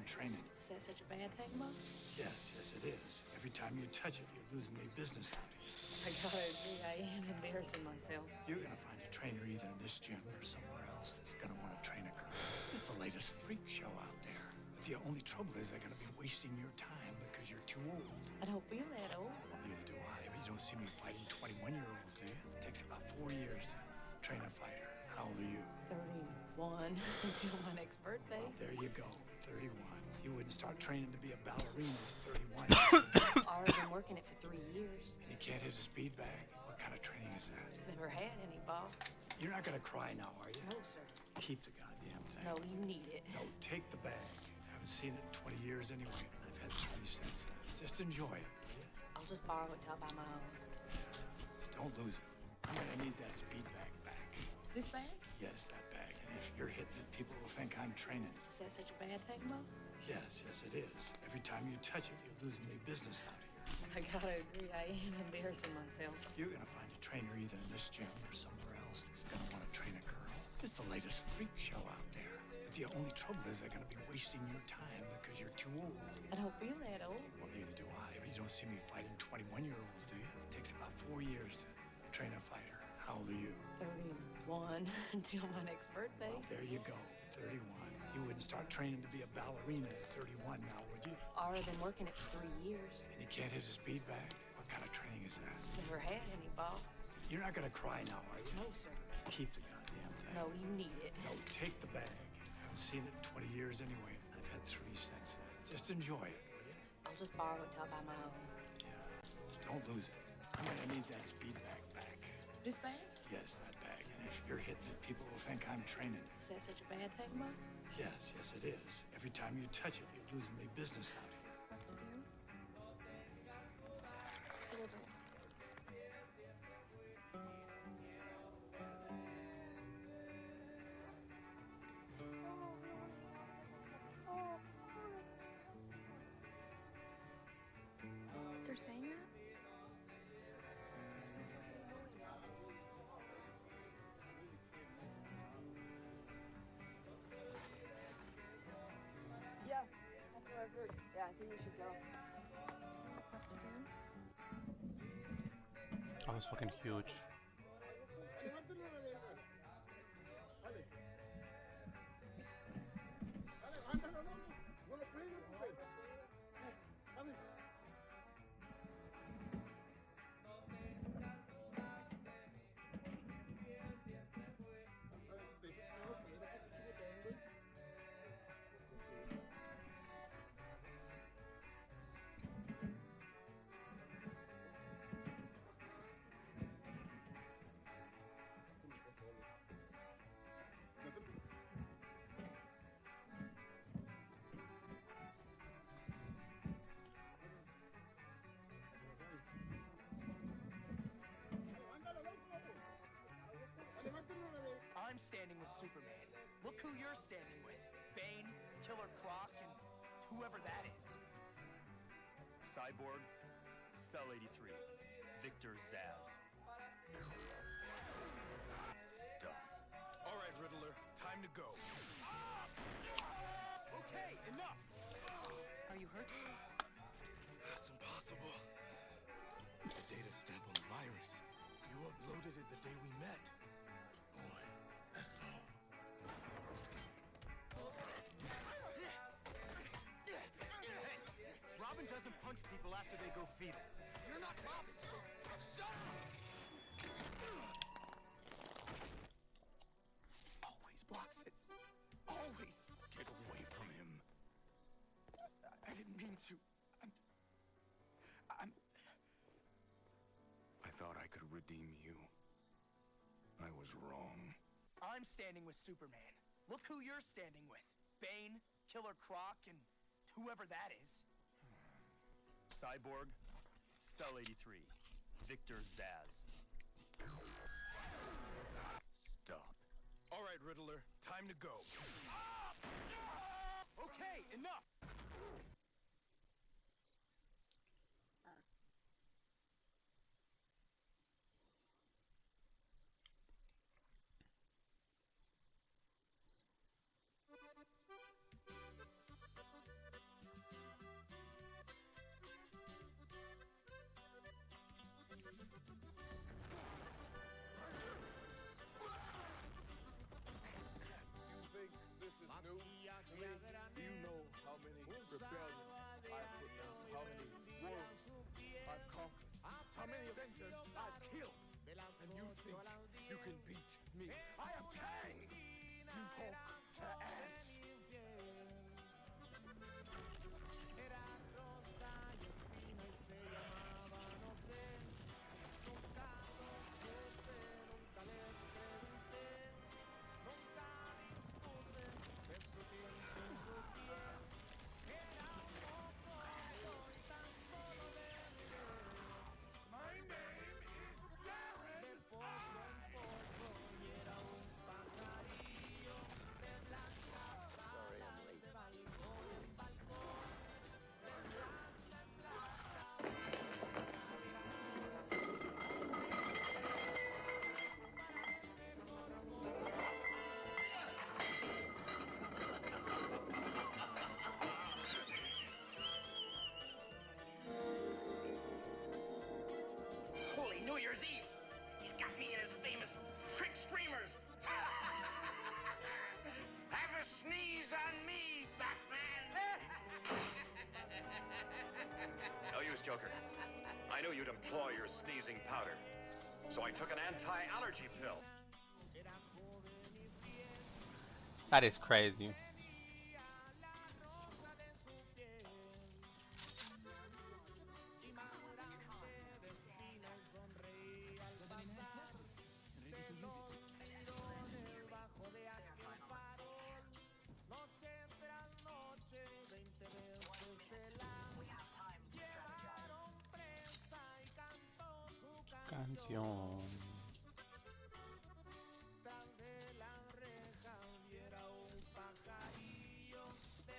training. Is that such a bad thing, boss? Yes, it is. Every time you touch it, you're losing me business out here. I gotta agree, I am embarrassing myself. You're gonna find a trainer either in this gym or somewhere else that's gonna want to train a girl. It's the latest freak show out there. But the only trouble is they're gonna be wasting your time because you're too old. I don't feel that old. Well, neither do I, but you don't see me fighting 21-year-olds, do you? It takes about 4 years to train a fighter. How old are you? 31 until my next birthday. Well, there you go, 31. You wouldn't start training to be a ballerina at 31. I've already been working it for 3 years. And you can't hit a speed bag? What kind of training is that? Never had any, boss. You're not gonna cry now, are you? No, sir. Keep the goddamn thing. No, you need it. No, take the bag. Haven't seen it in 20 years anyway. I've had 3 since then. Just enjoy it, will you? I'll just borrow it till I buy my own. Just don't lose it. I'm gonna need that speed bag back. This bag? Yes, that bag. And if you're hitting it, people will think I'm training. Is that such a bad thing, boss? Yes, it is. Every time you touch it, you're losing me business out here. I gotta agree, I am embarrassing myself. You're gonna find a trainer either in this gym or somewhere else that's gonna want to train a girl. It's the latest freak show out there. But the only trouble is they're gonna be wasting your time because you're too old. I don't feel that old. Well, neither do I, but you don't see me fighting 21-year-olds, do you? It takes about 4 years to train a fighter. How old are you? 31 until my next birthday. Well, there you go, 31. You wouldn't start training to be a ballerina at 31 now, would you? I've already been working it for 3 years. And you can't hit a speed bag? What kind of training is that? Never had any, boss. You're not gonna cry now, are you? No, sir. Keep the goddamn thing. No, you need it. No, take the bag. Haven't seen it in 20 years anyway. I've had 3 since then. Just enjoy it, will you? I'll just borrow it till I buy my own. Yeah, just don't lose it. I'm gonna need that speed bag back. This bag? Yes, that bag. And if you're hitting it, people will think I'm training. Is that such a bad thing, boss? Yes, it is. Every time you touch it, you're losing me business out here. They're saying that? Yeah, that's what I've heard. Yeah, I think we should go. What to do? That was fucking huge. I'm standing with Superman. Look who you're standing with. Bane, Killer Croc, and whoever that is. Cyborg, Cell 83, Victor Zaz. Stop. All right, Riddler, time to go. Okay, enough! Are you hurt? That's impossible. The data stamp on the virus. You uploaded it the day we met. Boy, that's low. Hey, Robin doesn't punch people after they go fetal. You're not Robin, so shut up! Always blocks it. Always. Get away from him. I didn't mean to. I thought I could redeem you. I was wrong. I'm standing with Superman. Look who you're standing with. Bane, Killer Croc, and whoever that is. Cyborg, Cell 83, Victor Zaz. Stop. All right, Riddler, time to go. Okay, enough! rebellion I've put down, how many worlds I've conquered, how many Avengers I've killed. And you think you can beat me? I am Kang! You poke to ants. Holy New Year's Eve! He's got me in his famous trick streamers! Have a sneeze on me, Batman! No use, Joker. I knew you'd employ your sneezing powder. So I took an anti-allergy pill. That is crazy. Canción.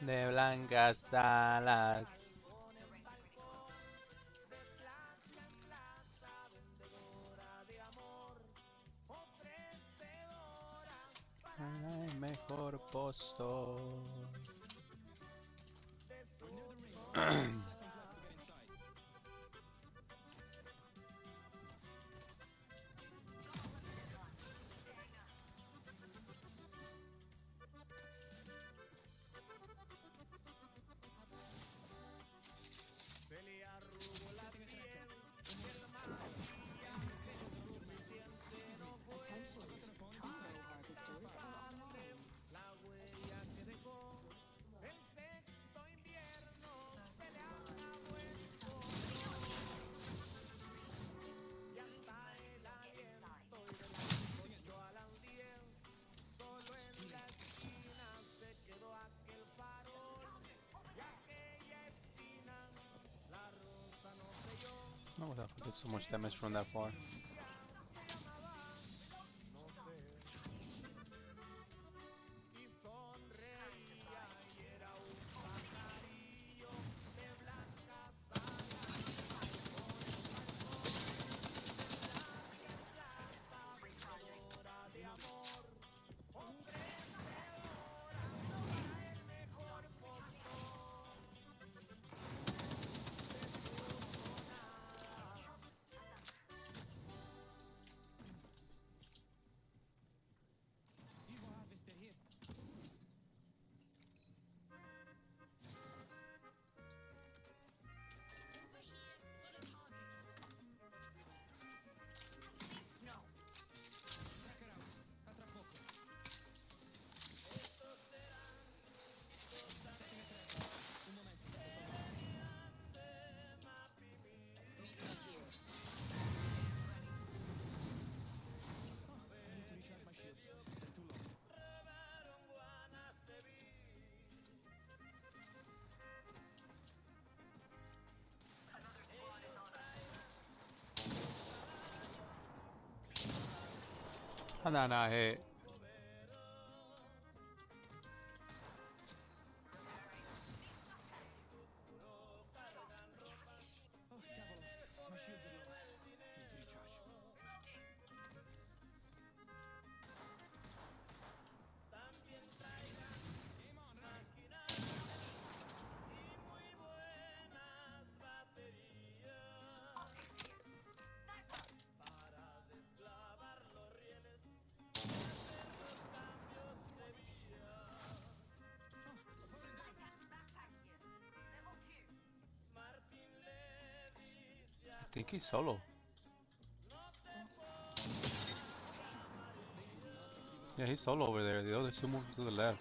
De blancas alas. Al mejor postor. Oh, that did so much damage from that far. How did that not hit? think he's solo. Yeah, he's solo over there. The other two moved to the left.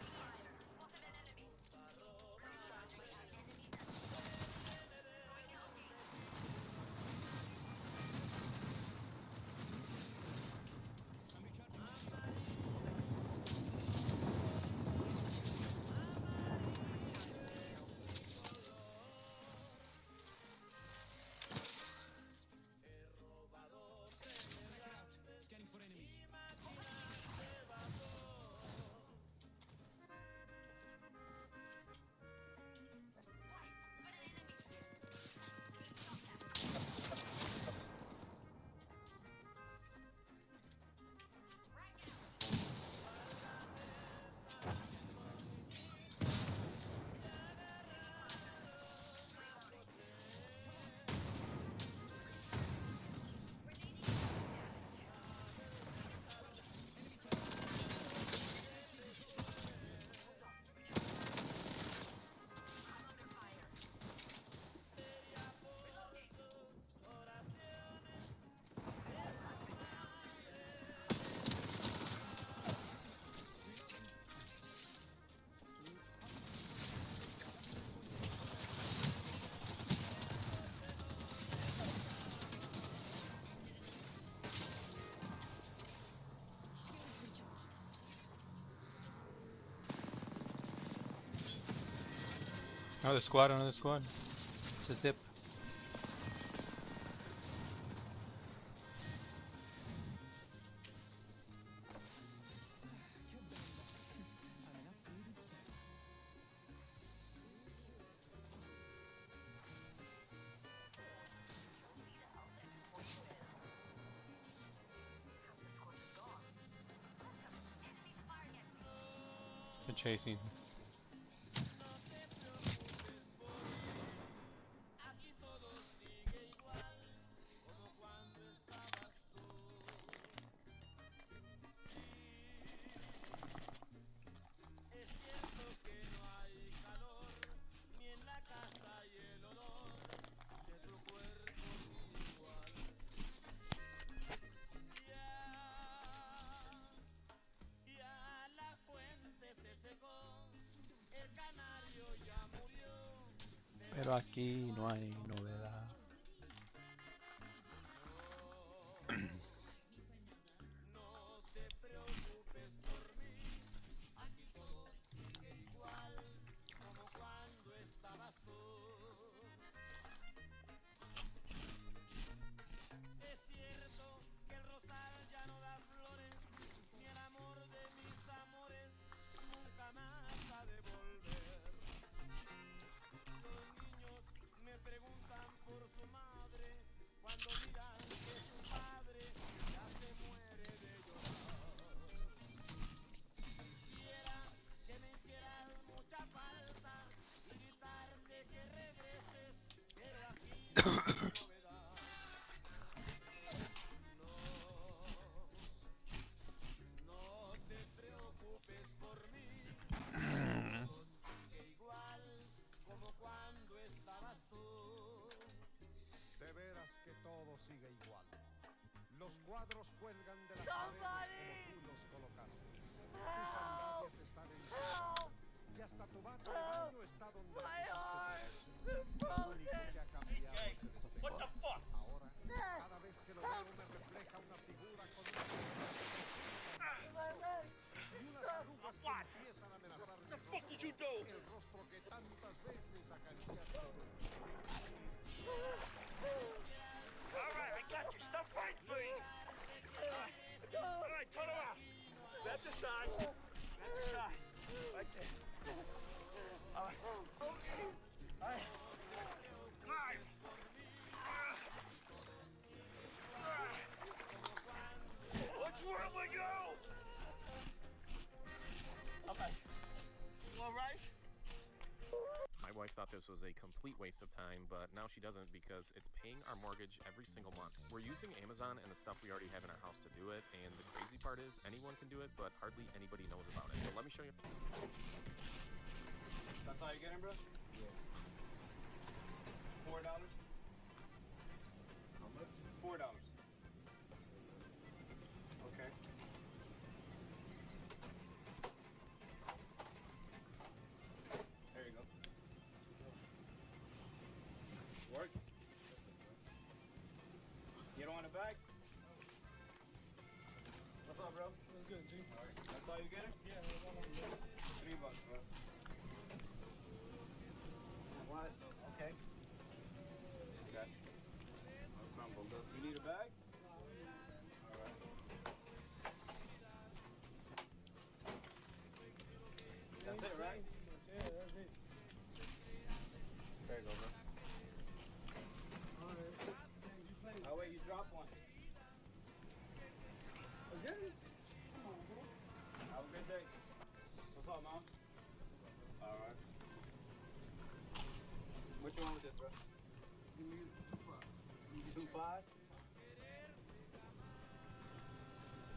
Another squad, another squad. It's his dip. They're chasing. Pero aquí no hay novedad. Los cuadros cuelgan de las paredes como tú los colocaste. Tus sandalias están en tu mano y hasta tu bata de baño está donde la pusiste. Lo único que ha cambiado es el espejo. Ahora, cada vez que lo veo me refleja una figura con una y unas arrugas que empiezan a amenazar mi rostro. El rostro que tantas veces acariciaste. All right, I got you. Stop fighting, please. All right, turn around. Grab the side. Grab the side. Right there. All right. Okay. All right. Come on. What's wrong with you? Okay. You all right? My wife thought this was a complete waste of time, but now she doesn't because it's paying our mortgage every single month. We're using Amazon and the stuff we already have in our house to do it, and the crazy part is anyone can do it, but hardly anybody knows about it. So let me show you. That's all you getting, bro? Yeah. $4? How $4. Okay. There you go. Work. You don't want a bag? What's up, bro? What's good, G? All right. That's all you getting? Yeah, $3, bro. What? Okay. Gotcha. No crumble. You need a bag? All right. That's it, right? Yeah, that's it. There you go, bro. All right. Oh, wait, you dropped one. Again? Come on, bro. Have a good day. What's up, Mom? All right. What you want with this, bro? Give me 2 5s. 2 5s?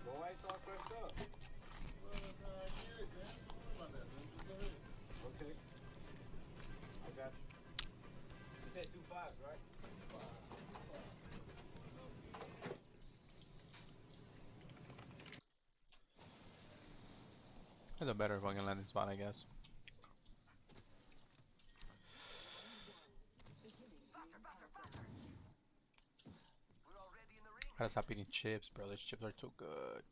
Go away till I first up. Well, that's how I get it, man. What about that, man? Just go ahead. Okay. I got you. You said 2 5s, right? 5. That's a better fucking landing spot, I guess. Gotta stop eating chips, bro. These chips are too good.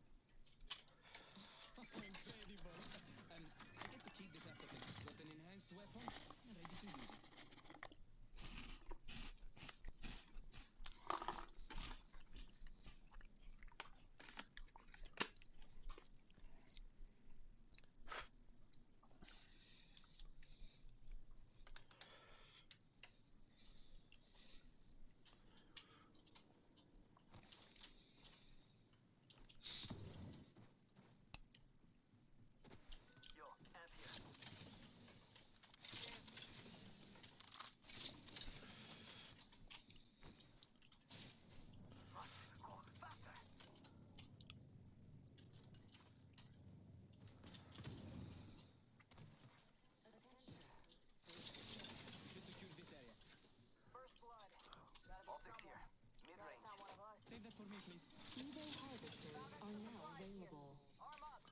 Save that for me, please. eBay harvesters are now available. Arm up.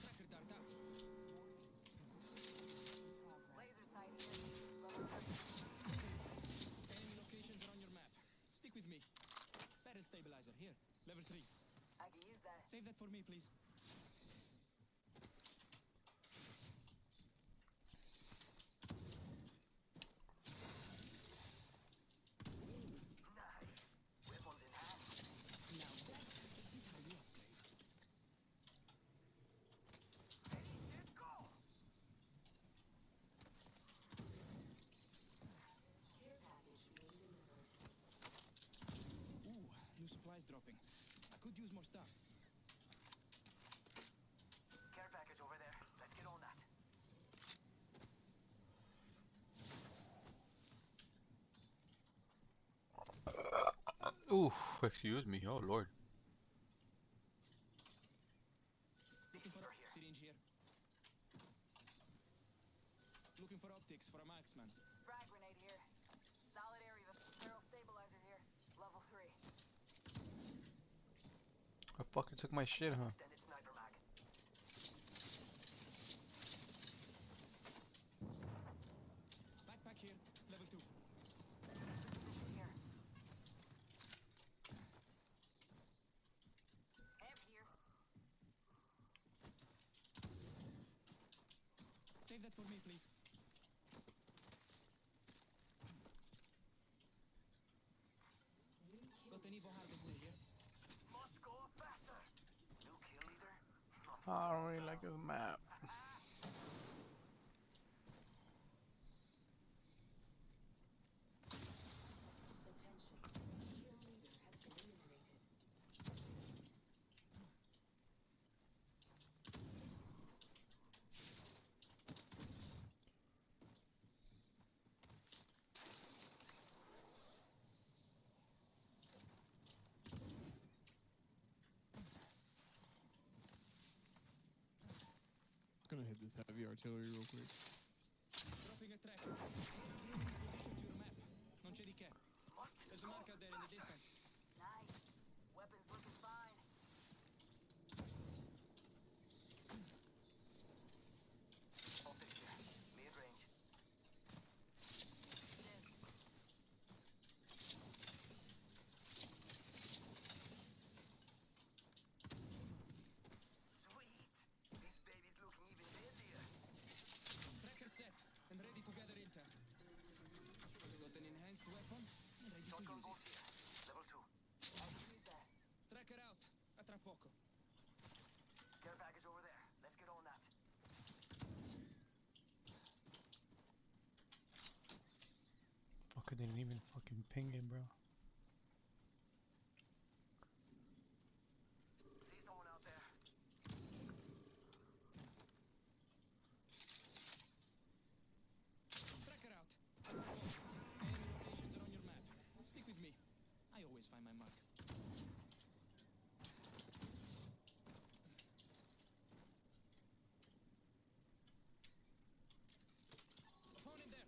Tracker dart out. Laser sight here. Level 7. Enemy locations are on your map. Stick with me. Barrel stabilizer here. Level 3. I can use that. Save that for me, please. Supplies dropping. I could use more stuff. Care package over there. Let's get on that. Ooh, excuse me. Oh, Lord. Looking for syringe here. Looking for optics for a marksman. Frag grenade here. Solid area. Barrel stabilizer here. Level 3. I fucking took my shit, huh? Extended sniper mag. Backpack here. Level 2. Here. Amp here. Save that for me, please. Got an Evo harvester here. Must go faster. New kill leader. I don't really like this map. Gonna hit this heavy artillery real quick. Dropping a tracker. Position 2. Non c'è di che. There's a mark out there in the distance. Nice. Weapons looking fine. Optics here. Mid-range. Sweet. This baby's looking even deadlier. Tracker set and ready to gather intel. Got an enhanced weapon and ready to Shotgun use bolt it. here. Level 2. I can use that. Tracker out. A tra poco. Care package over there. Let's get on that. Fuck, I didn't even fucking ping him, bro. See someone out there. Tracker out. A tra poco. Enemy locations are on your map. Stick with me. I always find my mark. Opponent there.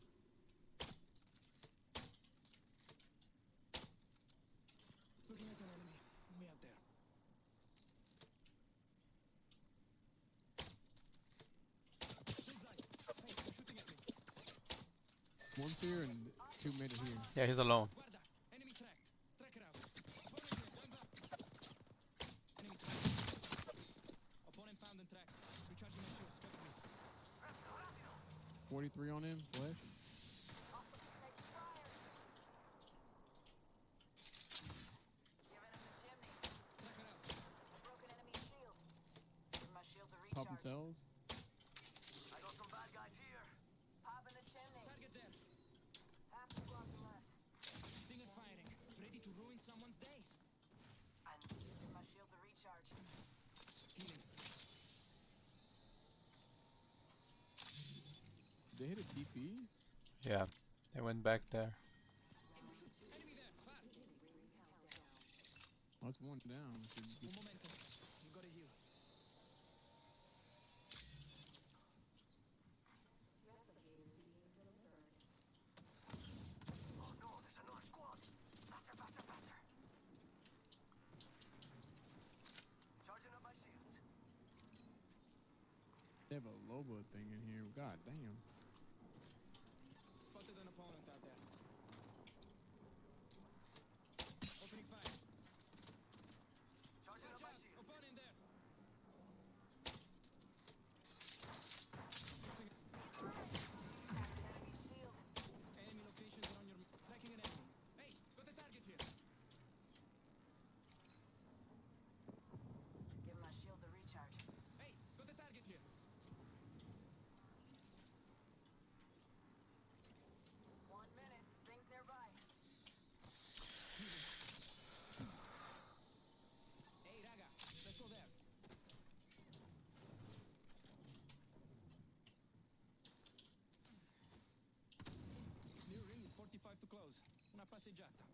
Looking at an enemy. Way out there. Bullseye. Hey, they're shooting at me. One's here and two made it here. Yeah, he's alone. Guarda, enemy tracked. Tracker out. Opponent here, guns up. Enemy tracked. Opponent found and tracked. Recharging my shields, cover me. 43 on him, flesh. Giving him the chimney. Tracker out. Broken enemy shield. Give my shields a recharge. Popping cells. I got some bad guys here. Pop in the chimney. Target there. Half the squad left. Stinger firing. Ready to ruin someone's day. And give my shields a recharge. Healing. They hit a TP? Yeah, they went back there. Enemy there. Far. Oh, that's one down. Should Un get- momento. You gotta heal. Oh no, there's another squad. Faster, faster, faster. Charging up my shields. They have a Loba thing in here. God damn. Spotted an opponent out there. Opening fire. Charging up Watch my out. shields. Opponent there. Enemy shield. Enemy locations are on your map. Tracking an enemy. Hey, got a target here. Give my shields a recharge. Hey, got a target here. 1 minute. Things nearby. Hey, raga. Let's go there. New ring with 45 to close. Una passeggiata.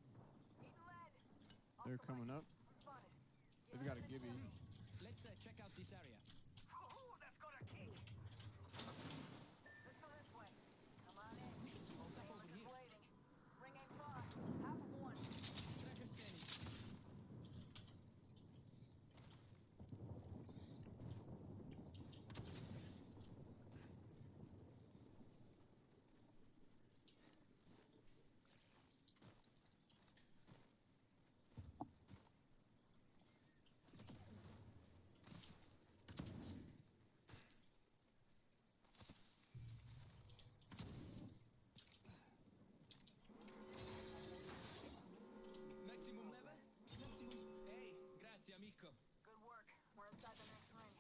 Need lead. They're coming up. Spotted. They've got a Gibby. Let's check out this area. Ooh, that's got a kick. Let's go this way. Come on in. We should see what's up over Just here. waiting. Ring ain't far. Half of one. Tracker scanning. Maximum level? Maximum. Hey, grazie, amico. Good work. We're inside the next ring.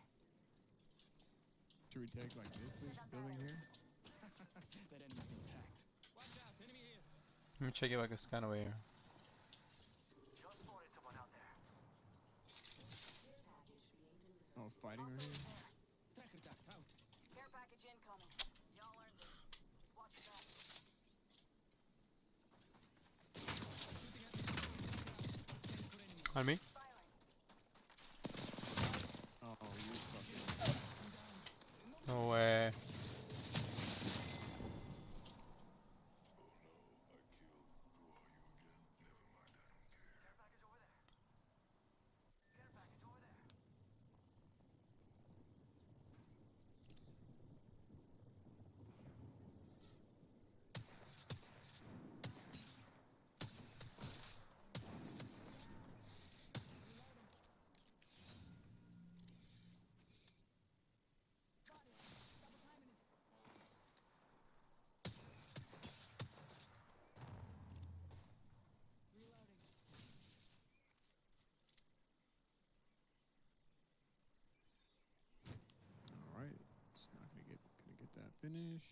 Should we take like this building here? That enemy's been tracked. Watch out, enemy here. Let me check if I can scan away here. Just spotted someone out there. Oh, fighting right here? Tracker down, out. Care package incoming. Y'all earned this. Watch your back. On me? Firing. Oh, you fucking. No way. finish.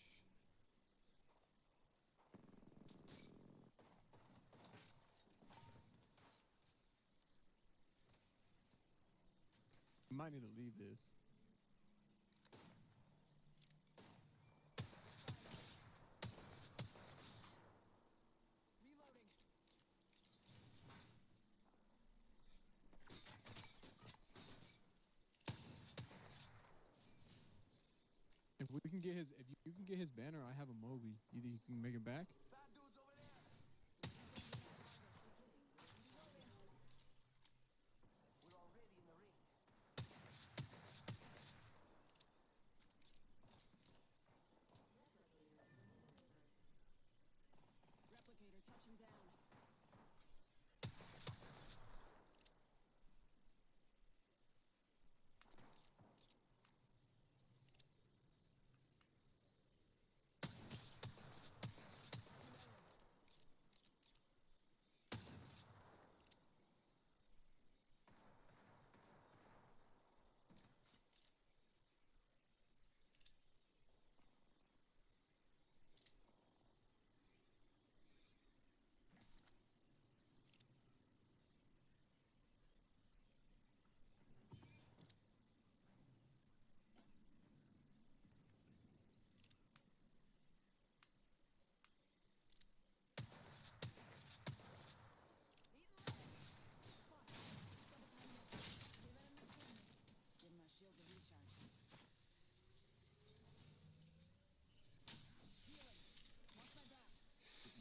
I might need to leave this. If we can get his, if you can get his banner, I have a Moby. You think you can make it back? Replicator, touch him down.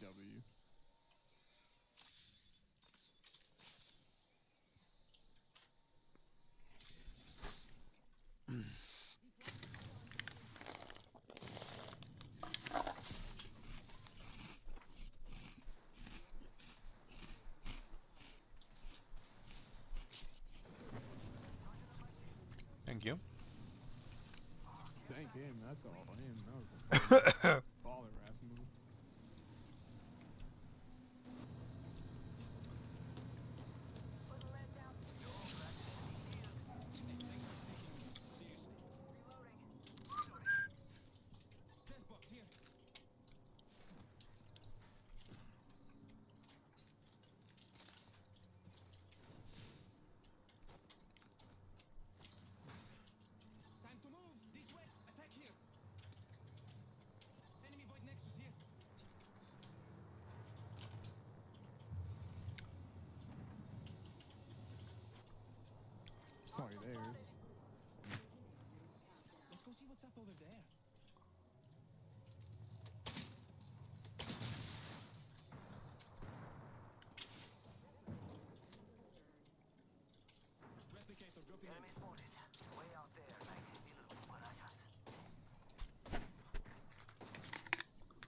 W. Thank you. Thank him. That's all him. That was a baller ass move. Time to move! This way! Attack here! Enemy void nexus here! Probably theirs. Let's go see what's up over there. Replicator dropping in. Enemy spotted. Way out there.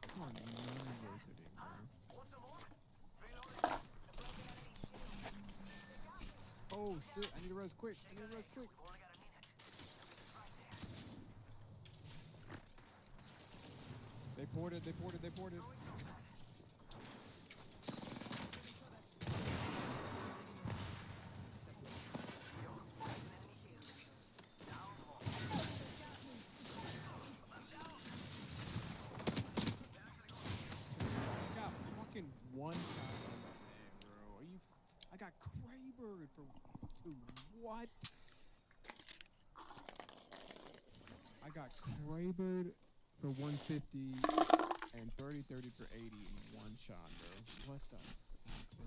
Come on, none of those hitting, bro. Want some more? Reloading. Oh shit! I need to res quick. I need to res quick. We've only got a minute. Right there. They ported. They ported. They ported. I got fucking one shot on that man, bro. Are you? I got Kraber'd for two. What? I got Kraber'd for 150 and 30-30 for 80 in one shot, bro. What the fuck, bro?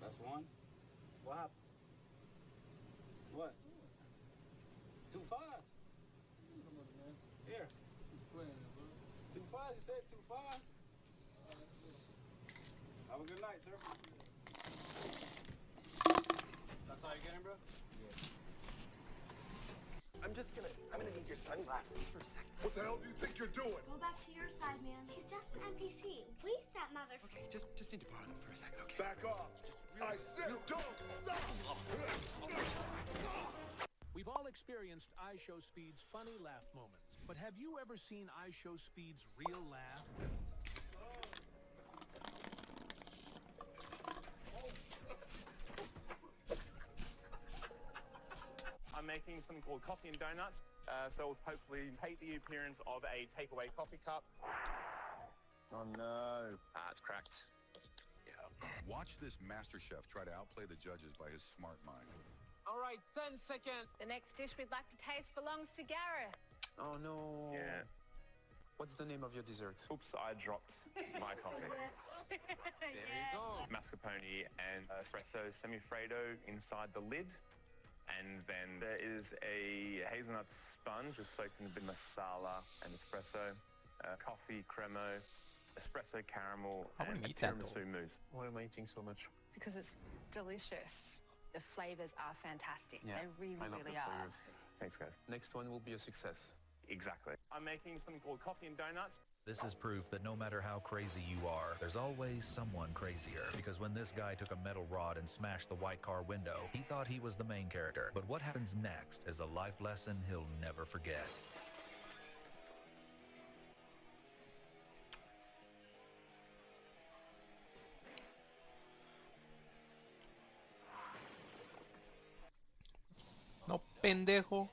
That's one. What happened? What? 2 5s. Here. 2 5s. You said 2 5s. Have a good night, sir. That's how you get him, bro? I'm gonna need your sunglasses for a second. What the hell do you think you're doing? Go back to your side, man. He's just an NPC. Waste that mother. Okay, just need to borrow them for a second, okay? Back off. I said don't stop. We've all experienced iShowSpeed's funny laugh moments, but have you ever seen iShowSpeed's real laugh? I'm making something called coffee and donuts. So it'll hopefully take the appearance of a takeaway coffee cup. Oh no. It's cracked. Yeah. Watch this master chef try to outplay the judges by his smart mind. All right, 10 seconds. The next dish we'd like to taste belongs to Gareth. Oh no. Yeah. What's the name of your dessert? Oops, I dropped my coffee. There you go. Mascarpone and espresso semifreddo inside the lid. And then there is a hazelnut sponge just soaked in a bit of masala and espresso, coffee cremo, espresso caramel, and tiramisu mousse. Why am I eating so much? Because it's delicious. The flavors are fantastic. Yeah, They really, I love really the are. flavors. Thanks, guys. Next one will be a success. Exactly. I'm making something called coffee and donuts. This is proof that no matter how crazy you are, there's always someone crazier. Because when this guy took a metal rod and smashed the white car window, he thought he was the main character. But what happens next is a life lesson he'll never forget. No, pendejo.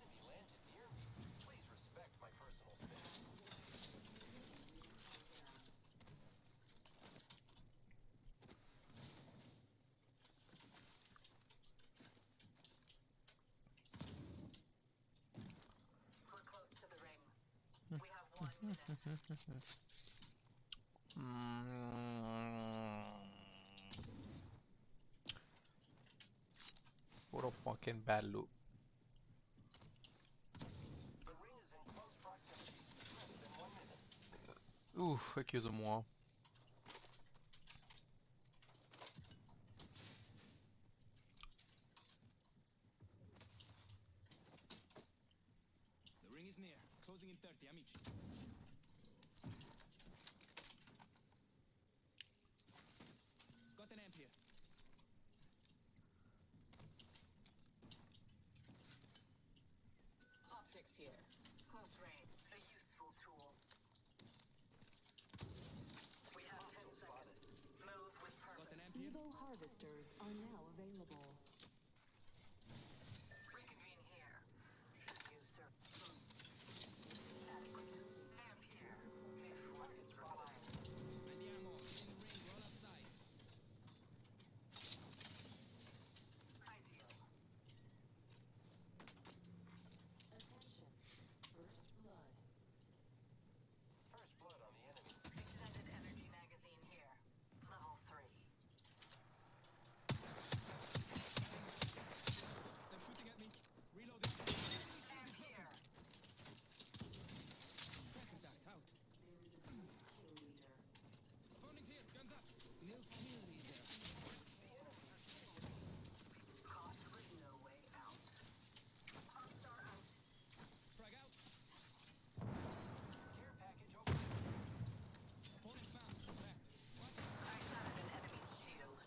Puro fucking bad loot. Ouf, excuse-moi. The ring is near. Closing in 30, amici. Got an amp here. Optics here. Close range. A useful tool. We have 10 seconds. Move with purpose. Evo harvesters are now available. Reconvene here. Should you, sir? Adequate. Amp here. If what is required. Andiamo. In ring. Roll outside. Ideal. Attention. First blood. First blood on the enemy. Extended energy magazine here. Level 3. They're shooting at me. Reloading. Amp here. Tracker duct out. There is a new kill leader. Opponent here. Guns up. New kill leader. Cost with no way out. Hostile out. Frag out. Care package open. Opponent found. Cracked. What? I shattered an enemy's shield.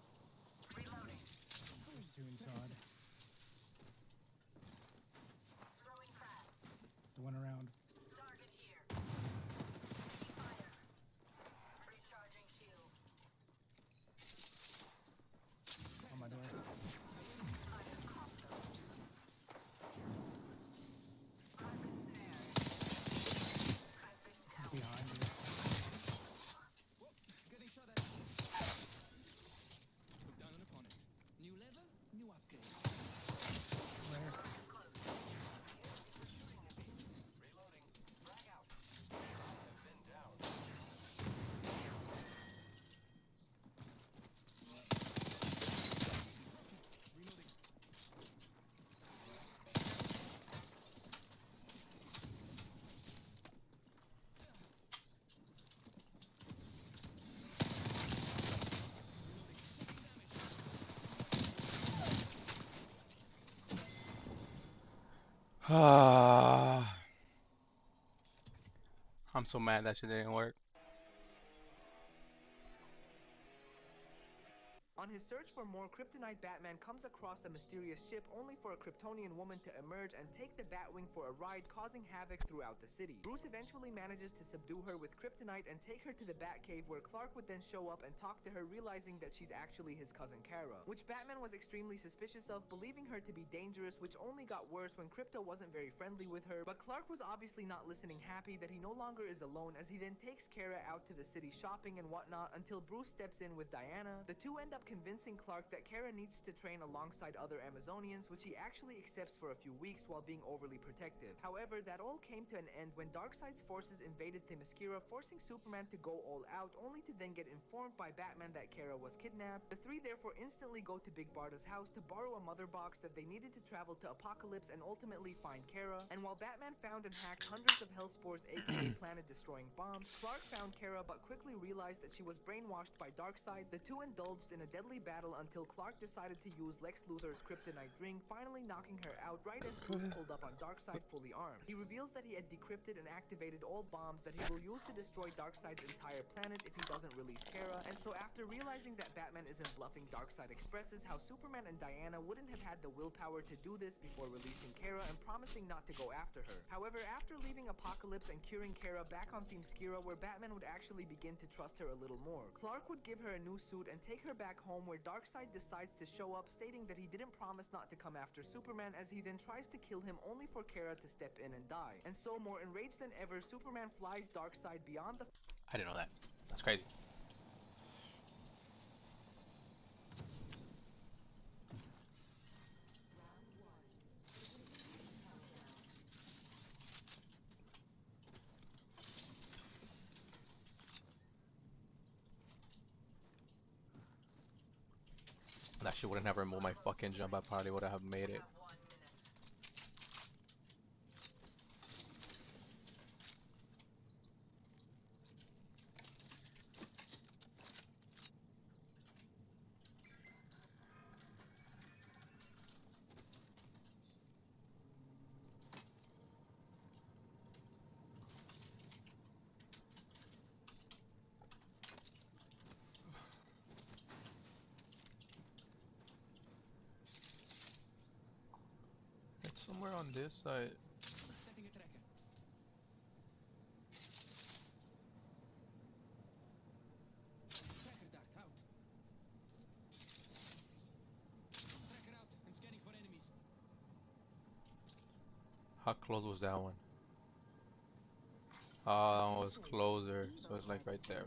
Reloading. There's two inside. Throwing frag. The one around. Target here. Taking fire. Recharging shield. On my door. Fire console. I'm there. I've been down. Behind you. Whoa. Getting shot at. Took down an opponent. New level, new upgrade. Where? Reloading. Frag out. I've been down. Reloading. I'm so mad that shit didn't work. On his search for more kryptonite, Batman comes across a mysterious ship only for a Kryptonian woman to emerge and take the Batwing for a ride, causing havoc throughout the city. Bruce eventually manages to subdue her with kryptonite and take her to the Batcave, where Clark would then show up and talk to her, realizing that she's actually his cousin Kara, which Batman was extremely suspicious of, believing her to be dangerous, which only got worse when Krypto wasn't very friendly with her. But Clark was obviously not listening, happy that he no longer is alone, as he then takes Kara out to the city shopping and whatnot until Bruce steps in with Diana. The two end up convincing Clark that Kara needs to train alongside other Amazonians, which he actually accepts for a few weeks while being overly protective. However, that all came to an end when Darkseid's forces invaded Themyscira, forcing Superman to go all out, only to then get informed by Batman that Kara was kidnapped. The three therefore instantly go to Big Barda's house to borrow a mother box that they needed to travel to Apocalypse and ultimately find Kara. And while Batman found and hacked hundreds of Hellspores, aka planet-destroying bombs, Clark found Kara but quickly realized that she was brainwashed by Darkseid. The two indulged in a deadly battle until Clark decided to use Lex Luthor's kryptonite ring, finally knocking her out right as Bruce pulled up on Darkseid fully armed. He reveals that he had decrypted and activated all bombs that he will use to destroy Darkseid's entire planet if he doesn't release Kara. And so after realizing that Batman isn't bluffing, Darkseid expresses how Superman and Diana wouldn't have had the willpower to do this before releasing Kara and promising not to go after her. However, after leaving Apocalypse and curing Kara back on Themyscira, where Batman would actually begin to trust her a little more, Clark would give her a new suit and take her back home, where Darkseid decides to show up, stating that he didn't promise not to come after Superman, as he then tries to kill him only for Kara to step in and die. And so, more enraged than ever, Superman flies Darkseid beyond the... I didn't know that. That's crazy. That shit wouldn't have removed my fucking jump. I probably would have made it. It's somewhere on this side. Setting a tracker. Tracker dart out. Tracker out and scanning for enemies. How close was that one? Oh, that one was closer, so it's like right there.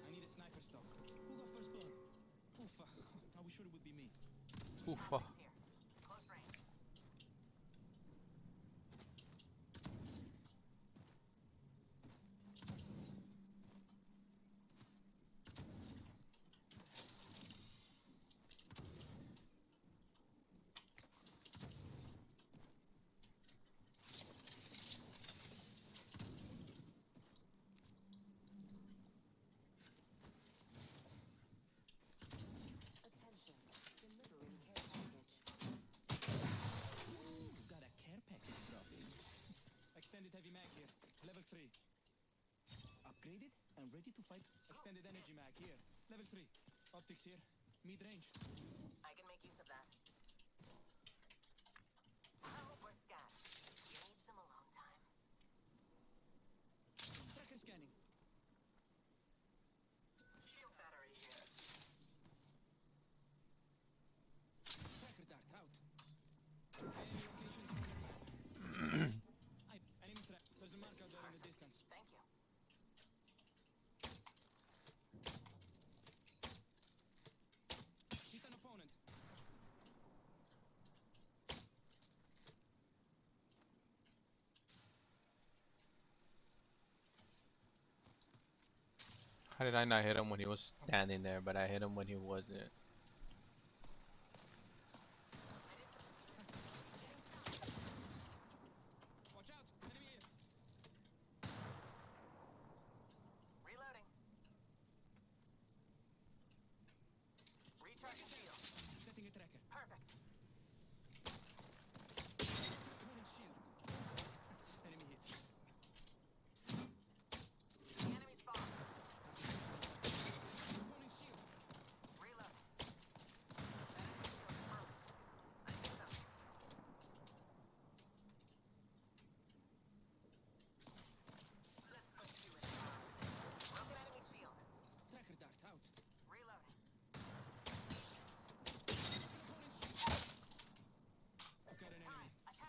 I need a sniper stock. Who got first blood? Oofa. I was sure it would be me. Oofa. Close range. Attention, delivering care package. Got a care package dropping. Extended heavy mag here. Level 3. Upgraded and ready to fight. Extended energy mag here. Level 3. Optics here. Mid range. I can make use of that. Oh, we're scattered. You need some alone time. Tracker scanning. Shield battery here. Tracker dart out. Enemy locations on your map. Enemy track. There's a mark out there in the distance. Thank you. Hit an opponent. How did I not hit him when he was standing there, but I hit him when he wasn't? Watch out. Enemy here. Reloading. Recharging shield. Setting a tracker. Perfect. Throwing shield.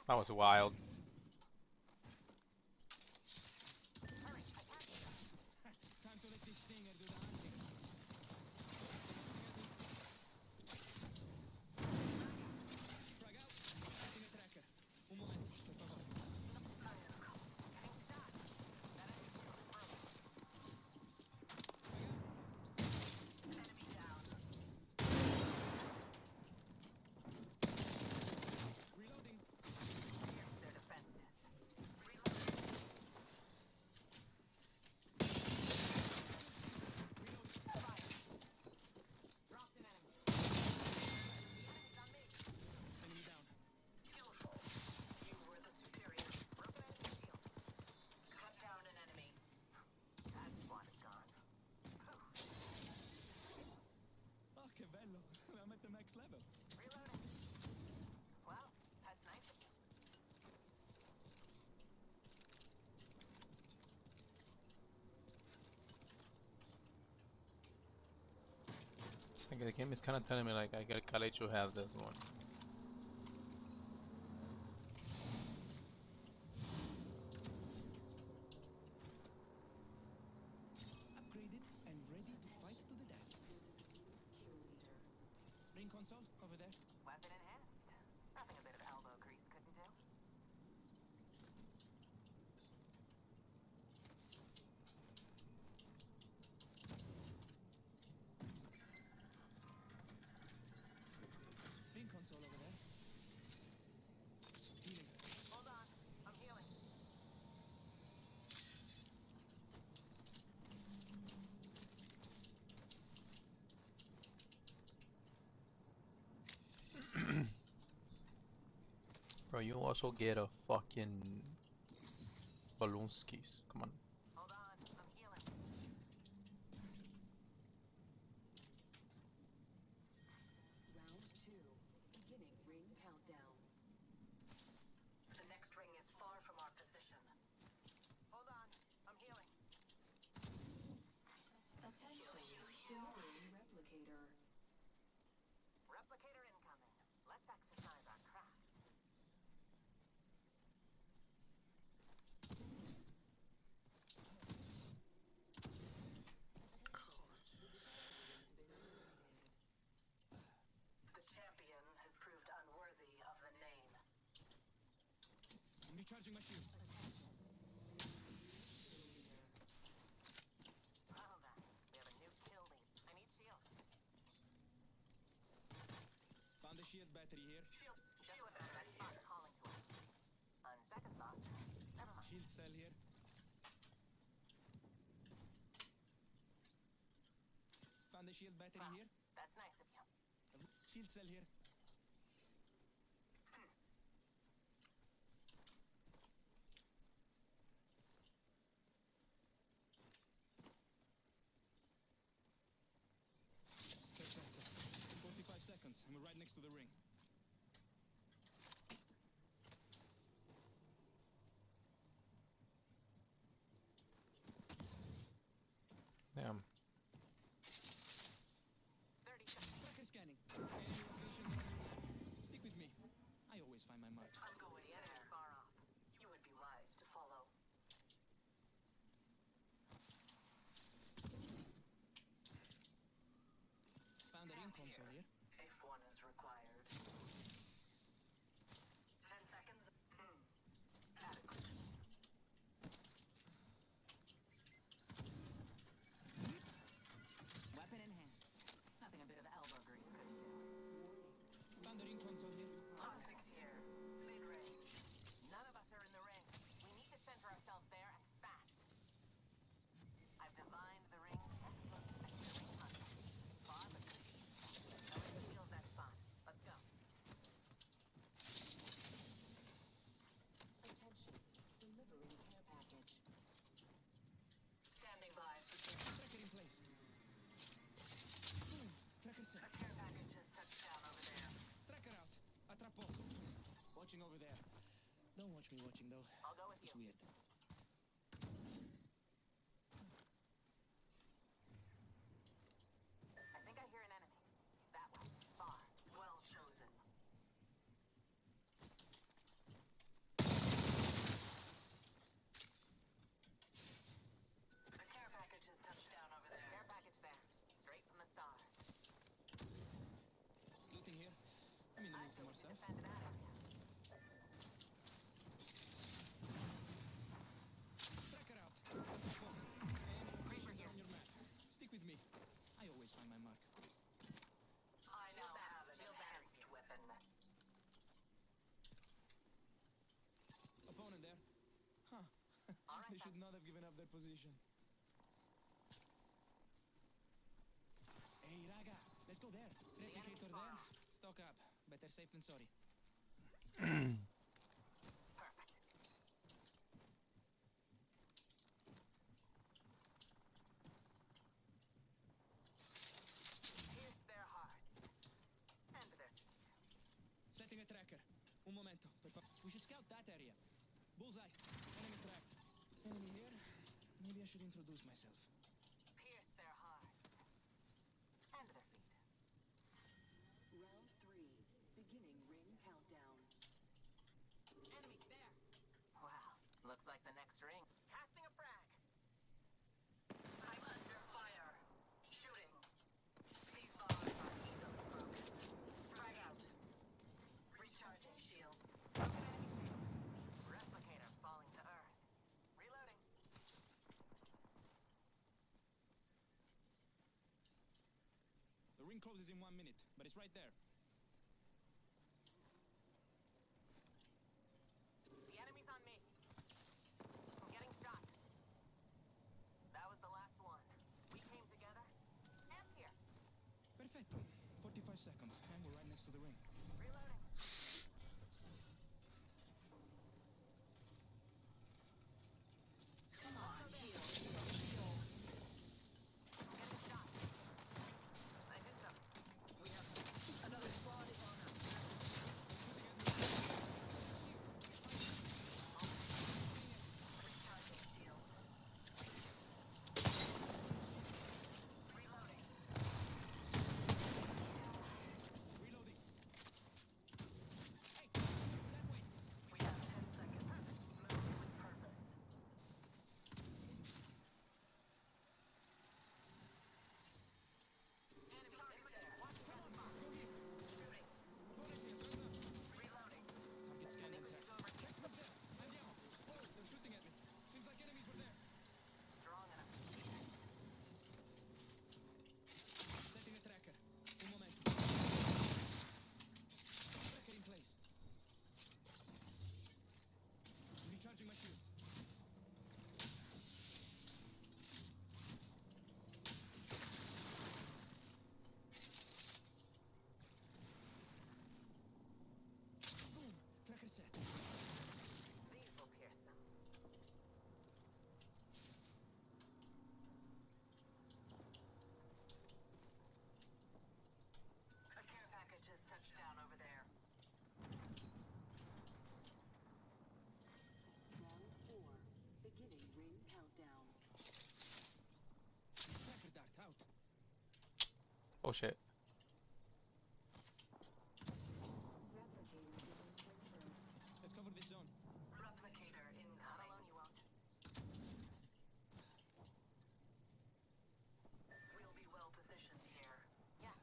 That was wild. Time to let this stinger do the hunting. Frag out. Setting a tracker. Un momento, por favor. Reloading. Their defenses. Dropped an enemy. The enemy's on me. Enemy down. Beautiful. You were the superior. Broken enemy shield. Cut down an enemy. That squad is gone. Oh, che bello. I'm at the next level. Reloading. Well, that's nice of you. It's like the game is kind of telling me like I gotta let you have this one. Upgraded and ready to fight to the death. Ring console over there. Weapon enhanced. Nothing a bit of elbow grease couldn't do. Ring console over there. Healing. Hold on. I'm healing. Bro, you also get a fucking balloon skis. Come on. Hold on. I'm healing. Round 2. Beginning ring countdown. The next ring is far from our position. Hold on. I'm healing. Attention. Delivering replicator. Replicator incoming. Let's exercise our craft. The champion has proved unworthy of the name. I'm recharging my shields. Well then, we have a new kill lead. I need shields. Found the shield battery here. Shield. Just what that red spot calling to us. On second thought, never mind. Shield cell here. Found the shield battery Well, here. that's nice of you. Shield cell here. Perfecto. 45 seconds and we're right next to the ring. Damn. 30 seconds. Tracker scanning. Enemy locations on your map. Stick with me. I always find my mark. I'm going in there far off. You would be wise to follow. Found the ring console here. If one is required. 10 seconds. Adequate. Weapon enhanced. Nothing a bit of elbow grease could do. Found the ring console here. Optics here. Mid-range. None of us are in the ring. We need to center ourselves there and fast. I've divined the ring. Excellent. I see the ring contact. Far but good. Nobody feels that spot. Let's go. Attention. Delivering care package. Standing by for Tracker in place. Boom. Tracker set. a care package has touched down over there. Tracker out. Atrappo. Watching over there. Don't watch me watching though. I'll go with It's you. weird. I think I hear an enemy. That way. Far. Well chosen. yourself. Tracker out. Locations are on your map. Stick with me. I always find my mark. I now have an enhanced weapon. Opponent there. Huh. They should not have given up their position. Hey, Raga. Let's go there. Replicator there. Stock up. Better safe than sorry. Pierce their heart. And their feet. Setting a tracker. Un momento. We should scout that area. Bullseye. Enemy tracked. Enemy here. Maybe I should introduce myself. Pierce their hearts. And their feet. Round 3. Beginning ring countdown. Enemy there. Wow. Looks like the next ring. Casting a frag. I'm under fire. Shooting. These bombs are easily broken. Frag out. Recharging shield. Broken enemy shield. Replicator falling to earth. Reloading. The ring closes in 1 minute, but it's right there. The enemy's on me. I'm getting shot. That was the last one. We came together. And here. Perfetto. 45 seconds, and we're right next to the ring. Reloading. Come on, heal. Getting shot. I hit them. We have Another squad is on us. recharging shield. Reloading. Reloading. Hey, that way. We have 10 seconds. Move with purpose. Enemy in there. Watch out. Shooting. Reloading. Target scan Enemy intact. over here. Up there. Andiamo. Whoa, they're shooting at me. Seems like enemies were there. Strong enough. Setting a tracker. Un momento. Tracker in place. Recharging my shields. Boom. Tracker set. These will pierce them. A care package has touched down over there. Round 4. Beginning ring countdown. Tracker dart out. Oh shit. Replicator getting breakthrough. Let's cover this zone. Replicator incoming. Not alone you won't. We'll be well positioned here. Yeah.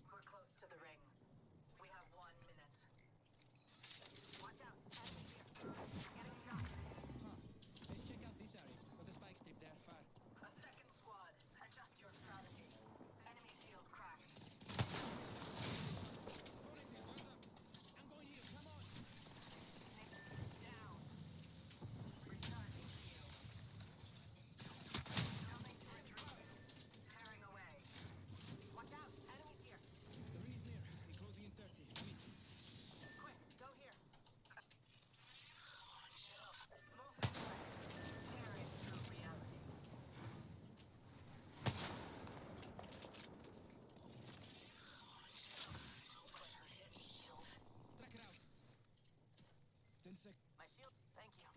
We're close to the ring. We have 1 minute. Watch out. Enemy here. Getting shot. Huh. Let's check out this area. Got a spike strip there. Fire. A second squad. Adjust your strategy. Enemy shield cracked. Opponent here. Guns up. I'm going here. Come on. Down. Recharging shield. Coming to retreat. Tearing away. Watch out. Enemies here. The ring is near. We're closing in 30. I'm in. Quick, go here. Moving away. Tearing through reality. Tracker out. 10 sec. My shield. Thank you.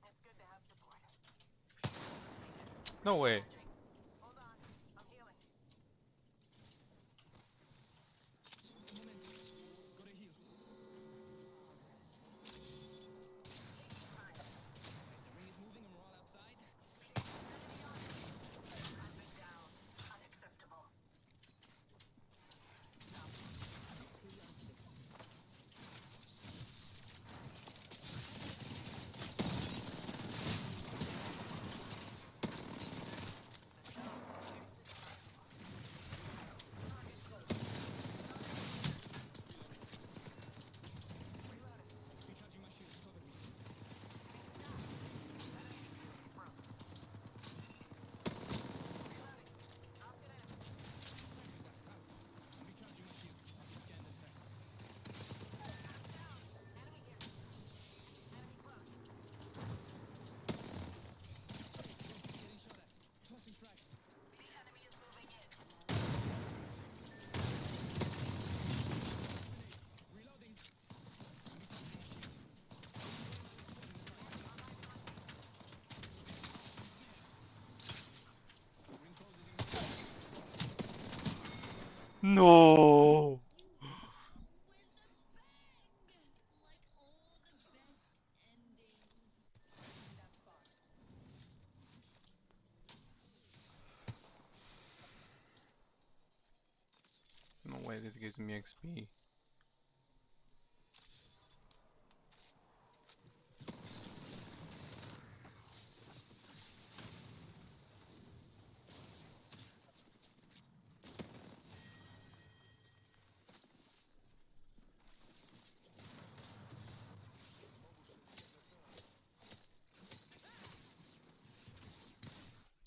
It's good to have support. No way. Hold on. I'm healing. Un momento. Gotta heal. Taking time. The ring is moving and we're all outside. Enemy on me. I've been down. Unacceptable. No. No way this gives me XP.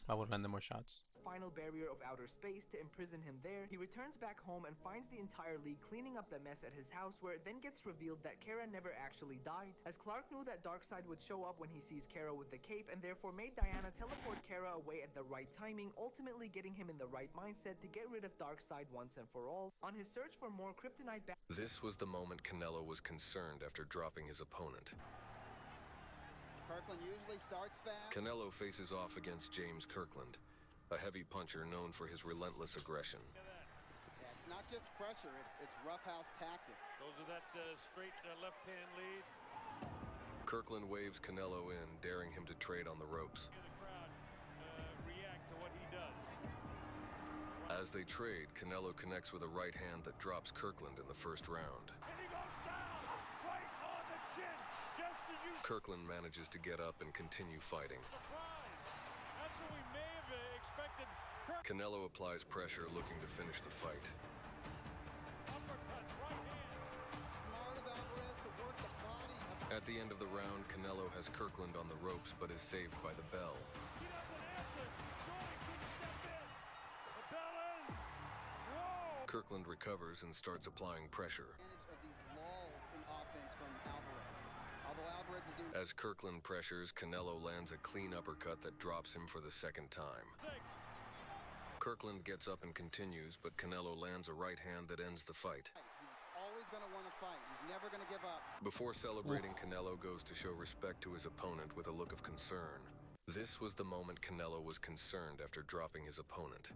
I would land more shots. Final barrier of outer space to imprison him there, he returns back home and finds the entire league cleaning up the mess at his house, where it then gets revealed that Kara never actually died, as Clark knew that Darkseid would show up when he sees Kara with the cape, and therefore made Diana teleport Kara away at the right timing, ultimately getting him in the right mindset to get rid of Darkseid once and for all. On his search for more kryptonite This was the moment Canelo was concerned after dropping his opponent. Kirkland usually starts fast. Canelo faces off against James Kirkland, a heavy puncher known for his relentless aggression. Yeah, it's not just pressure, it's roughhouse tactic. Goes with that straight left-hand lead. Kirkland waves Canelo in, daring him to trade on the ropes. The crowd react to what he does. As they trade, Canelo connects with a right hand that drops Kirkland in the first round. And he goes down, right on the chin, just as you... Kirkland manages to get up and continue fighting. That's what we may have expected. Canelo applies pressure, looking to finish the fight. Uppercuts, right hand. Smart of Alvarez to work the body of... At the end of the round, Canelo has Kirkland on the ropes, but is saved by the bell. He doesn't answer. Joey could step in. The bell ends. Whoa! Kirkland recovers and starts applying pressure. Of these lulls in offense from Alvarez. Although Alvarez is doing... As Kirkland pressures, Canelo lands a clean uppercut that drops him for the second time. Kirkland gets up and continues, but Canelo lands a right hand that ends the fight. He's always going to want to fight. He's never going to give up. Before celebrating, Canelo goes to show respect to his opponent with a look of concern. This was the moment Canelo was concerned after dropping his opponent.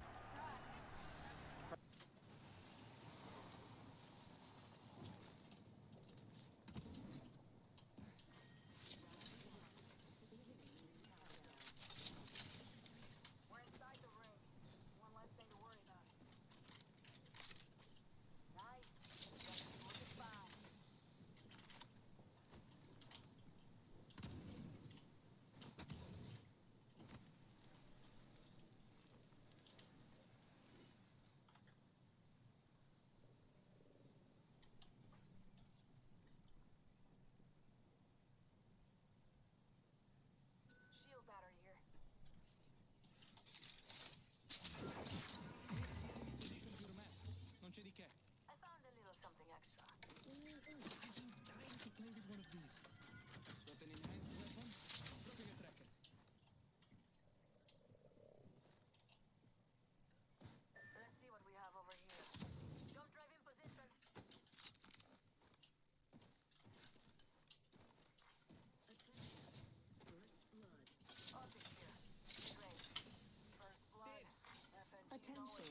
Attention,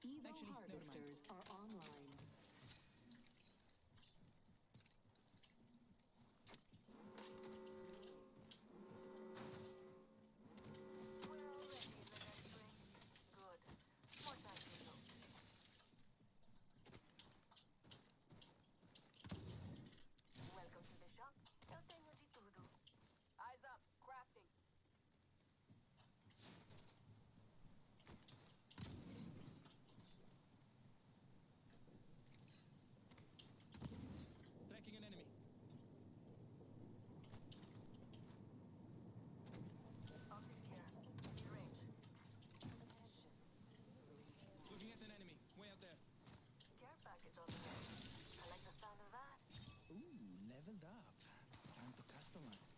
Evo harvesters are online. Welcome to the shop. Eu tenho de tudo. Eyes up, crafting. Tracking an enemy. Optics here. Mid-range. Looking at an enemy. Way out there. Care package on the way. I like the sound of that. Ooh, leveled up. Time to customize.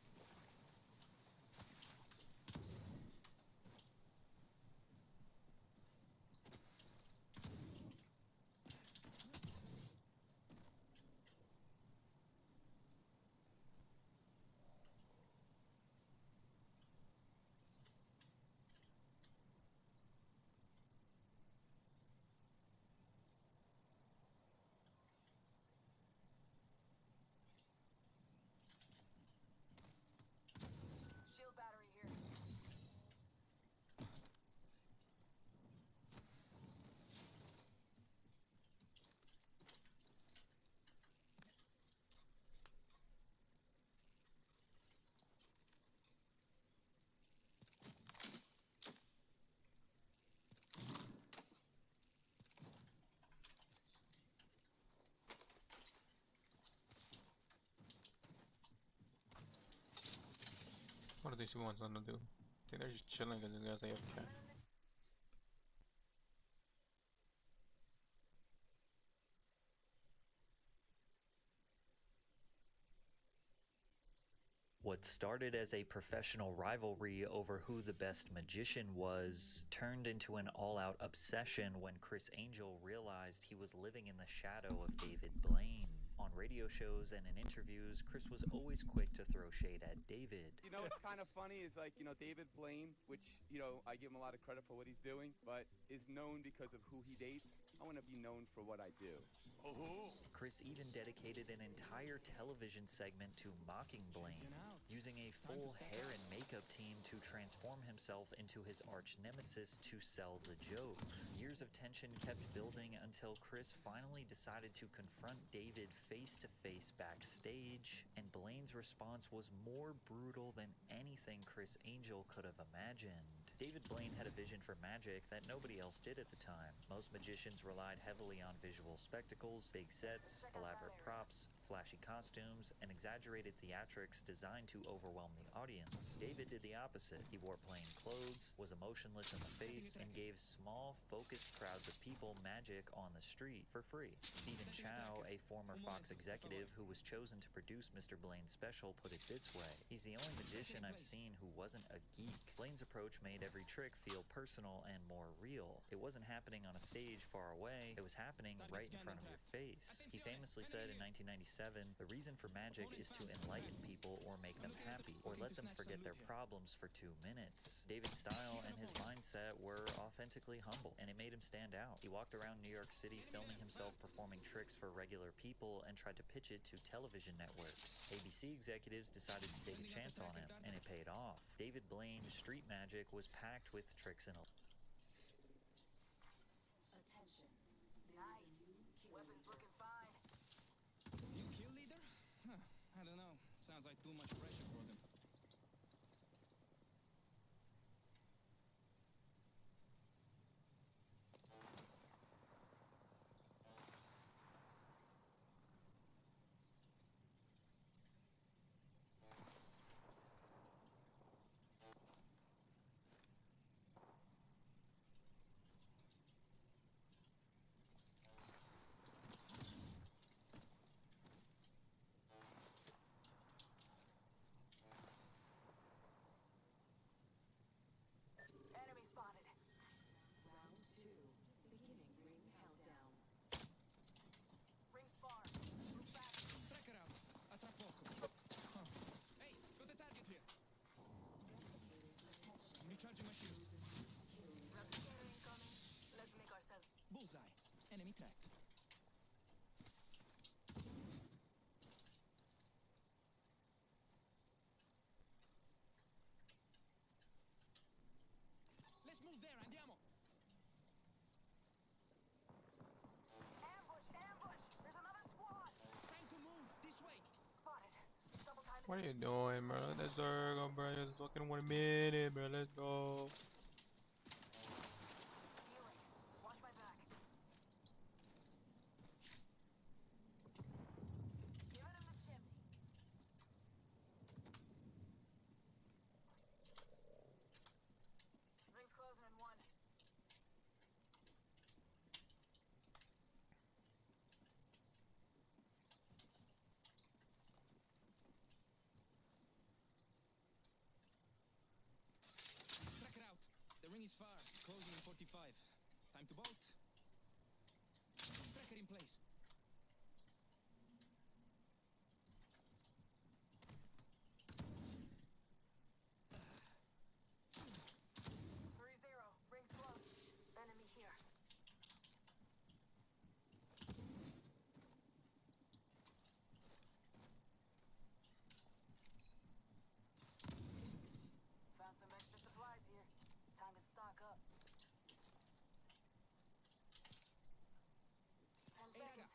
What are these two ones gonna do? I think they're just chilling because this guy's AFK. What started as a professional rivalry over who the best magician was turned into an all-out obsession when Chris Angel realized he was living in the shadow of David Blaine. On radio shows and in interviews, Chris was always quick to throw shade at David. You know, what's kind of funny is, like, you know, David Blaine, which, you know, I give him a lot of credit for what he's doing, but is known because of who he dates. I want to be known for what I do. Chris even dedicated an entire television segment to mocking Blaine, using a full hair and makeup team to transform himself into his arch nemesis to sell the joke. Years of tension kept building until Chris finally decided to confront David face-to-face backstage, and Blaine's response was more brutal than anything Chris Angel could have imagined. David Blaine had a vision for magic that nobody else did at the time. Most magicians relied heavily on visual spectacles, big sets, elaborate props, flashy costumes, and exaggerated theatrics designed to overwhelm the audience. David did the opposite. He wore plain clothes, was emotionless in the face, and gave small, focused crowds of people magic on the street for free. Stephen Chow, a former Fox executive who was chosen to produce Mr. Blaine's special, put it this way: "He's the only magician I've seen who wasn't a geek." Blaine's approach made every trick feel personal and more real. It wasn't happening on a stage far away, it was happening right in front of your face. He famously said in 1997, "The reason for magic is to enlighten people or make them happy, or let them forget their problems for 2 minutes." David's style and his mindset were authentically humble, and it made him stand out. He walked around New York City filming himself performing tricks for regular people and tried to pitch it to television networks. ABC executives decided to take a chance on him, and it paid off. David Blaine's street magic was packed with tricks and Weapons looking fine. New kill leader? Huh, I don't know. Sounds like too much pressure for them. Enemy spotted. Round 2. Beginning ring countdown. Rings far. Move back. Tracker out. A tra poco. Huh. Hey, got a target here. Recharging my shields. Replicator incoming. Let's make ourselves. Bullseye. Enemy tracked. Let's move there, andiamo. Ambush! Ambush! There's another squad! Time to move. This way. Spotted. Double time. What are you doing, bro? Let's go, bro. Just fucking 1 minute, bro. Let's go. Healing. Watch my back. Give it him the chimney. Rings closing in 1. Tracker out. The ring is far. Closing in 45. Time to bolt. Tracker in place. Rings close. Enemy here. Found some extra supplies here. Time to stock up. 10 seconds.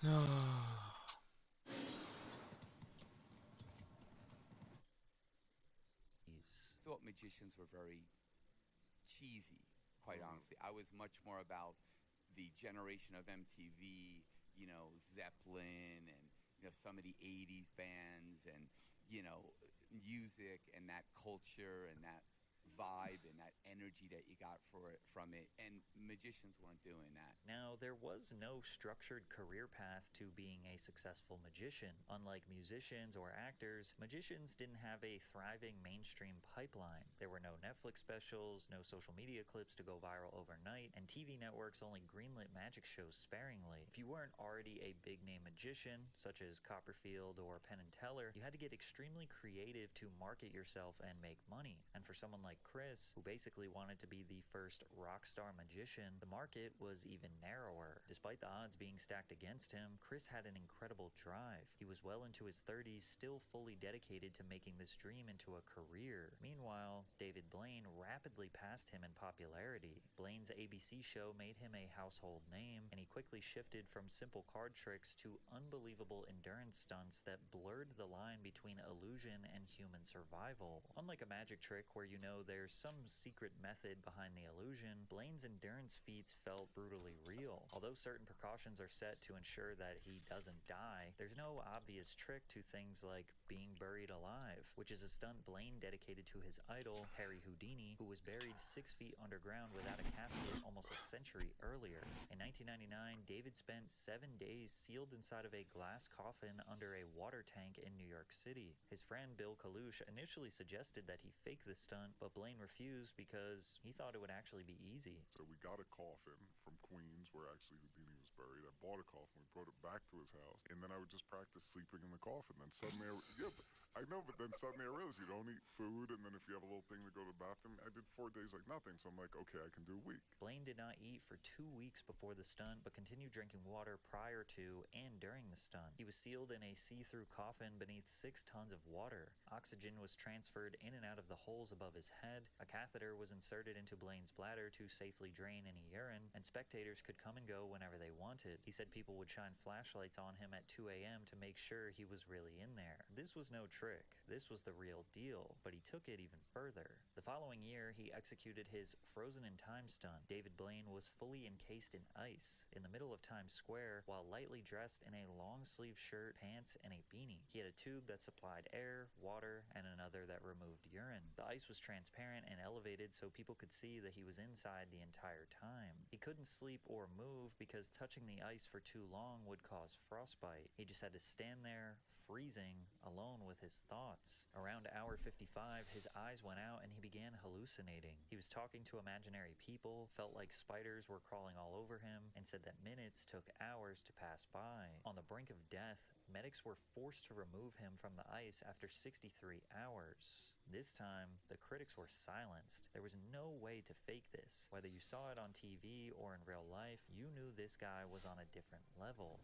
Thought magicians were very cheesy, quite honestly. I was much more about the generation of MTV, you know, Zeppelin and, you know, some of the 80s bands and, you know, music and that culture and that vibe and that energy that you got from it, and magicians weren't doing that. Now, there was no structured career path to being a successful magician. Unlike musicians or actors, magicians didn't have a thriving mainstream pipeline. There were no Netflix specials, no social media clips to go viral overnight, and TV networks only greenlit magic shows sparingly. If you weren't already a big-name magician, such as Copperfield or Penn and Teller, you had to get extremely creative to market yourself and make money. And for someone like Chris, who basically wanted to be the first rock star magician, the market was even narrower. Despite the odds being stacked against him, Chris had an incredible drive. He was well into his 30s, still fully dedicated to making this dream into a career. Meanwhile, David Blaine rapidly passed him in popularity. Blaine's ABC show made him a household name, and he quickly shifted from simple card tricks to unbelievable endurance stunts that blurred the line between illusion and human survival. Unlike a magic trick where you know there's some secret method behind the illusion, Blaine's endurance feats felt brutally real. Although certain precautions are set to ensure that he doesn't die, there's no obvious trick to things like being buried alive, which is a stunt Blaine dedicated to his idol, Harry Houdini, who was buried 6 feet underground without a casket almost a century earlier. In 1999, David spent 7 days sealed inside of a glass coffin under a water tank in New York City. His friend Bill Kalush initially suggested that he fake the stunt, but Blaine refused because he thought it would actually be easy. So we got a coffin from Queens where actually Houdini was buried. I bought a coffin, we brought it back to his house, and then I would just practice sleeping in the coffin. Then suddenly, I know, but then suddenly I realized you don't eat food, and then if you have a little thing to go to the bathroom, I did 4 days like nothing, so I'm like, okay, I can do a week. Blaine did not eat for 2 weeks before the stunt, but continued drinking water prior to and during the stunt. He was sealed in a see-through coffin beneath 6 tons of water. Oxygen was transferred in and out of the holes above his head. A catheter was inserted into Blaine's bladder to safely drain any urine, and spectators could come and go whenever they wanted. He said people would shine flashlights on him at 2 a.m. to make sure he was really in there. This was no trick. This was the real deal, but he took it even further. The following year, he executed his Frozen in Time stunt. David Blaine was fully encased in ice in the middle of Times Square while lightly dressed in a long-sleeve shirt, pants, and a beanie. He had a tube that supplied air, water, and another that removed urine. The ice was transparent and elevated so people could see that he was inside the entire time. He couldn't sleep or move because touching the ice for too long would cause frostbite. He just had to stand there, freezing, alone with his thoughts. Around hour 55, his eyes went out and he began hallucinating. He was talking to imaginary people, felt like spiders were crawling all over him, and said that minutes took hours to pass by. On the brink of death, medics were forced to remove him from the ice after 63 hours. This time, the critics were silenced. There was no way to fake this. Whether you saw it on TV or in real life, you knew this guy was on a different level.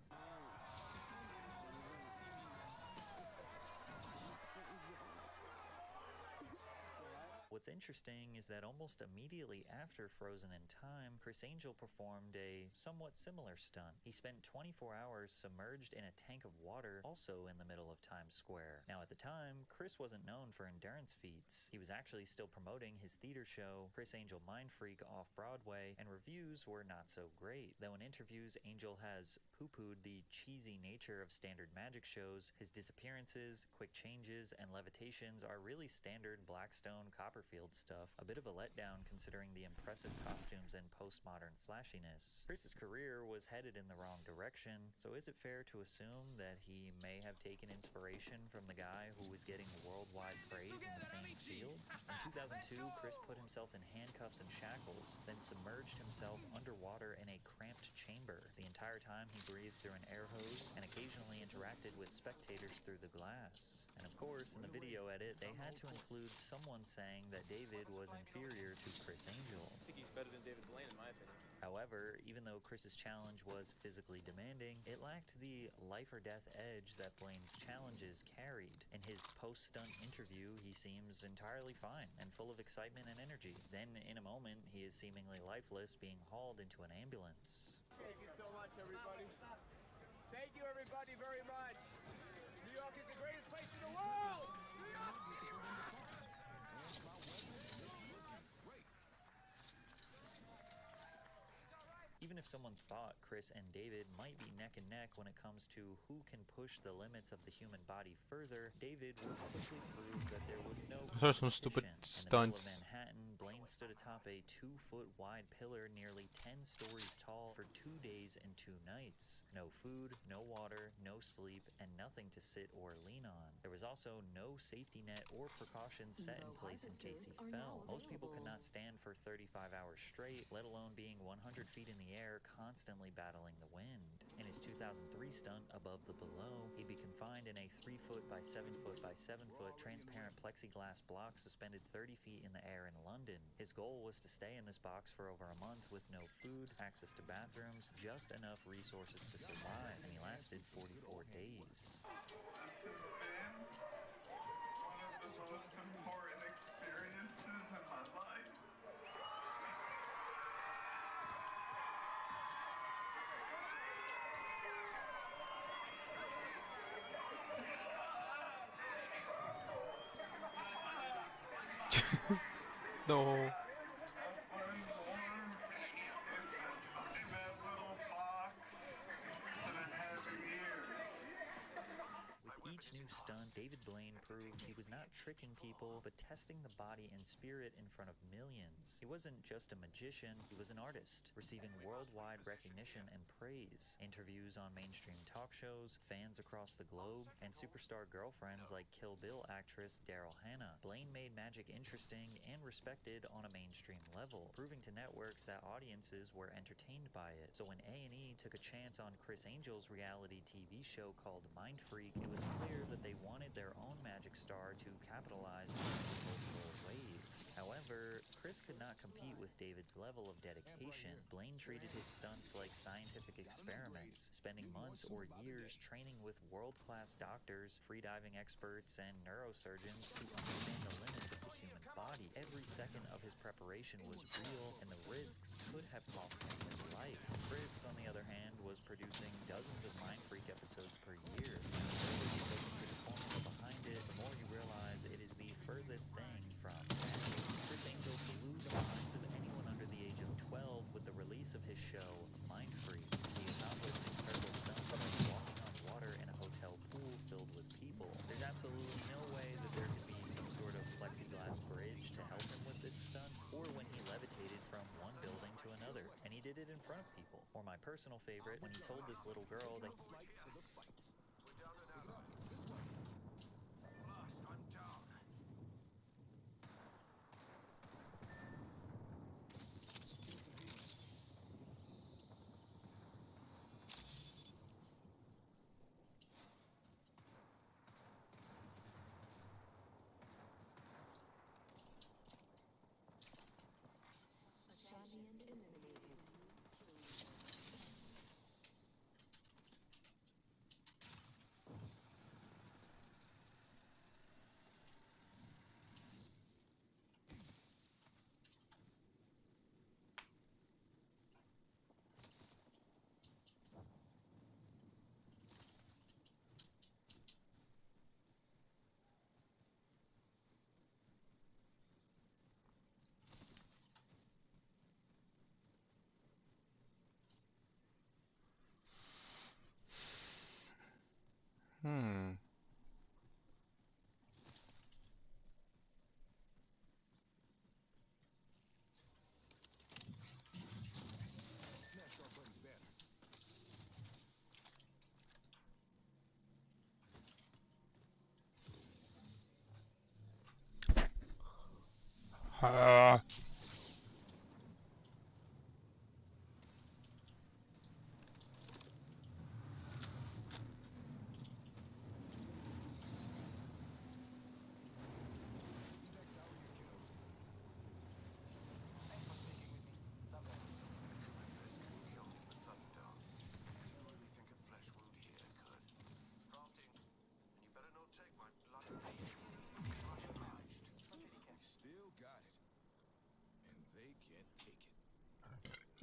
What's interesting is that almost immediately after Frozen in Time, Criss Angel performed a somewhat similar stunt. He spent 24 hours submerged in a tank of water, also in the middle of Times Square. Now at the time, Criss wasn't known for endurance feats. He was actually still promoting his theater show, Criss Angel Mind Freak, off Broadway, and reviews were not so great. Though in interviews, Angel has poo-pooed the cheesy nature of standard magic shows, his disappearances, quick changes, and levitations are really standard Blackstone, Copperfield stuff. A bit of a letdown considering the impressive costumes and postmodern flashiness. Chris's career was headed in the wrong direction, so is it fair to assume that he may have taken inspiration from the guy who was getting worldwide praise in the same field? In 2002, Criss put himself in handcuffs and shackles, then submerged himself underwater in a cramped chamber. The entire time he breathed through an air hose and occasionally interacted with spectators through the glass. And of course, in the video edit, they had to include someone saying that David was inferior to Criss Angel. I think he's better than David Blaine in my opinion. However, even though Chris's challenge was physically demanding, it lacked the life or death edge that Blaine's challenges carried. In his post-stunt interview, he seems entirely fine and full of excitement and energy. Then, in a moment, he is seemingly lifeless, being hauled into an ambulance. Thank you so much, everybody. Thank you, everybody, very much. New York is the greatest place in the world. New York City. Even if someone thought Chris and David might be neck and neck when it comes to who can push the limits of the human body further, David would quickly prove that there was no Those are some stupid competition. In the middle of stunts. Manhattan, Blaine stood atop a 2-foot wide pillar nearly 10 stories tall for 2 days and 2 nights. No food, no water, no sleep, and nothing to sit or lean on. There was also no safety net or precautions set in place in case he fell. Most people could not stand for 35 hours straight, let alone being 100 feet in the air, constantly battling the wind. In his 2003 stunt, Above the Below, he'd be confined in a 3-foot by 7-foot by 7-foot transparent plexiglass block suspended 30 feet in the air in London. His goal was to stay in this box for over a month with no food, access to bathrooms, just enough resources to survive, and he lasted 44 days. This has been one of the most important experiences in my life. No. With each new stunt, David Blaine proved he was not tricking people, but testing the body and spirit in front of millions. He wasn't just a magician, he was an artist, receiving worldwide recognition and praise. Interviews on mainstream talk shows, fans across the globe, and superstar girlfriends like Kill Bill actress Daryl Hannah. Blaine made magic interesting and respected on a mainstream level, proving to networks that audiences were entertained by it. So when A&E took a chance on Chris Angel's reality TV show called Mind Freak, it was clear that they wanted their own magic star to capitalize on this cultural wave. However, Chris could not compete with David's level of dedication. Blaine treated his stunts like scientific experiments, spending months or years training with world-class doctors, freediving experts, and neurosurgeons to understand the limits of the human body. Every second of his preparation was real, and the risks could have cost him his life. Chris, on the other hand, was producing dozens of Mind Freak episodes per year. The further you look into the formula behind it, the more you realize it is the furthest thing from magic. Chris Angel blew the minds of anyone under the age of 12 with the release of his show, Mind Freak. He accomplished incredible stunts like walking on water in a hotel pool filled with people. There's absolutely no way that there could be some sort of plexiglass bridge to help him with this stunt, or when he levitated from one building to another, and he did it in front of people. Or my personal favorite, when he told this little girl that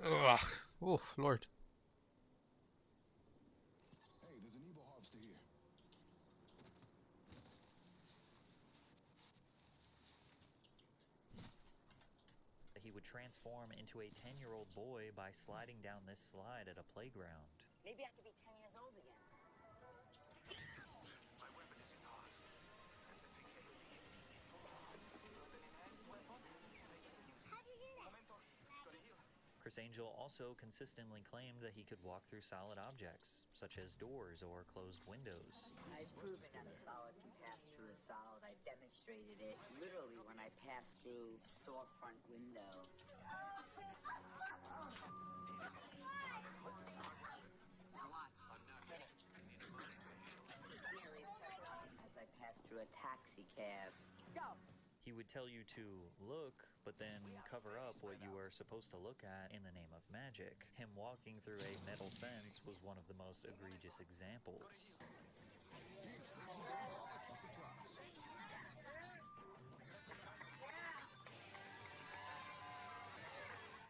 Ugh. Oh, Lord. would transform into a 10-year-old boy by sliding down this slide at a playground. Maybe I could be 10 years old again. My weapon is in hot. That's a PK. How'd you do that? Momento. Gotta heal. Chris Angel also consistently claimed that he could walk through solid objects, such as doors or closed windows. I've proven that a solid can pass through a solid. I've demonstrated it literally when I passed through a storefront window. Now watch. Hit it. As I pass through a taxi cab. Go! He would tell you to look, but then cover up what you are supposed to look at in the name of magic. Him walking through a metal fence was one of the most egregious examples.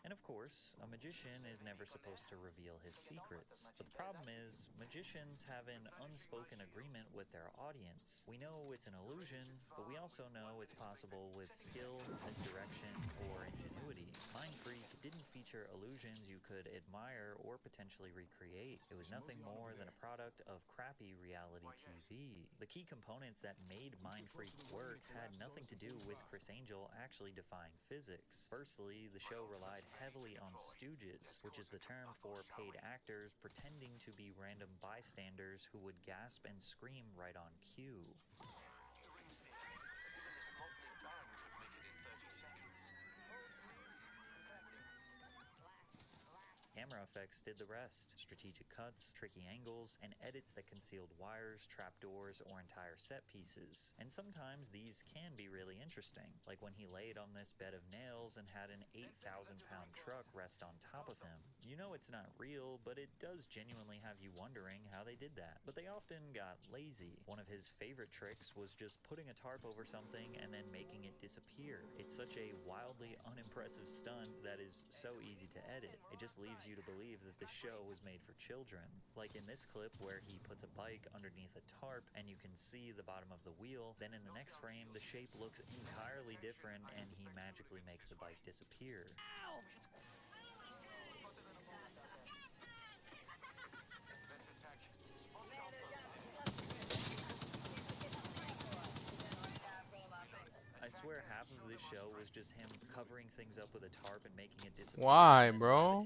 And of course, a magician is never supposed to reveal his secrets. But the problem is, magicians have an unspoken agreement with their audience. We know it's an illusion, but we also know it's possible with skill, misdirection, or ingenuity. Mind Freak didn't feature illusions you could admire or potentially recreate. It was nothing more than a product of crappy reality TV. The key components that made Mind Freak work had nothing to do with Chris Angel actually defying physics. Firstly, the show relied heavily on stooges, which is the term for paid actors pretending to be random bystanders who would gasp and scream right on cue. Camera effects did the rest. Strategic cuts, tricky angles, and edits that concealed wires, trapdoors, or entire set pieces. And sometimes these can be really interesting, like when he laid on this bed of nails and had an 8,000-pound truck rest on top of him. You know it's not real, but it does genuinely have you wondering how they did that. But they often got lazy. One of his favorite tricks was just putting a tarp over something and then making it disappear. It's such a wildly unimpressive stunt that is so easy to edit. It just leaves you to believe that the show was made for children. Like in this clip where he puts a bike underneath a tarp and you can see the bottom of the wheel, then in the next frame the shape looks entirely different and he magically makes the bike disappear. I swear half of this show was just him covering things up with a tarp and making it disappear. Why, bro?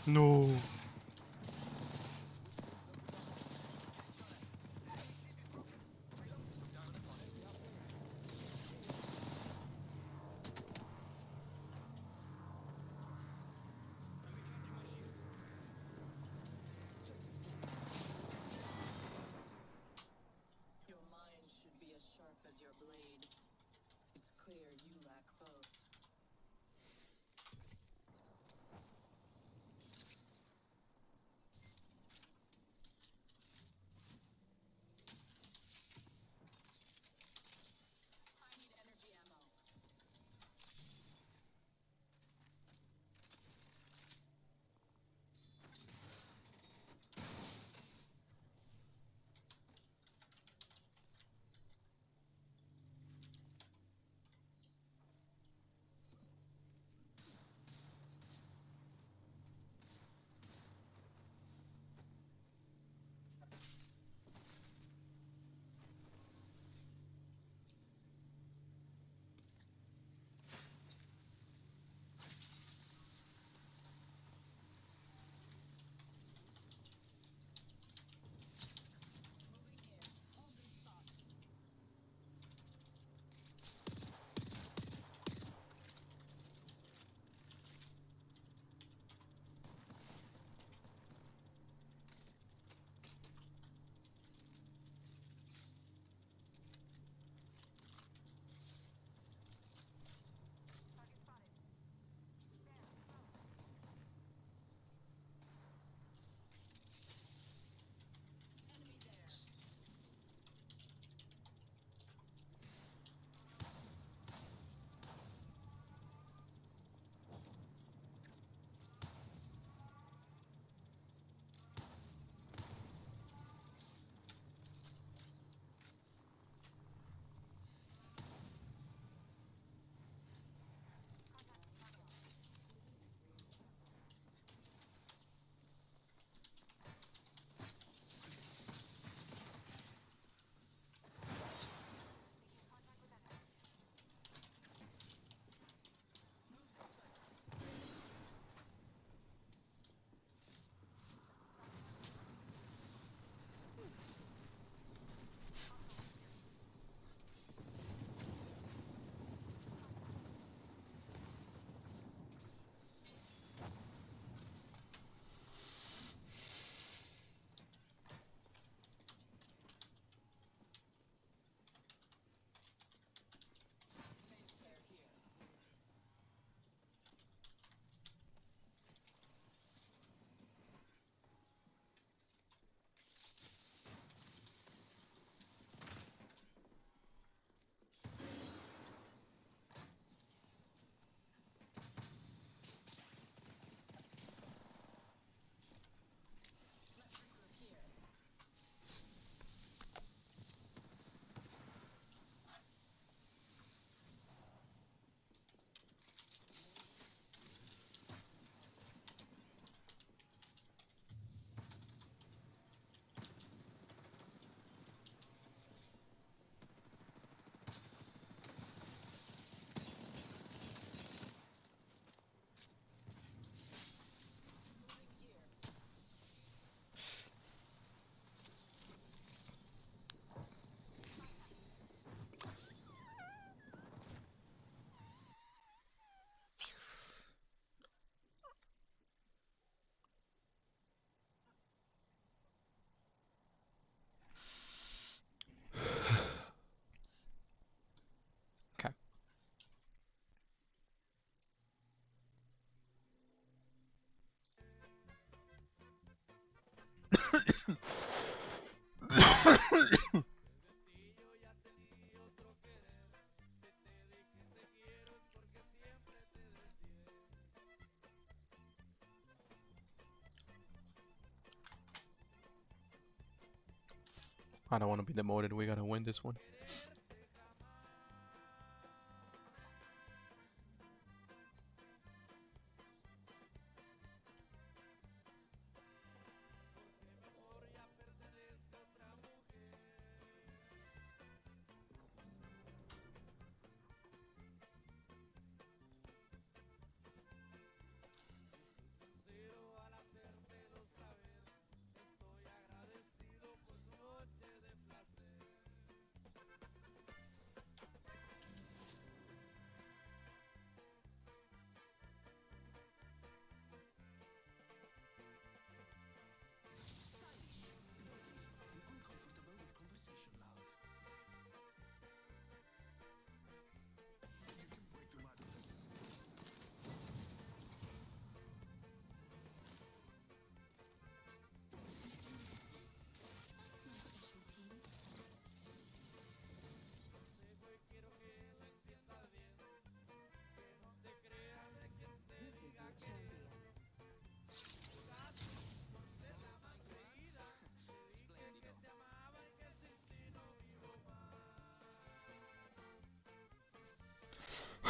No. Your mind should be as sharp as your blade. It's clear you lack both. I need energy ammo. Okay. I don't want to be demoted. We gotta win this one.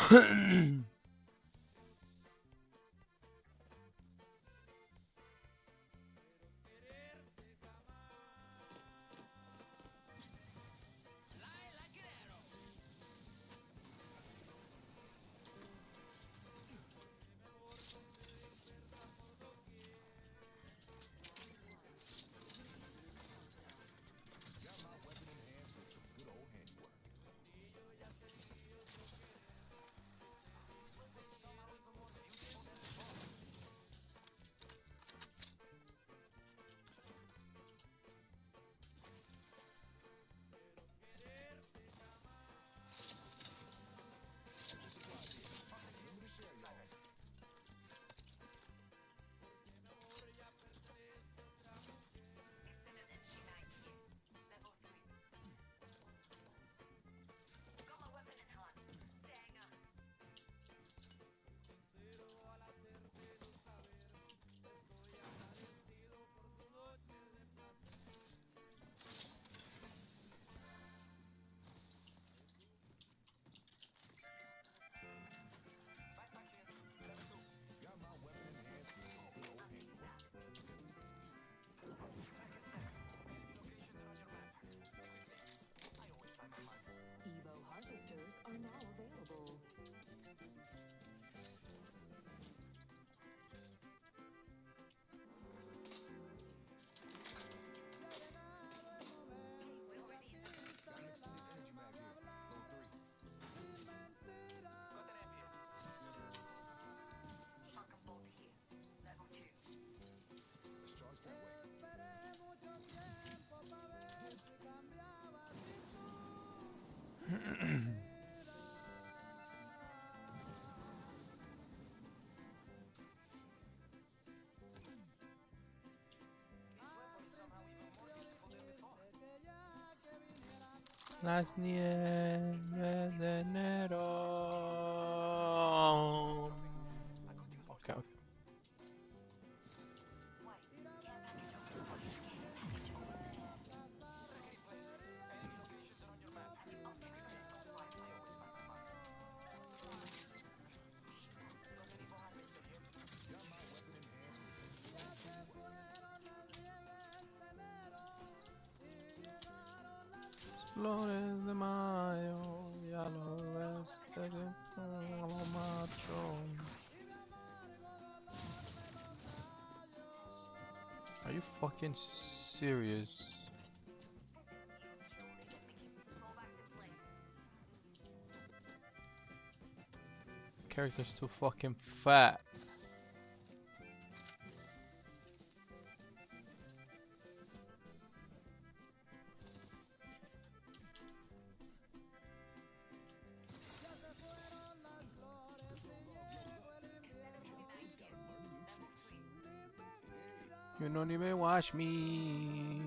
Evo harvesters are now available. Las nieves de enero. Okay, okay. Flores de mayo, ya lo ves, te lo macho. Are you fucking serious? Character's too fucking fat. You don't even watch me.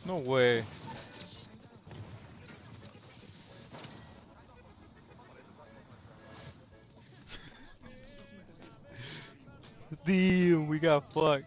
No way. Damn, we got fucked.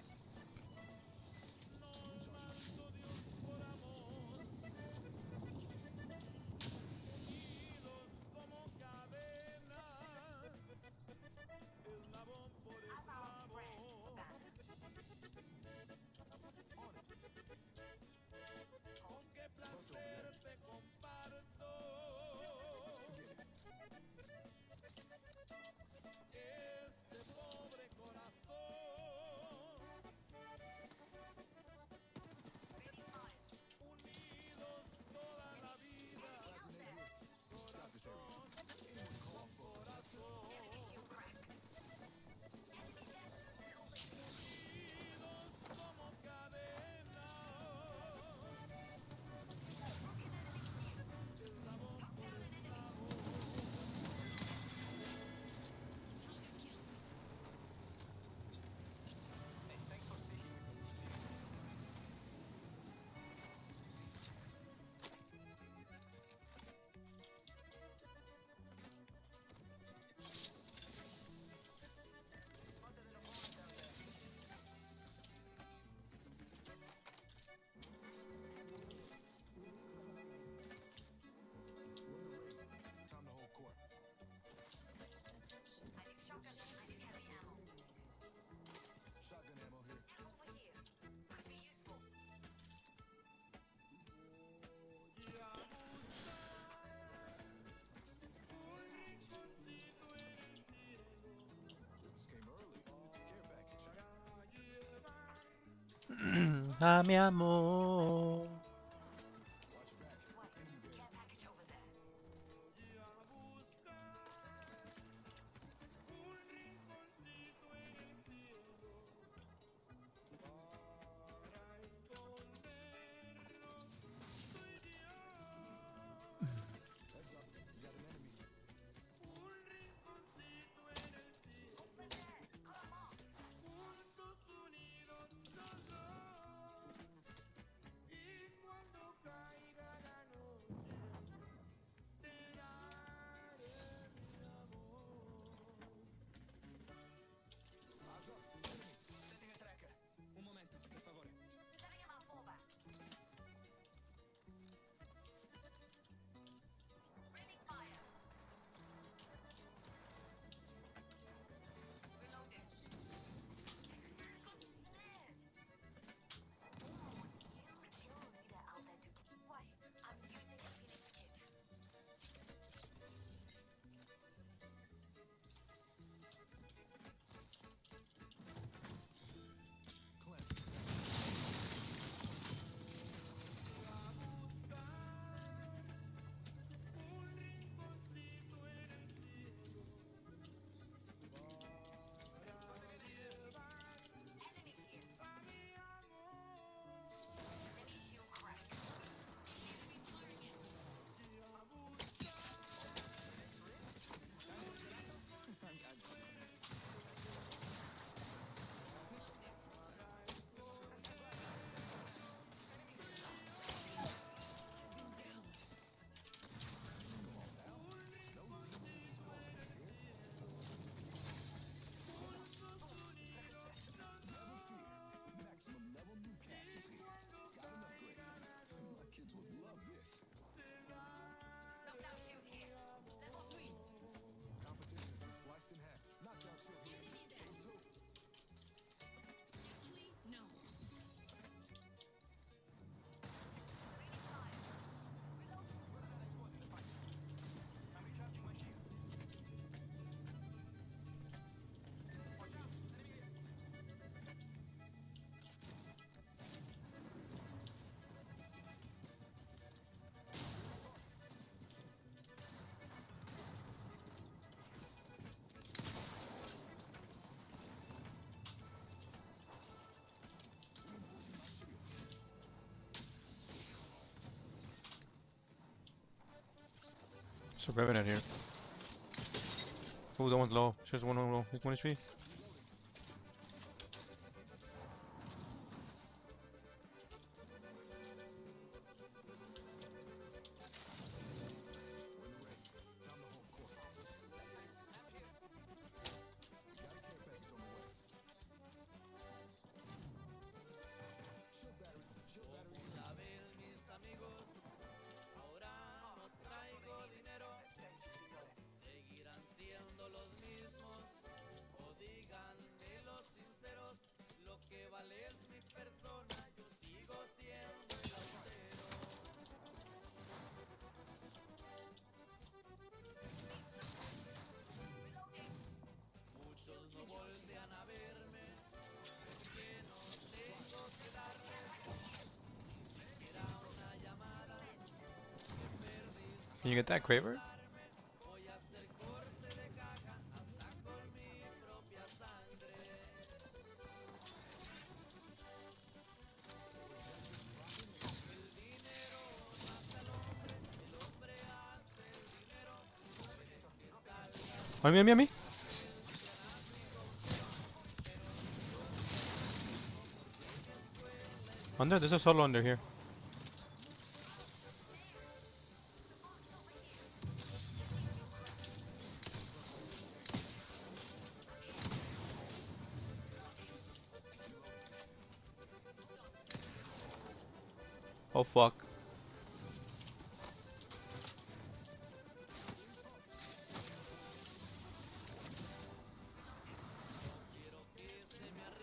Ah, mi amor. There's a Revenant here. Oh, that one's low. She's one low. He's 1 HP. Can you get that Quaver? On me. Under, there's a solo under here. Oh fuck.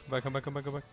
Come back.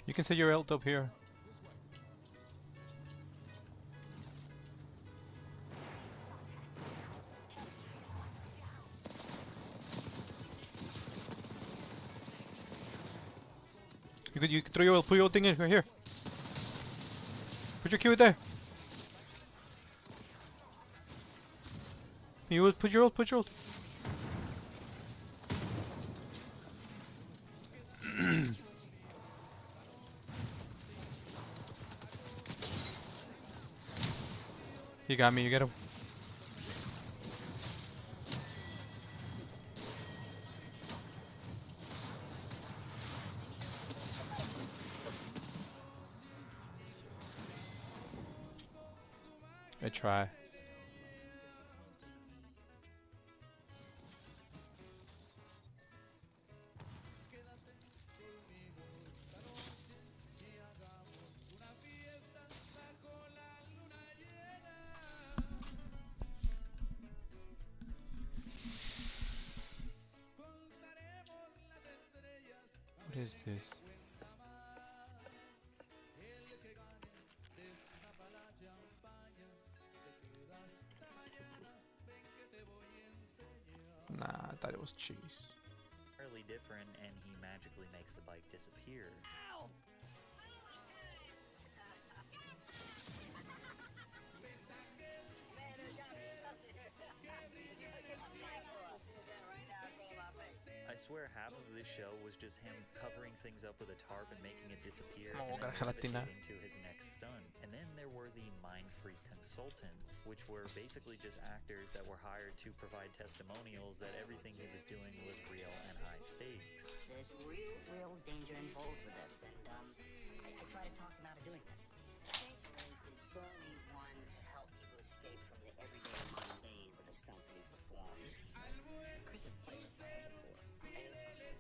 You can set your ult up here. You could throw your ult, put your ult thing in right here. Put your Q there. You put your ult. You got me, you get him. I try. What is this? Nah, I thought it was cheese. Fairly different, and he magically makes the bike disappear. Ow! I swear half of this show was just him covering things up with a tarp and making it disappear, and then levitating to his next stun. And then there were the Mind Freak consultants, which were basically just actors that were hired to provide testimonials that everything he was doing was real and high stakes. There's real danger involved with this, and I try to talk them out of doing this. Safe is certainly one to help people escape from the everyday mundane with the stunts that he performs. Chris has played with fire before.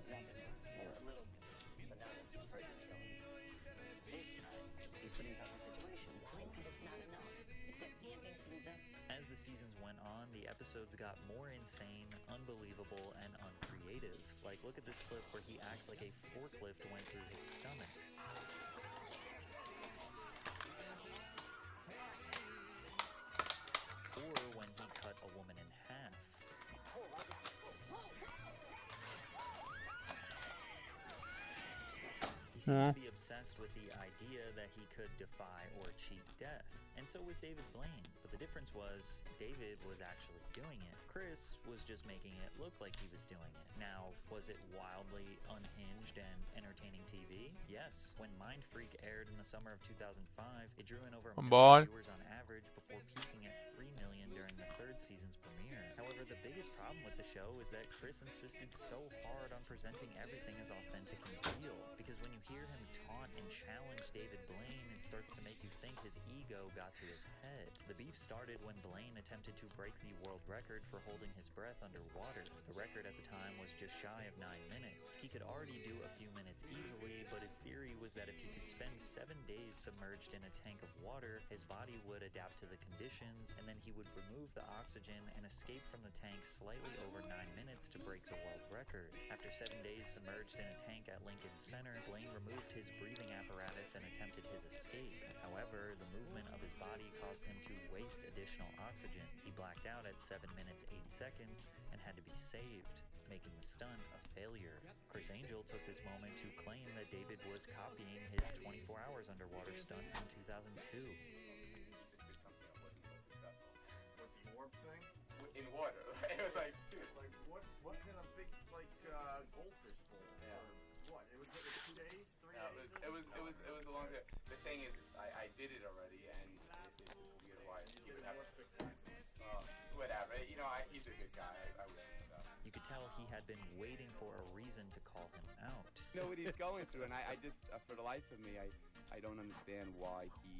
A little bit, but not hurt himself. This time, he's put himself in a situation because it's not enough. It's amping things up. As the seasons went on, the episodes got more insane, unbelievable, and uncreative. Like, look at this clip where he acts like a forklift went through his stomach. Or when he cut a woman in half. He seemed to be obsessed with the idea that he could defy or cheat death. And so was David Blaine, but the difference was David was actually doing it. Chris was just making it look like he was doing it. Now, was it wildly unhinged and entertaining TV? Yes. When Mind Freak aired in the summer of 2005, it drew in over 1 million viewers on average before peaking at 3 million during the third season's premiere. However, the biggest problem with the show is that Chris insisted so hard on presenting everything as authentic and real, because when you hear him taunt and challenge David Blaine, it starts to make you think his ego got to his head. The beef started when Blaine attempted to break the world record for holding his breath underwater. The record at the time was just shy of 9 minutes. He could already do a few minutes easily, but his theory was that if he could spend 7 days submerged in a tank of water, his body would adapt to the conditions, and then he would remove the oxygen and escape from the tank slightly over 9 minutes to break the world record. After 7 days submerged in a tank at Lincoln Center, Blaine removed his breathing apparatus and attempted his escape. However, the movement of his body caused him to waste additional oxygen. He blacked out at 7 minutes 8 seconds and had to be saved, making the stunt a failure. Chris Angel took this moment to claim that David was copying his 24 hours underwater stunt from 2002. With the orb thing? In water. It was like, dude, it's like, what's in a big, like, goldfish bowl? Yeah. Or what? It was 2 days? 3 days? It was a long time. The thing is, I did it already, and it's just weird why he would have whatever. You know, he's a good guy. I wish him the best. You could tell he had been waiting for a reason to call him out. You know what he's going through, and I just, for the life of me, I don't understand why he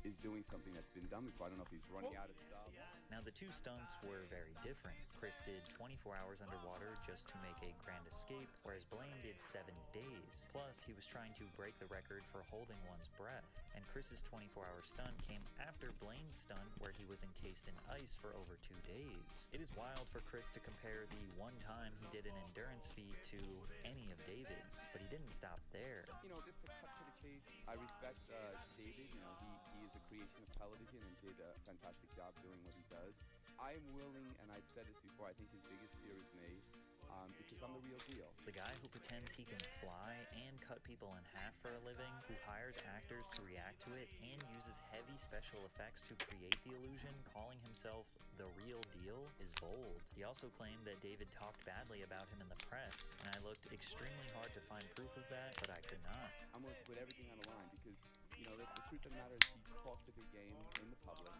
is doing something that's been done before. I don't know if he's running out of stuff. Now, the two stunts were very different. Chris did 24 hours underwater just to make a grand escape, whereas Blaine did 7 days. Plus, he was trying to break the record for holding one's breath. And Chris's 24-hour stunt came after Blaine's stunt, where he was encased in ice for over 2 days. It is wild for Chris to compare the one time he did an endurance feat to any of David's, but he didn't stop there. You know, just to cut to the chase, I respect David. You know, he is a creation of television and did a fantastic job doing what he does. I'm willing, and I've said this before, I think his biggest fear is me, because I'm the real deal. The guy who pretends he can fly and cut people in half for a living, who hires actors to react to it, and uses heavy special effects to create the illusion, calling himself the real deal, is bold. He also claimed that David talked badly about him in the press, and I looked extremely hard to find proof of that, but I could not. I'm going to put everything on the line because, you know, the truth of the matter is he talked a good game in the public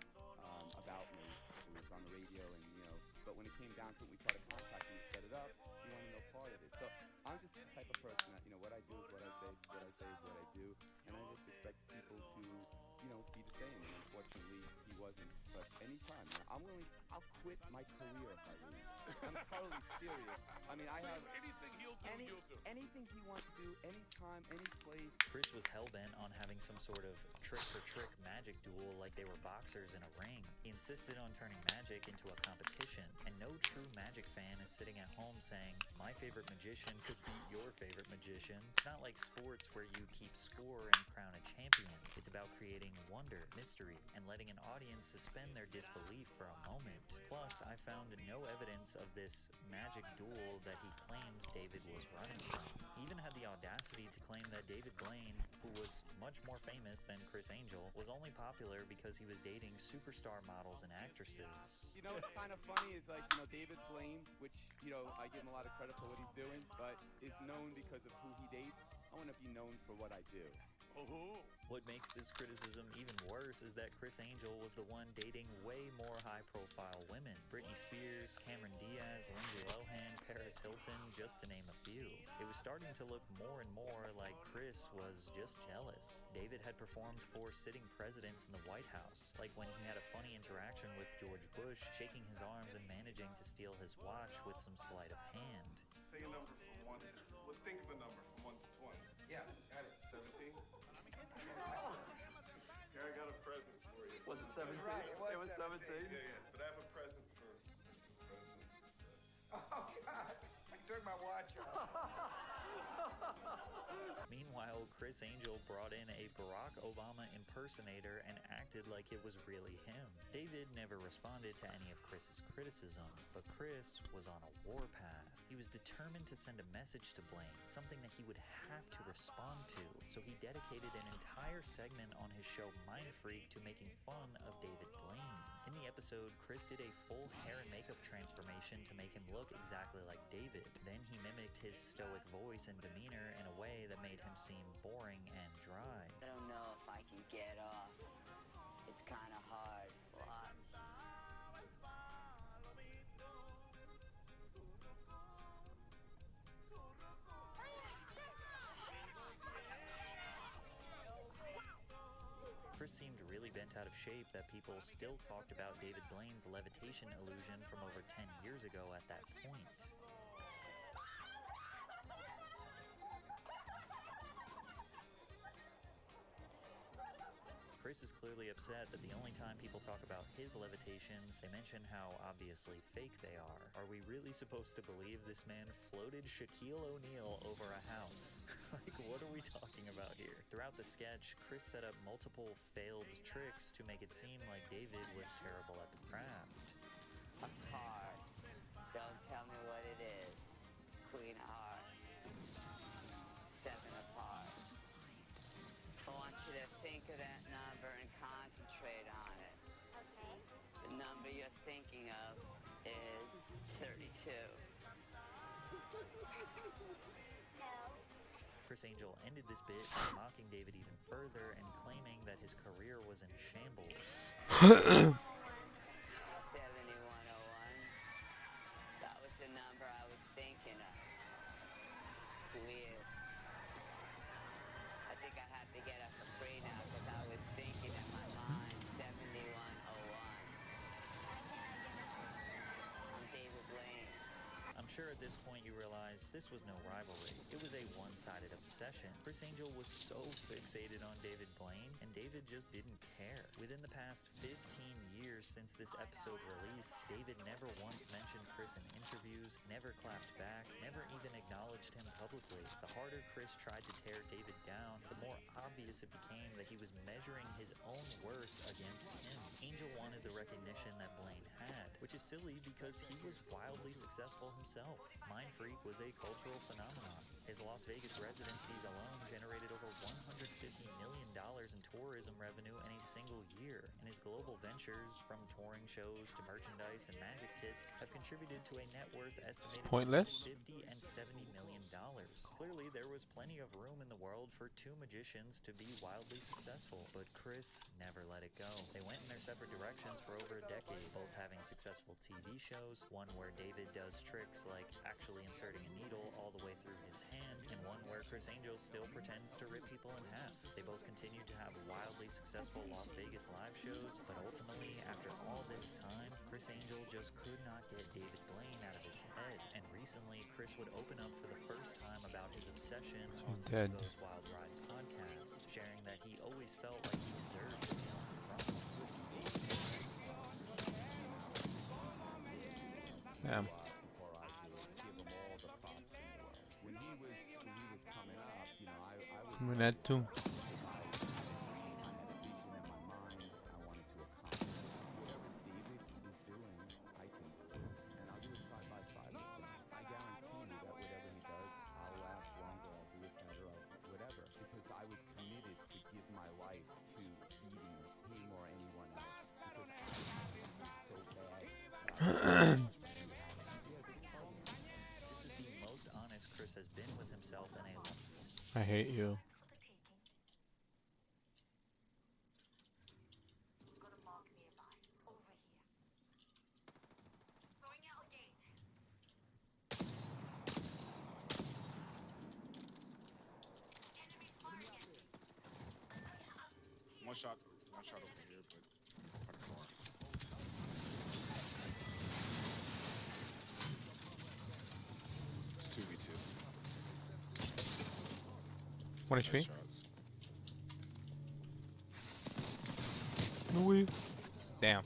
about me. It was on the radio, and, you know, but when it came down to it, we tried to contact him to set it up. He wanted no part of it. So I'm just the type of person that, you know, what I do is what I say, what I say is what I do, and I just expect people to, you know, be the same. And unfortunately, he wasn't. But anytime, you know, I'm willing. I'll quit my career if I lose. I'm totally serious. I mean, I have anything he'll do, you'll do. Anything he wants to do, anytime, any place. Chris was hell-bent on having some sort of trick-for-trick magic duel like they were boxers in a ring. He insisted on turning magic into a competition, and no true magic fan is sitting at home saying, my favorite magician could beat your favorite magician. It's not like sports where you keep score and crown a champion. It's about creating wonder, mystery, and letting an audience suspend their disbelief for a moment. Plus, I found no evidence of this magic duel that he claims David was running from. He even had the audacity to claim that David Blaine, who was much more famous than Chris Angel, was only popular because he was dating superstar models and actresses. You know, it's kind of funny is like, you know, David Blaine, which, you know, I give him a lot of credit for what he's doing, but is known because of who he dates. I want to be known for what I do. What makes this criticism even worse is that Chris Angel was the one dating way more high-profile women. Britney Spears, Cameron Diaz, Lindsay Lohan, Paris Hilton, just to name a few. It was starting to look more and more like Chris was just jealous. David had performed for sitting presidents in the White House, like when he had a funny interaction with George Bush, shaking his arms and managing to steal his watch with some sleight of hand. Say a number from 1 to, well, think of a number from 1 to 20. Yeah, got it. 17? Here, I got a present for you. Was it 17? Right, it was 17. Yeah, but I have a present for Mr. President. Oh, God. I took my watch off. Meanwhile, Chris Angel brought in a Barack Obama impersonator and acted like it was really him. David never responded to any of Chris's criticism, but Chris was on a warpath. He was determined to send a message to Blaine, something that he would have to respond to, so he dedicated an entire segment on his show Mind Freak to making fun of David Blaine. In the episode, Chris did a full hair and makeup transformation to make him look exactly like David. Then he mimicked his stoic voice and demeanor in a way that made him seem boring and dry. I don't know if I can get off. It's kind of hard. Watch. Chris seemed really bent out of shape that people still talked about David Blaine's levitation illusion from over 10 years ago at that point. Chris is clearly upset that the only time people talk about his levitations, they mention how obviously fake they are. Are we really supposed to believe this man floated Shaquille O'Neal over a house? Like, what are we talking about here? Throughout the sketch, Chris set up multiple failed tricks to make it seem like David was terrible at the craft. A card. Don't tell me what it is. Queen of Hearts. 7 of Hearts. I want you to think of that number and concentrate on it. Okay. The number you're thinking of is 32. Chris Angel ended this bit by mocking David even further and claiming that his career was in shambles. 7101. That was the number I was thinking of. It's weird. I think I have to get up for free now because I was thinking in my mind 7101. I'm David Blaine. I'm sure at this point you realize this was no rivalry. It was a one-sided obsession. Chris Angel was so fixated on David Blaine, and David just didn't care. Within the past 15 years since this episode released, David never once mentioned Chris in interviews, never clapped back, never even acknowledged him publicly. The harder Chris tried to tear David down, the more obvious it became that he was measuring his own worth against him. Angel wanted the recognition that Blaine had, which is silly because he was wildly successful himself. Mind Freak was a cultural phenomenon. His Las Vegas residencies alone generated over $150 million in tourism revenue in a single year, and his global ventures, from touring shows to merchandise and magic kits, have contributed to a net worth estimated pointless. between $50 and $70 million. Clearly, there was plenty of room in the world for two magicians to be wildly successful, but Chris never let it go. They went in their separate directions for over a decade, both having successful TV shows, one where David does tricks like actually inserting a needle all the way through his hand, and one where Chris Angel still pretends to rip people in half. They both continue to have wildly successful Las Vegas live shows, but ultimately, after all this time, Chris Angel just could not get David Blaine out of his head. And recently, Chris would open up for the first time about his obsession on dead. Those Wild Ride podcast, sharing that he always felt like he deserved to be on the front. Damn. Before I could give him all the props in the world. When he was coming up, you know, I was I'm gonna add 2. I had a vision in my mind. I wanted to accomplish whatever David is doing, I can do, and I'll do it side by side with him. I guarantee you that whatever he does, I'll last longer, I'll do it better, whatever, because I was committed to give my life to beating him or anyone else, because I was so bad. This is the most honest Chris has been with himself in a long I hate you. One shot over here, but by the car. It's 2v2. 1 HP. Shots. No way. Damn.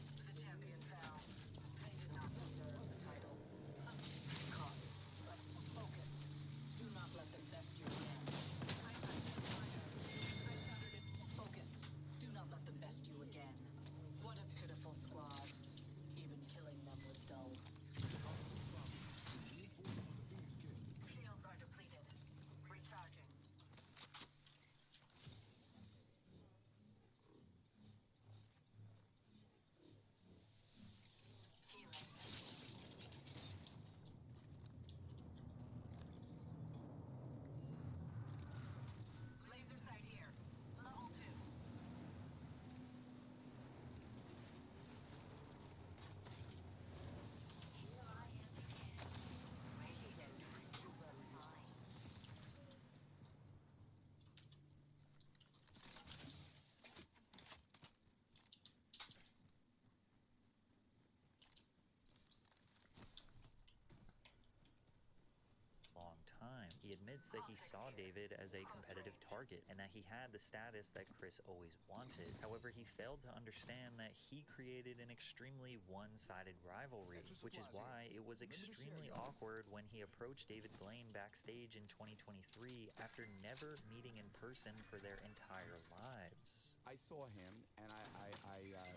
time. He admits that he saw David as a competitive target and that he had the status that Chris always wanted. However, he failed to understand that he created an extremely one-sided rivalry, which is why it was extremely awkward when he approached David Blaine backstage in 2023 after never meeting in person for their entire lives. I saw him, and I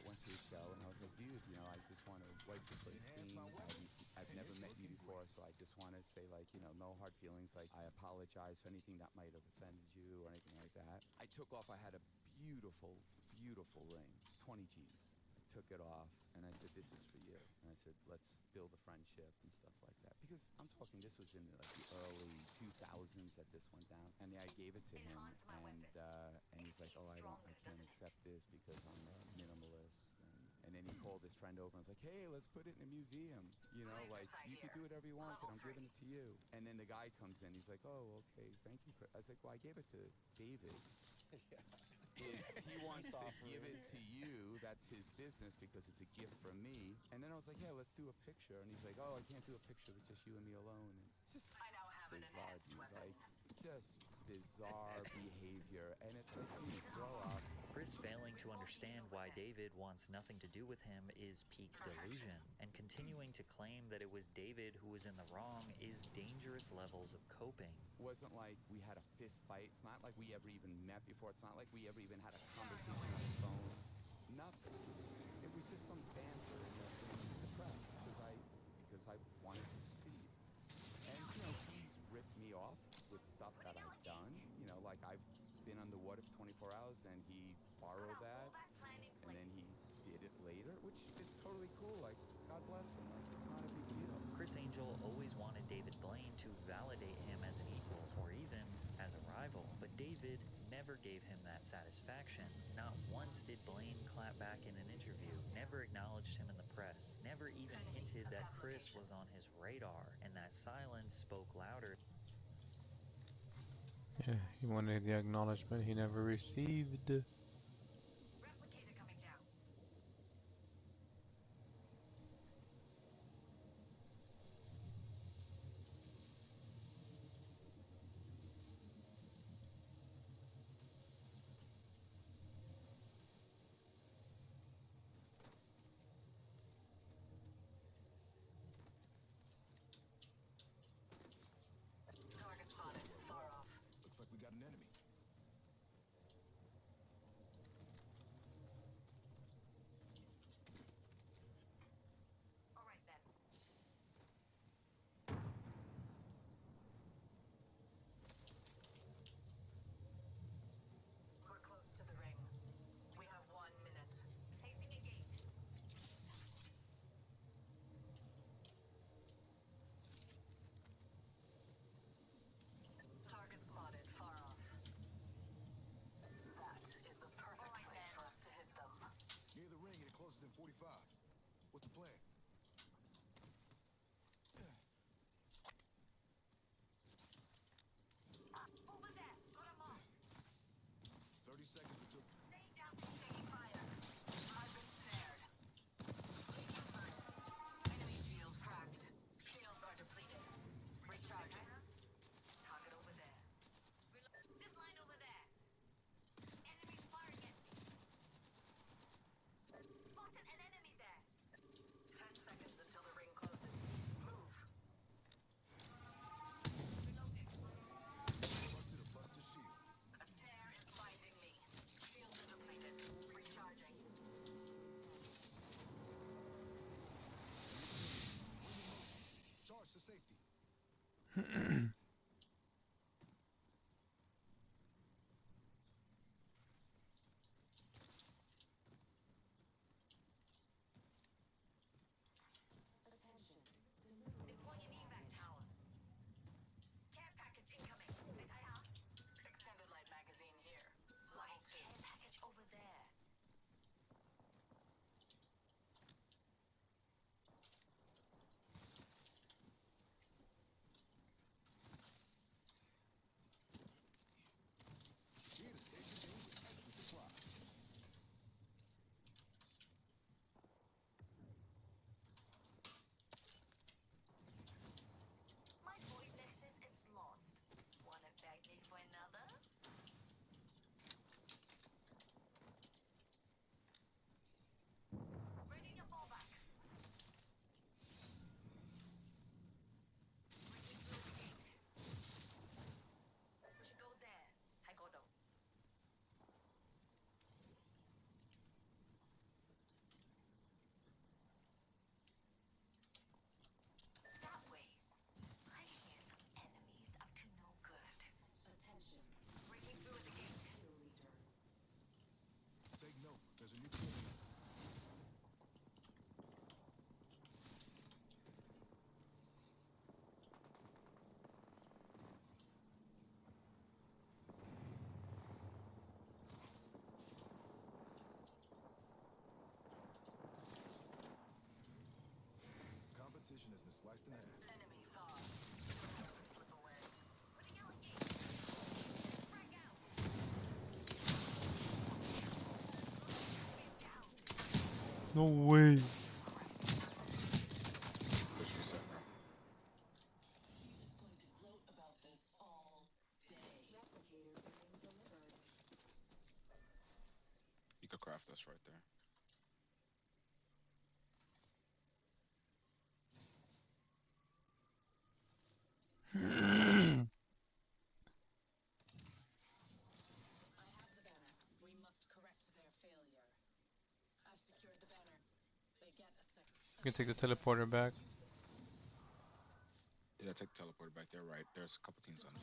went to his show, and I was like, dude, you know, I just want to wipe the slate clean. I've never met you before, so I just want to say, like, you know, no hard feelings. Like, I apologize for anything that might have offended you or anything like that. I took off. I had a beautiful, beautiful ring, 20 G's. I took it off, and I said, this is for you. And I said, let's build a friendship and stuff like that. Because I'm talking, this was in like the early 2000s that this went down. And I gave it to him, and he's like, oh, I can't accept this because I'm a minimalist. And then he called his friend over and was like, hey, let's put it in a museum. You know, like, you can do whatever you want, but I'm giving it to you. And then the guy comes in, he's like, oh, okay, thank you, Chris. I was like, well, I gave it to David. If he wants to give it to you, that's his business because it's a gift from me. And then I was like, yeah, let's do a picture. And he's like, oh, I can't do a picture with just you and me alone. And it's just bizarre, dude. Like, just bizarre behavior. And it's like, dude, grow up. Chris failing to understand why David wants nothing to do with him is peak delusion, and continuing to claim that it was David who was in the wrong is dangerous levels of coping. It wasn't like we had a fist fight. It's not like we ever even met before. It's not like we ever even had a conversation on the phone. Nothing. It was just some banter in the press because I wanted to succeed. And, you know, he's ripped me off with stuff that I've done. You know, like I've been underwater for 24 hours, then he borrowed that, and then he did it later, which is totally cool. Like, God bless him. Like, it's not a big deal. Chris Angel always wanted David Blaine to validate him as an equal or even as a rival, but David never gave him that satisfaction. Not once did Blaine clap back in an interview, never acknowledged him in the press, never even hinted that Chris was on his radar, and that silence spoke louder. Yeah, he wanted the acknowledgement he never received. Target spotted. Far off. Looks like we got an enemy. All right then. We're close to the ring. We have 1 minute. Facing a gate. Target spotted. Far off. That is the perfect place for us to hit them. Near the ring and it closes in 45. What's the plan? Over there. Got him off. 30 seconds until... Stay down. Taking fire. I've been snared. Taking fire. Enemy shield cracked. Shields are depleted. Recharging. Target over there. This line over there. Enemies firing at me. Spotted an enemy there. 10 seconds until the ring closes. Move. Busted a shield. A tear is binding me. Shields are depleted. Recharging. Charge to safety. Deploying evac tower. Care package incoming. Extended light magazine here. Level 2. Care package over there. position has been sliced in half. Enemy far. Flip away. Putting out a gate. Frag out. No way. Push reset now. You could craft this right there. We must correct their failure. I've secured the banner. They get a second. You can take the teleporter back. Yeah, take the teleporter back there, right? There's a couple teams on B.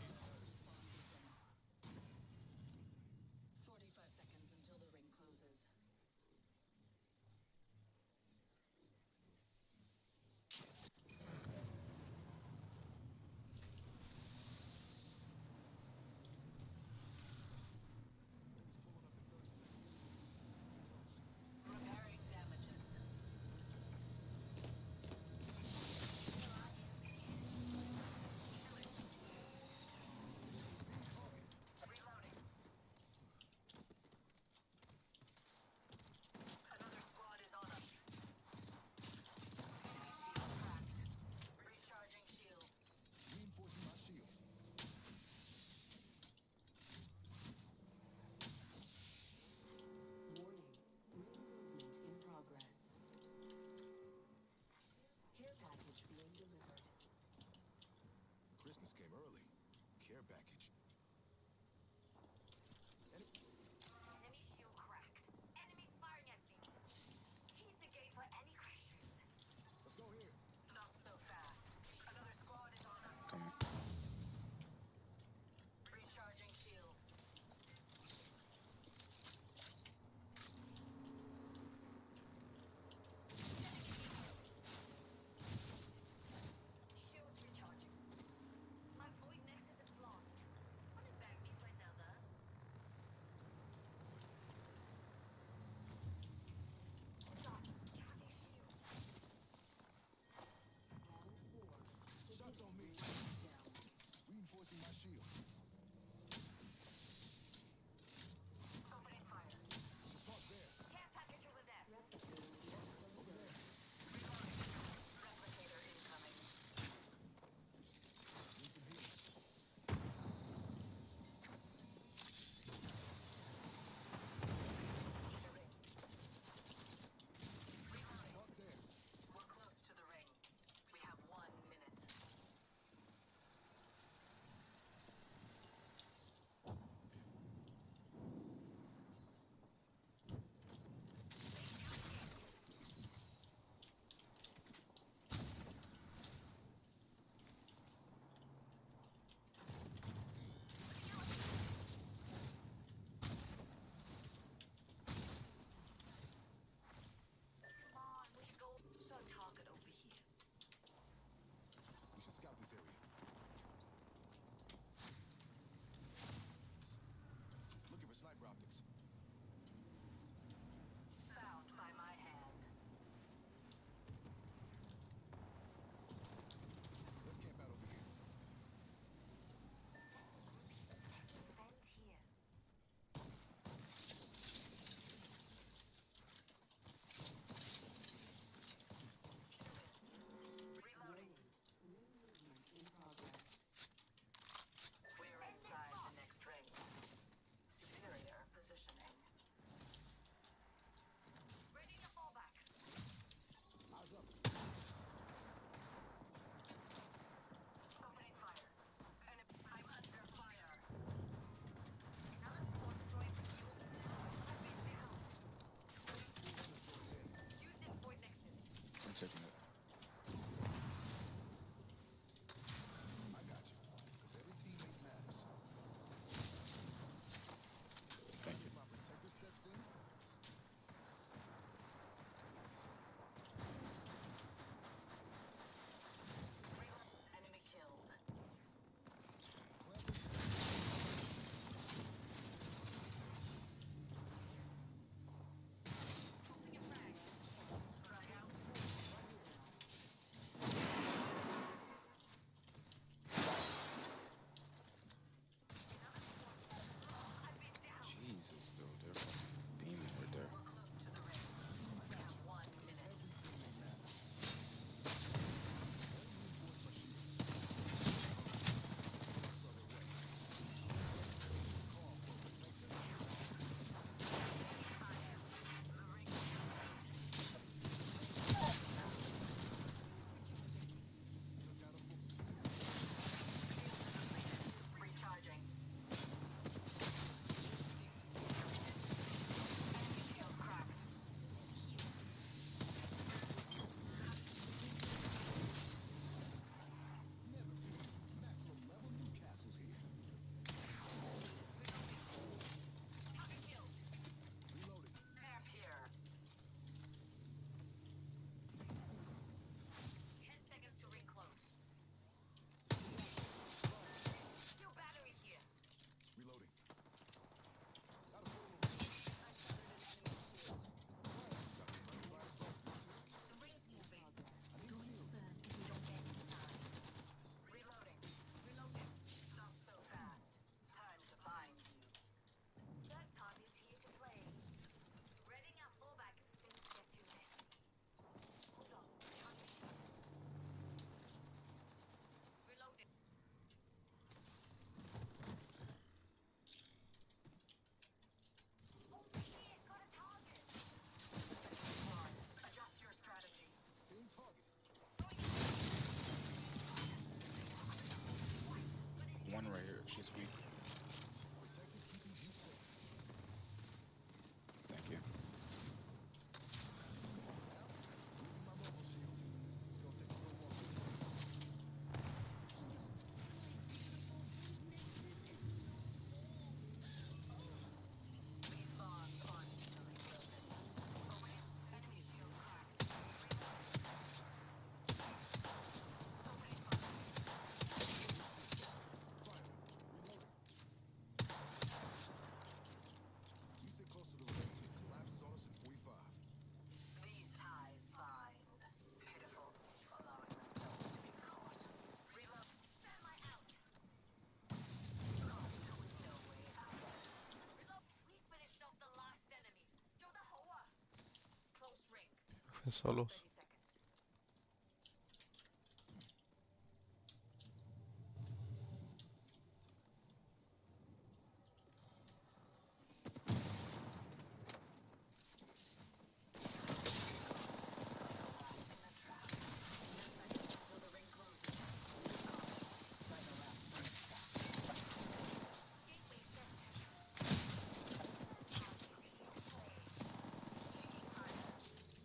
45 seconds until the ring closes. Repairing damages. Reloading. Another squad is on us. Enemy shield cracked. Recharging shields. Reinforcing my shield. Warning. Ring movement in progress. Care package being delivered. Christmas came early. Care package. Enemy shield cracked. Enemy firing at me. He's the gate for any crashes. Let's go here. Not so fast. Another squad is on us. Come on. Recharging shields. Shields recharging. My void nexus is lost. Wanna bag me for another? Charging shield. Shots on me. Reinforcing my shield. Opening fire. Talk there. Care package over there. Over there. Replicator incoming. Need some heat. Talk there. We're close to the ring. We have 1 minute. She's weak. Thank you. We sit close to the ring and it collapses on us in 45. These ties bind. Pitiful, allowing themselves to be caught. Reload. Stand my out. Caught with no way out. Reload. We finished off the last enemy. Joe the Hoa. Close ring. Solos. 30 seconds.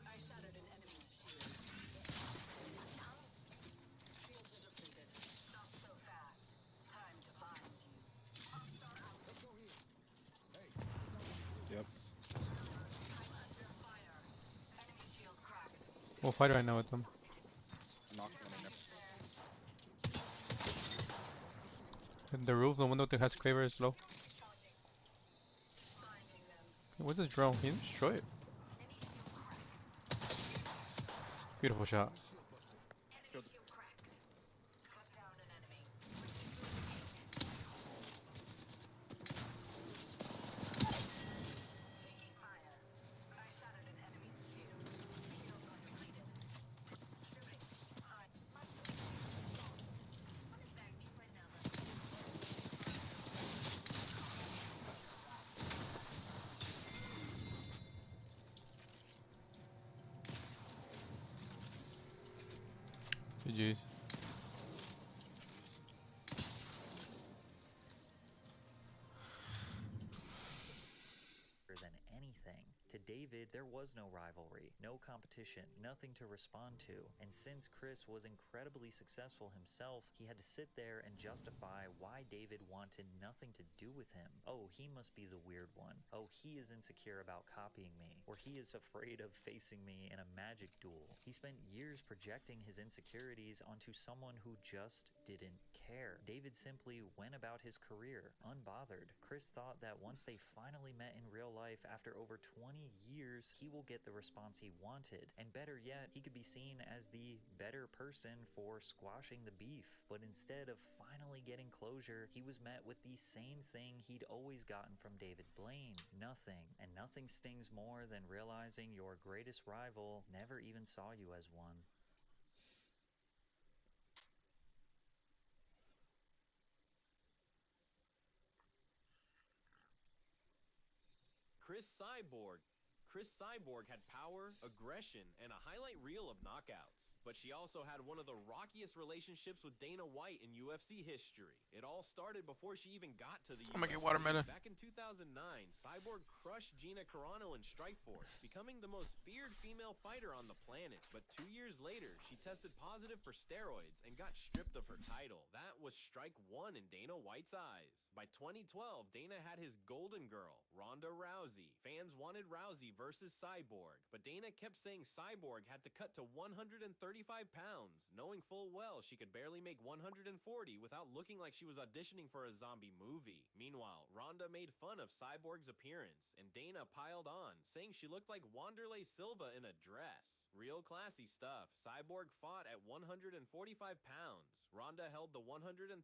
I shattered an enemy's shield. Shields are depleted. Not so fast. Time to bind you. Upstar out. Let's go here. Hey, what's up with the Yep. I'm under fire. Enemy shield cracked. We'll fight right now with them. Knock one in there. The roof, the window that has Kraber is low. Binding them. What's this drone? He didn't destroy it. Beautiful shot. Enemy shield cracked. Cut down an enemy. Taking fire. I shattered an enemy's shield. Shields are depleted. Shooting. High. Thank you for another. GG's. Than anything. To David, there was no rivalry, no competition, nothing to respond to. And since Chris was incredibly successful himself, he had to sit there and justify why David wanted nothing to do with him. Oh, he must be the weird one. Oh, he is insecure about copying me. Or he is afraid of facing me in a magic duel. He spent years projecting his insecurities onto someone who just didn't care. David simply went about his career, unbothered. Chris thought that once they finally met in real life after over 20 years, he will get the response he wanted. And better yet, he could be seen as the better person for squashing the beef. But instead of finally getting closure, he was met with the same thing he'd always gotten from David Blaine. Nothing. And nothing stings more than realizing your greatest rival never even saw you as one. Chris Cyborg had power, aggression, and a highlight reel of knockouts. But she also had one of the rockiest relationships with Dana White in UFC history. It all started before she even got to the UFC. I'm gonna get watermelon. Back in 2009, Cyborg crushed Gina Carano in Strikeforce, becoming the most feared female fighter on the planet. But 2 years later, she tested positive for steroids and got stripped of her title. That was strike one in Dana White's eyes. By 2012, Dana had his golden girl, Ronda Rousey. Fans wanted Rousey versus Cyborg, but Dana kept saying Cyborg had to cut to 135 pounds, knowing full well she could barely make 140 without looking like she was auditioning for a zombie movie. Meanwhile, Ronda made fun of Cyborg's appearance, and Dana piled on, saying she looked like Wanderlei Silva in a dress. Real classy stuff. Cyborg fought at 145 pounds. Ronda held the 135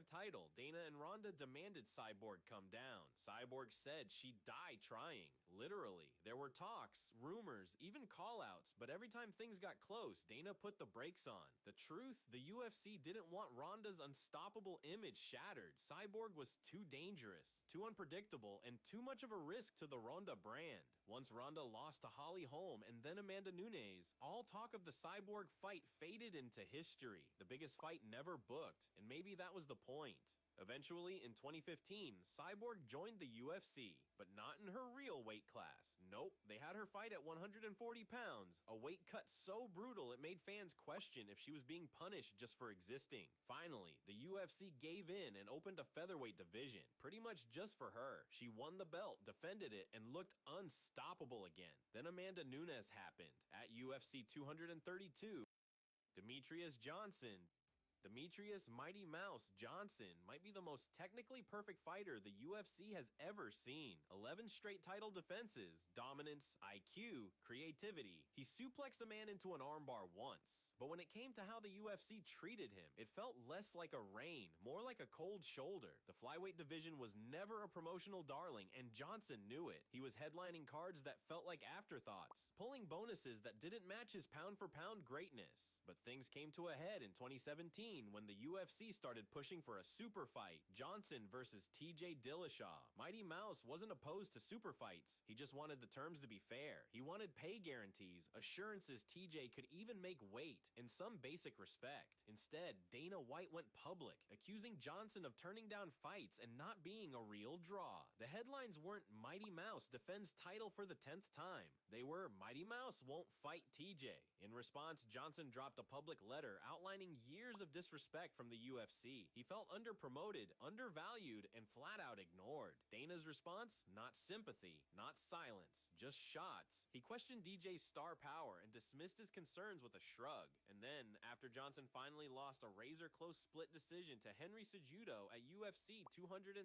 title. Dana and Ronda demanded Cyborg come down. Cyborg said she'd die trying. Literally. There were talks, rumors, even call-outs, but every time things got close, Dana put the brakes on. The truth, the UFC didn't want Ronda's unstoppable image shattered. Cyborg was too dangerous, too unpredictable, and too much of a risk to the Ronda brand. Once Ronda lost to Holly Holm and then Amanda Nunes, all talk of the Cyborg fight faded into history. The biggest fight never booked, and maybe that was the point. Eventually, in 2015, Cyborg joined the UFC, but not in her real weight class. Nope, they had her fight at 140 pounds, a weight cut so brutal it made fans question if she was being punished just for existing. Finally, the UFC gave in and opened a featherweight division, pretty much just for her. She won the belt, defended it, and looked unstoppable again. Then Amanda Nunes happened. At UFC 232, Demetrius Mighty Mouse Johnson might be the most technically perfect fighter the UFC has ever seen. 11 straight title defenses, dominance, IQ, creativity. He suplexed a man into an armbar once. But when it came to how the UFC treated him, it felt less like a reign, more like a cold shoulder. The flyweight division was never a promotional darling, and Johnson knew it. He was headlining cards that felt like afterthoughts, pulling bonuses that didn't match his pound-for-pound greatness. But things came to a head in 2017 when the UFC started pushing for a super fight, Johnson versus TJ Dillashaw. Mighty Mouse wasn't opposed to super fights. He just wanted the terms to be fair. He wanted pay guarantees, assurances TJ could even make weight, and some basic respect. Instead, Dana White went public, accusing Johnson of turning down fights and not being a real draw. The headlines weren't Mighty Mouse defends title for the 10th time. They were Mighty Mouse won't fight TJ. In response, Johnson dropped a public letter outlining years of disrespect from the UFC. He felt underpromoted, undervalued, and flat out ignored. Dana's response? Not sympathy, not silence, just shots. He questioned DJ's star power and dismissed his concerns with a shrug. And then, after Johnson finally lost a razor-close split decision to Henry Cejudo at UFC 227,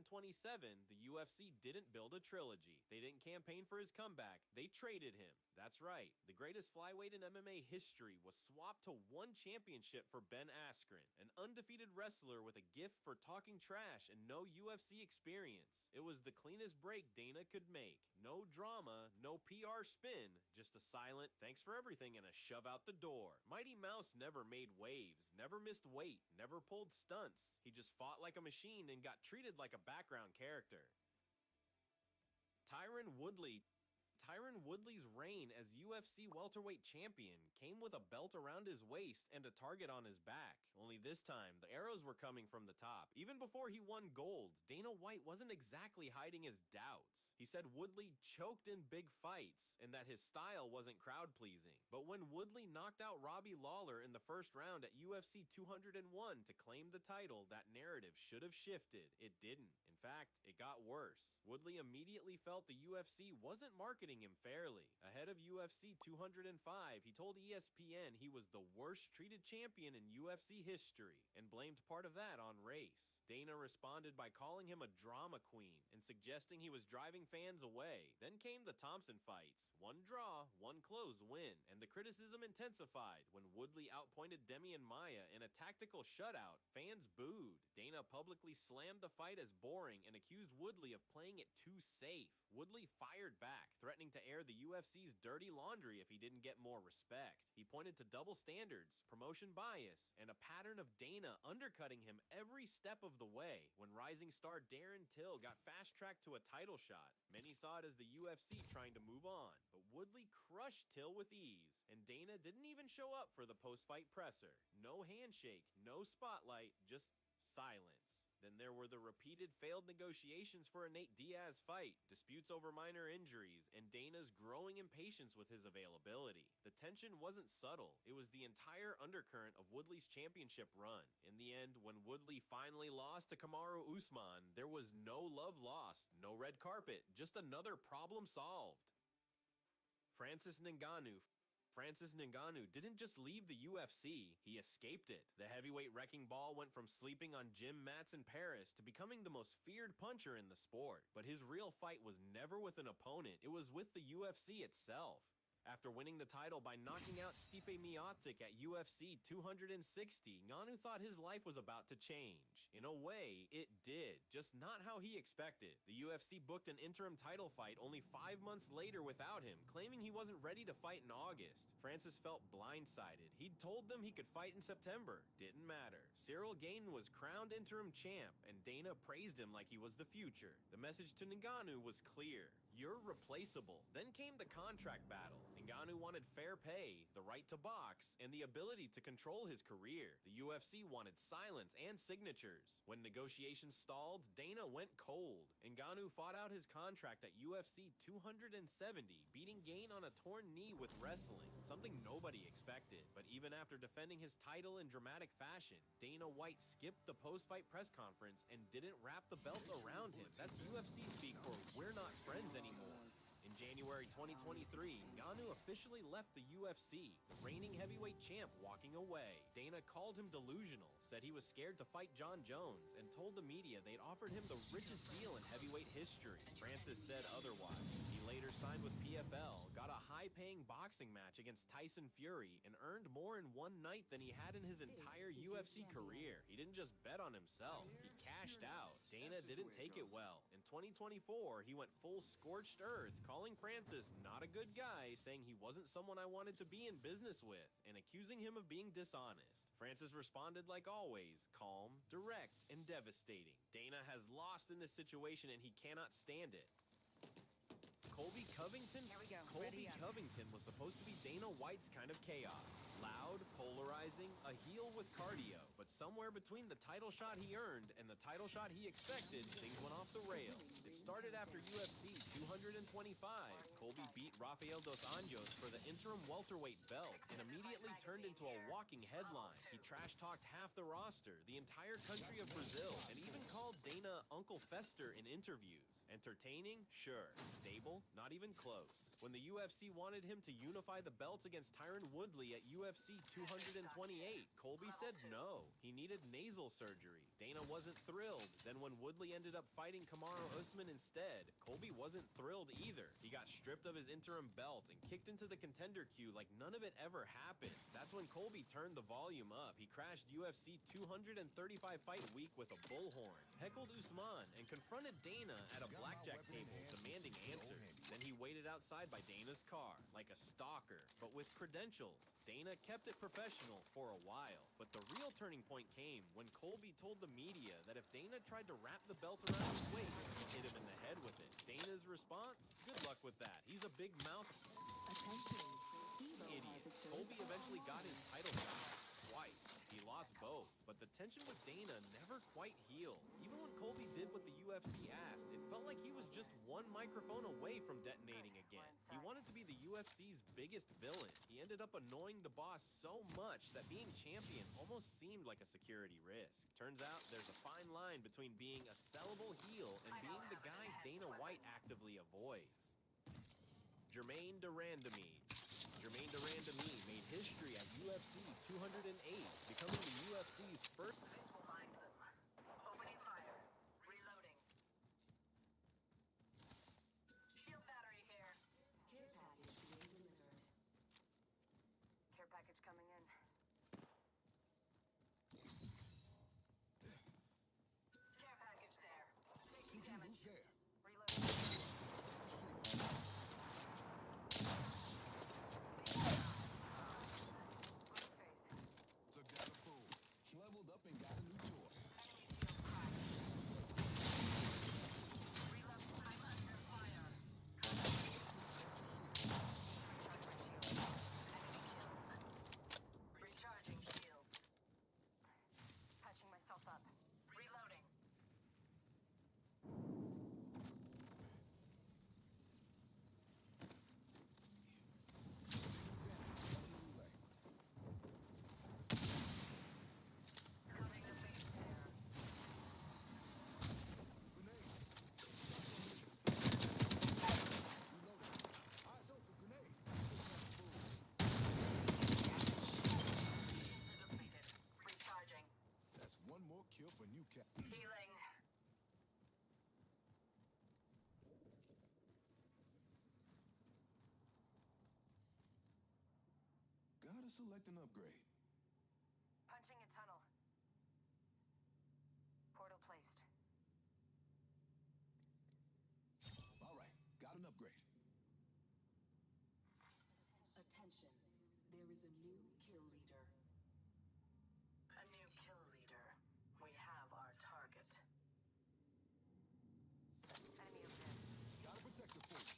the UFC didn't build a trilogy. They didn't campaign for his comeback. They traded him. That's right. The greatest flyweight in MMA history was swapped to one championship for Ben Askren, an undefeated wrestler with a gift for talking trash and no UFC experience. It was the cleanest break Dana could make. No drama, no PR spin, just a silent thanks for everything and a shove out the door. Mighty Mouse never made waves, never missed weight, never pulled stunts. He just fought like a machine and got treated like a background character. Tyron Woodley's reign as UFC welterweight champion came with a belt around his waist and a target on his back. Only this time, the arrows were coming from the top. Even before he won gold, Dana White wasn't exactly hiding his doubts. He said Woodley choked in big fights and that his style wasn't crowd-pleasing. But when Woodley knocked out Robbie Lawler in the first round at UFC 201 to claim the title, that narrative should have shifted. It didn't. In fact, it got worse. Woodley immediately felt the UFC wasn't marketing him fairly. Ahead of UFC 205, he told ESPN he was the worst treated champion in UFC history and blamed part of that on race. Dana responded by calling him a drama queen and suggesting he was driving fans away. Then came the Thompson fights. One draw, one close win, and the criticism intensified when Woodley outpointed Demian Maia in a tactical shutout. Fans booed. Dana publicly slammed the fight as boring and accused Woodley of playing it too safe. Woodley fired back, threatening to air the UFC's dirty laundry if he didn't get more respect. He pointed to double standards, promotion bias, and a pattern of Dana undercutting him every step of the way. When rising star Darren Till got fast-tracked to a title shot, many saw it as the UFC trying to move on, but Woodley crushed Till with ease, and Dana didn't even show up for the post-fight presser. No handshake, no spotlight, just silence. Then there were the repeated failed negotiations for a Nate Diaz fight, disputes over minor injuries, and Dana's growing impatience with his availability. The tension wasn't subtle. It was the entire undercurrent of Woodley's championship run. In the end, when Woodley finally lost to Kamaru Usman, there was no love lost, no red carpet, just another problem solved. Francis Ngannou didn't just leave the UFC, he escaped it. The heavyweight wrecking ball went from sleeping on gym mats in Paris to becoming the most feared puncher in the sport. But his real fight was never with an opponent, it was with the UFC itself. After winning the title by knocking out Stipe Miocic at UFC 260, Ngannou thought his life was about to change. In a way, it did, just not how he expected. The UFC booked an interim title fight only 5 months later without him, claiming he wasn't ready to fight in August. Francis felt blindsided. He'd told them he could fight in September. Didn't matter. Cyril Gane was crowned interim champ, and Dana praised him like he was the future. The message to Ngannou was clear. You're replaceable. Then came the contract battle. Ngannou wanted fair pay, the right to box, and the ability to control his career. The UFC wanted silence and signatures. When negotiations stalled, Dana went cold. Ngannou fought out his contract at UFC 270, beating Gane on a torn knee with wrestling, something nobody expected. But even after defending his title in dramatic fashion, Dana White skipped the post-fight press conference and didn't wrap the belt around him. That's UFC speak for "we're not friends anymore." In January 2023, Ngannou officially left the UFC, the reigning heavyweight champ walking away. Dana called him delusional, said he was scared to fight John Jones, and told the media they'd offered him the richest deal in heavyweight history. Francis said otherwise. He later signed with PFL, got a high-paying boxing match against Tyson Fury, and earned more in one night than he had in his entire UFC career. He didn't just bet on himself, he cashed out. Dana didn't take it well. In 2024, he went full scorched earth, calling Francis not a good guy, saying he wasn't someone I wanted to be in business with, and accusing him of being dishonest. Francis responded like always, calm, direct, and devastating. Dana has lost in this situation and he cannot stand it. Colby Covington? Colby Covington was supposed to be Dana White's kind of chaos. Loud, polarizing, a heel with cardio. But somewhere between the title shot he earned and the title shot he expected, things went off the rails. It started after UFC 225. Colby beat Rafael dos Anjos for the interim welterweight belt and immediately turned into a walking headline. He trash-talked half the roster, the entire country of Brazil, and even called Dana Uncle Fester in interviews. Entertaining? Sure. Stable? Not even close. When the UFC wanted him to unify the belts against Tyron Woodley at UFC 228, Colby said no. He needed nasal surgery. Dana wasn't thrilled. Then when Woodley ended up fighting Kamaru Usman instead, Colby wasn't thrilled either. He got stripped of his interim belt and kicked into the contender queue like none of it ever happened. That's when Colby turned the volume up. He crashed UFC 235 fight week with a bullhorn, heckled Usman, and confronted Dana at a blackjack table demanding answers. Then he waited outside by Dana's car, like a stalker, but with credentials. Dana kept it professional for a while, but the real turning point came when Colby told the media that if Dana tried to wrap the belt around his waist, he'd hit him in the head with it. Dana's response? Good luck with that. He's a big mouth idiot. Colby eventually got his title shot twice. He lost both, but the tension with Dana never quite healed. Even when Colby did what the UFC asked, it felt like he was just one microphone away from detonating again. He wanted to be the UFC's biggest villain. He ended up annoying the boss so much that being champion almost seemed like a security risk. Turns out there's a fine line between being a sellable heel and being the guy Dana White actively avoids. Jermaine Durandamy. Jermaine Durandamy made history at UFC 208, becoming the UFC's first... This will bind them. Opening fire. Reloading. Shield battery here. Care package being delivered. Care package coming in. Care package there. Taking damage. Reloading. Took down a fool. Leveled up and got a new tour. Recharging shields. Patching myself up. Reloading. Cutting the base there. Eyes open, grenade. Depleted. Recharging. That's one more kill for new cat. Healing. Gotta select an upgrade. Punching a tunnel. Portal placed. All right, got an upgrade. Attention. There is a new kill leader. A new kill leader. We have our target. Enemy over there. Got a protector for you.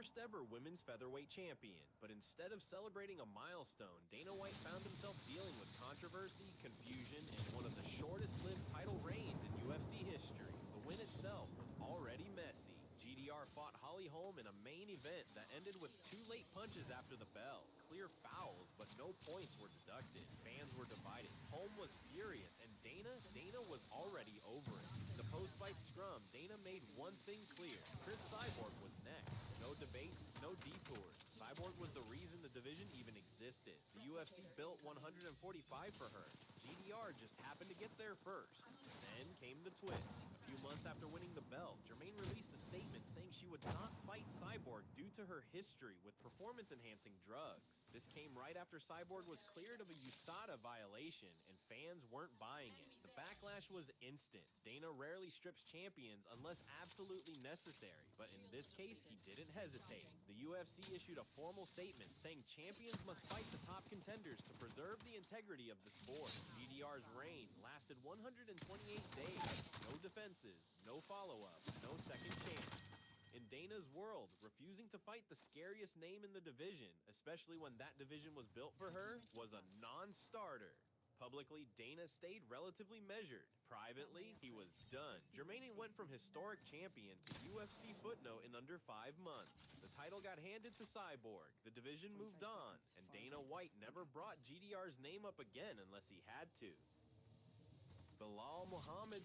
first ever women's featherweight champion. But instead of celebrating a milestone, Dana White found himself dealing with controversy, confusion, and one of the shortest-lived title reigns in UFC history. The win itself was already messy. GDR fought Holly Holm in a main event that ended with 2 late punches after the bell. Clear fouls, but no points were deducted. Fans were divided. Holm was furious, and Dana was already over it. In the post-fight scrum, Dana made one thing clear. Chris Cyborg was next. No debates, no detours. Cyborg was the reason the division even existed. The UFC built 145 for her. GDR just happened to get there first. Then came the twist. A few months after winning the belt, Germaine released a statement saying she would not fight Cyborg due to her history with performance-enhancing drugs. This came right after Cyborg was cleared of a USADA violation, and fans weren't buying it. The backlash was instant. Dana rarely strips champions unless absolutely necessary, but in this case, he didn't hesitate. The UFC issued a formal statement saying champions must fight the top contenders to preserve the integrity of the sport. GDR's reign lasted 128 days. No defenses, no follow-up, no second chance. In Dana's world, refusing to fight the scariest name in the division, especially when that division was built for her, was a non-starter. Publicly, Dana stayed relatively measured. Privately, he was done. Germaine went from historic champion to UFC footnote in under 5 months. The title got handed to Cyborg. The division moved on, and Dana White never brought GDR's name up again unless he had to. Bilal Muhammad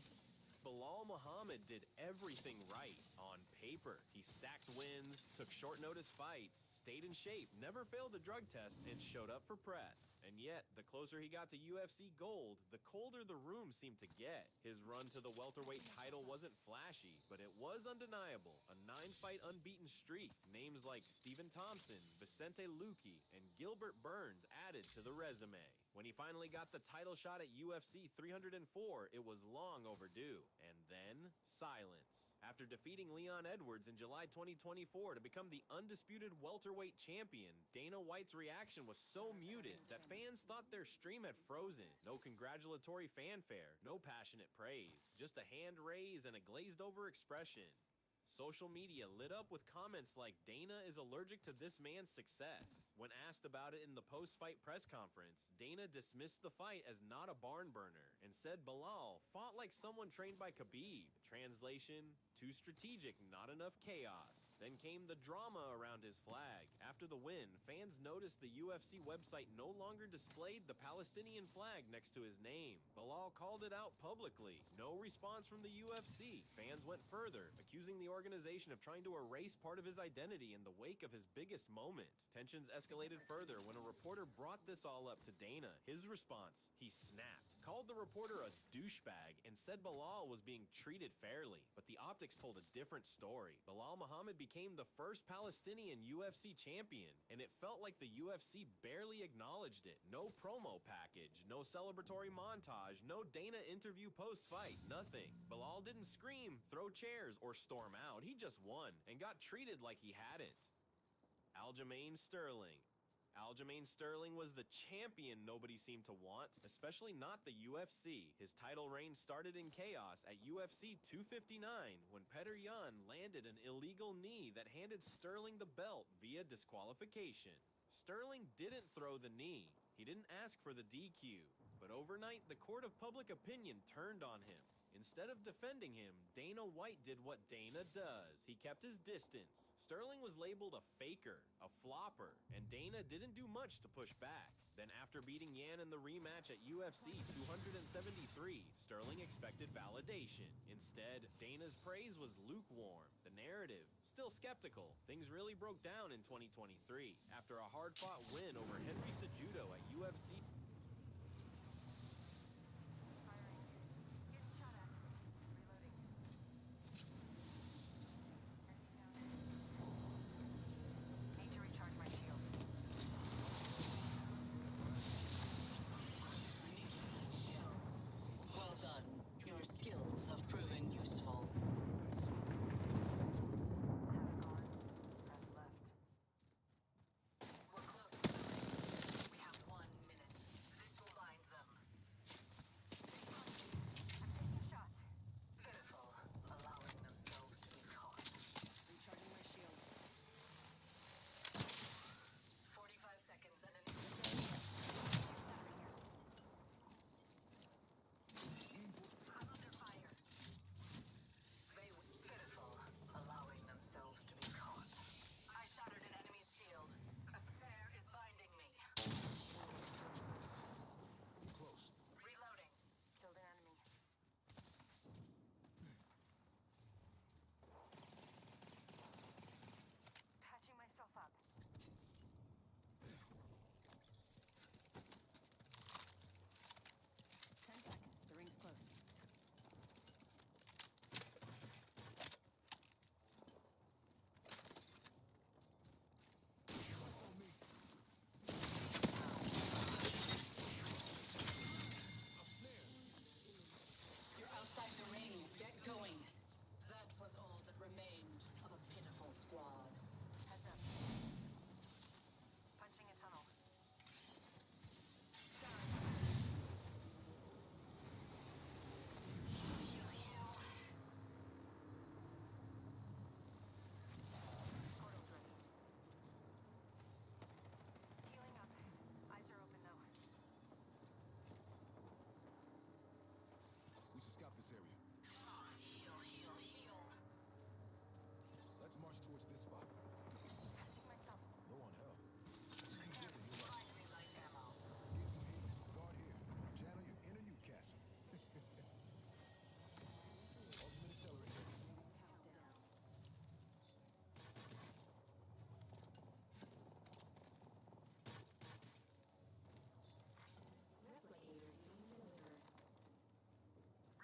did everything right on paper. He stacked wins, took short notice fights, stayed in shape, never failed a drug test, and showed up for press. And yet, the closer he got to UFC gold, the colder the room seemed to get. His run to the welterweight title wasn't flashy, but it was undeniable. A 9-fight unbeaten streak. Names like Stephen Thompson, Vicente Luque, and Gilbert Burns added to the resume. When he finally got the title shot at UFC 304, it was long overdue. And then, silence. After defeating Leon Edwards in July 2024 to become the undisputed welterweight champion, Dana White's reaction was so muted that fans thought their stream had frozen. No congratulatory fanfare, no passionate praise, just a hand raise and a glazed over expression. Social media lit up with comments like Dana is allergic to this man's success. When asked about it in the post-fight press conference, Dana dismissed the fight as not a barn burner and said Bilal fought like someone trained by Khabib. Translation, too strategic, not enough chaos. Then came the drama around his flag. After the win, fans noticed the UFC website no longer displayed the Palestinian flag next to his name. Bilal called it out publicly. No response from the UFC. Fans went further, accusing the organization of trying to erase part of his identity in the wake of his biggest moment. Tensions escalated further when a reporter brought this all up to Dana. His response, he snapped, called the reporter a douchebag, and said Bilal was being treated fairly. But the optics told a different story. Bilal Muhammad became the first Palestinian UFC champion, and it felt like the UFC barely acknowledged it. No promo package, no celebratory montage, no Dana interview post-fight, nothing. Bilal didn't scream, throw chairs, or storm out. He just won and got treated like he hadn't. Aljamain Sterling. Aljamain Sterling was the champion nobody seemed to want, especially not the UFC. His title reign started in chaos at UFC 259 when Petr Yan landed an illegal knee that handed Sterling the belt via disqualification. Sterling didn't throw the knee. He didn't ask for the DQ. But overnight, the court of public opinion turned on him. Instead of defending him, Dana White did what Dana does. He kept his distance. Sterling was labeled a faker, a flopper, and Dana didn't do much to push back. Then after beating Yan in the rematch at UFC 273, Sterling expected validation. Instead, Dana's praise was lukewarm. The narrative, still skeptical. Things really broke down in 2023 after a hard-fought win over Henry Cejudo at UFC. towards this spot. Low on health. Get some heal. Guard here. Channel your inner Newcastle. Ultimate accelerator.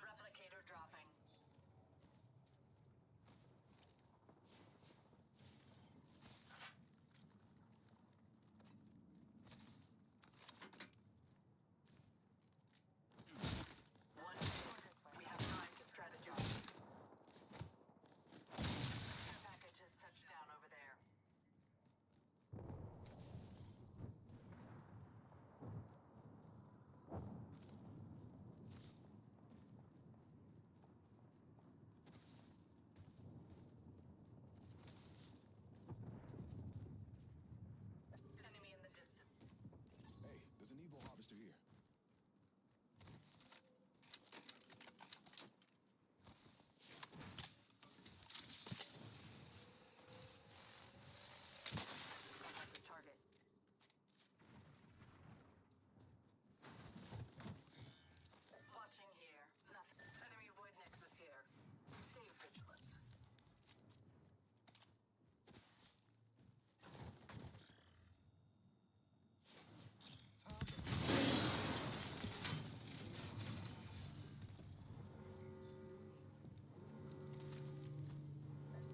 Replicator dropping. One minute. We have time to strategize. Care package has touched down over there. Enemy in the distance. Hey, there's an Evo harvester here. Contact the target. Watching here. Nothing. Enemy void nexus here. Stay vigilant.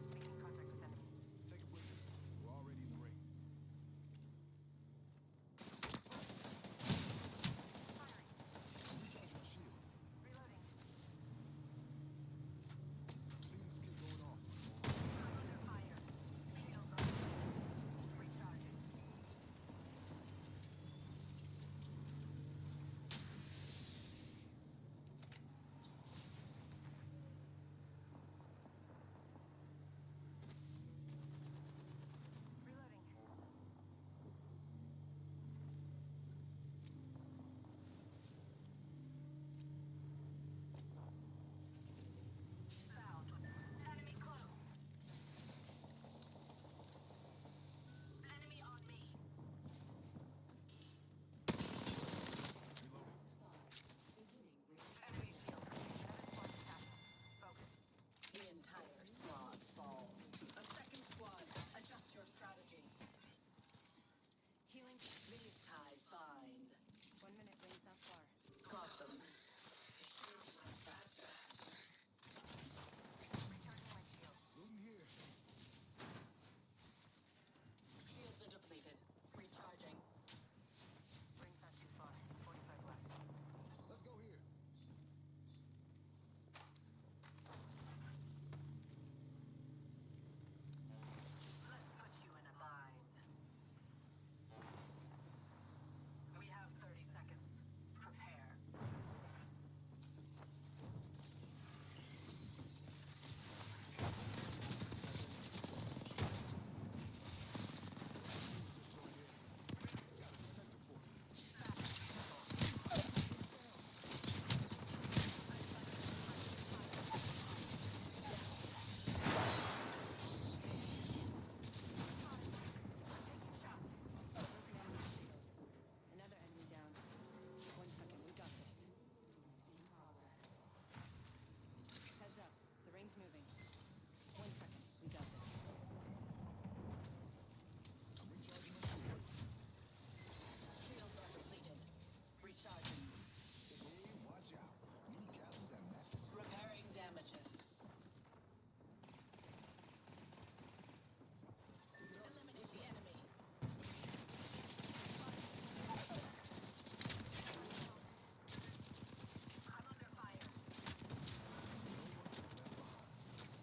Making contact with enemy. Take it with you. We're already in the ring. Recharge my shield. Reloading. Phoenix kit going off. I'm under fire. Shields on. Recharging. Reloading. Found. Enemy close. Enemy on me. Enemy shield. Squad attack. Focus. The entire squad falls. A second squad. Adjust your strategy. Healing. These ties bind. 1 minute. Rings not far. Got them. Faster. Recharging my shield. Looting here. Shields are depleted. Recharging. Rings not too far. 45 left. Let's go here. Let's put you in a bind. We have 30 seconds. Prepare. Another enemy down. 1 second, we got this. Heads up, the ring's moving. 1 second, we got this. I'm recharging my shield. Shields are depleted. Recharging. Hey, watch out. Newcastle's at max. Repairing damages. Eliminate the enemy. I'm under fire. No one is left behind.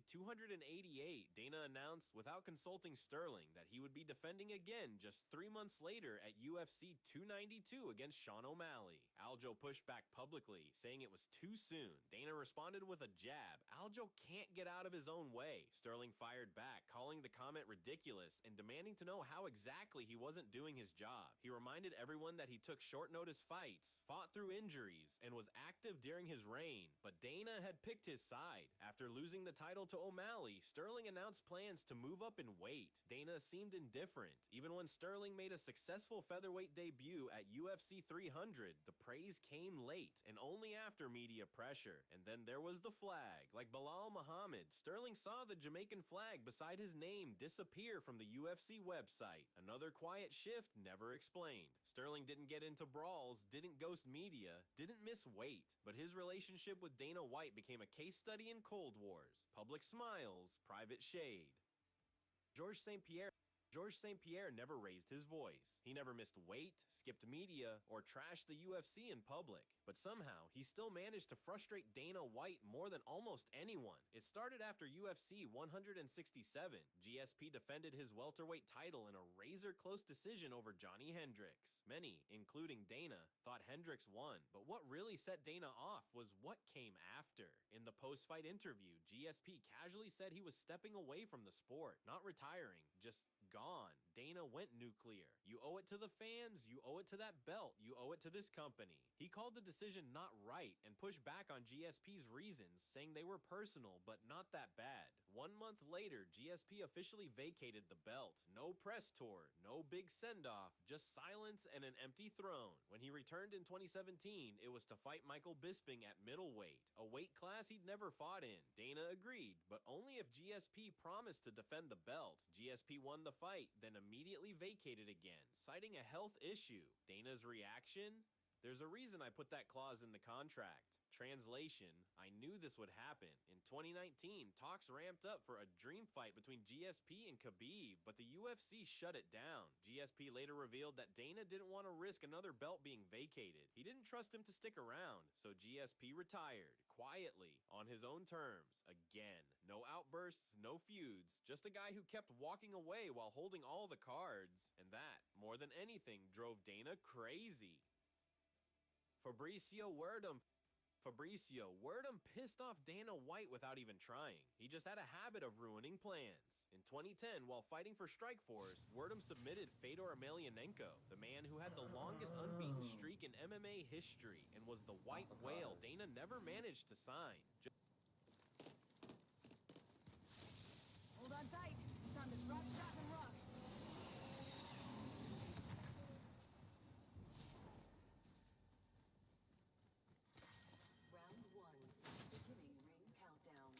UFC 288, Dana announced without consulting Sterling that he would be defending again just 3 months later at UFC 292 against Sean O'Malley. Aljo pushed back publicly, saying it was too soon. Dana responded with a jab. Aljo can't get out of his own way. Sterling fired back, calling the comment ridiculous and demanding to know how exactly he wasn't doing his job. He reminded everyone that he took short notice fights, fought through injuries, and was active during his reign, but Dana had picked his side. After losing the title to O'Malley, Sterling announced plans to move up in weight. Dana seemed indifferent. Even when Sterling made a successful featherweight debut at UFC 300, the praise came late and only after media pressure. And then there was the flag. Like Bilal Muhammad, Sterling saw the Jamaican flag beside his name disappear from the UFC website. Another quiet shift never explained. Sterling didn't get into brawls, didn't ghost media, didn't miss weight, but his relationship with Dana White became a case study in Cold Wars. Public smiles, private shade. Georges St. Pierre never raised his voice. He never missed weight, skipped media, or trashed the UFC in public. But somehow, he still managed to frustrate Dana White more than almost anyone. It started after UFC 167. GSP defended his welterweight title in a razor-close decision over Johnny Hendricks. Many, including Dana, thought Hendricks won, but what really set Dana off was what came after. In the post-fight interview, GSP casually said he was stepping away from the sport, not retiring, just gone. Dana went nuclear. You owe it to the fans, you owe it to that belt, you owe it to this company. He called the decision not right and pushed back on GSP's reasons, saying they were personal but not that bad. 1 month later, GSP officially vacated the belt. No press tour, no big send-off, just silence and an empty throne. When he returned in 2017, it was to fight Michael Bisping at middleweight, a weight class he'd never fought in. Dana agreed, but only if GSP promised to defend the belt. GSP won the fight, then immediately vacated again, citing a health issue. Dana's reaction? There's a reason I put that clause in the contract. Translation, I knew this would happen. In 2019, talks ramped up for a dream fight between GSP and Khabib, but the UFC shut it down. GSP later revealed that Dana didn't want to risk another belt being vacated. He didn't trust him to stick around, so GSP retired, quietly, on his own terms, again. No outbursts, no feuds, just a guy who kept walking away while holding all the cards, and that, more than anything, drove Dana crazy. Fabricio Werdum pissed off Dana White without even trying. He just had a habit of ruining plans. In 2010, while fighting for Strikeforce, Werdum submitted Fedor Emelianenko, the man who had the longest unbeaten streak in MMA history and was the white whale Dana never managed to sign. Hold on tight. It's time to drop, shot, and rock. Round one. Beginning ring countdown.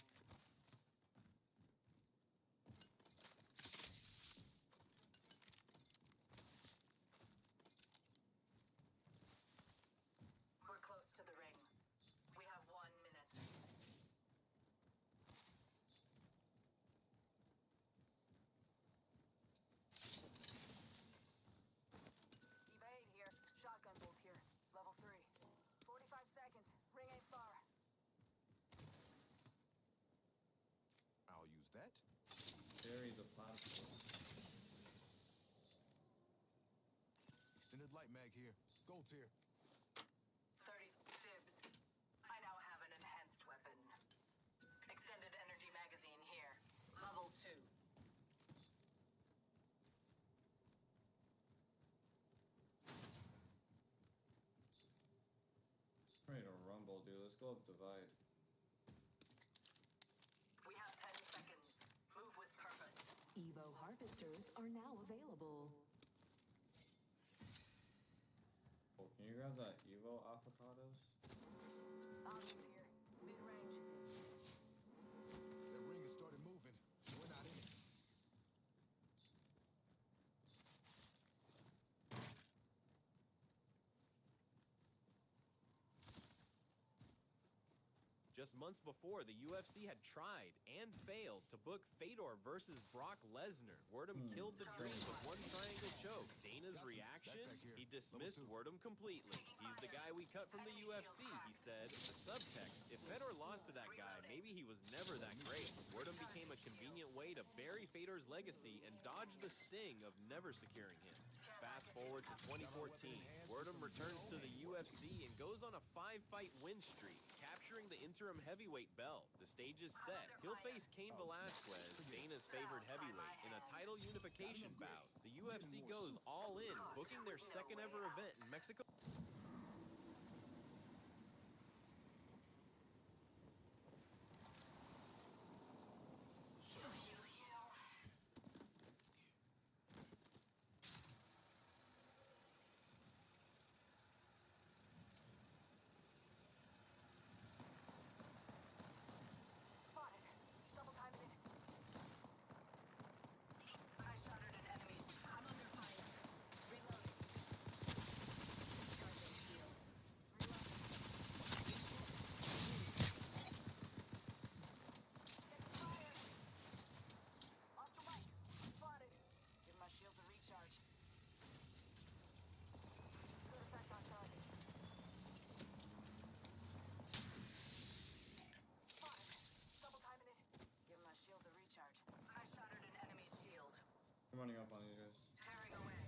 We're close to the ring. We have 1 minute. Evade here. Shotgun bolt here. Level 3. 45 seconds. Ring ain't far. I'll use that. Bury the platform. Extended light mag here. Gold tier. 30 dibs. I now have an enhanced weapon. Extended energy magazine here. Level 2. Ready to rumble, dude. Let's go up divide. We have 10 seconds. Move with purpose. Evo harvesters are now available. Oh, can you grab that Evo avocados? Options here. Mid-range. That ring has started moving. We're not in it. Just months before, the UFC had tried and failed to book Fedor versus Brock Lesnar. Werdum killed the dream with one triangle choke. Dana's reaction? He dismissed Werdum completely. He's the guy we cut from the UFC, he said. The subtext, if Fedor lost to that guy, maybe he was never that great. Werdum a convenient way to bury Fedor's legacy and dodge the sting of never securing him. Fast forward to 2014, Werdum returns to the UFC and goes on a 5-fight win streak, capturing the interim heavyweight belt. The stage is set. He'll face Cain Velasquez, Dana's favored heavyweight, in a title unification bout. The UFC goes all in, booking their second ever event in Mexico. I'm running up on you guys. Tearing away.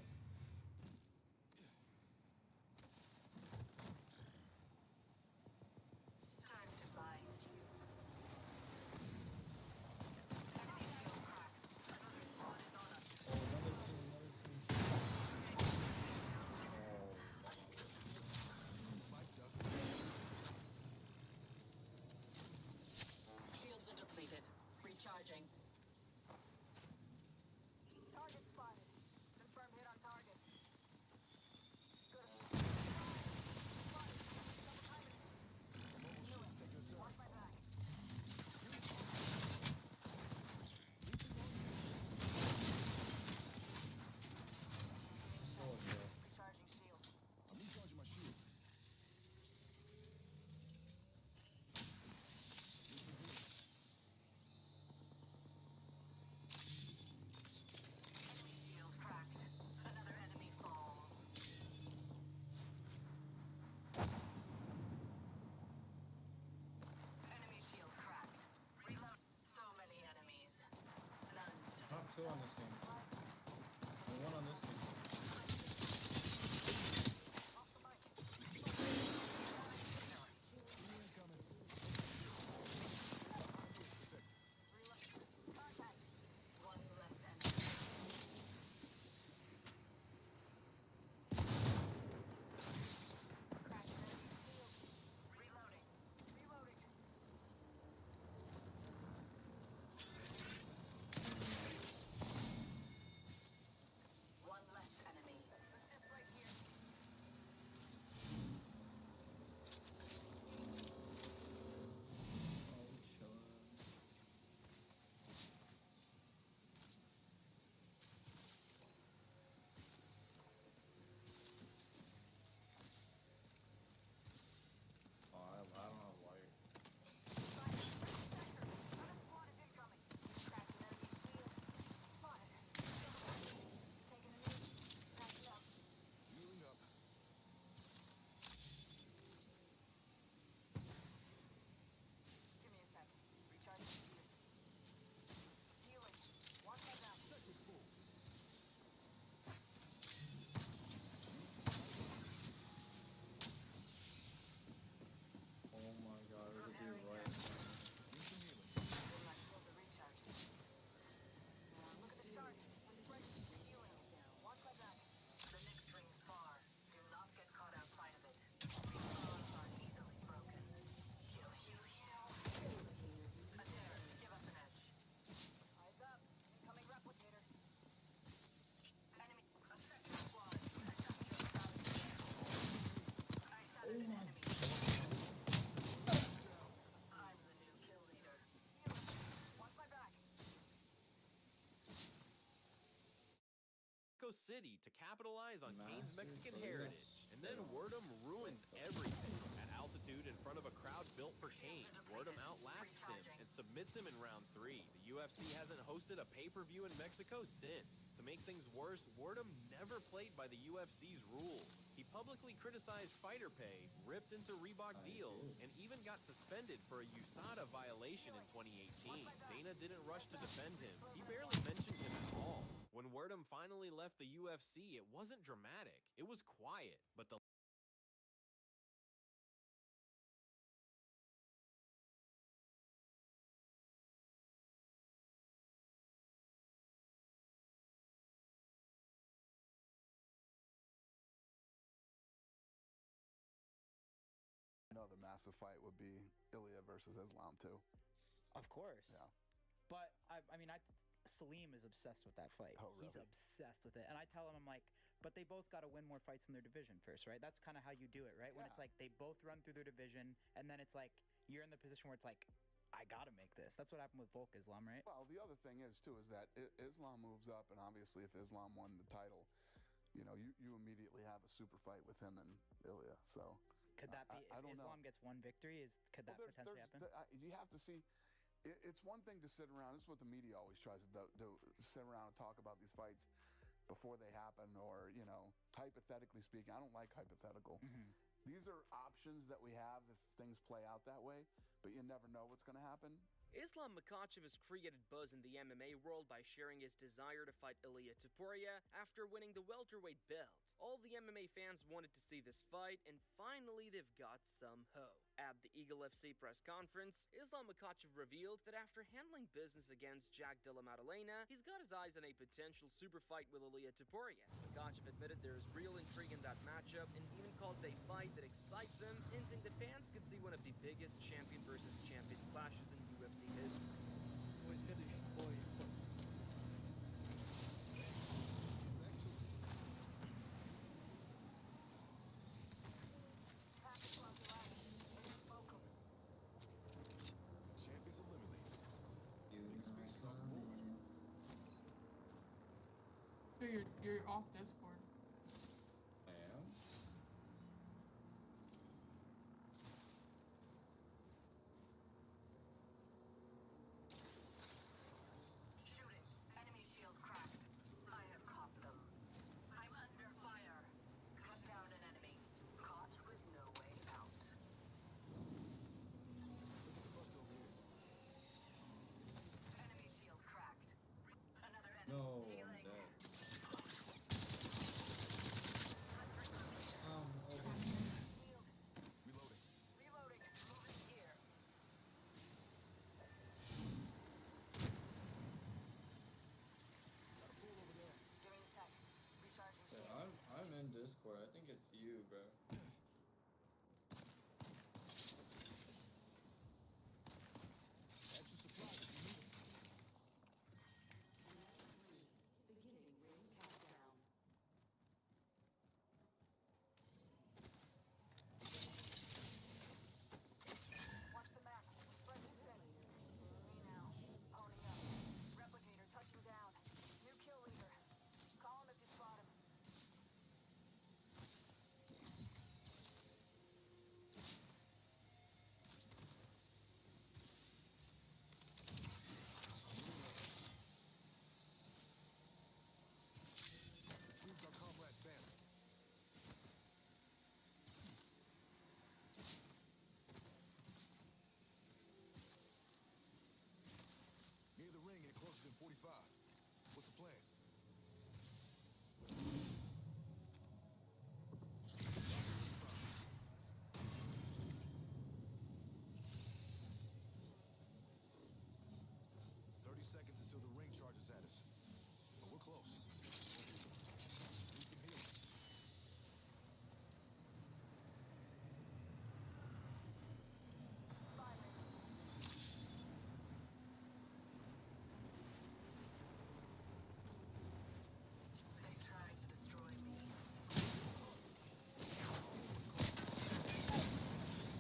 Time to bind you. Enemy shield cracked. Another squad is on us. Shields are depleted. Recharging. Target spotted. Confirmed hit on target. Good. Watch my back. Recharging shield. I'm recharging my shield. Shield cracked. Another enemy falls. Enemy shield cracked. Reload. So many enemies. None stood Not two on this team. And one on this team. One less enemy. Cracked enemy shield. Reloading. Reloading. One less enemy. Let's displace here. Oh, I don't have light. Another squad is incoming. Cracked enemy shield. Spotted. Taking a knee. Patching up. Healing up. Give me a sec. Recharging shield. Healing. Watch my back. Sector's full. Oh my god, it would be right. Need some healing. Give my shield a recharge. Look at the shark. It's right. Healing. Watch my back. The next ring's far. Do not get caught outside of it. Bonds are easily broken. Heal, heal, heal. Adair, give us an edge. Eyes up. Incoming replicator. Enemy. A second squad. Adjust your balance. I shattered an enemy. I'm the new kill leader. Watch my back. Mexico City to capitalize on Kane's Mexican Massive heritage. And then Werdum ruins everything. At altitude in front of a crowd built for Kane, Werdum outlasts him and submits him in round 3. The UFC hasn't hosted a pay-per-view in Mexico since. To make things worse, Werdum never played by the UFC's rules. He publicly criticized fighter pay, ripped into Reebok deals, and even got suspended for a USADA violation in 2018. Dana didn't rush to defend him. He barely mentioned him at all. When Werdum finally left the UFC, it wasn't dramatic. It was quiet, but the Another massive fight would be Ilya versus Islam too. Of course. Yeah. But Salim is obsessed with that fight. Oh, really? He's obsessed with it. And I tell him, I'm like, but they both got to win more fights in their division first, right? That's kind of how you do it, right? When it's like they both run through their division, and then it's like you're in the position where it's like, I got to make this. That's what happened with Volk Islam, right? Well, the other thing is too is that Islam moves up, and obviously if Islam won the title, you immediately have a super fight with him and Ilya. So could that be I if don't Islam know. gets one victory? Could that potentially happen? You have to see. It's one thing to sit around. This is what the media always tries to do: sit around and talk about these fights before they happen, or hypothetically speaking. I don't like hypothetical. Mm-hmm. These are options that we have if things play out that way, but you never know what's going to happen. Islam Makhachev has created buzz in the MMA world by sharing his desire to fight Ilia Topuria after winning the welterweight belt. All the MMA fans wanted to see this fight, and finally they've got some hope. At the Eagle FC press conference, Islam Makhachev revealed that after handling business against Jack Della Maddalena, he's got his eyes on a potential super fight with Ilia Topuria. Makhachev admitted there is real intrigue in that matchup and even called it a fight that excites him, hinting that fans could see one of the biggest champion versus champion clashes in UFC history. Champions eliminated. Nigga spaces off the board. So you're off Discord. I am. Shooting. Enemy shield cracked. I have caught them. I'm under fire. Cut down an enemy. Caught with no way out. Enemy shield cracked. Another enemy. No, Healing. I'm dead. Reloading. Reloading. Moving here. Got a pool over there. Give me a sec. Recharging Yeah, shield. I'm in Discord. I think it's you, bro. Extra supplies if you need them. Beginning ring countdown. Watch the map. Spread is set. Me now. Honing up. Replicator touching down. New kill leader. Call him if you spot him. Proves our comrades banner. Near the ring and it closes in 45. What's the plan? Seconds until the ring charges at us. But we're close. Need some healing. They tried to destroy me.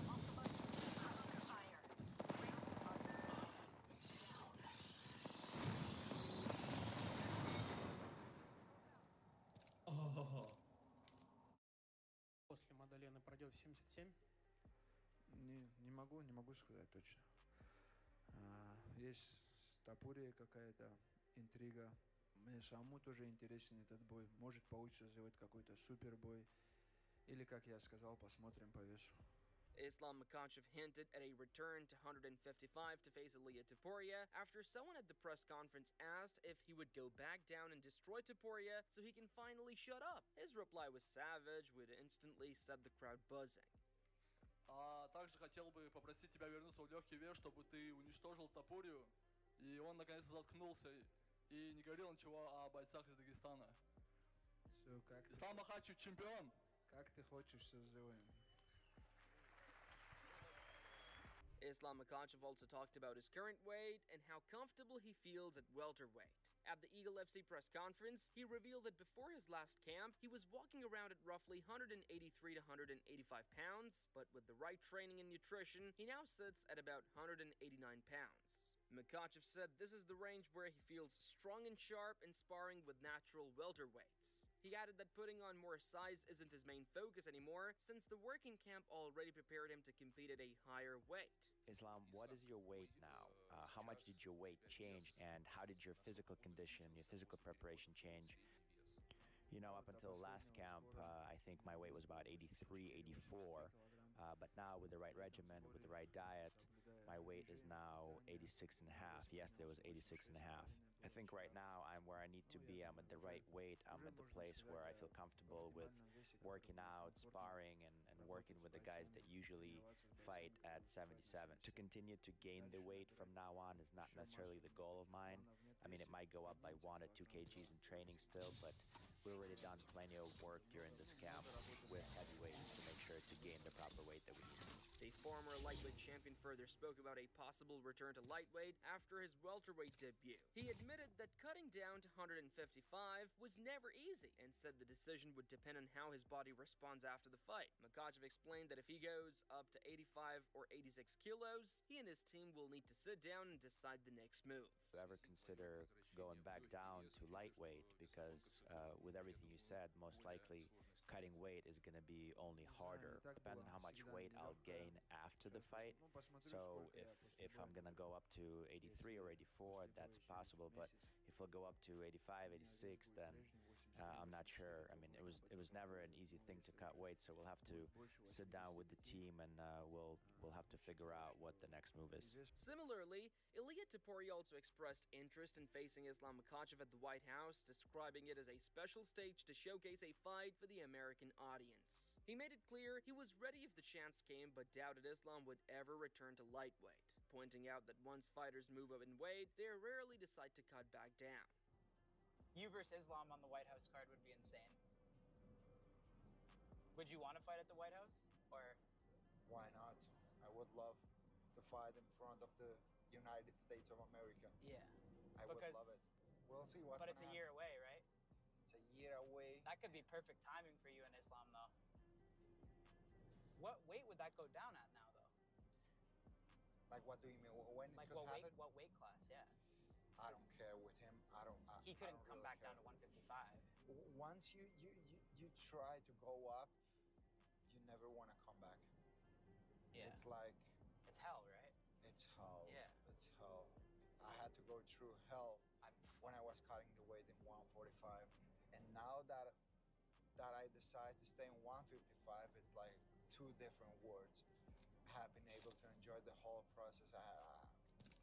Off the button. I'm under fire. Ring down. После Маддалены пройдет 77? Не могу сказать точно. Есть Топурия какая-то интрига. Мне самому тоже интересен этот бой. Может получится сделать какой-то супер бой. Или, как я сказал, посмотрим по весу. Islam Makhachev hinted at a return to 155 to face Ilia Topuria after someone at the press conference asked if he would go back down and destroy Topuria so he can finally shut up. His reply was savage, which instantly set the crowd buzzing. Также хотел бы попросить тебя вернуться в легкий вес, чтобы ты уничтожил Топурию, и он наконец-то заткнулся и не говорил ничего о бойцах из Дагестана. Все, как Ислам Махачев чемпион! Как ты хочешь, все сделаем. Islam Makhachev also talked about his current weight and how comfortable he feels at welterweight. At the Eagle FC press conference, he revealed that before his last camp, he was walking around at roughly 183 to 185 pounds, but with the right training and nutrition, he now sits at about 189 pounds. Makhachev said this is the range where he feels strong and sharp and sparring with natural welterweights. He added that putting on more size isn't his main focus anymore, since the working camp already prepared him to compete at a higher weight. Islam, what is your weight now? How much did your weight change, and how did your physical condition, your physical preparation change? You know, up until last camp, I think my weight was about 83, 84. But now with the right regimen, with the right diet, my weight is now 86 and a half. Yesterday was 86 and a half. I think right now I'm where I need to be. I'm at the right weight. I'm at the place where I feel comfortable with working out, sparring, and working with the guys that usually fight at 77. To continue to gain the weight from now on is not necessarily the goal of mine. I mean, it might go up by 1 or 2 kgs in training still, but we've already done plenty of work during this camp with heavyweights to make sure to gain the proper weight that we need. The former lightweight champion further spoke about a possible return to lightweight after his welterweight debut. He admitted that cutting down to 155 was never easy and said the decision would depend on how his body responds after the fight. Makhachev explained that if he goes up to 85 or 86 kilos, he and his team will need to sit down and decide the next move. Ever consider going back down to lightweight? Because with everything you said, most likely cutting weight is going to be only harder. Depends on how much weight I'll gain after the fight. So if I'm going to go up to 83 or 84, that's possible. But if I'll go up to 85, 86, then I'm not sure. I mean, it was never an easy thing to cut weight, so we'll have to sit down with the team and we'll have to figure out what the next move is. Similarly, Ilia Topuria also expressed interest in facing Islam Makhachev at the White House, describing it as a special stage to showcase a fight for the American audience. He made it clear he was ready if the chance came, but doubted Islam would ever return to lightweight, pointing out that once fighters move up in weight, they rarely decide to cut back down. You versus Islam on the White House card would be insane. Would you want to fight at the White House? Or why not? I would love to fight in front of the United States of America. Yeah. I would love it. We'll see what's But it's a gonna year happen. away, right? It's a year away. That could be perfect timing for you and Islam, though. What weight would that go down at now, though? Like, what do you mean? When it Like could what happen? weight? What weight class? Yeah. I don't care with him. He couldn't come really back care. down to 155. Once you try to go up, you never want to come back. Yeah. It's like It's hell, right? it's hell. Yeah. It's hell. I had to go through hell when I was cutting the weight in 145, and now that I decide to stay in 155, it's like two different worlds. I have been able to enjoy the whole process.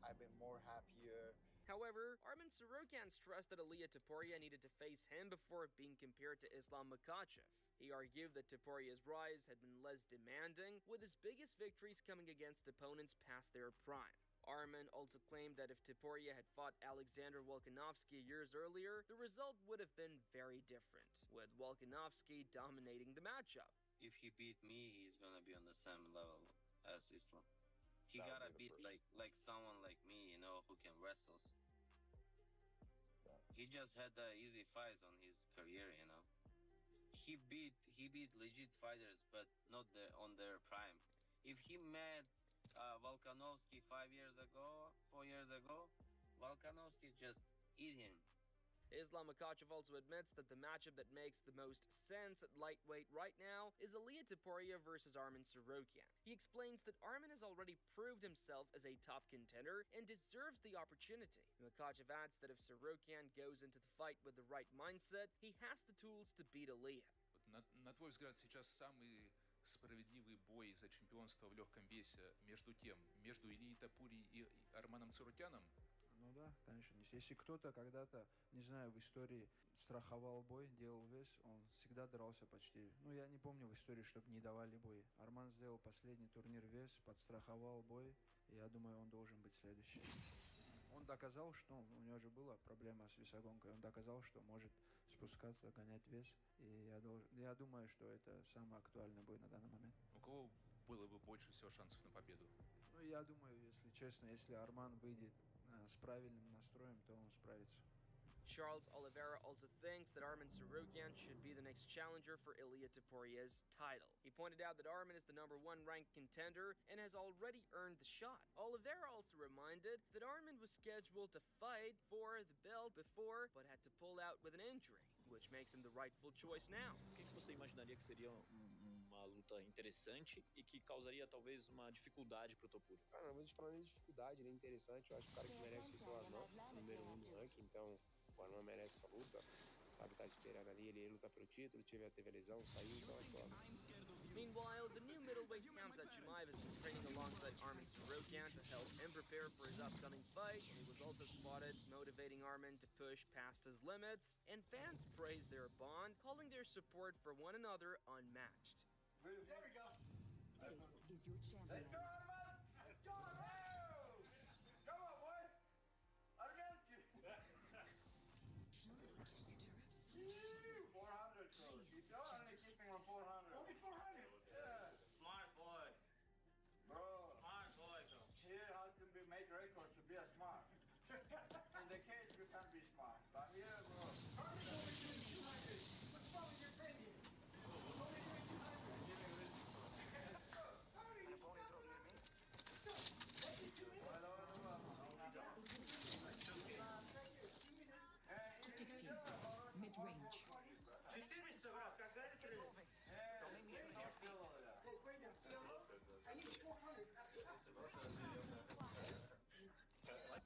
I've been more happier. However, Arman Sorokian stressed that Ilia Topuria needed to face him before being compared to Islam Makhachev. He argued that Topuria's rise had been less demanding, with his biggest victories coming against opponents past their prime. Arman also claimed that if Topuria had fought Alexander Volkanovski years earlier, the result would have been very different, with Volkanovski dominating the matchup. If he beat me, he's gonna be on the same level as Islam. He That would gotta be the beat like someone like me, you know, who can wrestle. He just had easy fights on his career, you know. He beat legit fighters, but not on their prime. If he met Volkanovski 5 years ago, 4 years ago, Volkanovski just eat him. Islam Makhachev also admits that the matchup that makes the most sense at lightweight right now is Ilia Topuria versus Arman Sorokian. He explains that Arman has already proved himself as a top contender and deserves the opportunity. Makhachev adds that if Sorokian goes into the fight with the right mindset, he has the tools to beat Ilia. But На твой взгляд, сейчас самый справедливый бой за чемпионство в легком весе между кем? Между Ильей Топурей и Арманом Цурукяном? Ну да, конечно. Если кто-то когда-то, не знаю, в истории страховал бой, делал вес, он всегда дрался почти. Ну, я не помню в истории, чтобы не давали бой. Арман сделал последний турнир вес, подстраховал бой, и я думаю, он должен быть следующий. Он доказал, что у него же была проблема с весогонкой, он доказал, что может спускаться, гонять вес, и я думаю, что это самый актуальный бой на данный момент. У кого было бы больше всего шансов на победу? Ну, я думаю, если честно, если Арман выйдет с правильным настроем, то он справится. Charles Oliveira also thinks that Arman Tsarukyan should be the next challenger for Ilia Topuria's title. He pointed out that Arman is the #1 ranked contender and has already earned the shot. Oliveira also reminded that Arman was scheduled to fight for the belt before, but had to pull out with an injury, which makes him the rightful choice now. O que você imaginaria que seria uma luta interessante e que causaria talvez uma dificuldade pro Topuria? Cara, não vou te falar nem de dificuldade, nem interessante. Eu acho que o cara que merece ser o Armão, número 1 do ranking, então o Armão merece essa luta. Sabe, tá esperando ali, ele lutar pelo título, teve a lesão, saiu, então acho que o Armão. Meanwhile, the new middleweight Khamzat Chimaev has been training alongside Arman Tsarukyan to help him prepare for his upcoming fight, and he was also spotted motivating Arman to push past his limits, and fans praised their bond, calling their support for one another unmatched. There we go. This is your champion. Let's go, Arman! Let's go, Arman! Come on, boy! Armansky! 400, coach. He's only keeping on 400. Only 400? Yeah. Smart boy. Bro. Smart boy, bro. Here has to be made records to be a smart. In the cage, you can't be smart. But here, bro. What's wrong with your friend here? Only doing 200. Give me this. How are you stuck on me? Take 2 minutes. Optic mid-range. 400, брат, как говорит рыжий. I need 400.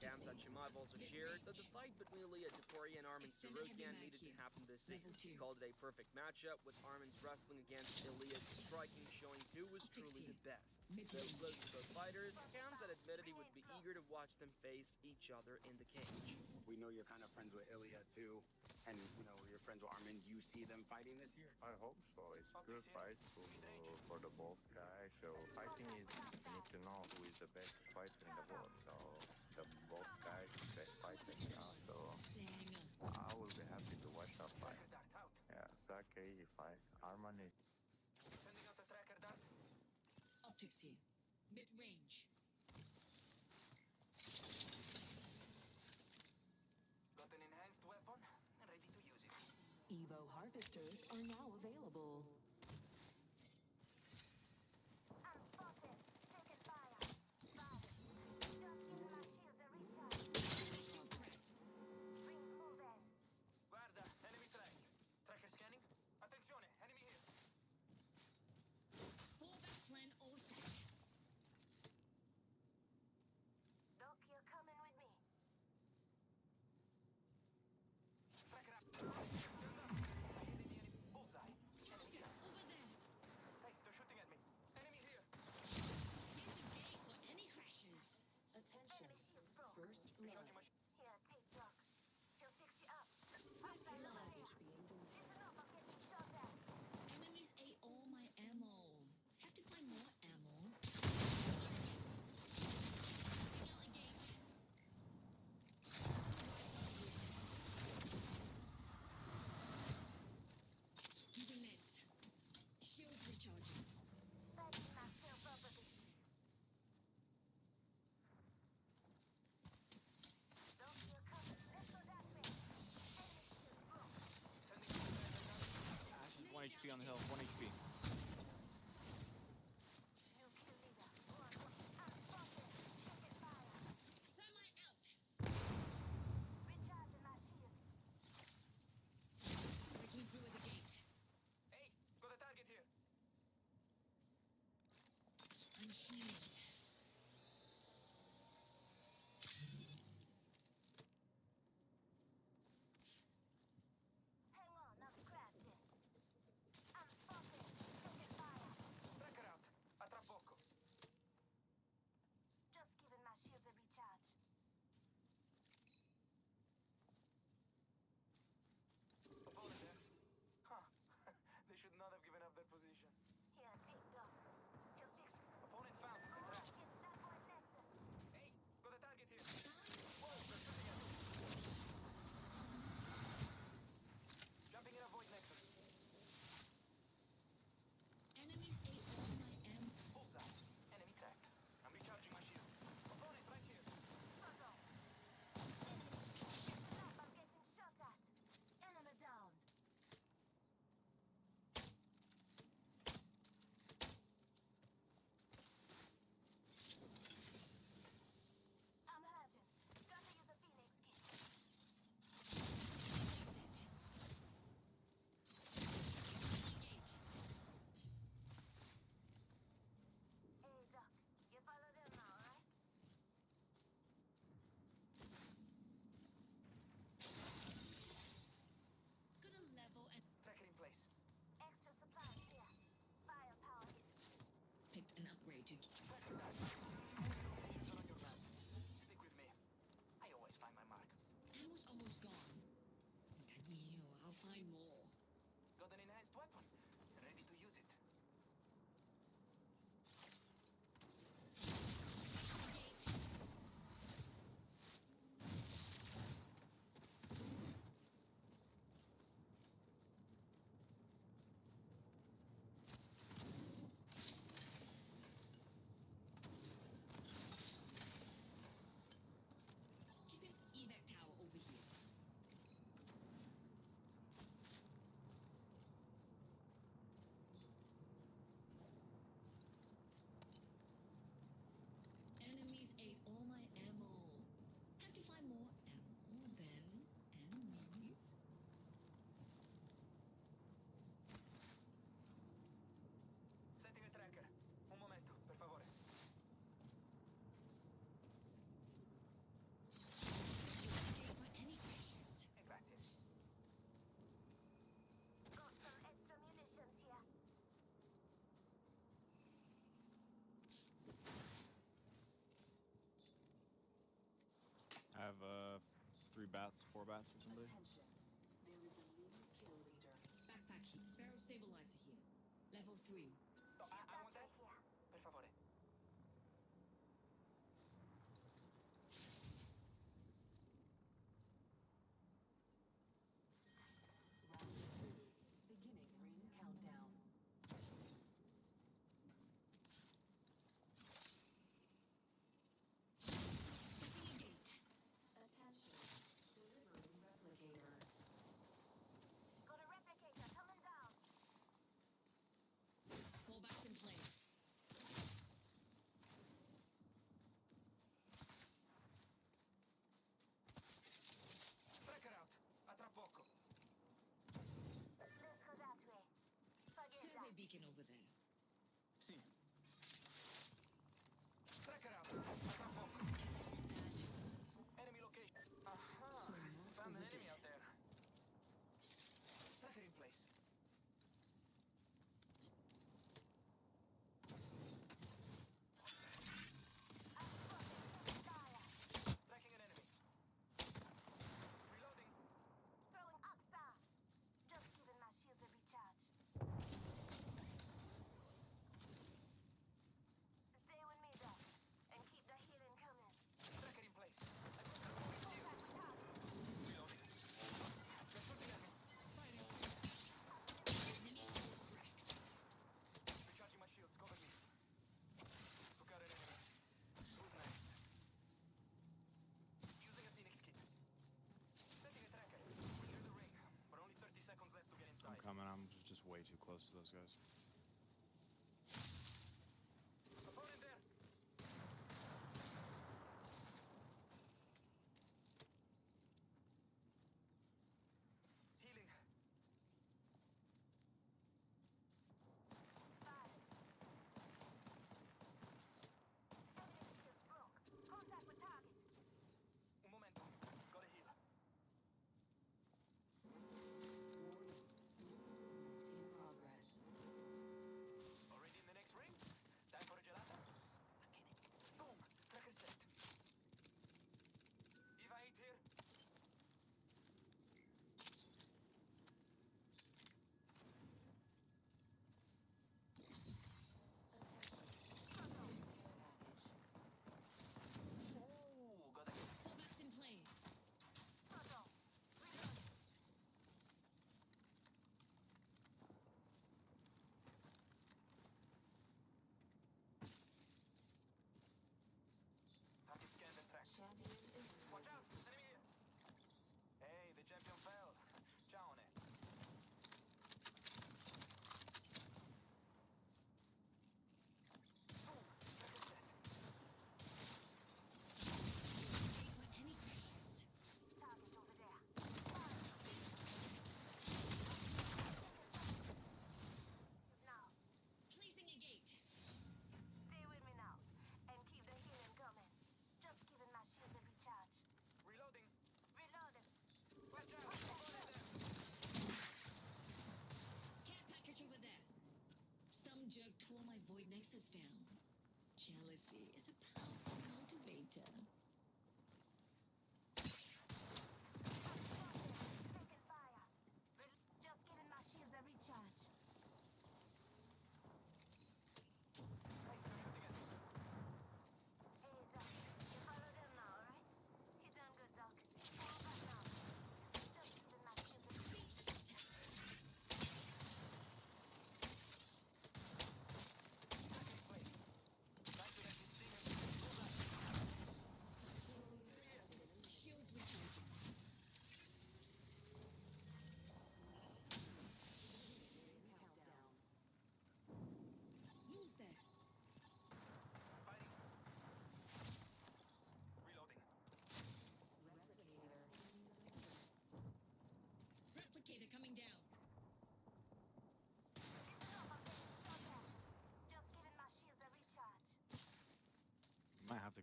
Khamzat Chimaev also shared that the fight between Ilia Topuria and Arman Tsarukyan needed to happen this year. He called it a perfect matchup, with Arman's wrestling against Ilia's striking showing who was truly the best. Though close to both fighters, Khamzat admitted he would be eager to watch them face each other in the cage. We know you're kind of friends with Ilia too, and you know you're friends with Arman. Do you see them fighting this year? I hope so. It's a good fight for the both guys. So fighting is need to know who is the best fighter in the world. So the both guys best fighters now. So I will be happy to watch that fight. Yeah, it's a crazy fight. Arman is. Sending out the tracker dart. Optics here. Mid-range. Got an enhanced weapon, ready to use it. Evo harvesters are now available. Guarda, enemy track. Tracker scanning. Attenzione, enemy here. Fallback plan all set. Doc, you're coming with me. Tracker up. Turned up. I hit the enemy. Bullseye. Enemy here. Over there. Hey, they're shooting at me. Enemy here. Here's a gate for any crashes. Attention. First blood. Here, take Doc. He'll fix you up. First blood. Being delivered. Listen up, I'm getting shot at. Enemies ate all my ammo. Have to find more ammo. Bring out a gate. Using meds. Shields recharging. Patching myself up a bit. Doc, you're coming. Let's go that way. Enemy shield broke. Ash is 1 HP on the hill, 1 HP. New kill leader. I'm spotted. Taking fire. Thermite out. Recharging my shields. Breaking through at the gate. Hey, got a target here. Unhealed. Hang on, I've grabbed it. I'm find more. Got an enhanced weapon. Ready to use it. Keep an evac tower over here. Enemies ate all my ammo. Have to find more ammo than enemies. Setting a tracker. Un momento, per favore. Okay for any crashes. Grazie. Got some extra munitions here. I have 3 bats, 4 bats for somebody. Attention. There is a new kill leader. Backpack heat. Barrel stabilizer here. Level 3. No, I want that. Per favore. Round 2. Beginning ring countdown. Setting a gate. Attention. Delivering replicator. Got a replicator coming down. Callbacks in play. Tracker out. A tra poco. Let's go that way. Forget Survey that. beacon over there. Sì. Tracker out. A tra poco. Enemy location. Aha. Found an enemy out there. Tracker in place. Tracking an enemy. Reloading. Throwing Oxstar. Just giving my shields a recharge. Stay with me though, and keep the healing coming. Tracker in place. I got a moving shield. Reloading. They're shooting at me. Firing. Enemy shield cracked. Recharging my shields. Cover me. Took out an enemy. Who's next? Using a Phoenix kit. Setting a tracker. We're near the ring, but only 30 seconds left to get I'm inside. coming. I'm just way too close to those guys. Opponent there. Healing. Enemy shields broke. Contact with target. Un momento. Gotta heal. In progress. Already in the next ring? Time for a gelata? I'm kidding. Boom! Tracker set. Eva 8 here. Ooh, got a hit. Callbacks in play. Photo. Reload. Target scanned and tracked. Champion is Watch out! Enemy here! Hey, the champion fell. Ciao, ne. Boom! Tracker set. okay for any crashes. Target over there. Now, Placing a gate. stay with me now, and keep the healing coming. Just giving my shields a recharge. Reloading. Reloading. Watch out! Opponent there. Care package over there. Some jerk tore my void nexus down. Jealousy is a powerful motivator. Taking fire.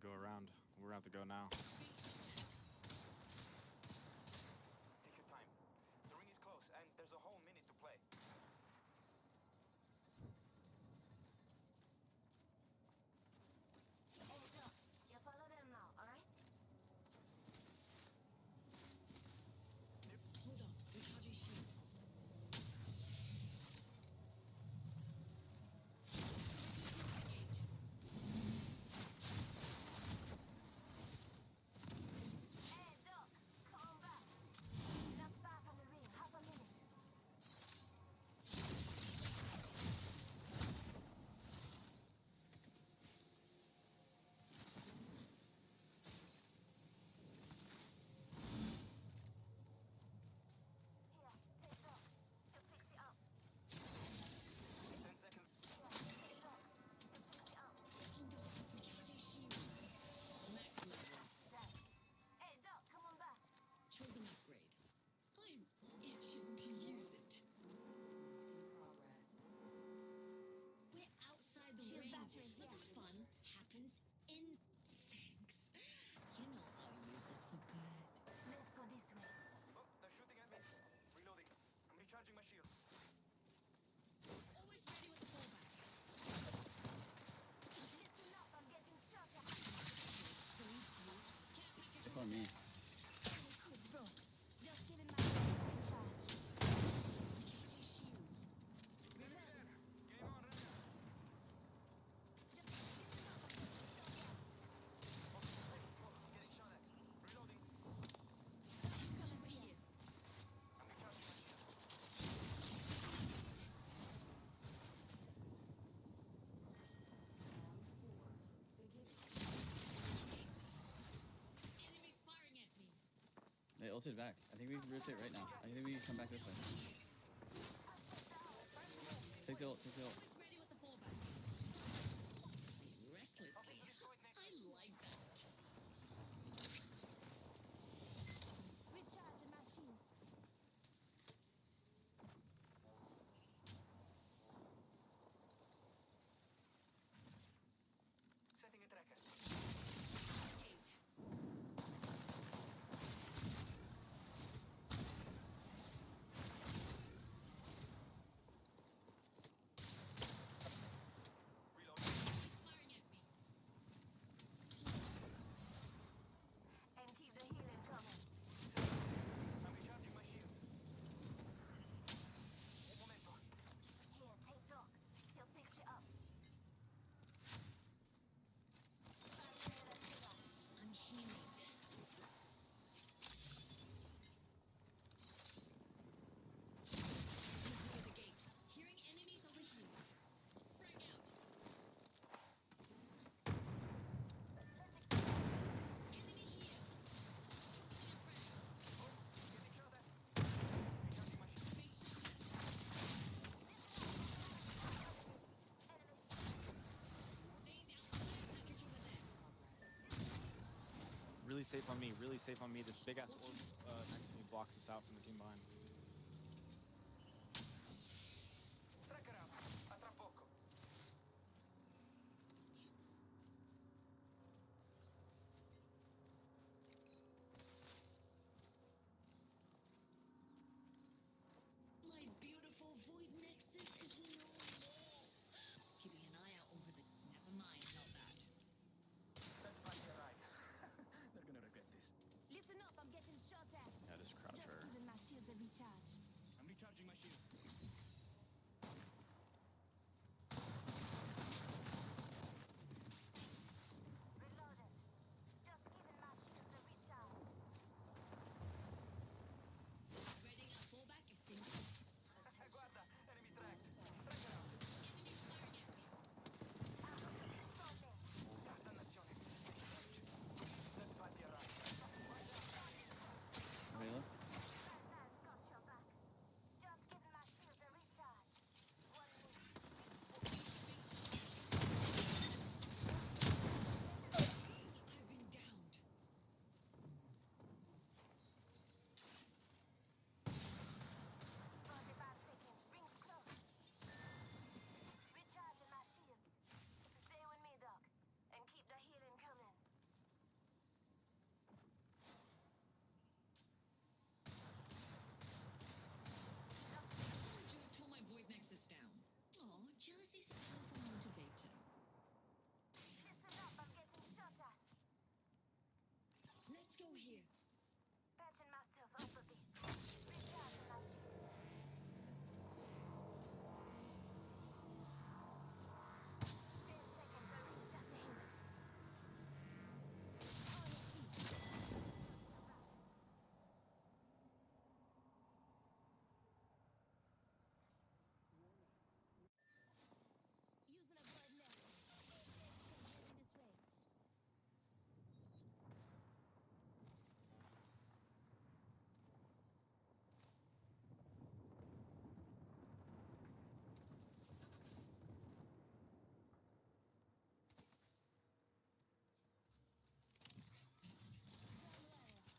to go around. We're gonna have to go now. Take your time. The ring is close, and there's a whole minute to play. Hey, Doc, you follow them now, alright? Hold on, recharging shields. Hey, Doc, come back. Not far from the ring, half a minute. Here, take Doc. You'll fix it up. 10 seconds. Here, take Doc. You'll fix it up. Hold on, recharging shields. Max level. Thanks. Hey, Doc, come on back. Chosen upgrade. I'm itching to use it. We're outside the Shield ring, battery but here. the fun happens in. Thanks. You know I'll use this for good. Let's go this way. Oh, they're shooting at me. Reloading. I'm recharging my shield. Always ready with the fallback. Listen up, I'm getting shot at. It's on me. My shield's broke. Just giving my shields a recharge. Recharging shields. Reloading. Game on, Renner. Getting shot at. Reloading. Over here. I'm recharging my shield. Enemies firing at me. They ulted back. I think we rotate right now. I think we come back this way. Take the ult, take the ult. Always ready with the fallback. Recklessly. I like that. Recharging my shields. Setting a tracker. Reloading. Firing at me. And keep the healing coming. I'm recharging my shield. Un momento. Here, take Doc. He'll fix it up. I'm healing. Over the gate. Hearing enemies over here. Frag out. Enemy here. Tossing a frag. Getting shot at. Recharging my shield. Being shot at. Laying down supply package over there. Really safe on me. Really safe on me. This big ass orb next to me blocks us out from the team behind. Tracker out. A tra poco. My beautiful void nexus is no more. Keeping an eye out over the. Never mind, not that. That's back to right. They're gonna regret this. Listen up, I'm getting shot at. Yeah, just crouch Just her. giving my shields a recharge. I'm recharging my shields. Reloading. Just giving my shields a recharge. Readying a fallback if things. Guarda, enemy tracked. Tracker out. Enemy firing at me. Dannazione. Let's fight the right. Layla? Batman's got your back. Just giving my shields Go here. Patching myself up a bit. Recharging my shield. Using a blood nexus. Apex heading this way.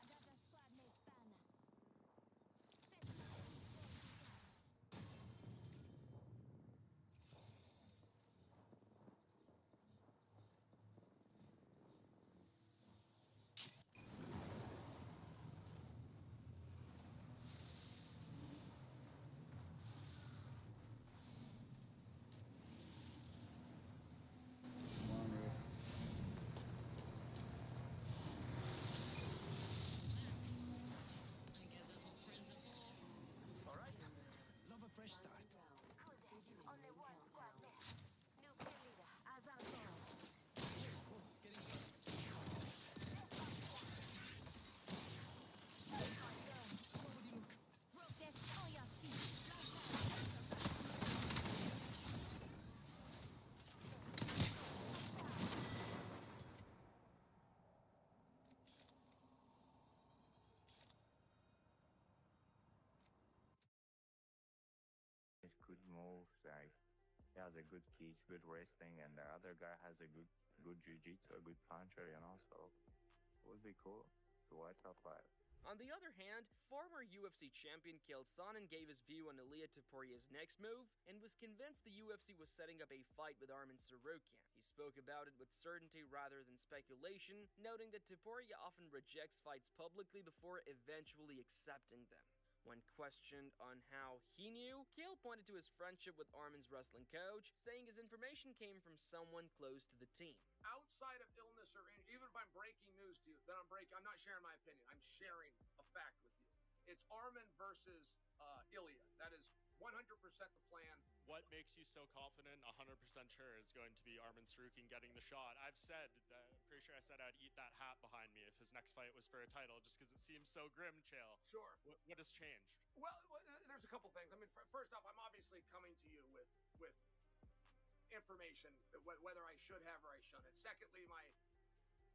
I got that squad mate spanner. Setting my Come on, Rick. I guess that's what friends are for. All right. Love a fresh start. Cool that. Only one squad left. New kill leader. As I'll go. Broke that on your feet. It's good moves. Like he has a good kicks, good wrestling, and the other guy has a good jiu-jitsu, a good puncher. So it would be cool to watch that fight. On the other hand, former UFC champion Chael Sonnen gave his view on Ilia Topuria's next move and was convinced the UFC was setting up a fight with Arman Tsarukyan. He spoke about it with certainty rather than speculation, noting that Topuria often rejects fights publicly before eventually accepting them. When questioned on how he knew, Chael pointed to his friendship with Arman's wrestling coach, saying his information came from someone close to the team. Outside of illness or injury, even if I'm breaking news to you, then I'm not sharing my opinion. I'm sharing a fact with you. It's Arman versus Ilya. That is 100% the plan. What makes you so confident, 100% sure, is going to be Arman Tsarukyan getting the shot? I've said, I'm pretty sure I said I'd eat that hat behind me if his next fight was for a title, just because it seems so grim, Chael. Sure. What has changed? Well, there's a couple things. I mean, first off, I'm obviously coming to you with information, whether I should have or I shouldn't. Secondly,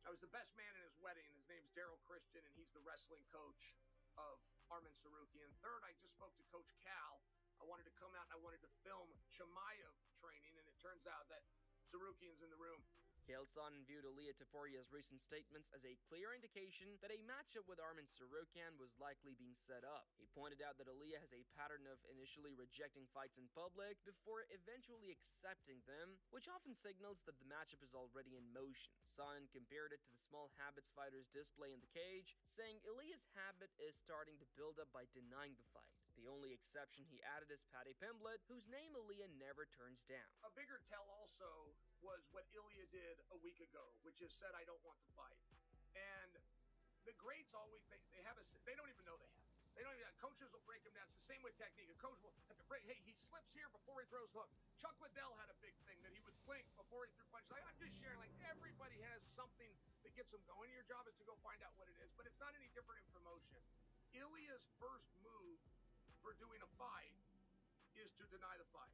I was the best man in his wedding. His name's Daryl Christian, and he's the wrestling coach of Arman Tsarukyan. Third, I just spoke to Coach Cal. I wanted to come out and I wanted to film Chimaev training, and it turns out that Tsarukyan's in the room. Chael Sonnen viewed Ilia Topuria's recent statements as a clear indication that a matchup with Arman Tsarukyan was likely being set up. He pointed out that Ilia has a pattern of initially rejecting fights in public before eventually accepting them, which often signals that the matchup is already in motion. Sonnen compared it to the small habits fighters display in the cage, saying Ilia's habit is starting to build up by denying the fight. The only exception he added is Paddy Pimblett, whose name Ilia never turns down. A bigger tell also was what Ilya did a week ago, which is said, I don't want the fight. And the greats always, they don't even know they have. They don't even, coaches will break them down. It's the same with technique. A coach will have to break, hey, he slips here before he throws hook. Chuck Liddell had a big thing that he would blink before he threw punches. I'm just sharing, like, everybody has something that gets them going. Your job is to go find out what it is, but it's not any different in promotion. Ilya's first move for doing a fight is to deny the fight.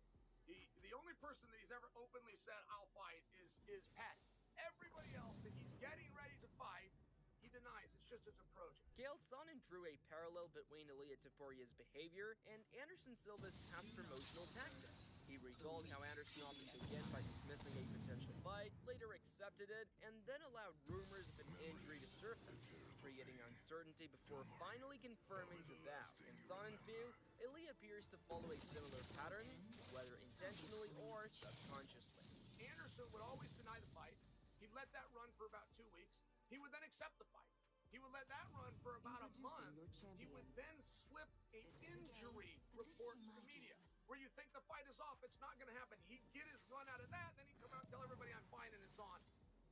The only person that he's ever openly said, I'll fight, is Patty. Everybody else that he's getting ready to fight, he denies. It's just his approach. Chael Sonnen drew a parallel between Ilia Topuria's behavior and Anderson Silva's past promotional tactics. He recalled how Anderson often began by dismissing a potential fight, later accepted it, and then allowed rumors of an injury to surface, creating uncertainty before finally confirming the bout. In Sonnen's view, Ilia appears to follow a similar pattern, whether intentionally or subconsciously. Anderson would always deny the fight. He'd let that run for about 2 weeks. He would then accept the fight. He would let that run for about a month. He would then slip an injury report to the media. Where you think the fight is off, it's not going to happen. He'd get his run out of that, then he'd come out and tell everybody I'm fine and it's on.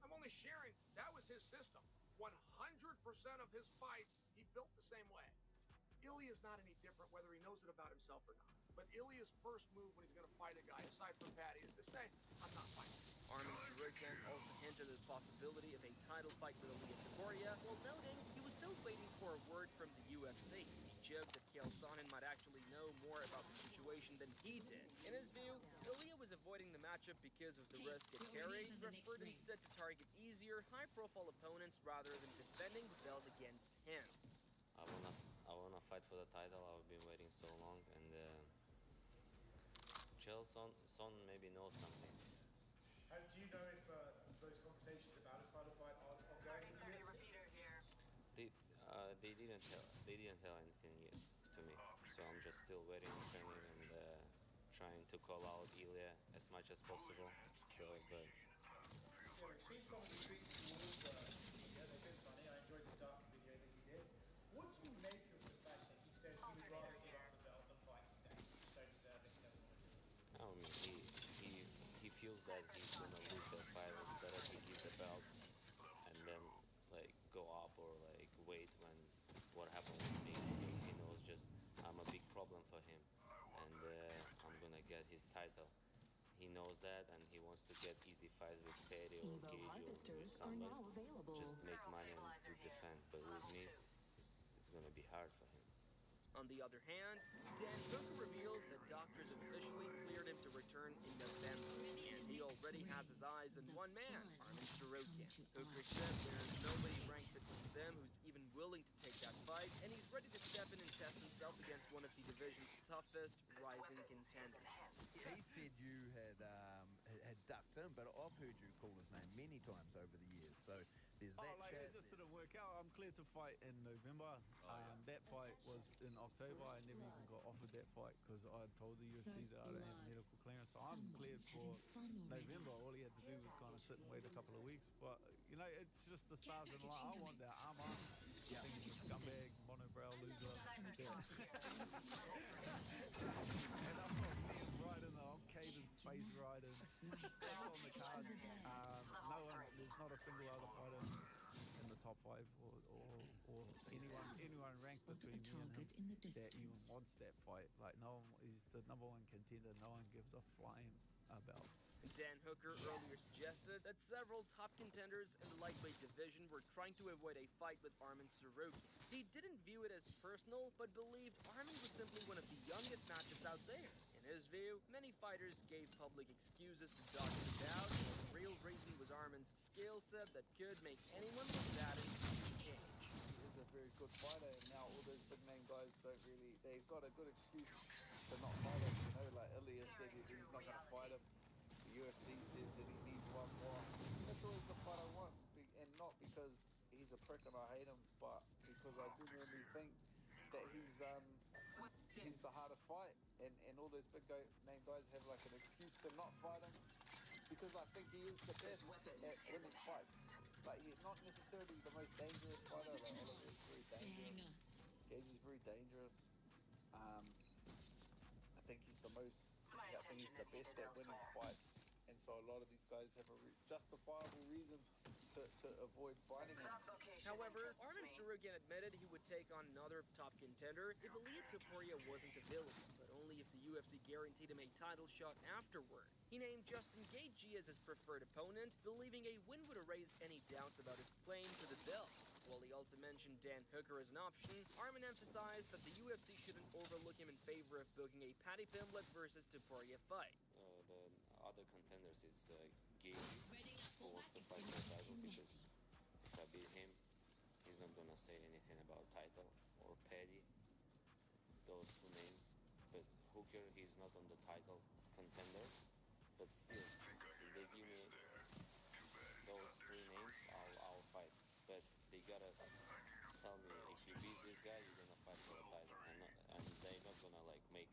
I'm only sharing. That was his system. 100% of his fights, he built the same way. Ilya's not any different whether he knows it about himself or not. But Ilya's first move when he's going to fight a guy, aside from Patty, is to say, I'm not fighting. Armin Tsarukyan also hinted at the possibility of a title fight with Ilia Topuria, while noting he was still waiting for a word from the UFC. He joked that Chael Sonnen might actually know more about the situation than he did. In his view, Ilia was avoiding the matchup because of the risk it carried, preferred instead to target easier, high-profile opponents rather than defending the belt against him. I wanna fight for the title. I've been waiting so long, and Chael Son maybe knows something. Do you know if those conversations about a title fight are ongoing with you? They didn't tell anything yet to me, so I'm just still waiting, training, and trying to call out Ilya as much as possible. So, but yeah, we've seen some of the tweets towards Ilya. They've been funny. I enjoyed the dark video that he did. What do you make of the fact that he says he would rather give up the belt than fight today? He just don't deserve it. He doesn't want to do it. I mean, he feels that he's gonna lose that fight. It's better to give the belt and then like go up or like wait when what happened with me, because he knows just I'm a big problem for him, and I'm gonna get his title. He knows that, and he wants to get easy fights with Petty or Gage or with somebody. Just make money and to defend. But with me, it's gonna be hard for him. On the other hand, Dan Hooker revealed that doctors officially cleared him to return in November, and he already has his eyes on one man, Armin Tsarukyan. Hooker said there's nobody ranked between them who's even willing to take that fight, and he's ready to step in and test himself against one of the division's toughest rising contenders. He said you had ducked him, but I've heard you call his name many times over the years, so there's that chat. It just didn't work out. I'm cleared to fight in November. That fight was in October. I never even got offered that fight because I told the UFC that I don't have medical clearance. So I'm cleared for November. All he had to do was kind of sit and wait a couple of weeks. But, you know, it's just the stars in line. I want that arm. You think he's a scumbag, monobrow loser. Yeah. And I'm not seeing right in I'm Caden's face right in. That's on the cards. There's not a single other fighter in the top 5 or anyone ranked between me and him that even wants that fight. Like, no one, he's the #1 contender. No one gives a flying about. Dan Hooker earlier suggested that several top contenders in the lightweight division were trying to avoid a fight with Armin Tsarukyan. He didn't view it as personal, but believed Armin was simply one of the youngest matchups out there. In his view, many fighters gave public excuses to dodge the doubt, and the real reason was Armin's skill set that could make anyone look bad in the cage. He is a very good fighter, and now all those big name guys they've got a good excuse to not fight him. You know, like Ilya said he's not going to fight him. The UFC says that he needs one more. That's always the fight I want, and not because he's a prick and I hate him, but because I genuinely think that he's the hardest fight, and all those big name guys have like an excuse to not fight him, because I think he is the best at winning fights. Like, he's not necessarily the most dangerous fighter. Like, Oliver is very dangerous. Gage is very dangerous. I think he's the best at winning fights. And so a lot of these guys have a justifiable reason to avoid fighting him. However, Armin Tsarukyan admitted he would take on another top contender if Ilia Topuria wasn't available, but only if the UFC guaranteed him a title shot afterward. He named Justin Gaethje as his preferred opponent, believing a win would erase any doubts about his claim to the belt. While he also mentioned Dan Hooker as an option, Armin emphasized that the UFC shouldn't overlook him in favor of booking a Paddy Pimblett versus Topuria fight. The other contenders is Gage, who wants to fight for the title, because if I beat him, he's not gonna say anything about title or Petty, those two names. But Hooker, he's not on the title contender, but still, if they give me those 3 names, I'll fight. But they gotta tell me, if you beat this guy, you're gonna fight for the title, and they're not gonna like make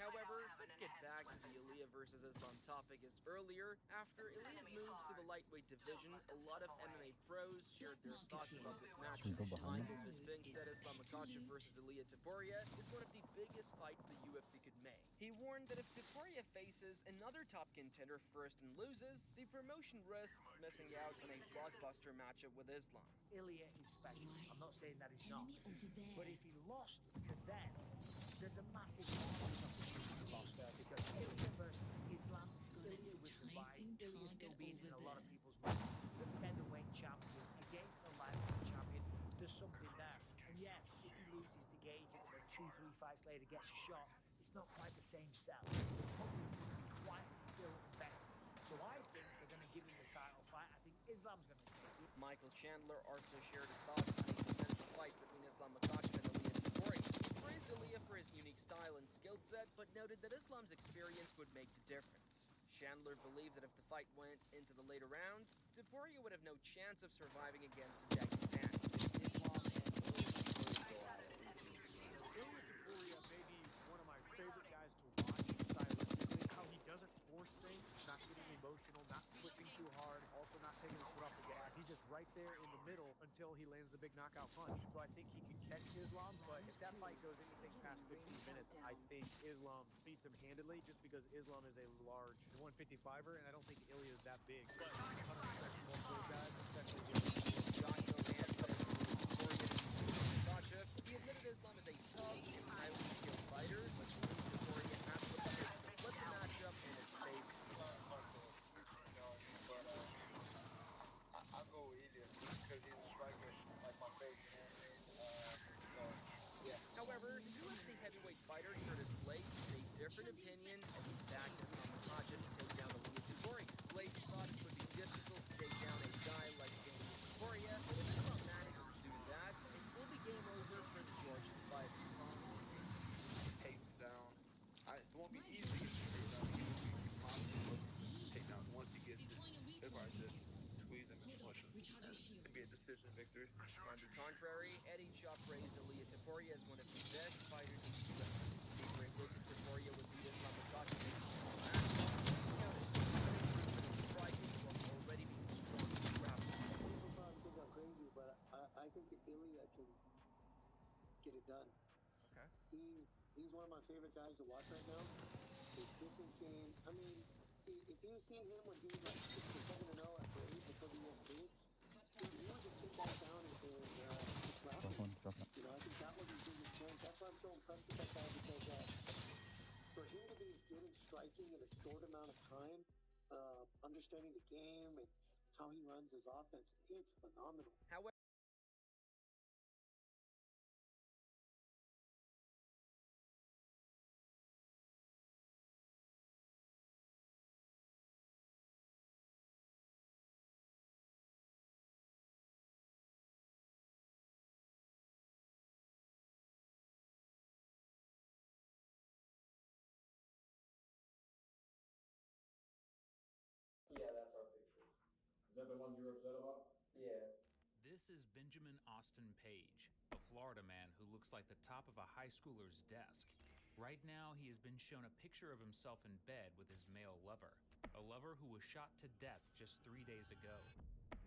However, let's get back to the Ilia versus Islam topic is earlier. After Ilia's moves to the lightweight division, a lot of MMA pros shared their thoughts about this matchup. Michael Bisping said Islam Makhachev versus Ilia Topuria is one of the biggest fights the UFC could make. He warned that if Topuria faces another top contender first and loses, the promotion risks missing out on a blockbuster matchup with Islam. Ilia is special. I'm not saying that he's not. But if he lost to them, there's a massive opportunity lost there because Ilia versus Islam, Ilia with the rise, Ilia still being in a lot of people's minds the featherweight champion against the lightweight champion. There's something there. And yeah, if he loses to Gage and then 2-3 fights later gets a shot, it's not quite the same sell. The public wouldn't be quite still invested. So I think they're going to give him the title fight. I think Islam's going to take it. Michael Chandler also shared his thoughts on a potential fight between Islam Makhachev and Ilia Topuria. He praised Ilia for his unique style and skill set, but noted that Islam's experience would make the difference. Chandler believed that if the fight went into the later rounds, Topuria would have no chance of surviving against the Dagestani. Islam and Ilia Topuria may be one of my favorite guys to watch stylistically. How he doesn't force things, not getting emotional, not pushing too hard, also not taking his foot off the gas. He's just right there in the middle until he lands the big knockout punch. So I think he can catch Islam, but if that fight goes anything past 15 minutes, I think Islam beats him handedly just because Islam is a large 155er, and I don't think Ilia is that big. But 100% both those guys, especially Makhachev. He admitted Islam is a tough and highly skilled fighter, but Topuria has what it takes to flip the matchup in his favor. I'll go with Ilya because he's a striker, like my favorite. Yeah. However, the UFC heavyweight fighter shared his blades in a different opinion as he backed Islam Makhachev to take down Ilia Topuria. Blades thought it would be difficult to take down a guy like Ilia Topuria, but if Islam manages to do that, it will be game over for the Georgian fighter. Take down. It won't be easy to get the takedown. It will be possible to take down once he gets it. They'll probably just squeeze him and push him. It'll be a decision victory. On the contrary, Eddie Shaw praised Ilia Topuria as one of the best fighters in the UFC. He predicted Topuria would beat Islam Makhachev in the last one. He noted striking while already being strong in grappling. People probably think I'm crazy, but I think Ilya can get it done. Okay. He's one of my favorite guys to watch right now. His distance game. I mean, if you've seen him when he was like 6-7-0 at Brave before the UFC, he would just take guys down and grappling. You know, I think that was his biggest chance. That's why I'm so impressed with that guy because for him to be as good at striking in a short amount of time, understanding the game and how he runs his offense, it's phenomenal. However, Yeah, that's our picture. Is that the one you're upset about? Yeah. This is Benjamin Austin Page, a Florida man who looks like the top of a high schooler's desk. Right now, he has been shown a picture of himself in bed with his male lover, a lover who was shot to death just 3 days ago.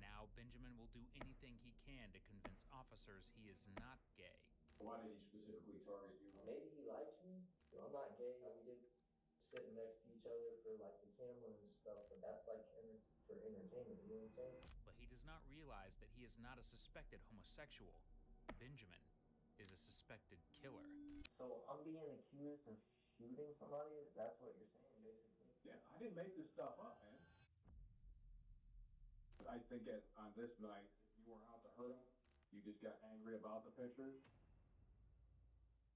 Now, Benjamin will do anything he can to convince officers he is not gay. Why did he specifically target you? Maybe he likes me. I'm not gay. We did sitting next to each other for like the camera and stuff, but that's like for entertainment, you know what I'm saying? But he does not realize that he is not a suspected homosexual. Benjamin is a suspected killer. So I'm being accused of shooting somebody? That's what you're saying, basically? Yeah, I didn't make this stuff up, man. I think on this night, you weren't out to hurt him. You just got angry about the pictures.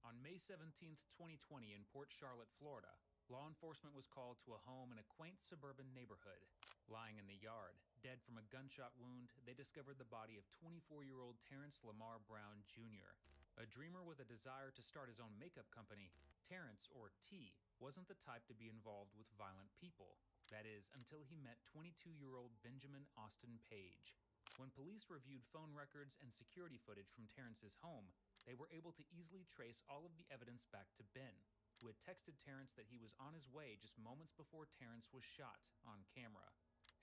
On May 17th, 2020 in Port Charlotte, Florida, law enforcement was called to a home in a quaint suburban neighborhood. Lying in the yard, dead from a gunshot wound, they discovered the body of 24-year-old Terrence Lamar Brown Jr. A dreamer with a desire to start his own makeup company, Terrence, or T, wasn't the type to be involved with violent people. That is, until he met 22-year-old Benjamin Austin Page. When police reviewed phone records and security footage from Terrence's home, they were able to easily trace all of the evidence back to Ben. who had texted Terrence that he was on his way just moments before Terrence was shot on camera.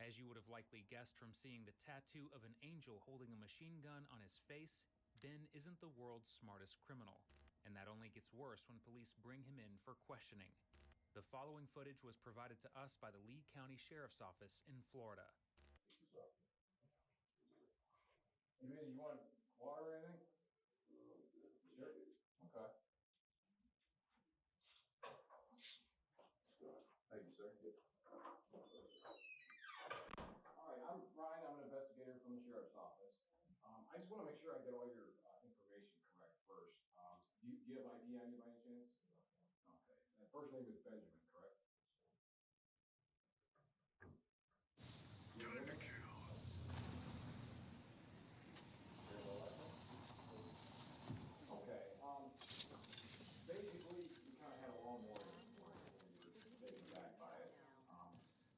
As you would have likely guessed from seeing the tattoo of an angel holding a machine gun on his face, Ben isn't the world's smartest criminal, and that only gets worse when police bring him in for questioning. The following footage was provided to us by the Lee County Sheriff's Office in Florida. You want water or anything? Sure. Okay. Thank you, sir. All right, I'm Ryan. I'm an investigator from the Sheriff's Office. I just want to make sure I get all your information correct first. Do you have ID on you by any chance? Okay. And first name is Benjamin, correct? Time to kill. Okay. Basically, you kind of had a long morning when you were taken back by it.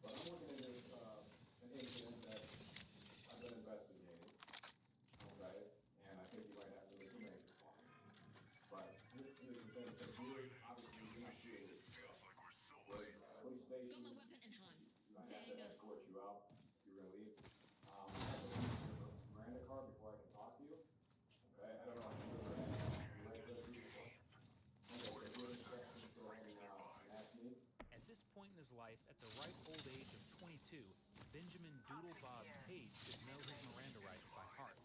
But I'm looking into an incident that I've been investigating. Okay. And I think you might have some information for me. But here's the thing. So you're obviously you're not created. Police station. Got my weapon enhanced. I have to Dang. escort you out. You're gonna leave. I have to leave your Miranda card before I can talk to you. Okay, I don't know if you've ever had a right to do before. Okay, so if you have any questions, go ahead and ask me. At this point in his life, at the ripe old age of 22, Benjamin Doodle Bob Page should know his Miranda rights by heart.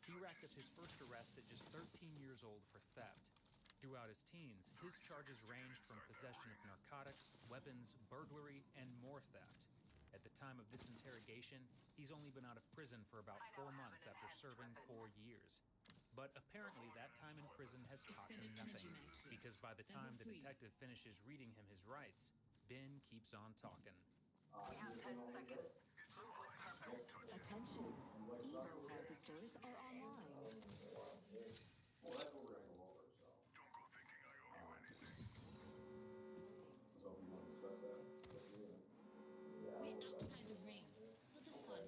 He racked up his first arrest at just 13 years old for theft. Throughout his teens, his charges ranged from possession of narcotics, weapons, burglary, and more theft. At the time of this interrogation, he's only been out of prison for about 4 months after serving 4 years. But apparently that time in prison has taught him nothing, because by the time the detective finishes reading him his rights, Ben keeps on talking. We have 10 seconds. Move with purpose. Attention, Evo harvesters are online. Well, that's what we're gonna go over, so. Don't go thinking I owe you anything. So if you want to discuss that, that's me. We're outside the ring, but the fun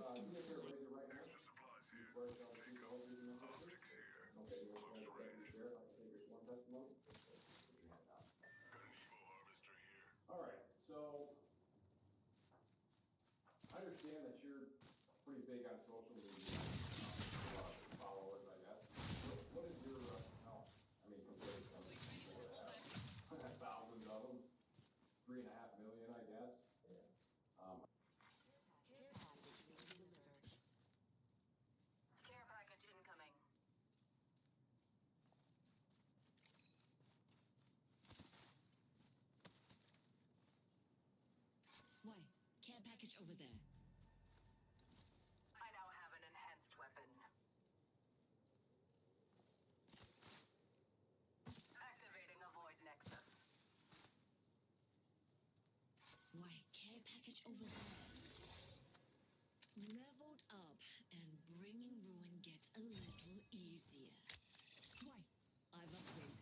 happens inside. Extra supplies here. Take them. Optics here. Okay, you're going to deputy sheriff. I can take your sworn testimony. Put your hand down. Got an Evo harvester here. All right, so I understand that you're pretty big on social media. A lot of followers, I guess. What is your, I mean, compared to some people that have thousands of them, 3.5 million, I guess. Care package incoming. Why? Care package over there. I now have an enhanced weapon. Activating a void nexus. Why? Care package over there. Leveled up and bringing ruin gets a little easier. Why? I've upgraded.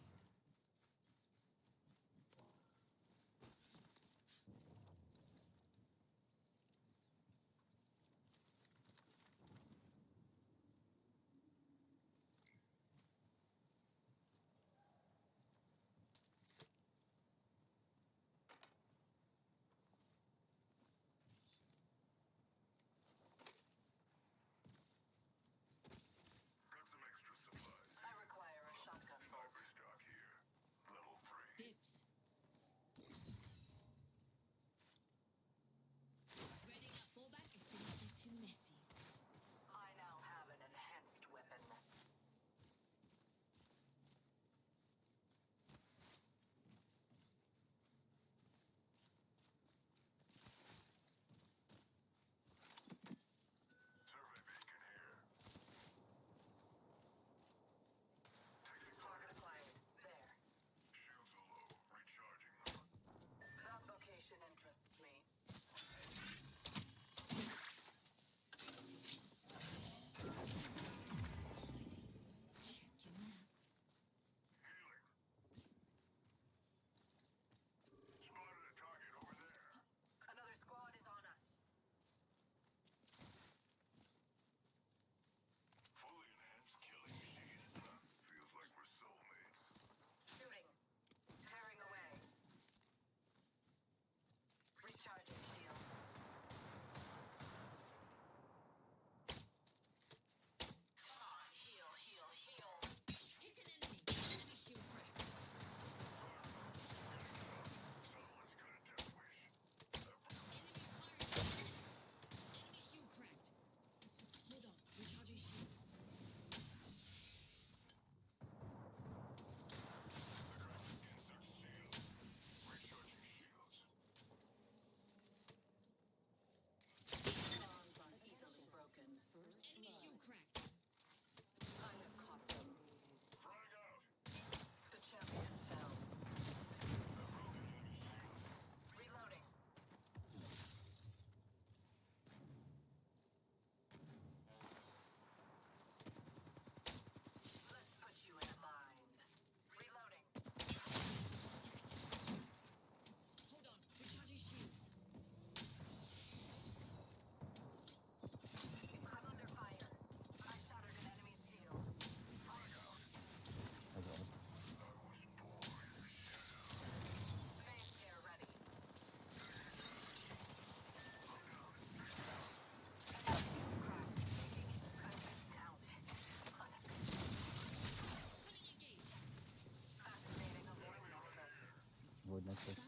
Nexus.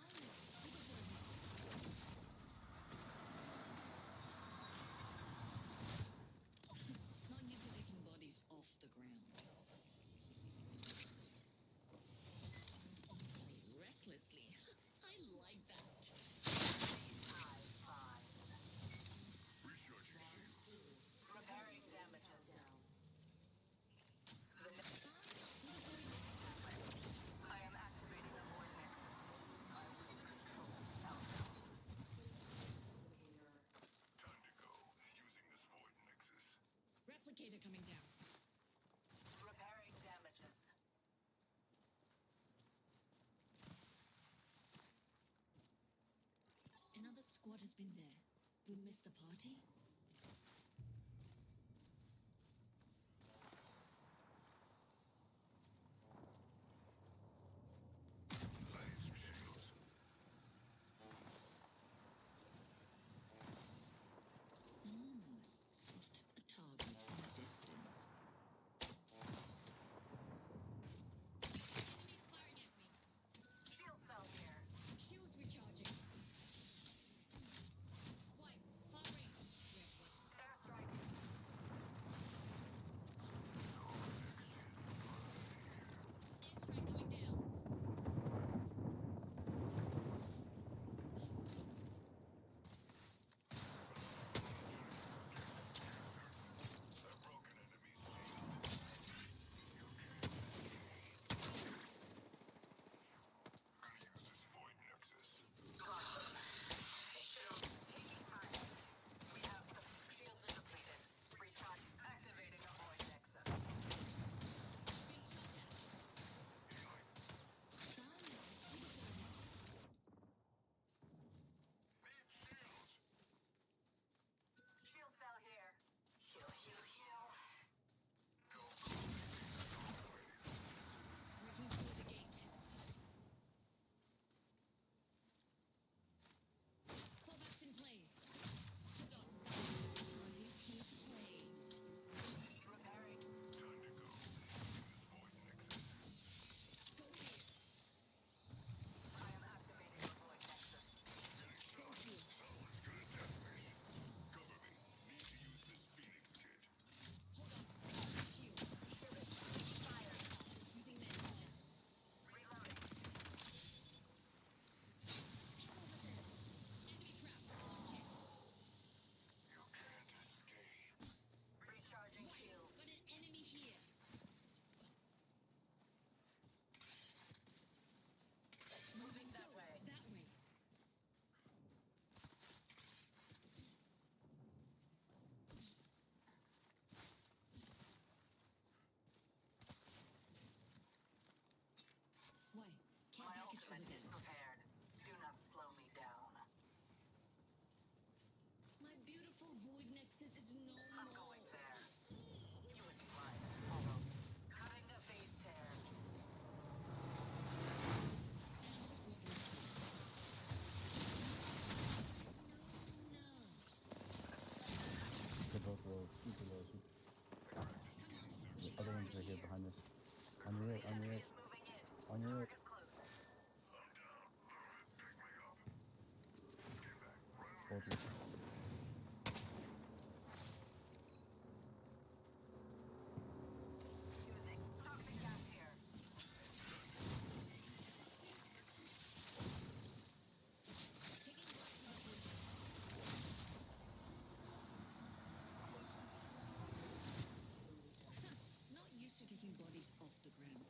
Not used to taking bodies off the ground. Play recklessly. I like that. Repairing damages. I am activating the void nexus. I will control outcome. Time to go. Using this void nexus. Replicator coming down. Repairing damages. Another squad has been there. We missed the party? Spot a target from a distance. Enemies firing at me. Shield cell here. Shields recharging. White, firing. Airstrike. Airstrike coming down. Shields taking fire. We have the shields are depleted. Recharge. Activating a void nexus. Being shot at. Found the void nexus. Shield cell here. Heal, heal, heal. Working through the gate. Fallbacks in play. Hold on. Party's here to play. Repairing. Go here. I am activating a void nexus. Go here. Hold on. Shield. Fire. Using meds. Reloading. Enemy trap. Watch it. Recharging White. shields. Got an enemy here. Moving that way. That way. Why? Care My package over ultimate is there. prepared. Do not slow me down. My beautiful void nexus is no I'm more. going there. You would be mine. Follow. Cutting a phase tear. Enemy squad rescue. No. They're both low, super low. The other one's right here behind us. On your right, on your right. Moving in. On your right. Target close. Hold you. Using toxic gas here. Taking right for the void nexus. Not used to taking bodies off the ground.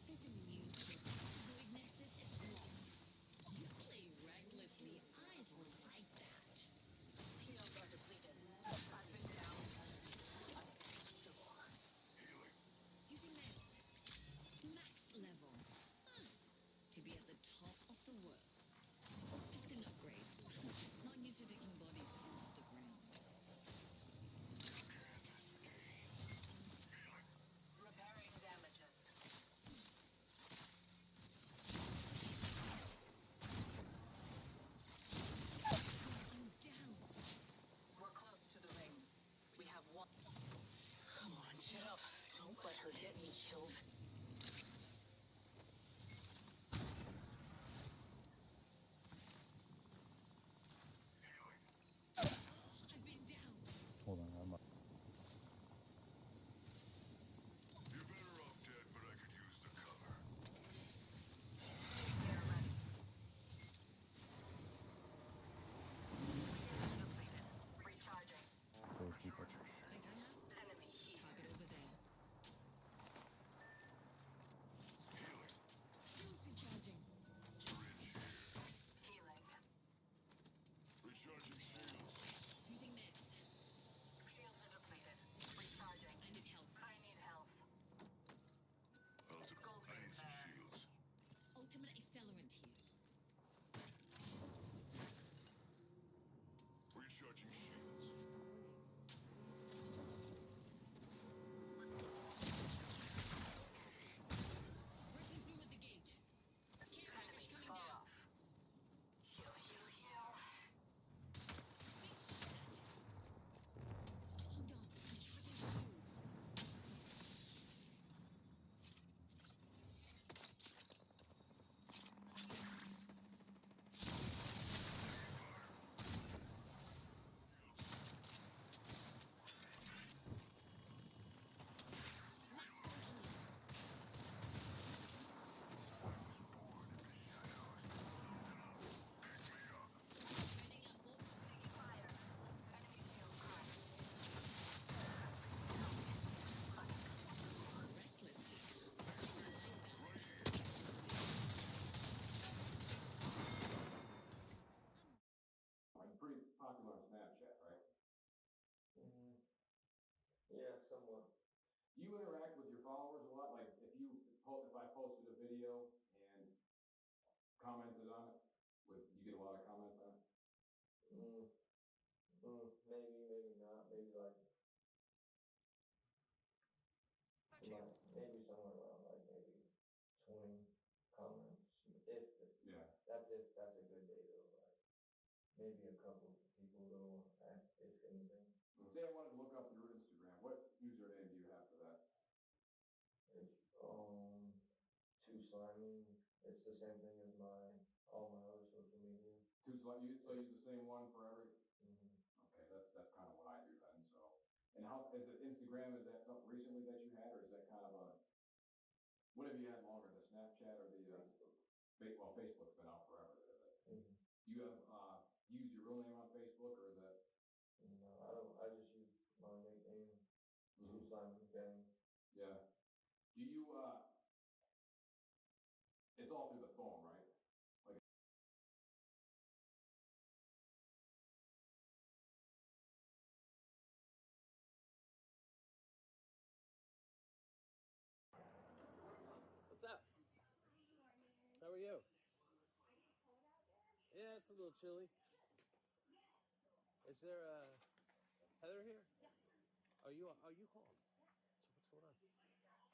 This is new trick. Void nexus is lost. You play recklessly. I like that. Do you interact with your followers a lot? Like if I posted a video and commented on it, you get a lot of comments on it? Maybe not. Maybe like maybe somewhere around like maybe 20 comments. Yeah. That's a good day though. Like maybe a couple people though, if anything. Say I wanted to look up your Instagram. What username do you have for that? It's too slimy. It's the same thing as all my other social media. So you use the same one for every? Mm-hmm. Okay, that's kind of what I do then. So, and how is it? Instagram, is that something recently that you had, or is that kind of what have you had longer, the Snapchat or the well, Facebook's been out forever. Mm-hmm. You have use your real name on Facebook, or is that? No, I don't. I just use my nickname. Too slimy gang. Yeah. Do you it's all through the phone, right? Like What's up? How are you? Yeah, it's a little chilly. Is there Heather here? Are you home? So what's going on?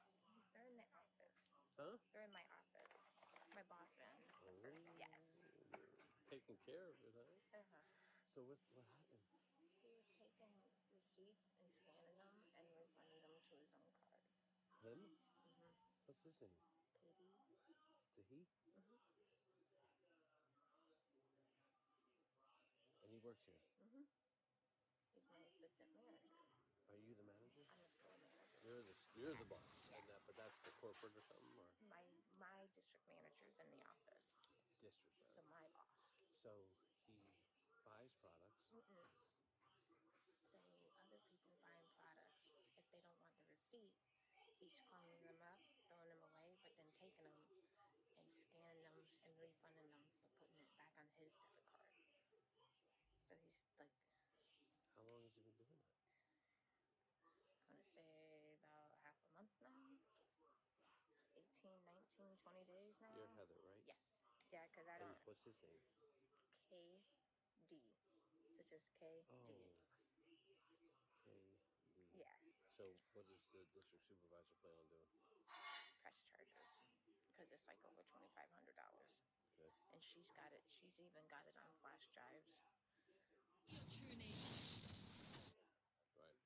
They're in the office. Huh? They're in my office. My boss in. Yes. Taking care of it, huh? Uh-huh. So what happened? He was taking receipts and scanning them and refunding them to his own card. Him? Mm-hmm. What's his name? Katie. Tahi? Mm-hmm. And he works here. Mm-hmm. He's my assistant manager. Are you the manager? I'm the store manager. You're the boss. And but that's the corporate or something, or My district manager's in the office. district manager. So my boss. So he buys products. Mm-mm. So other people buying products, if they don't want the receipt, he's calling them up, throwing them away, but then taking them and scanning them and refunding them, but putting it back on his debit card. So he's like, How long has he been doing that? I want to say about half a month now. 18, 19, 20 days now. You're Heather, right? Yes. Yeah, because I don't. And what's his name? KD. So just KD. KD. Yeah. So what does the district supervisor plan on doing? Press charges. Because it's like over $2,500. Okay. And she's got it. She's even got it on flash drives. Your true nature. Right.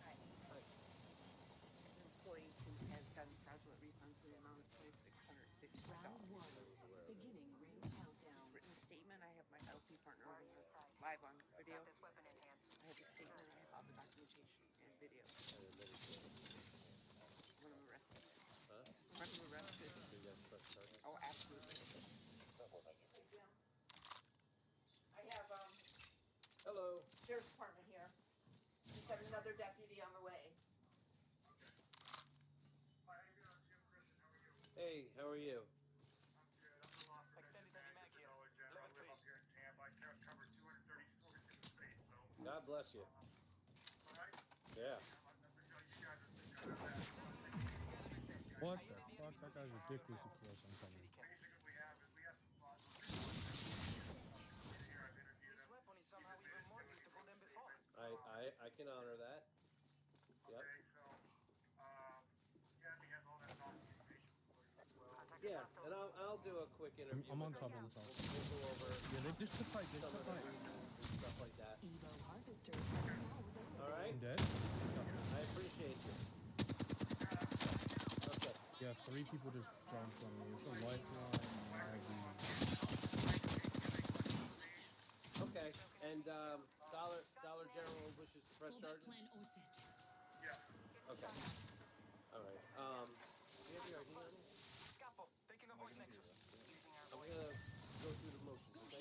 Hi. An employee who has done fraudulent refunds in the amount of $2,650. Round one. Beginning ring countdown. Written statement. I have my LP partner live on video. I have the statement. I have all the documentation and video. When I'm arrested. Huh? When I'm arrested. So you guys press charges? Oh, absolutely. I have Hello. Sheriff's Department here. Just got another deputy on the way. Hey, how are you? God bless you. Yeah. What the fuck? That guy's ridiculous to kill sometimes. I can honor that. Yep. Yeah, and I'll do a quick interview. I'm on with top him. of the phone. We'll go over Yeah, they just took fight. They some took of the fight. reasons and stuff like that. Evo harvesters are now available. All right. I'm dead. I appreciate you. Okay. Yeah, 3 people just jumped on me. It's a lifeline, Maggie. Okay. And Dollar General wishes to press charges. Plan all set. Okay. All right. Do you have your ID on you? I'm gonna go through the motions, okay?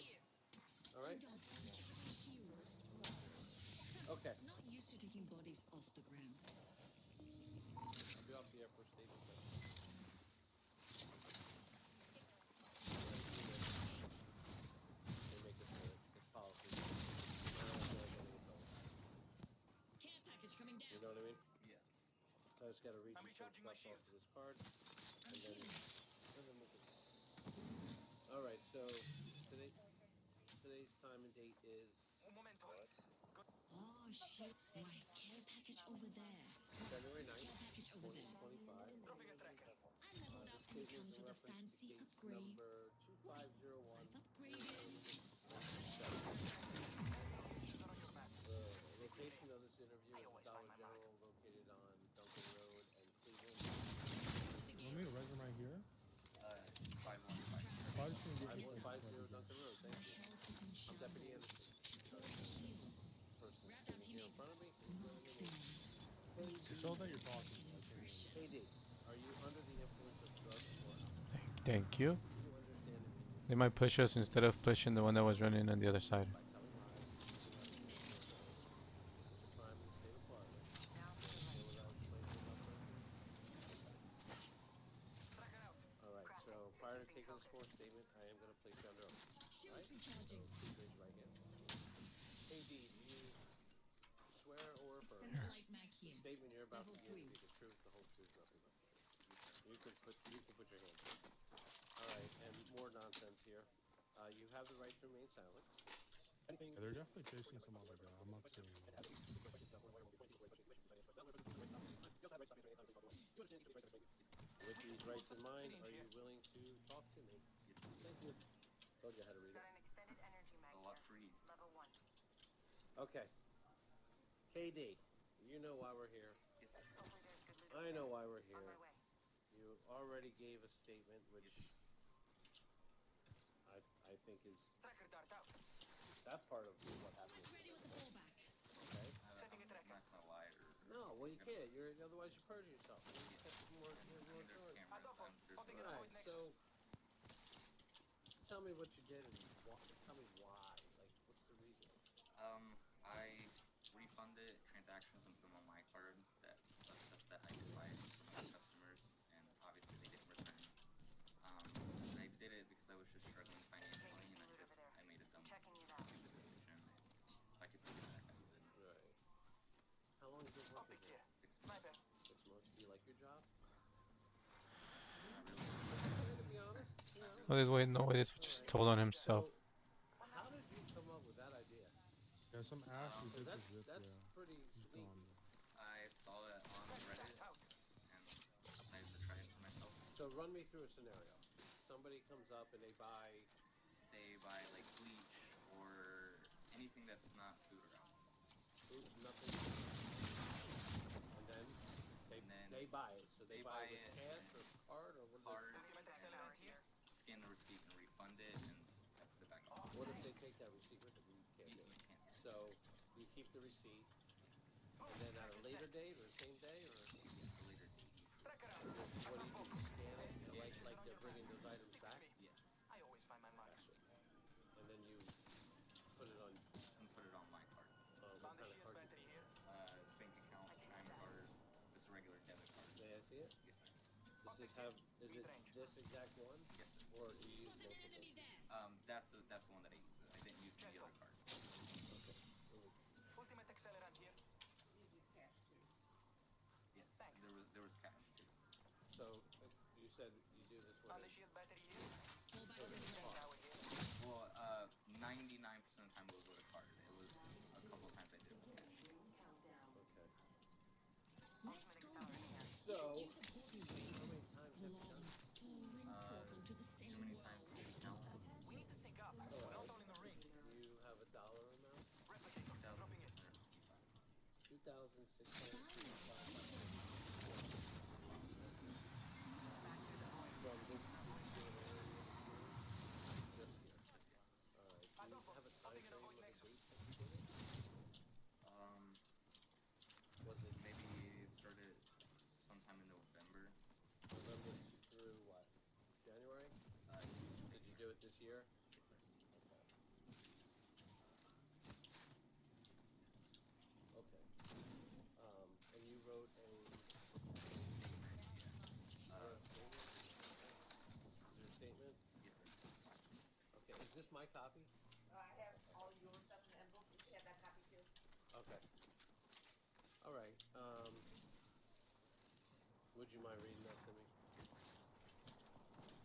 All right. Shields. Okay. Not used to taking bodies off the ground. I'll be off the Air Force Station. They make this work. It's policy. I don't feel like getting a phone. Care package coming down. You know what I mean? Yeah. So I just gotta read you some stuff off of this card, and then we can. All right, so today's time and date is. Oh shit! My care package over there. January 9th, Care package over there. 2025. I leveled up and it This comes is with a reference to fancy case upgrade. number 2501. I've upgraded. The location of this interview is Dollar General, located on Duncan Road and Cleveland. You want me to write them right here? 5150. 5150 Duncan Road, thank you. I'm Deputy Anderson. Person sitting here in front of me. It shows that you're talking. KD, are you under the influence of drugs or alcohol? Thank you. Do you understand the meaning of They might push us instead of pushing the one that was running on the other side. by telling lies, giving us false details? It's a crime in the state of Florida. Stay without explaining about something. All right, so prior to taking this fourth statement, I am going to place you under oath. Shields So recharging. please raise your right hand. KD, do you swear or affirm Center light Mac the here. statement you're about Level to give 3. to be the truth, the whole truth, nothing but the truth? You can put your hand down. All right, and more nonsense here. You have the right to remain silent. Yeah, they're definitely chasing some other guy. I'm not saying. With these rights in mind, are you willing to talk to me? Thank you. Told you how to read it. Got an extended energy mag A lot here. for you. Level 1. Okay. KD, you know why we're here. Hopefully there's good loot. I know why we're On here. my way. You already gave a statement, which I think is that part of what happened. Almost ready with the ballback. Okay. I'm not gonna lie. No, well you can't. You're otherwise you perjure yourself. You have more There's charge. cameras. Right. So tell me what you did and tell me why. Like, what's the reason? I refunded transactions and put them on my card that stuff that I could buy from other customers, and obviously they didn't return. And I did it because I was just struggling financially, and I made a dumb, stupid decision. If I could take it back, I would. Right. How long have you been working here? 6 months. 6 months. Do you like your job? Not really. To be honest. Oh, this way, no way. This just told on himself. So, how did you come up with that idea? Yeah, some ass is hit the zip. That's Yeah. pretty He's sneaky. gone. I saw it on Reddit, and decided to try it for myself. So run me through a scenario. Somebody comes up and they buy Like bleach or anything that's not food or alcohol. nothing, and then they buy it. So they buy it with cash or card or what? Card, scan the receipt and refund it, and I put it back on. What if they take that receipt with them? You can't do it. You can't. So you keep the receipt, and then at a later date or the same day or Later date. what do you do? You scan it like they're bringing those items back. Yeah. And then you put it on. And put it on my card. What kind of card? Bank account, Chime card, just a regular debit card. May I see it? Yes, sir. Does this have? Is it this exact one? Yes, sir. Or do you use multiple? That's the one that I used. I didn't use any other card. Ultimate accelerant here. Yes, there was cash too. So you said you do this with The shield battery here. Well, 99% of the time it was with a card. It was a couple of times I did it with cash. Okay. Let's go there. So, Use a portal ring. how many times have you done this? Touring portal to the same Too many wall. times to count. We need to sync up. We're not all in the ring. Do you have a dollar amount? Replicator, dropping it. 2,625. From this particular area here? Just here. Alright. Do you have a time frame of the date that you did it? Was it Maybe started sometime in November. November through what? January? Did you do it this year? Yes, sir. Okay. And you wrote a statement? This is your statement? Yes, sir. Okay. Is this my copy? I have all your stuff in the envelope. You should have that copy too. Okay. All right. Would you mind reading that to me?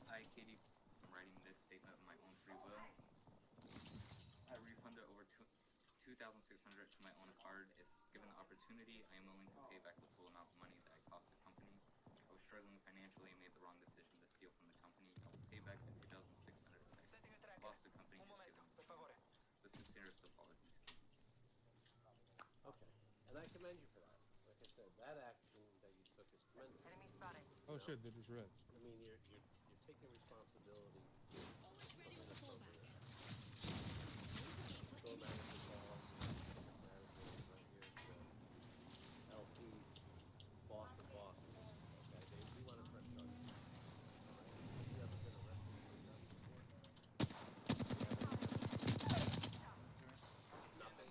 I, Katie, am writing this statement of my own free will. I refunded over $2,600 to my own card. If given the opportunity, I am willing to pay back the full amount of money that I cost the company. I was struggling financially and made the wrong decision to steal from the company. I will pay back the $2,600 that I lost the company just given me the chance. With sincerest apologies, Katie. Okay, and I commend you for that. Like I said, that action that you took is commendable. Enemy spotted. Oh shit, they just read. I mean, you're taking responsibility. Almost ready with the fallback. Store manager call. Manager is not here. So LP, boss of bosses. Okay, we want to press charges. All right. Have you ever been arrested for a arrest before? Nothing.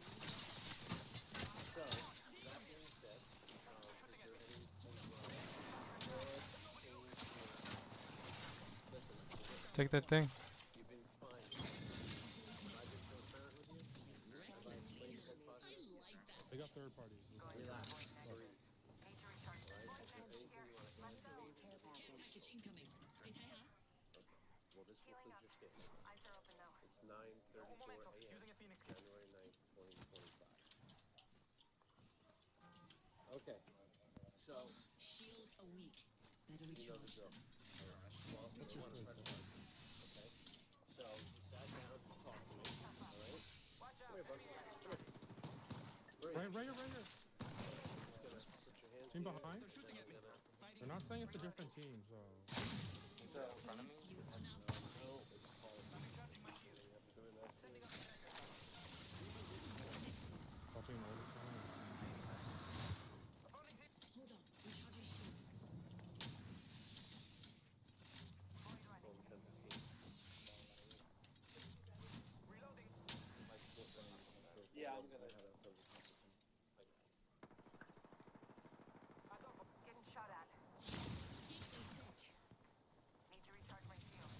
So that being said, is there anything listen? Take that thing. You've been fine. Have I been transparent with you? Have I explained the whole process? They got third parties. Relax. Breathe. Alright? Is there anything you want to add to me? Care package incoming. Okay. Okay. Well, this concludes your statement. Eyes are open now. It's 9:34 a.m. January 9th, 2025. Okay. So, Shields a week. Better you know the recharge drill. them. Well, we want to press charges. Okay? So, you sat down to talk to me. Alright? Come here, bud. Come here. Right here. Just gonna put your hands Team here, behind? and then I'm gonna... They're not saying it's a different team, so. No, it's policy. They have to do it that way. Copying order sign. Hold on. Recharging shields. Yeah, I'm gonna have that subject. Getting shot at. Gateway set. Need to recharge my shield.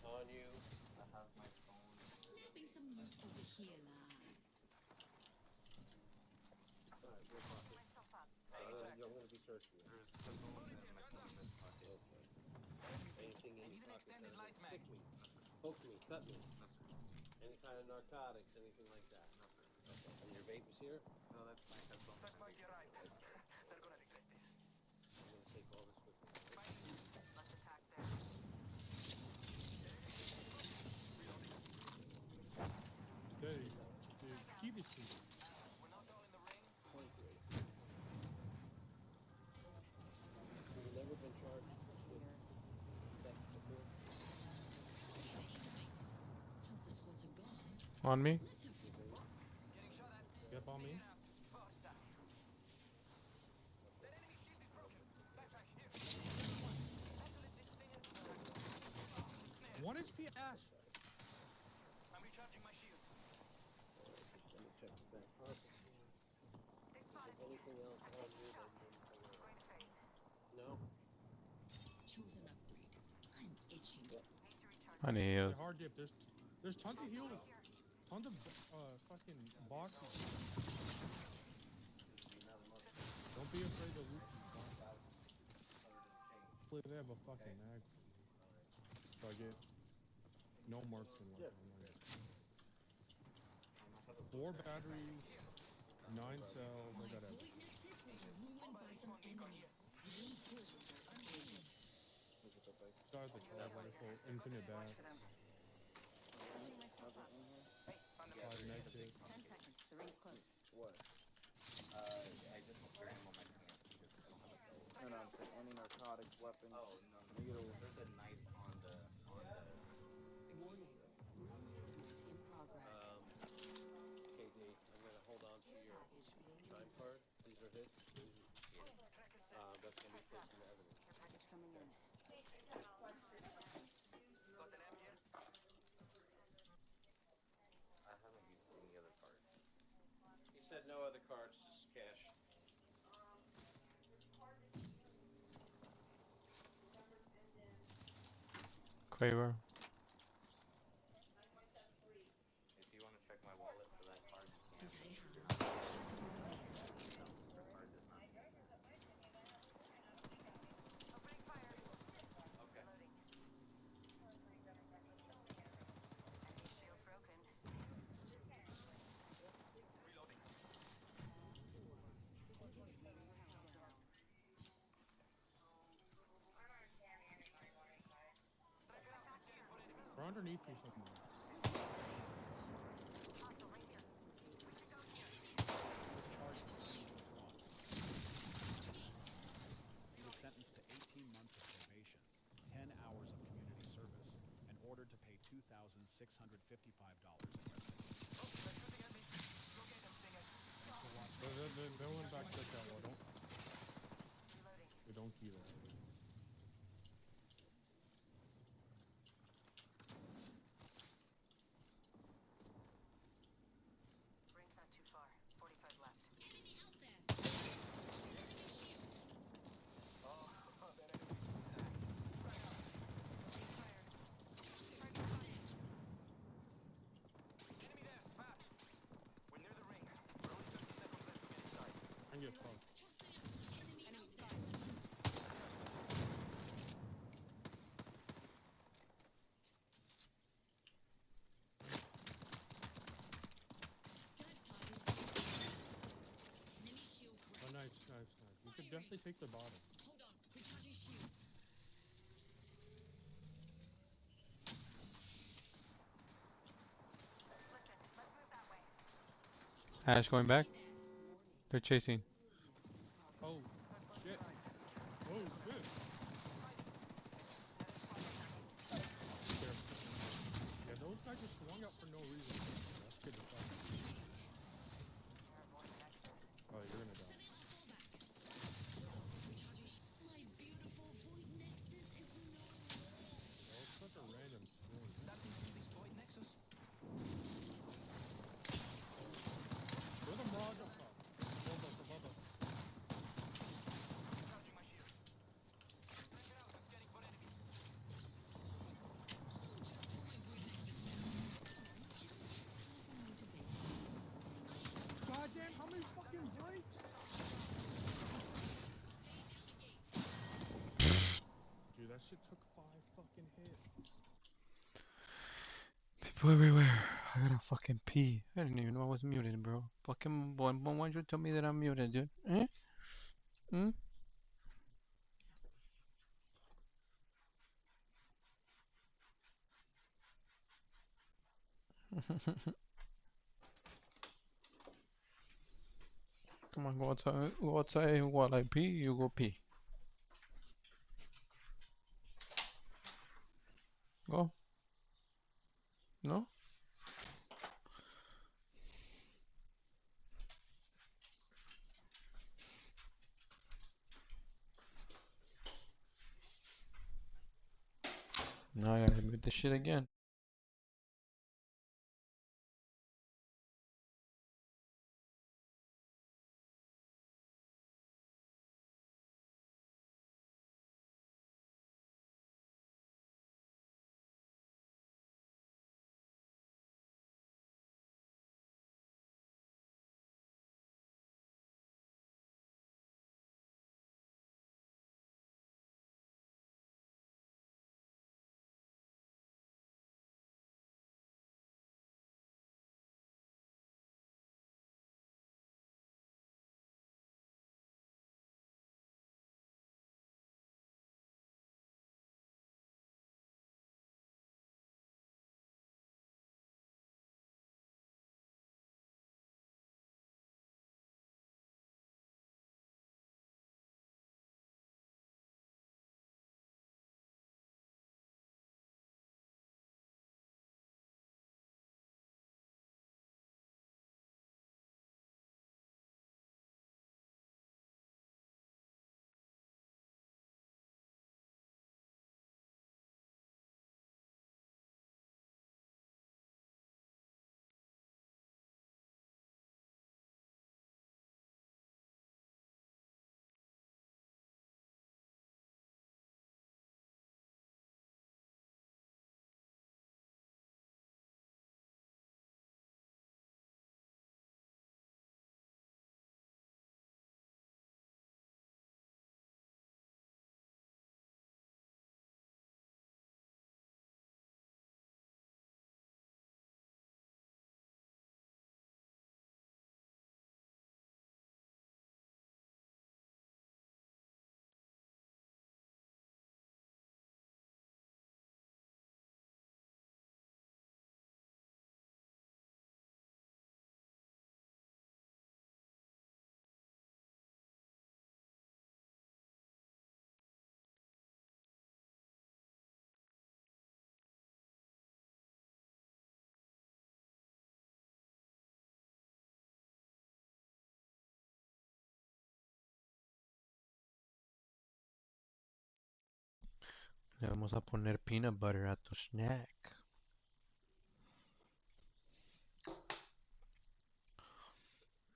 On you. I have my phone. Nabbing some loot over here, la. Alright, we'll talk it. I'm gonna be searching you. There's a phone and my phone in this pocket. Okay. Anything in your pocket that will stick me, poke me, cut me. No, sir. Any kind of narcotics, anything like that. No, sir. Okay. And your vape is here? No, that's my headphone. They're gonna regret this. I'm gonna take all this with me. Let's attack there. Hey, dude, keep it cheap. We're not all in the ring. Point three. Have you never been charged with theft before? Half the squads are gone. On me. Let's have Your vape? Getting shot at. Yep, on me. Forza. That enemy shield is broken. Backpack here. One HP Ash. I'm recharging my shield. Alright, just let me check the back pocket. Is there anything else on you that you didn't bring out? No? chosen upgrade. I'm itching. I need heals. Hard dip. There's tons of heals. Tons of fucking boxes. Don't be afraid to loot. Hopefully they have a fucking mag. So I get no marksman weapon. 4 batteries, 9 cells. I got everything. Nexus was ruined by some enemy. Rebuild again. Start the charge rifle, infinite bats. 5 negative. 10 seconds. The ring's close. What? I just looked for ammo my pants because I don't have a belt. No, I'm saying any narcotics, weapons, Oh, no. needles. There's a knife on the Warning. In progress. KD, I'm going to hold on to your time card. These are his. That's going to be placed in the evidence. Care package coming in. Got an M here? I haven't used any other cards. He said no other cards, just cash. Quaver. If you want to check my wallet for that card, you can. They're underneath me somewhere. He was sentenced to 18 months of probation, 10 hours of community service, and ordered to pay $2,655 in restitution. They went back to that one. Don't key that. Ring's not too far. 45 left. Enemy out there. Oh, that enemy. Right up. Enemy there, fast. We're near the ring. We're only 30 seconds left to get inside. I can get fucked. Enemy out there. Enemy shield Oh, nice. You could definitely take the bottom. Hold on, recharging shield. Ash going back. They're chasing. Oh, shit. Oh, shit. Yeah, those guys just swung up for no reason. That's good to fuck. Oh, you're gonna die. My beautiful void nexus is no more. That was such a random swing. That includes void nexus. Where the Mirage up top? Above us. Charging my shield. Spread it out. I'm scanning for enemies. Goddamn, how many fucking breaks? Dude, that shit took 5 fucking hits. People everywhere. I gotta fucking pee. I didn't even know I was muted, bro. Fucking boy, why'd you tell me that I'm muted, dude? Eh? Hmm? Come on, go outside. Go outside while I pee. You go pee. Go. No? Now I gotta mute this shit again. Le vamos a poner peanut butter a tu snack.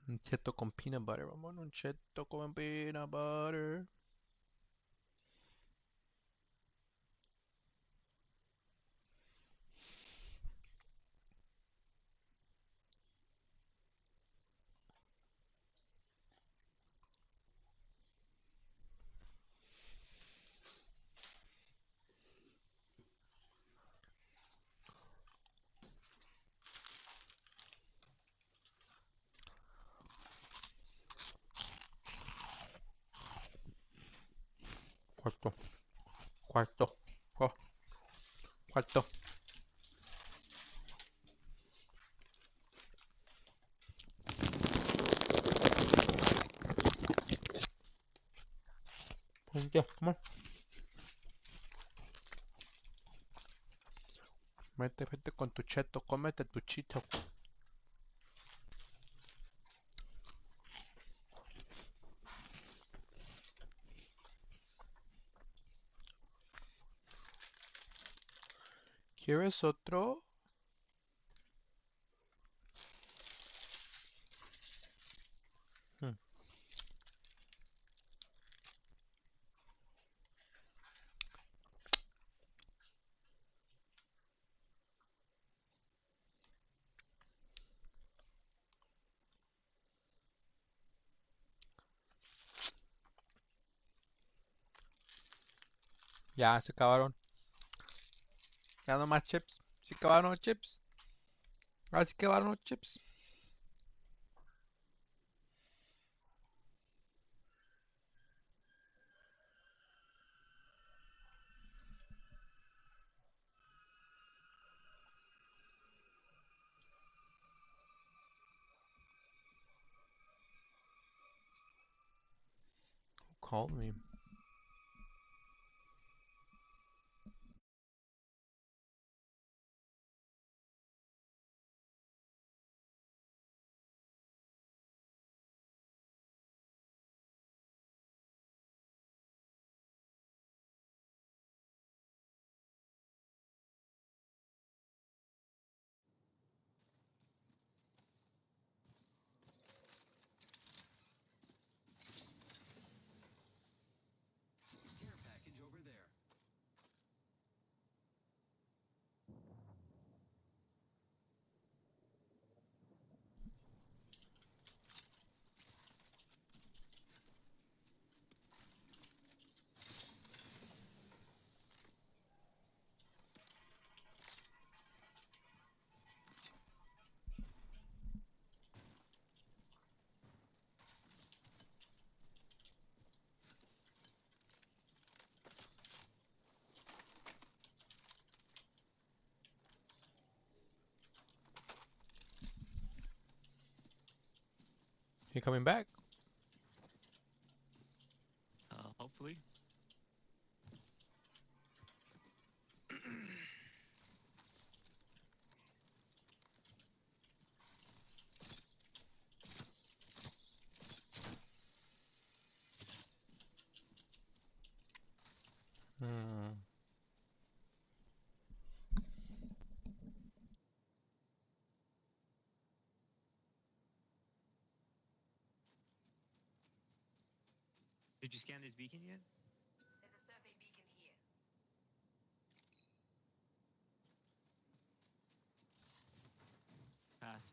Un cheto con peanut butter. Vamos a un cheto con peanut butter. Cuarto. Cuarto. Oh. Cuarto. Ya, come on. Vete con tu cheto, cómete tu chito. ¿Quieres otro? Ya, se acabaron. Ya no más chips. Se acabaron los chips. Ahora sí acabaron los chips. Who called me? Care package over there. You coming back? Hopefully. Did you scan this beacon yet? There's a survey beacon here. Path.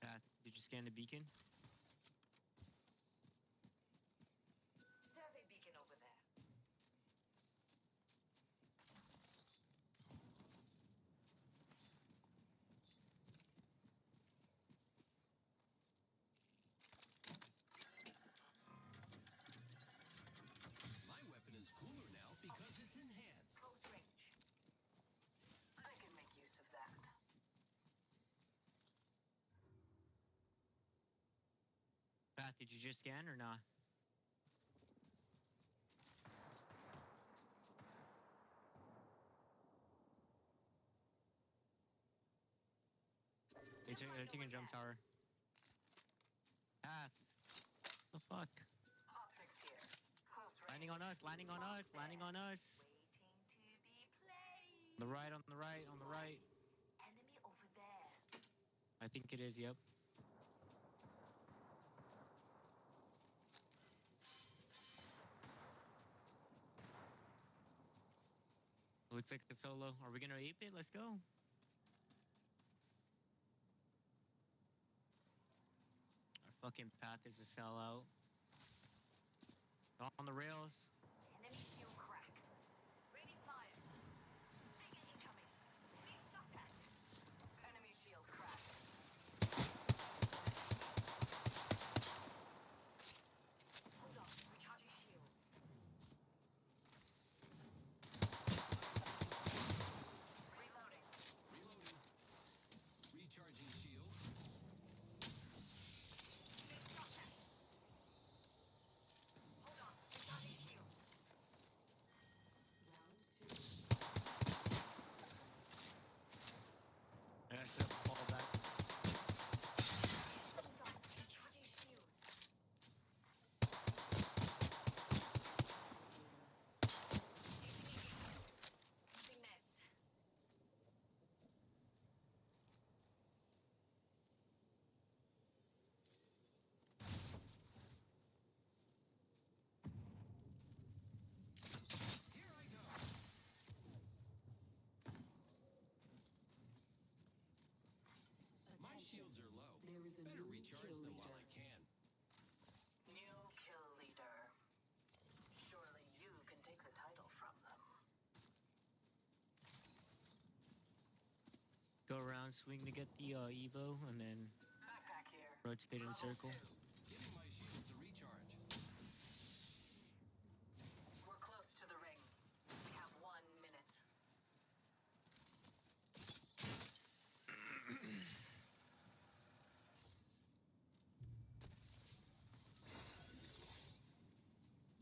Path. Did you scan the beacon? Survey beacon over there. My weapon is cooler now because it's enhanced. Close range. I can make use of that. Path, did you just scan or not? They're taking jump tower. Path. Fuck. Optics here. Close range. Landing on us, landing on us, landing on us. Waiting to be played. On the right, on the right, on the right. Enemy over there. I think it is, yep. Looks like a solo. Are we gonna ape it? Let's go. Our fucking path is a sellout. On the rails. Enemy shield cracked. Ready fire. Taking incoming. Big shot at. Enemy shield cracked. Hold on. Recharging shields. Reloading. Reloading. Recharging shield. Big shot at. Hold on. Recharging shields. Yeah, I should have fall back. Hold on. Recharging shields. Using nets. Here I go. My shields are low. There is a Better new recharge kill them leader. while I can. New kill leader. Surely you can take the title from them. Go around, swing to get the Evo, and then Backpack here. rotate in a circle. Giving my shields a recharge. We're close to the ring. We have 1 minute.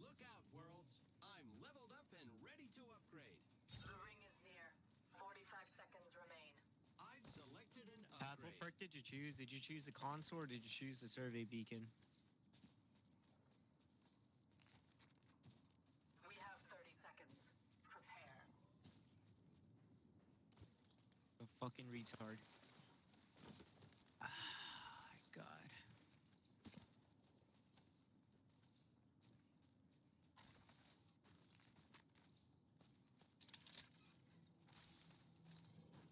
Look out, worlds. I'm leveled up and ready to upgrade. The ring is near. 45 seconds remain. I've selected an Path, what upgrade. perk did you choose? Did you choose the console or did you choose the survey beacon? We have 30 seconds. Prepare. A fucking retard. Ah, God.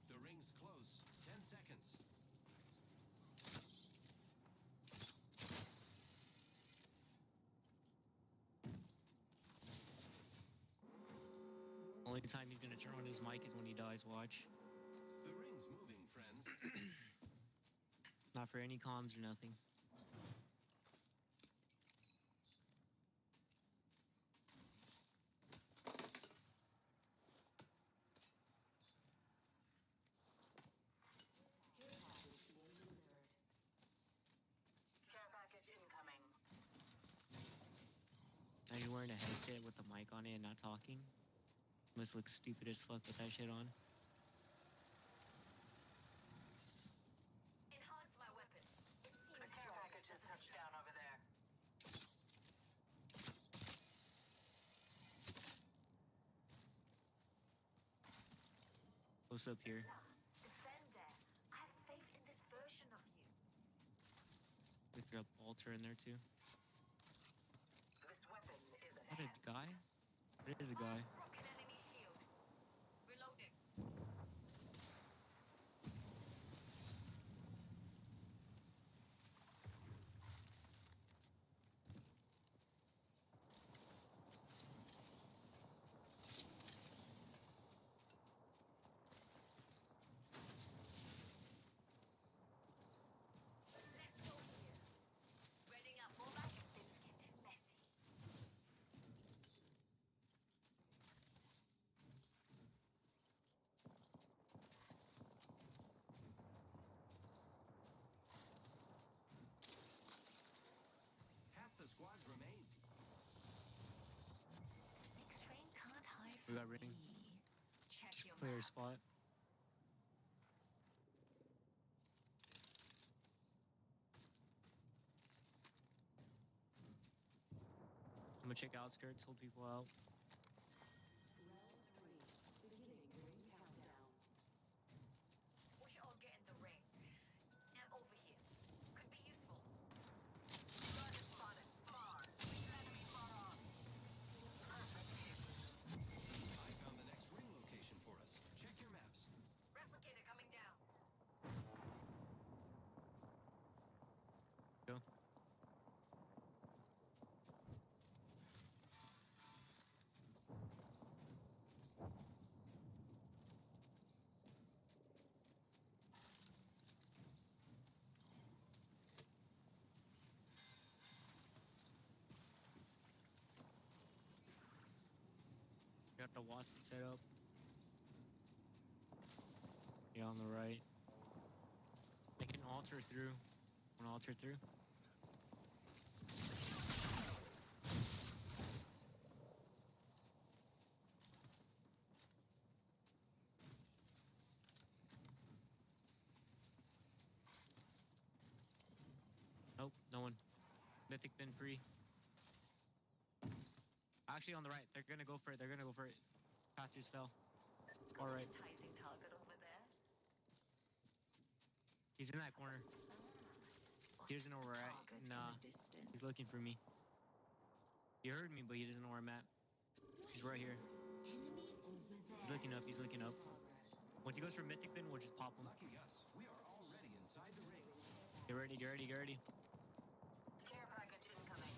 The ring's close. 10 seconds. Only time he's gonna turn on his mic is when he dies, watch. The ring's moving, friends. Not for any comms or nothing. Care package incoming. Now you're wearing a headset with the mic on it and not talking. Must look stupid as fuck with that shit on. Enhance my weapon. The care package has touched down over there. Close up here. Defender, I have faith in this version of you. With the altar in there too. This weapon is What, a guy? It is a guy. broken enemy shield. Reloading. Let's go here. Reading up all that. Things get too messy. Half the squads remain. Next train can't hide We got from ring. me. Check your Clear map. spot. I'm gonna check outskirts, hold people out. We should all get in the ring. And over here. Could be useful. Gun is spotted. Far. Enemy far off. Perfect hit. I found the next ring location for us. Check your maps. Replicator coming down. Go. Got the Watson set up. Yeah, on the right. I can alter through. Wanna alter through? Nope, no one. Mythic been free. Actually, on the right. They're gonna go for it. They're gonna go for it. Path just fell. All right. Enticing target over there. He's in that corner. He doesn't know where we're at. Nah. He's looking for me. He heard me, but he doesn't know where I'm at. He's right here. He's looking up. He's looking up. Once he goes for Mythic Bin, we'll just pop him. Lucky us. We are already inside the ring. Get ready, get ready, get ready. Care package incoming.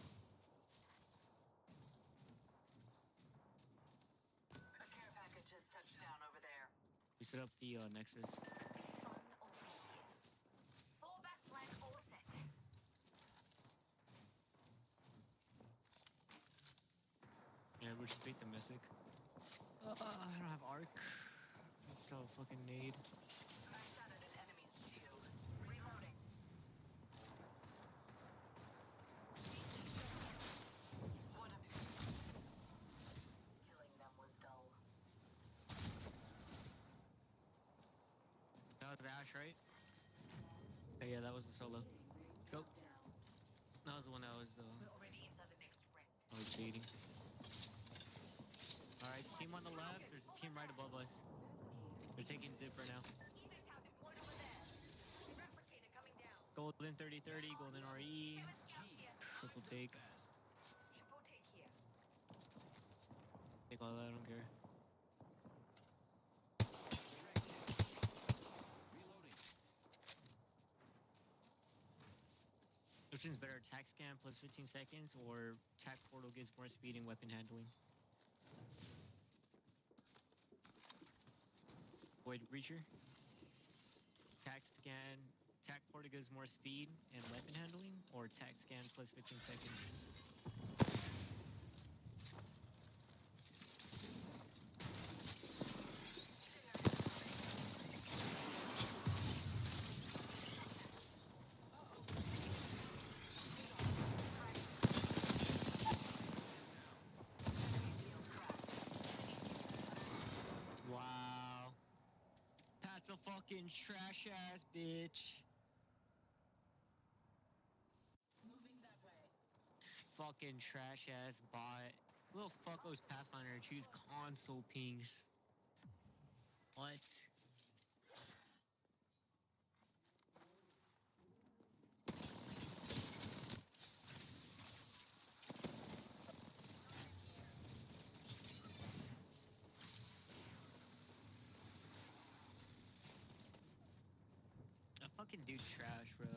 A care package has touched down over there. We set up the Nexus. Fallback plan all set. Yeah, we'll just beat the Mythic. I don't have Arc. So fucking nade. I shattered an enemy's shield. Reloading. What a killing them was dull. That was Ash, right? Oh, yeah, that was the solo. Let's go. That was the one that was We're already inside the next ring. I was baiting. Alright, team on the left. There's a team right above us. They're taking zip right now. Evac deployed over there. Replicator coming down. Golden 30-30, golden RE. Triple take. Triple take here. Take all that, I don't care. Which one's better, attack scan plus 15 seconds, or attack portal gives more speed and weapon handling? Void Breacher. Attack scan, attack portal gives more speed and weapon handling, or attack scan plus 15 seconds? Wow. That's a fucking trash ass bitch. Moving that way. Fucking trash ass bot. Little fuckos Pathfinder choose console pings. What? That fucking dude's trash, bro.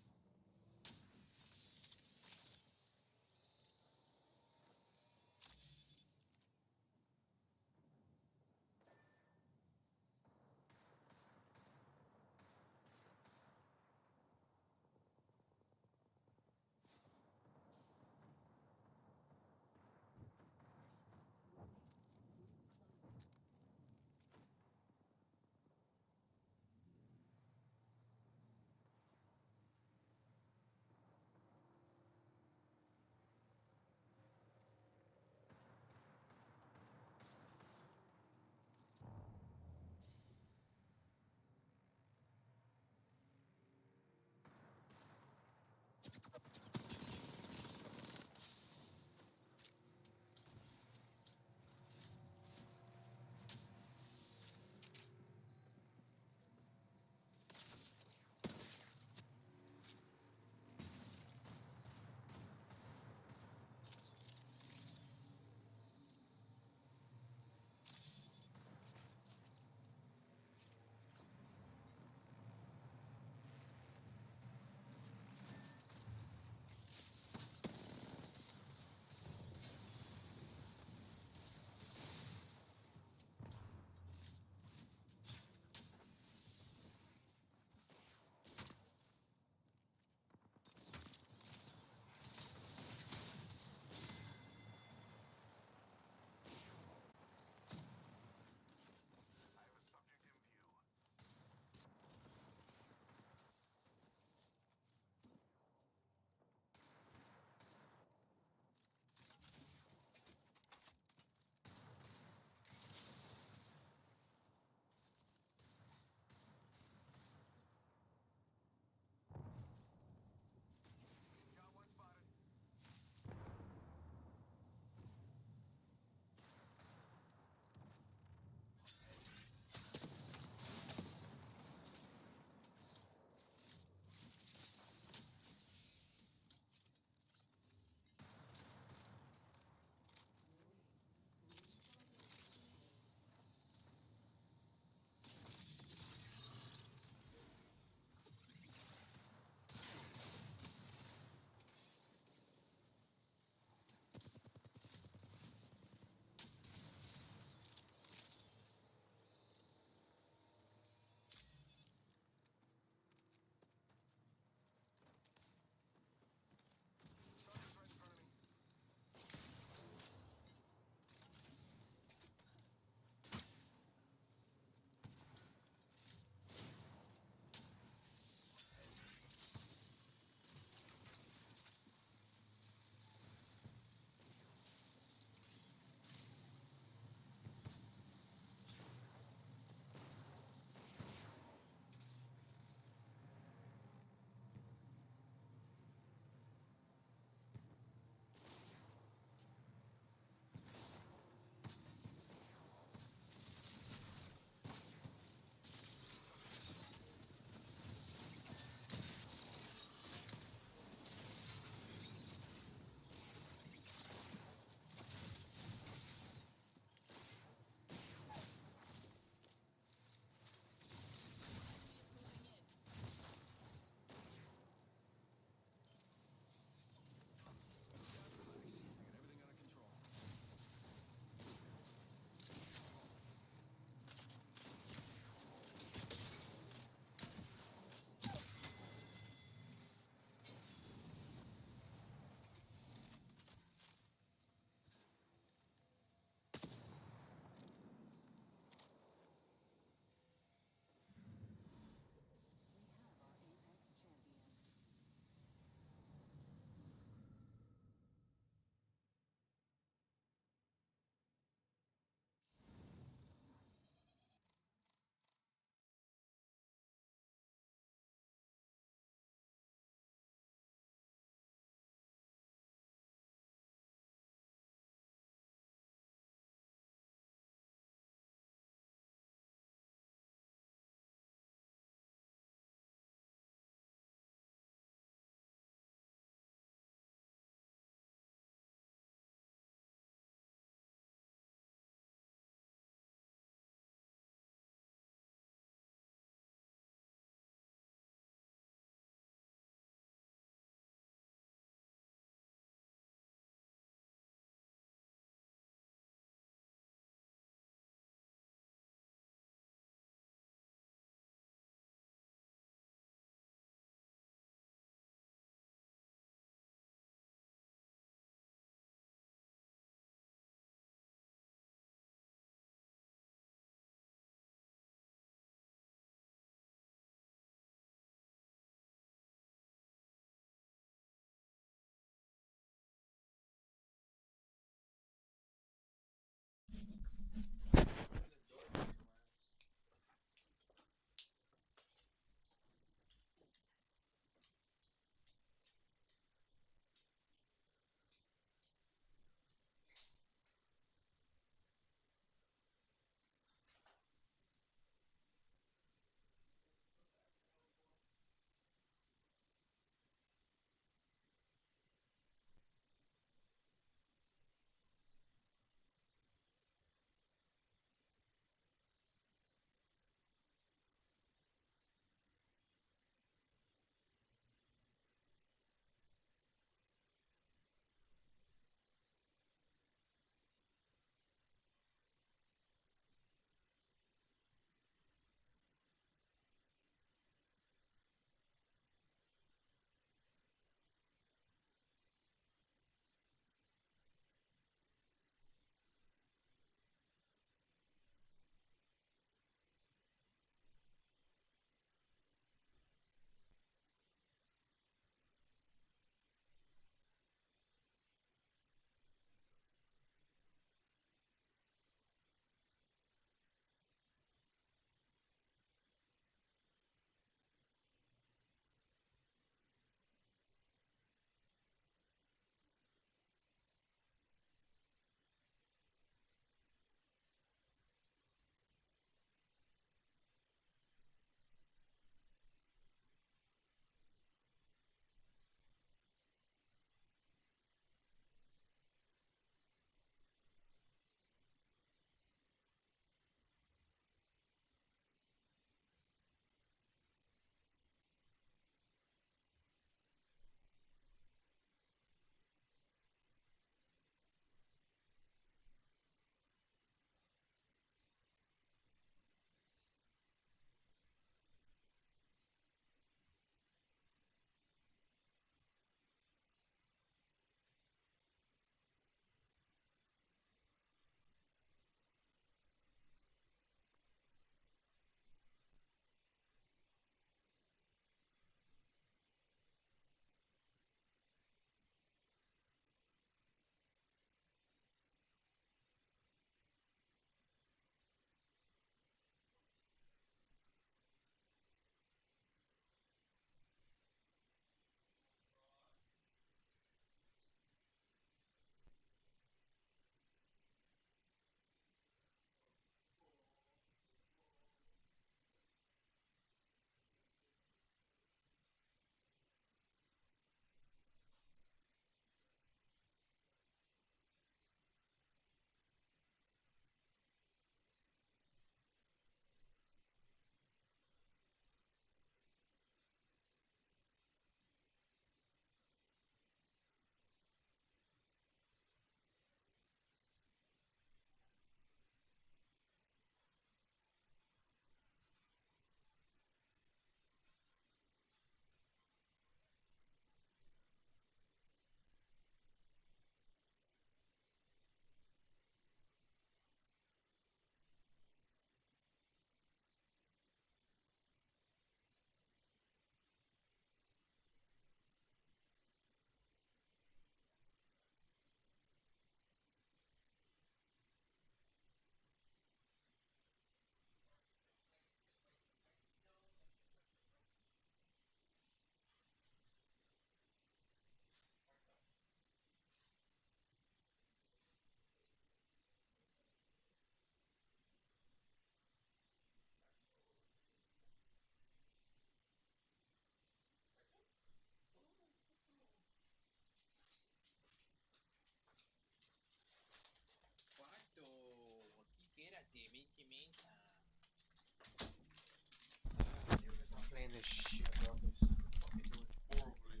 this shit, bro. He's fucking doing horribly.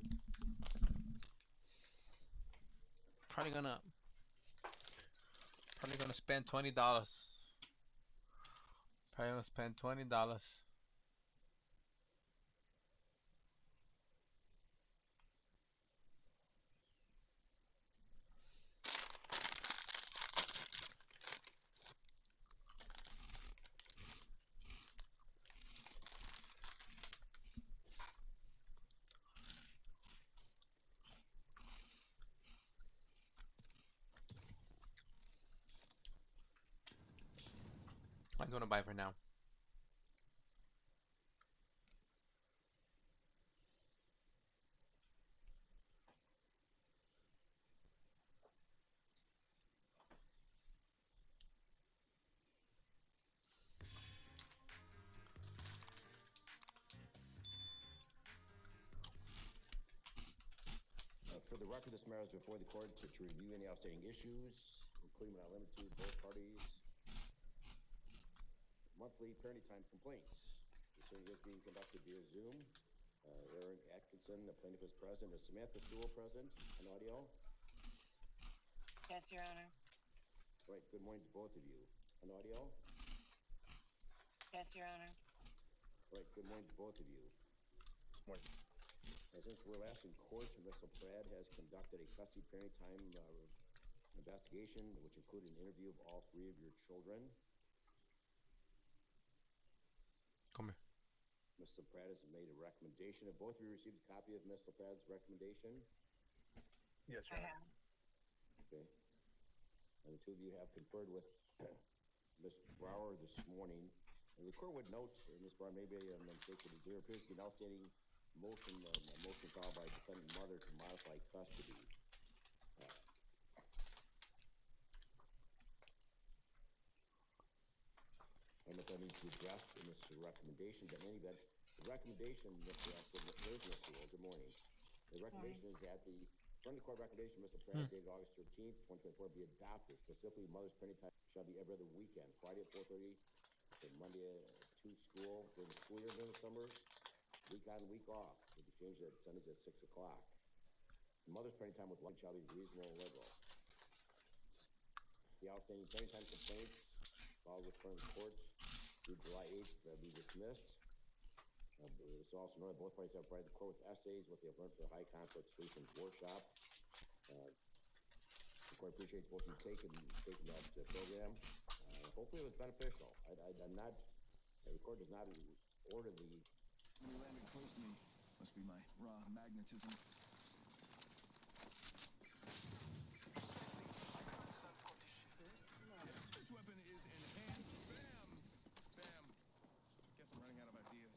Probably gonna spend $20. Probably gonna spend $20. I'm gonna buy for now. For the record, this matter is before the court to review any outstanding issues, including but not limited to both parties' monthly parenting time complaints. This hearing is being conducted via Zoom. Aaron Atkinson, the plaintiff, is present. Is Samantha Sewell present on audio? Yes, Your Honor. Right. Good morning to both of you. On audio? Yes, Your Honor. Right. Good morning to both of you. Morning. Since we're last in court, Ms. Pratt has conducted a custody parenting time investigation, which included an interview of all three of your children. Come here. Ms. Pratt has made a recommendation. Have both of you received a copy of Ms. Pratt's recommendation? Yes, Your Honor. Okay. And the two of you have conferred with Ms. Brower this morning. And the court would note, Ms. Brower, maybe I'm mistaken, there appears to be an outstanding motion filed by defendant mother to modify custody. I don't know if that needs to be addressed in this recommendation, but in any event, the recommendation, Mr. There's Ms. Sewell, good morning. The recommendation is that the friendly court recommendation, Mr. Pratt, dated August 13th, 2024, be adopted. Specifically, mother's parenting time shall be every other weekend, Friday at 4:30, and Monday to school during the school year during the summers, week on, week off, with the change that Sundays at 6 o'clock. Mother's parenting time with lunch shall be reasonable and liberal. The outstanding parenting time complaints filed with front of the court through July 8th be dismissed. It's also known that both parties have provided the court with essays, what they have learned for the High Conflict Solutions Workshop. The court appreciates both of you taking that program. Hopefully it was beneficial. I'm not, the court does not order the... When he landed close to me, must be my raw magnetism. This weapon is enhanced. Bam! Bam! Guess I'm running out of ideas.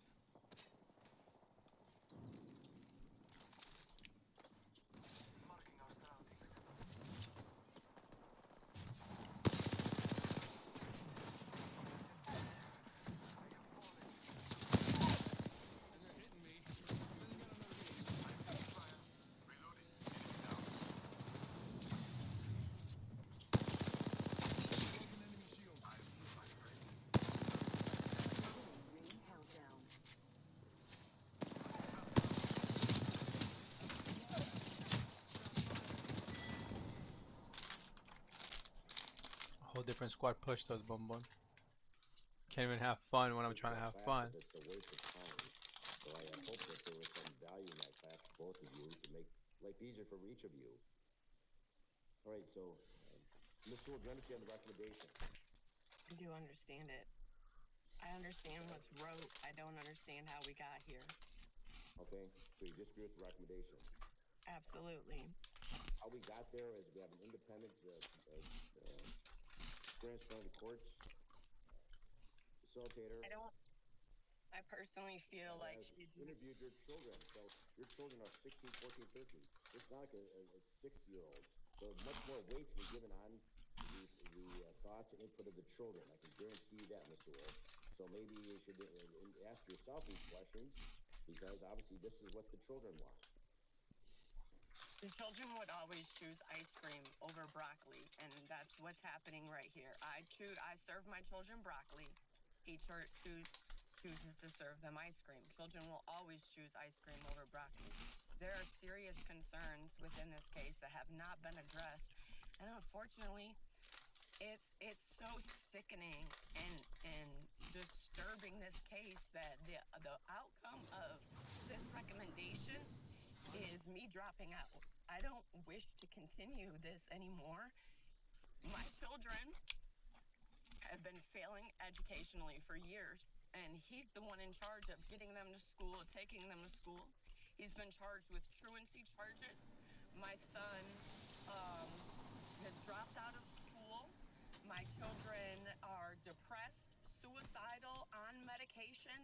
Marking our surroundings. A whole different squad pushed us, bum bum. Can't even have fun when I'm trying to have fun. It's a waste of time. So I hope that there was some value in that class for both of you to make life easier for each of you. All right, so Ms. Sewell, do you understand the recommendation? I do understand it. I understand what's wrote. I don't understand how we got here. Okay, so you disagree with the recommendation? Absolutely. How we got there is we have an independent experience front of the courts facilitator. I personally feel like she's interviewed your children. So your children are 16, 14, 13. It's not like a 6-year-old. So much more weight to be given on the thoughts and input of the children. I can guarantee you that, Ms. Sewell. So maybe you should ask yourself these questions, because obviously this is what the children want. The children would always choose ice cream over broccoli, and that's what's happening right here. I serve my children broccoli. He chooses to serve them ice cream. Children will always choose ice cream over broccoli. There are serious concerns within this case that have not been addressed, and unfortunately, it's so sickening and disturbing this case that the outcome of this recommendation is me dropping out. I don't wish to continue this anymore. My children have been failing educationally for years, and he's the one in charge of getting them to school, taking them to school. He's been charged with truancy charges. My son has dropped out of school. My children are depressed, suicidal, on medication,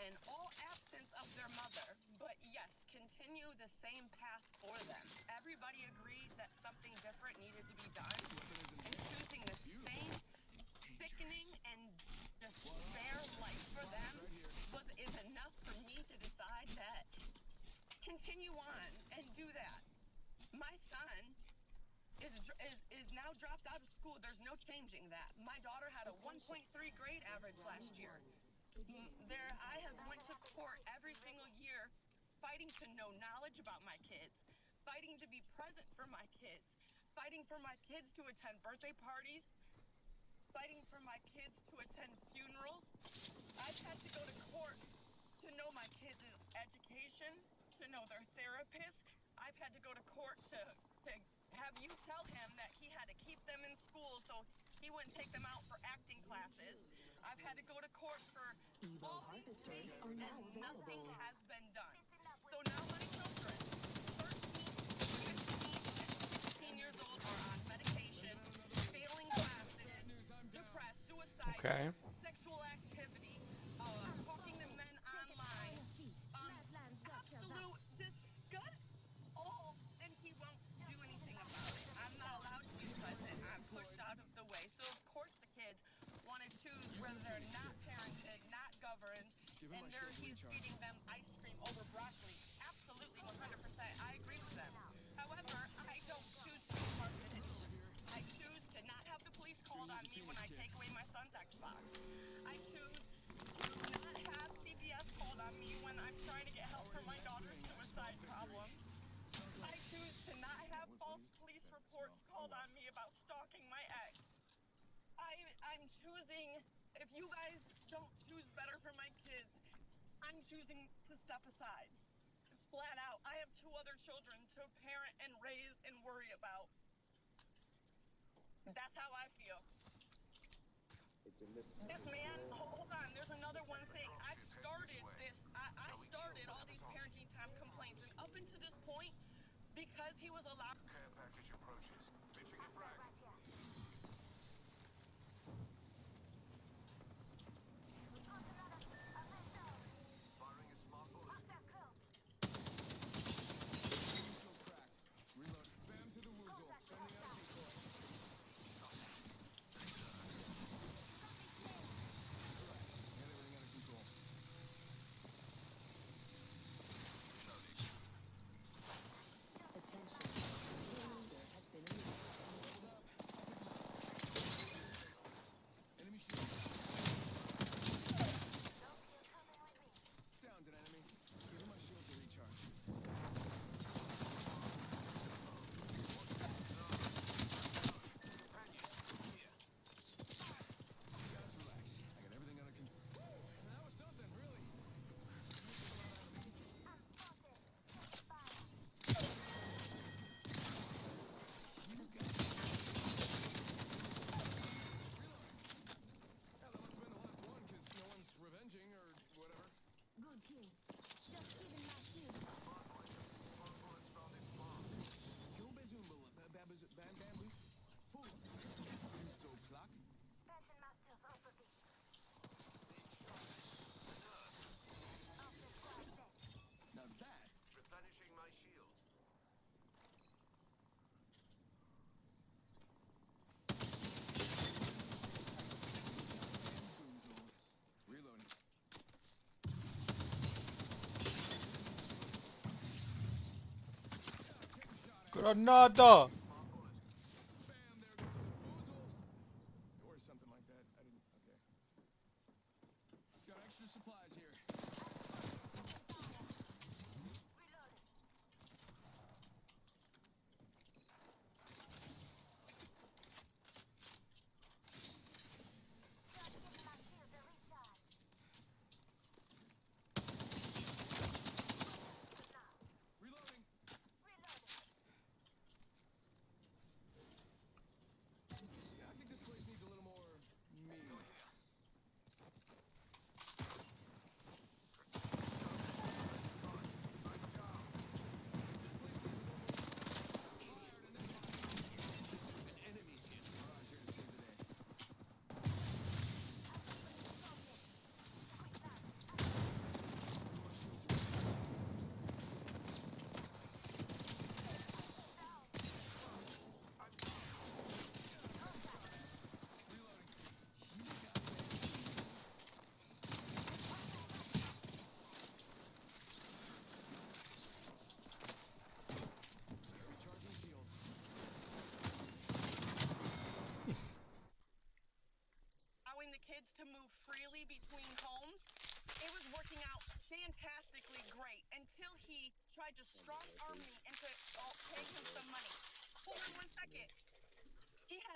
and all absence of their mother. But yes, continue the same path for them. Everybody agreed that something different needed to be done, and choosing the same sickening and despair life for them is enough for me to decide that continue on and do that. My son is now dropped out of school. There's no changing that. My daughter had a 1.3 grade average last year. I have went to court every single year fighting to know knowledge about my kids, fighting to be present for my kids, fighting for my kids to attend birthday parties, fighting for my kids to attend funerals. I've had to go to court to know my kids' education, to know their therapist. I've had to go to court to have you tell him that he had to keep them in school so he wouldn't take them out for acting classes. I've had to go to court for all these things, and nothing has been done. So now my children, 13, 15 years old, are on medication, failing classes, depressed, suicidal, Okay. sexual activity, talking to men online, absolute disgust, all, and he won't do anything about it. I'm not allowed to be present. I'm pushed out of the way. So, of course, the kids want to choose whether they're not parented, not governed, and he's feeding them ice cream over broccoli. Absolutely, 100%. I agree with them. However, I don't choose to be targeted. I choose to not have the police called on me when I take away my son's Xbox. I choose to not have CPS called on me when I'm trying to get help for my daughter's suicide problem. I choose to not have false police reports called on me about stalking my ex. I'm choosing, if you guys don't choose better for my kids, I'm choosing to step aside. Flat out. I have 2 other children to parent and raise and worry about. That's how I feel. This man, hold on, there's another one thing. I started all these parenting time complaints, and up until this point, because he was allowed. Care package approaches. Pitching a frag. Firing a smart bullet. Neutral cracked. Reload. Bam to the woozle. Sending out a decoy. Get everything under control. Enemy shield. It's down, an enemy. Give him my shield to recharge. You guys relax. I got everything under control. That was something, really. Yeah, that must have been the last one, because no one's revenging or whatever. Good here. Just giving my shield. Smart bullets found its mark. Kumbe Zumble, bamboo. Full. Dudes so clock. Now that. Replenishing my shields. Reloading. Granada! Or something like that. I didn't. Okay. Got extra supplies.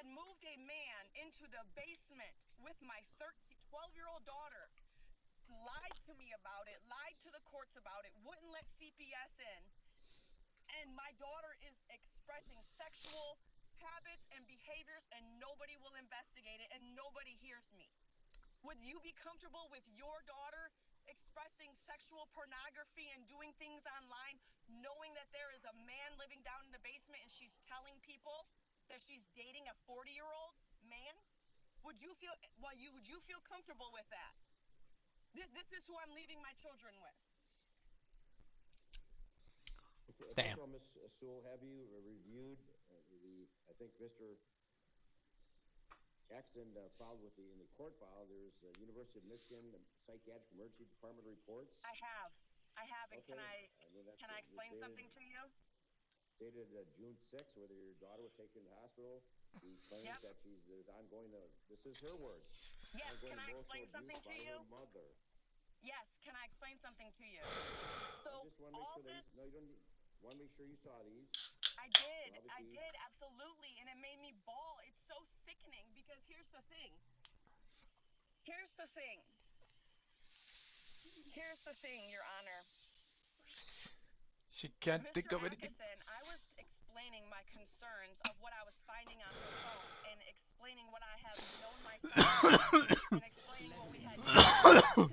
had moved a man into the basement with my 12-year-old daughter, lied to me about it, lied to the courts about it, wouldn't let CPS in, and my daughter is expressing sexual habits and behaviors, and nobody will investigate it, and nobody hears me. Would you be comfortable with your daughter expressing sexual pornography and doing things online, knowing that there is a man living down in the basement and she's telling people that she's dating a 40-year-old man? Would you feel comfortable with that? This is who I'm leaving my children with. First of all, Ms. Sewell, have you reviewed I think Mr. Axton filed in the court file, there's University of Michigan Psychiatric Emergency Department reports. I have, and okay. Can I explain something to you? Stated June 6th, whether your daughter was taken to the hospital, he claims that there's ongoing, this is her words. Yes, can I explain something to you? Her mother. Yes, can I explain something to you? So I just want to make sure that no, you don't need, want to make sure you saw these. I did, absolutely, and it made me bawl. It's so sickening because here's the thing, Your Honor. She can't think of anything. Mr. Atkinson, I was explaining my concerns of what I was finding on her phone and explaining what I have known myself and explaining what we had done.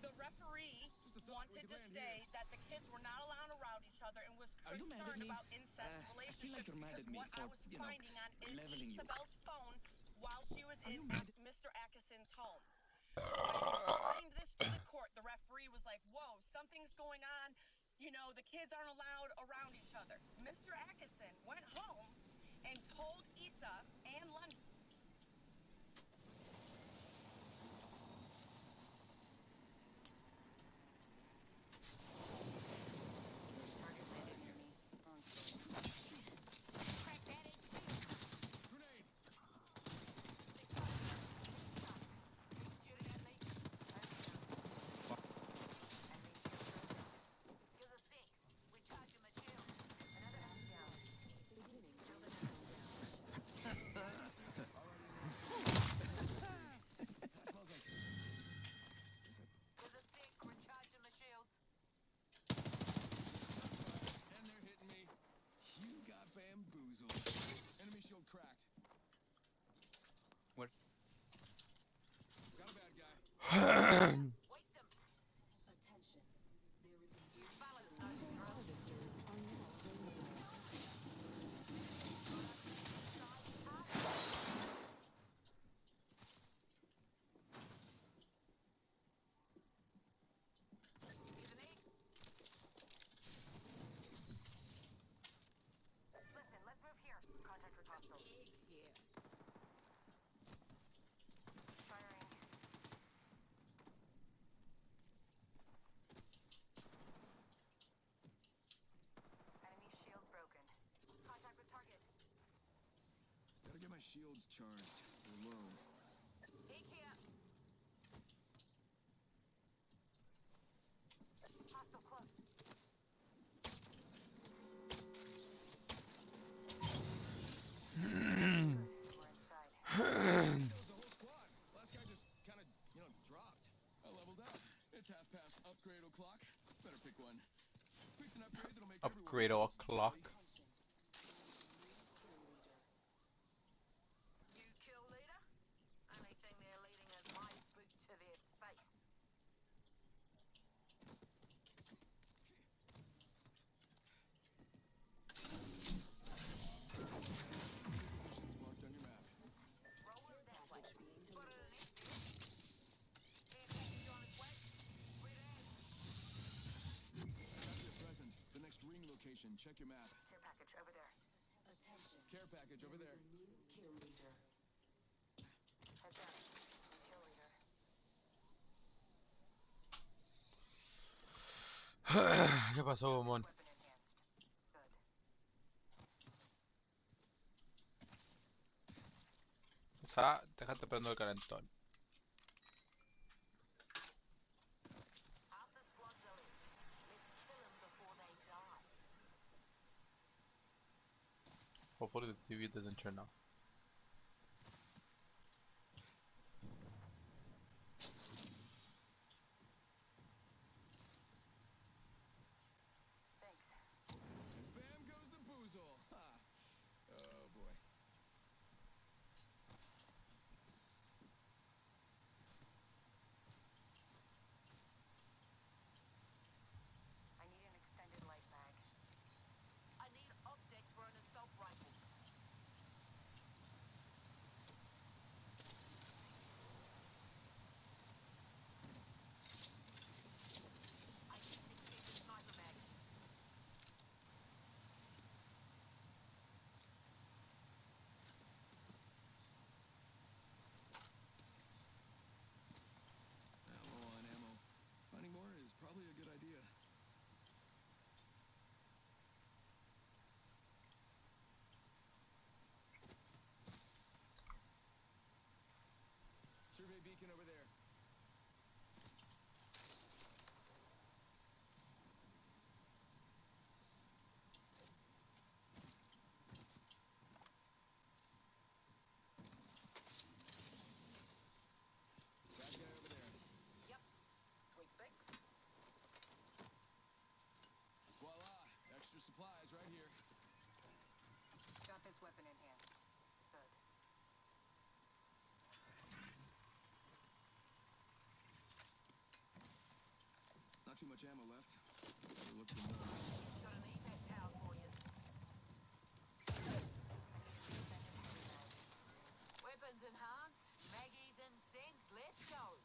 The referee wanted to say that the kids were not allowed around each other and was concerned about incest relationships because what I was finding on Isabel's phone while she was in Mr. Atkinson's home. I explained this to the court. The referee was like, whoa, something's going on. You know, the kids aren't allowed around each other. Mr. Atkinson went home and told Issa and London. Enemy shield cracked. What? Got a bad guy. Attention. There is a new harvesters are now remaining. Listen, let's move here. Contact with hostile. Yeah. Firing. Enemy shield broken. Contact with target. Gotta get my shields charged. They're low. AK up. Hostile close. We're inside. The whole squad. Last guy just kind of, dropped. I leveled up. It's half past upgrade o'clock. Better pick one. Pick an upgrade that'll make Upgrade everyone o'clock. You kill leader? Only thing they're leading is my boot to their face. Positions marked on your map. Rolling that way. Being Spotted delivered. an enemy. Air package on its way. We're there. Got your present. The next ring location. Check your map. Care package over there. Attention. Care package over there. There is a new kill leader. Heads up. Kill leader. ¿Qué pasó, Bomón? Weapon enhanced. Good. Déjate prendo el calentón. Half the squad's elite. Let's kill them before they die. Hopefully the TV doesn't turn off. beacon over there. That guy over there. Yep. Sweet fix. Voila! Extra supplies right here. Got this weapon in hand. Good. Not too much ammo left. Better look for more. Got an Apex tower for you. Weapons enhanced, Maggie's incensed, let's go.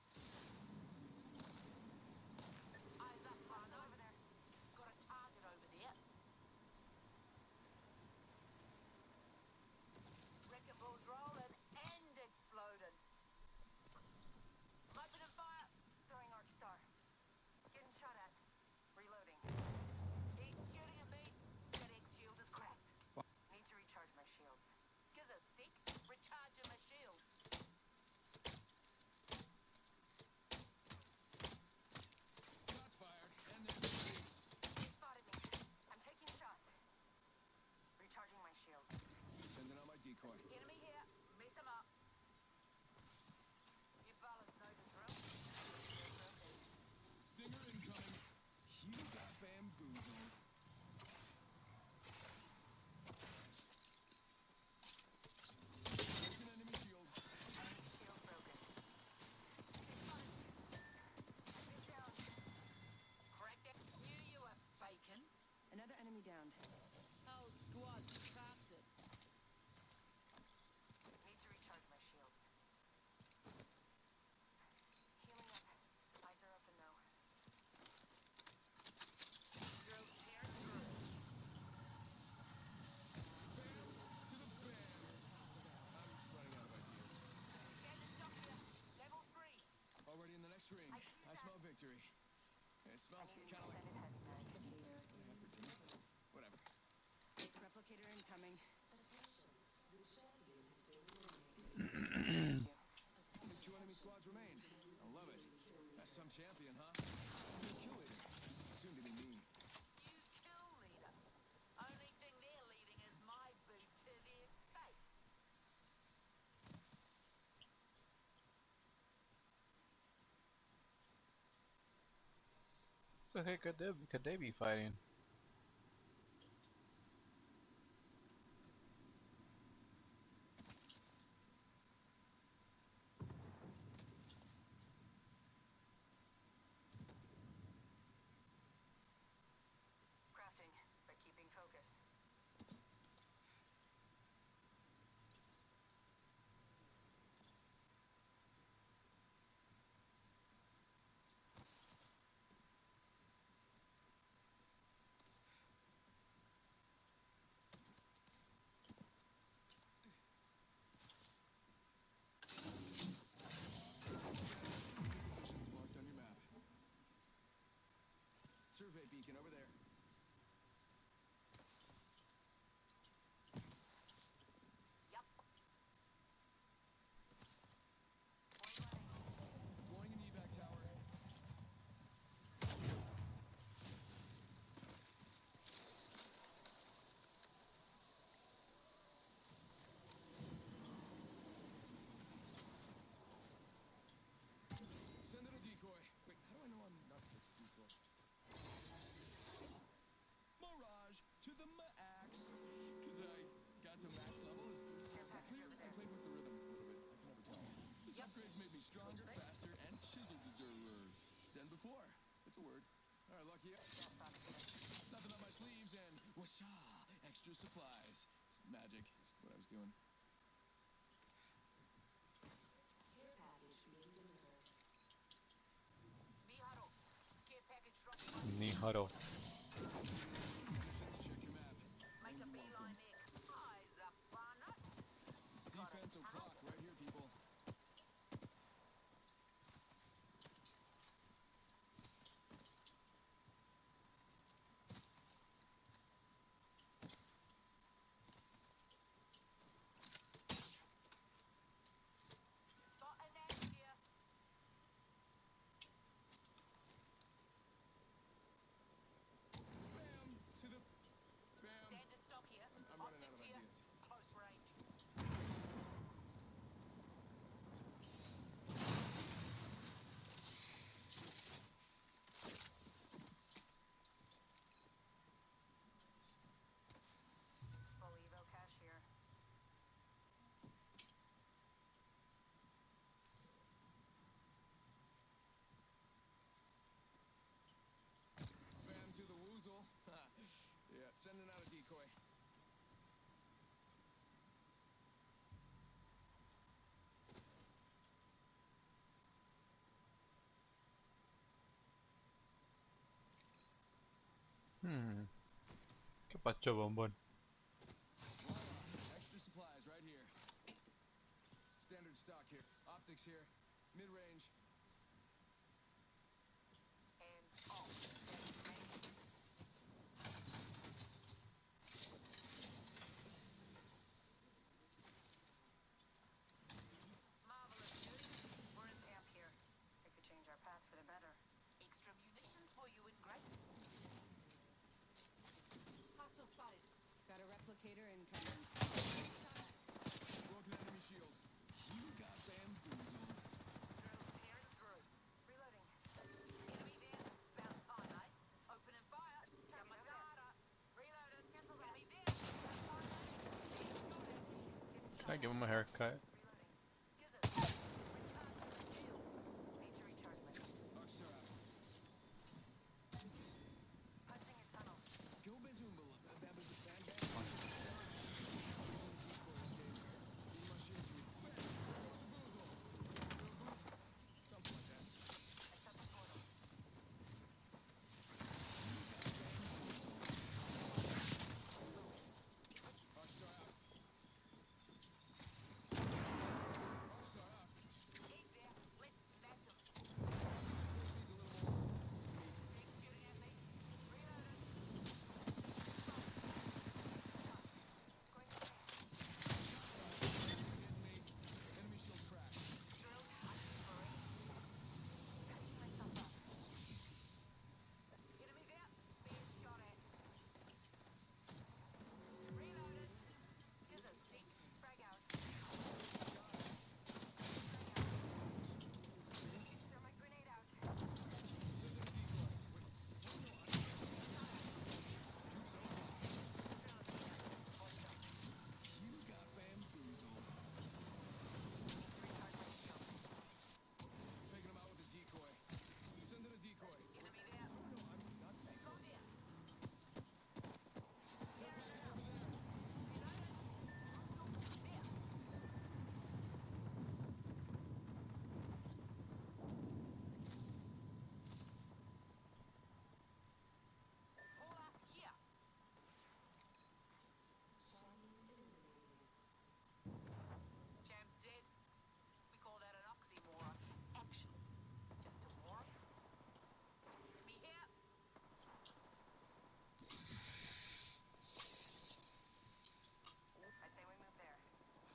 Eyes up, partner. Over there. Got a target over there. Wrecking ball's rolling and exploding. Opening fire. Throwing arc star. Getting shot at. Reloading. He's shooting at me. That X shield is cracked. Need to recharge my shields. Gives a sec. Recharging my shields. Shots fired, and there's the beacon. They spotted me. I'm taking shots. Recharging my shields. Sending out my decoy. Enemy here. Mess him up. You fellas know the drill. Stinger incoming. You got bamboozled. Broken enemy shield. Shield broken. Get down. Correct it. Knew you were faking. Another enemy downed. Whole squad crafted. Need to recharge my shields. Healing up. Eyes are open though. Drill tearing through. To the bam. I'm running out of ideas. Standing stock here. Level 3. Already in the next ring. I smell victory. It smells I need kind of like... extended heavy mag. Whatever. Replicator incoming. Only 2 enemy squads remain. I love it. That's some champion, huh? New kill leader. Soon to be me. You kill leader. Only thing they're leading is my boot to their face. What the heck could they be fighting? Crafting, but keeping focus. Positions marked on your map. Survey beacon over there. Yup. Deploying an evac tower. Send in a decoy. Wait, how do I know I'm not the decoy? Mirage to the max. Because I got to max level. Is that clear? I played with the rhythm a little bit. I can never tell. This upgrade's made me stronger, faster, and chiseled than before. It's a word. All right, lucky. Nothing on my sleeves and whoosh, extra supplies. It's magic is what I was doing. Be huddle. Care package dropped. Ni huddle. Positions, check your map. Make And a you're beeline welcome. there. Eyes up, partner. It's defense o'clock right here, people. Got an axe here. decoy. ¿Qué pacho, bombón? Extra supplies right here. Standard stock here. Optics here. Mid-range. Marvelous, dude. We're in camp here. It could change our path for the better. Extra munitions for you in Grace. Hostile spotted. Got a replicator incoming. Broken enemy shield. You got bamboozled. Drills tearing through. Reloading. Enemy there. About time, eh? Opening fire. Got my guard up. Reloading. Cancel that. Enemy there. Can I give him a haircut?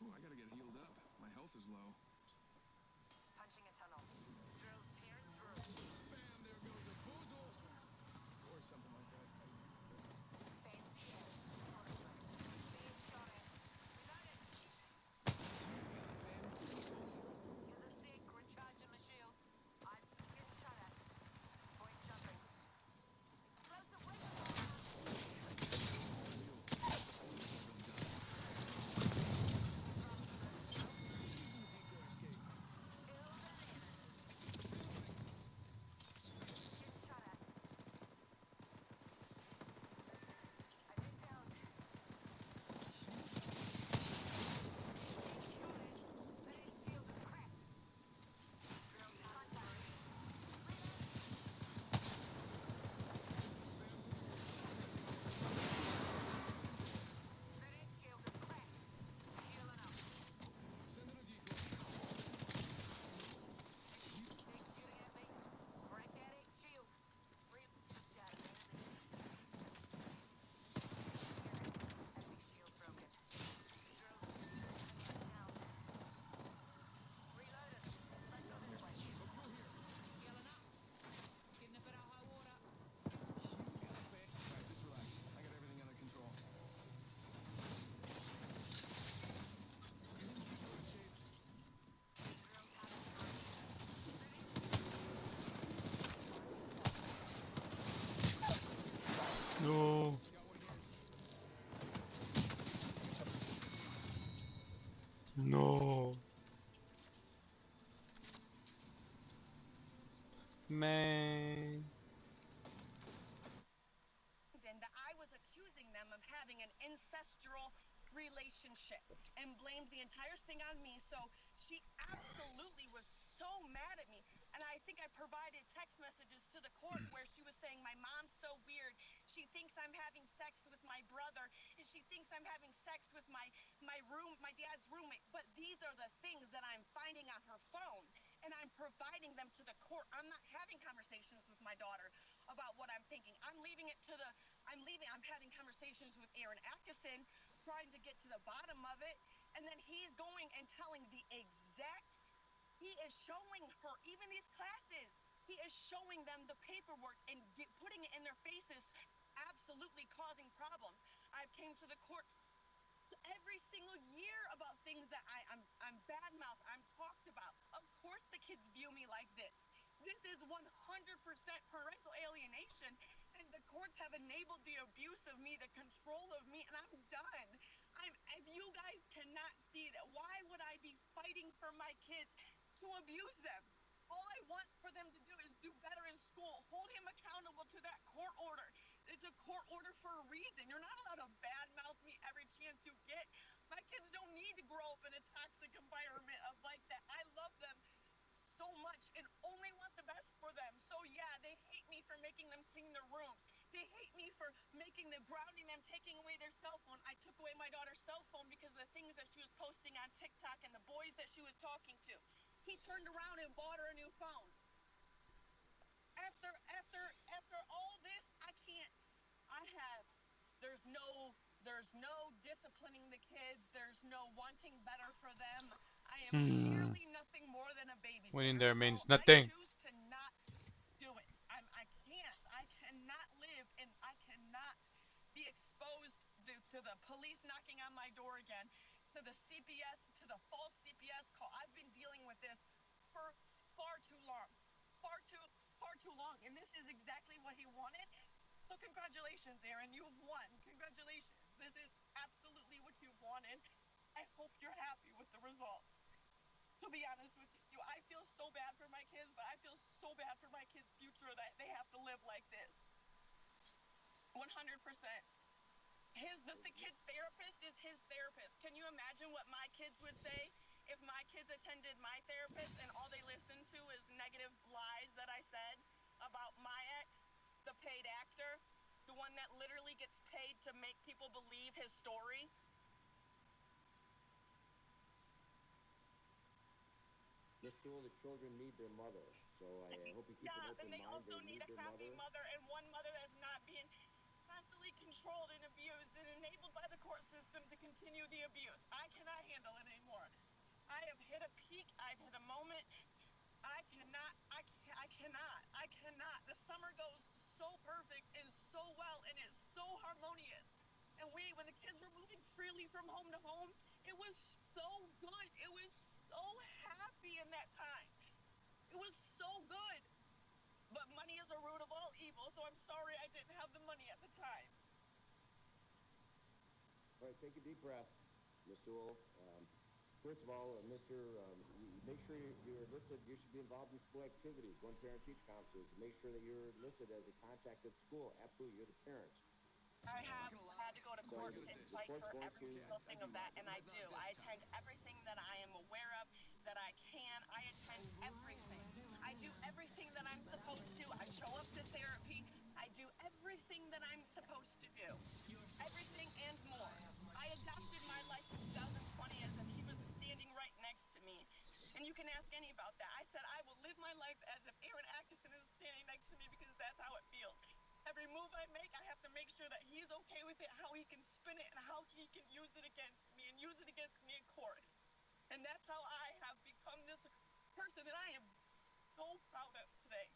I gotta get healed up. My health is low. Punching a tunnel. Drills tearing through. Bam! There goes a boozle! Or something like that. Fancy ass. Being shot at. Reloaded. Here's a sick. Recharging my shields. Eyes getting shot at. Point jumping. Explosive weapon. No. No. Man. And I was accusing them of having an incestual relationship and blamed the entire thing on me. So she absolutely was so mad at me. And I think I provided text messages to the court where she was saying, my mom's so weird. She thinks I'm having sex with my brother, and she thinks I'm having sex with my dad's roommate. But these are the things that I'm finding on her phone, and I'm providing them to the court. I'm not having conversations with my daughter about what I'm thinking. I'm having conversations with Aaron Atkinson, trying to get to the bottom of it, and then he's going and telling he is showing her, even these classes, he is showing them the paperwork and putting it in their faces, absolutely causing problems. I've came to the court every single year about things that I'm badmouth, I'm talked about. Of course the kids view me like this. This is 100% parental alienation, and the courts have enabled the abuse of me, the control of me, and I'm done. If you guys cannot see that, why would I be fighting for my kids to abuse them? All I want for them to do is do better in school. Hold him accountable to that court order. It's a court order for a reason. You're not allowed to badmouth me every chance you get. My kids don't need to grow up in a toxic environment of like that. I love them so much and only want the best for them. So yeah, they hate me for making them clean their rooms. They hate me for grounding them, taking away their cell phone. I took away my daughter's cell phone because of the things that she was posting on TikTok and the boys that she was talking to. He turned around and bought her a new phone. After all this, there's no disciplining the kids. There's no wanting better for them. I am clearly nothing more than a babysitter. Winning there means So nothing. I choose to not do it. I cannot live and I cannot be exposed to the police knocking on my door again, to the CPS, to the false CPS call. I've been dealing with this for far too long. Far too long. And this is exactly what he wanted. So congratulations, Aaron. You've won. Congratulations. This is absolutely what you wanted. I hope you're happy with the results. To be honest with you, I feel so bad for my kids, but I feel so bad for my kids' future that they have to live like this. 100%. The kid's therapist is his therapist. Can you imagine what my kids would say if my kids attended my therapist and all they listened to is negative lies that I said about my ex, the paid actor, the one that literally gets paid to make people believe his story? Miss Sewell, the children need their mother, so I hope you keep an open mind. They also need need a their happy mother and one mother that's not being constantly controlled and abused and enabled by the court system to continue the abuse. I cannot handle it anymore. I have hit a peak. I've hit a moment. I cannot. The summer goes so perfect and so well and it's so harmonious. And when the kids were moving freely from home to home, it was so good. It was so happy in that time. It was so good. But money is a root of all evil, so I'm sorry I didn't have the money at the time. All right, take a deep breath, Miss Sewell. First of all, make sure you're listed. You should be involved in school activities, one parent-teacher conferences. Make sure that you're listed as a contact at school. Absolutely, you're the parents. I had to go to court and fight for every single thing of that, and I do. I attend everything that I am aware of, that I can. I attend everything. I do everything that I'm supposed to. I show up to therapy. I do everything that I'm supposed to do. Everything and more. I adopted my life in 2020 as if he was standing right next to me. And you can ask any about that. I said I will live my life as if Aaron Atkinson is standing next to me because that's how it feels. Every move I make, I have to make sure that he's okay with it, how he can spin it, and how he can use it against me and use it against me in court. And that's how I have become this person that I am so proud of today.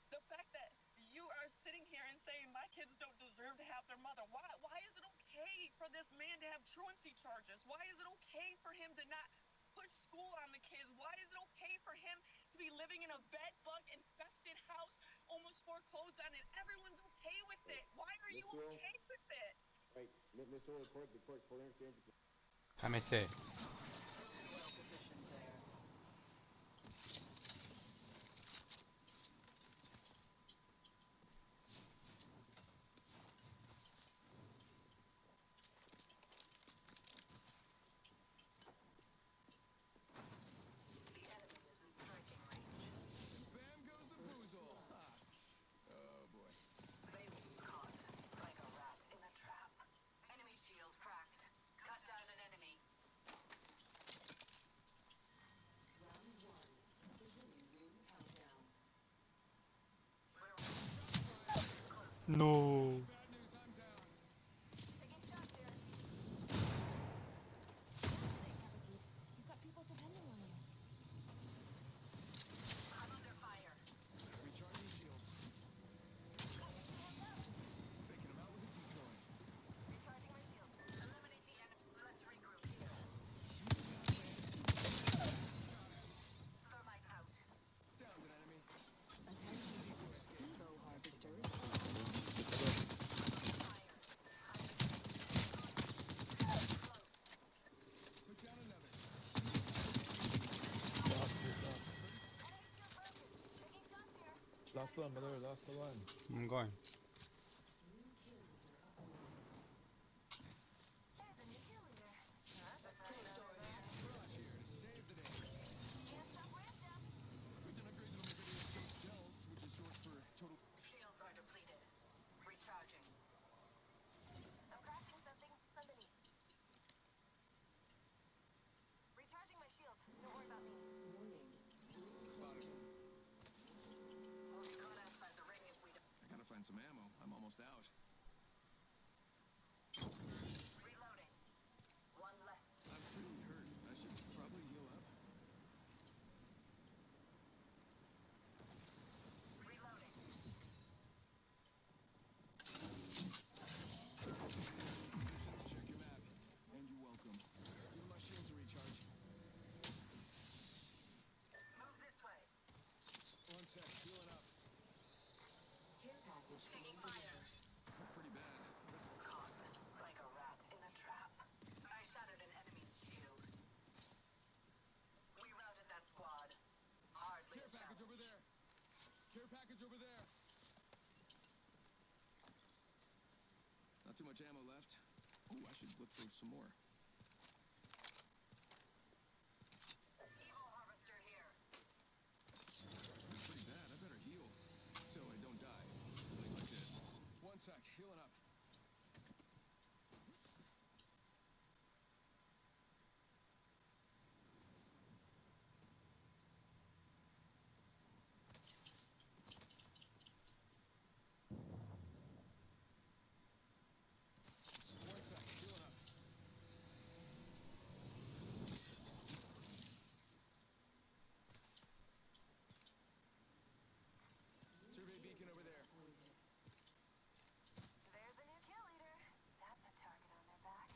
The fact that you are sitting here and saying my kids don't deserve to have their mother. Why is it okay for this man to have truancy charges? Why is it okay for him to not push school on the kids? Why is it okay for him to be living in a bed bug infested house, almost foreclosed on, and everyone's okay with it? Why are you okay with it? Right, Miss Sewell, the court fully understands your position. Déjame sé. Well positioned there. No. Taking shots here. You've got people depending on you. I'm under fire. Recharging shields. Faking them out with a decoy. Recharging my shields. Eliminate the enemy. Let's regroup here. Thermite out. Downed an enemy. Attention. Evo harvesters. Took down another. Last one, brother, last one. I'm going. There's a new kill leader. That's a Close door here. Rush here to save the day. Amped up, ramped up. With an upgrade to the scope gels, which is short for total. Shields are depleted. Recharging. I'm crafting something. Suddenly. Recharging my shields. Don't worry about me. Warning. Spotted him. We'll be caught outside the ring if we don't. I gotta find some ammo. I'm almost out. Reloading. One left. I'm pretty hurt. I should probably heal up. Reloading. Positions, check your map. And you're welcome. Give my shields a recharge. Move this way. One sec, healing up. Care package Taking being fire. delivered. Pretty bad. Caught like a rat in a trap. I shattered an enemy's shield. We routed that squad. Hardly Care a package over challenge. there. Care package over there. Not too much ammo left. Oh, I should look for some more. Evil harvester here. Pretty bad. I better heal. So I don't die. Plays like this. One sec, healing up. One sec, healing up. Survey beacon over there. There's a new kill leader. That's a target on their back.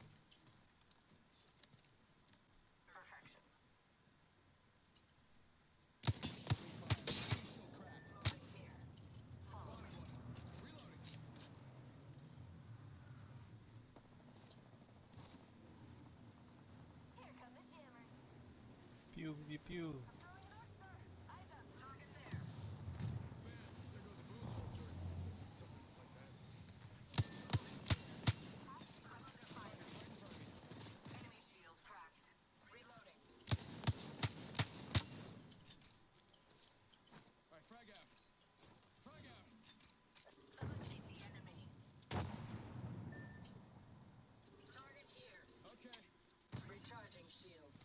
Perfection. Right here. Follow me. Reloading. Here come the jammers. Pew pew pew. I'm throwing an arc star. Eyes up. Target there. Bam! There goes a booze holster. Something like that. I'm under fire. Right in front of me. Enemy shield cracked. Reloading. Alright, frag out. Frag out. Eliminate the enemy. Target here. Okay. Recharging shields.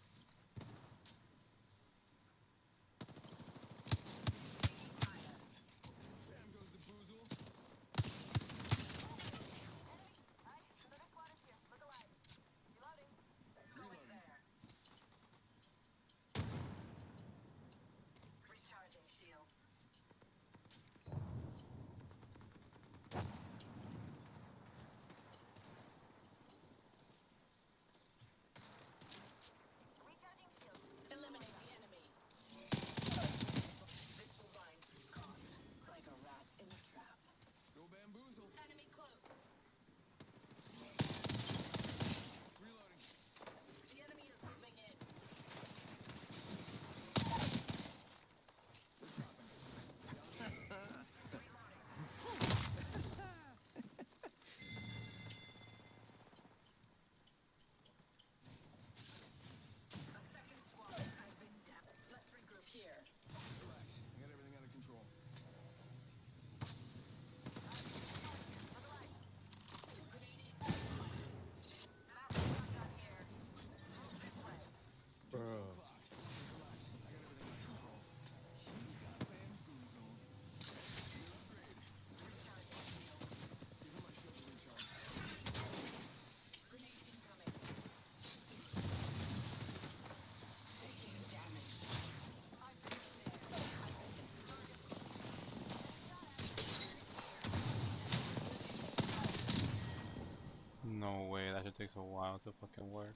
takes a while to fucking work.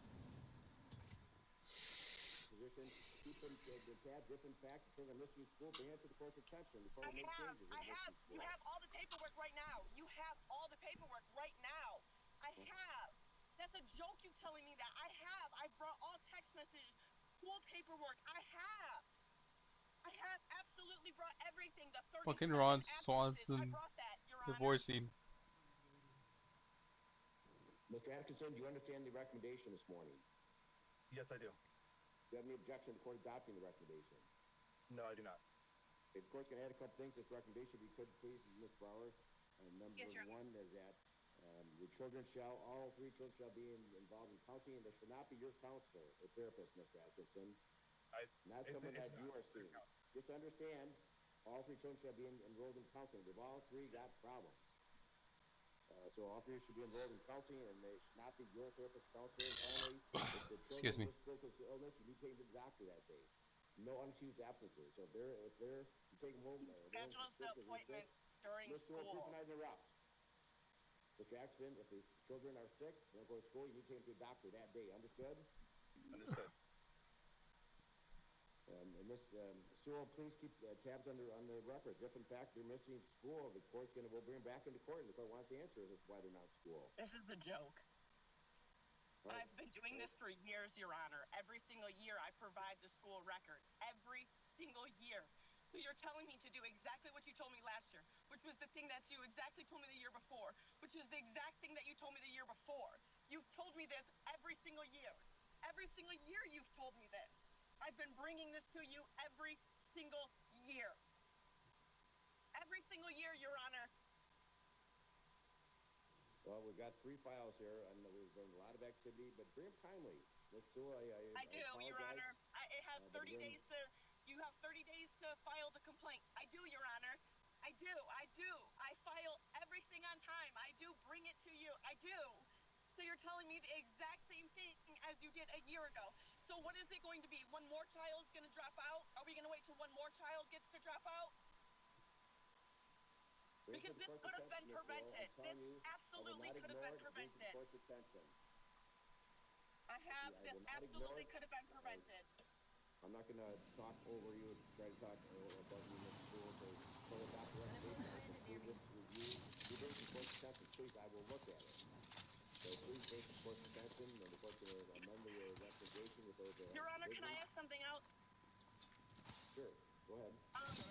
Position, keep them, the tabs, if in fact the children are missing school, bring it to the court's attention. The court will make changes if missing school. You have all the paperwork right now. You have all the paperwork right now. I have. That's a joke you telling me that. I have. I brought all text messages, school paperwork. I have absolutely brought everything. The 30 Fucking Ron Swanson I brought that, Your Honor. divorcing. Mr. Atkinson, do you understand the recommendation this morning? Yes, I do. Do you have any objection to the court adopting the recommendation? No, I do not. Okay, the court's going to add a couple things to this recommendation, if you could, please, Ms. Brower. Number one is that the children shall, all three children shall be involved in counseling, and there shall not be your counselor or therapist, Mr. Atkinson. Not someone that you are seeing. Just understand, all three children shall be enrolled in counseling. They've all three got problems. So all three should be enrolled in counseling, and they should not be your therapist counselor. And finally, if the children with physical illness, you need to take them to the doctor that day. No unexcused absences. So if you take them home. Schedules the appointment during school. Please do not interrupt. Mr. Atkinson, if the children are sick, they don't go to school, you need to take them to the doctor that day. Understood? Understood. And Ms. Sewell, please keep tabs on the records. If in fact they're missing school, the court's will bring them back into court, and the court wants answers as to why they're not in school. This is a joke. Right. I've been doing this for years, Your Honor. Every single year I provide the school record. Every single year. So you're telling me to do exactly what you told me last year, which was the thing that you exactly told me the year before, which is the exact thing that you told me the year before. You've told me this every single year. Every single year you've told me this. I've been bringing this to you every single year. Every single year, Your Honor. Well, we've got 3 files here, and there's been a lot of activity, but bring them timely. Ms. Sewell, I do, apologize. Your Honor. It has 30 days to. You have 30 days to file the complaint. I do, Your Honor. I do. I file everything on time. I do bring it to you. I do. So you're telling me the exact same thing as you did a year ago. So what is it going to be? One more child's going to drop out? Are we going to wait till one more child gets to drop out? Because this could have been prevented. This absolutely could have been prevented. I have. This absolutely could have been prevented. I'm not going to talk over you, try to talk above you, Ms. Sewell, so pull it back the recommendation. I will conclude this review. If you bring some court's attention, please, I will look at it. So please bring some court's attention, and the court's going to amend the recommendation with those Your Honor, can I ask something else? Sure, go ahead.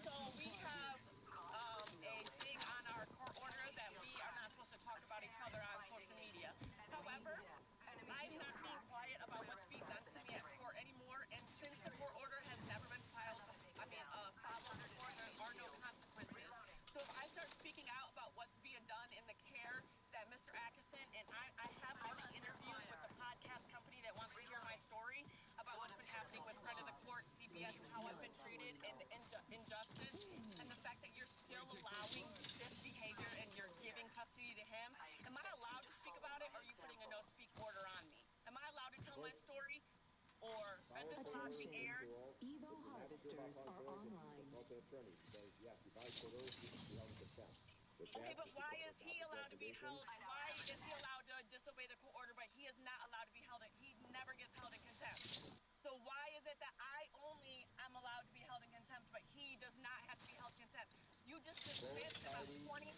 So we have a thing on our court order that we are not supposed to talk about each other on social media. However, I'm not being quiet about what's being done to me at court anymore, and since the court order has never been followed before, there are no consequences. So if I start speaking out about what's being done in the care that Mr. Atkinson, and I have already interviewed with the podcast company that wants to hear my story about what's been happening with Friend of the Court, CBS, and how I've been treated, and the injustice, and the fact that you're still allowing this behavior and you're giving custody to him. Am I allowed to speak about it, or are you putting a no-speak order on me? Am I allowed to tell my story, or is this allowed to be aired? Evo harvesters are online. Attorney says yes, you violate court orders, you can be held in contempt. Okay, but why is he allowed to be held? Why is he allowed to disobey the court order, but he is not allowed to be held? He never gets held in contempt. So why is it that I only am allowed to be held in contempt, but he does not have to be held in contempt? You just dismissed about 20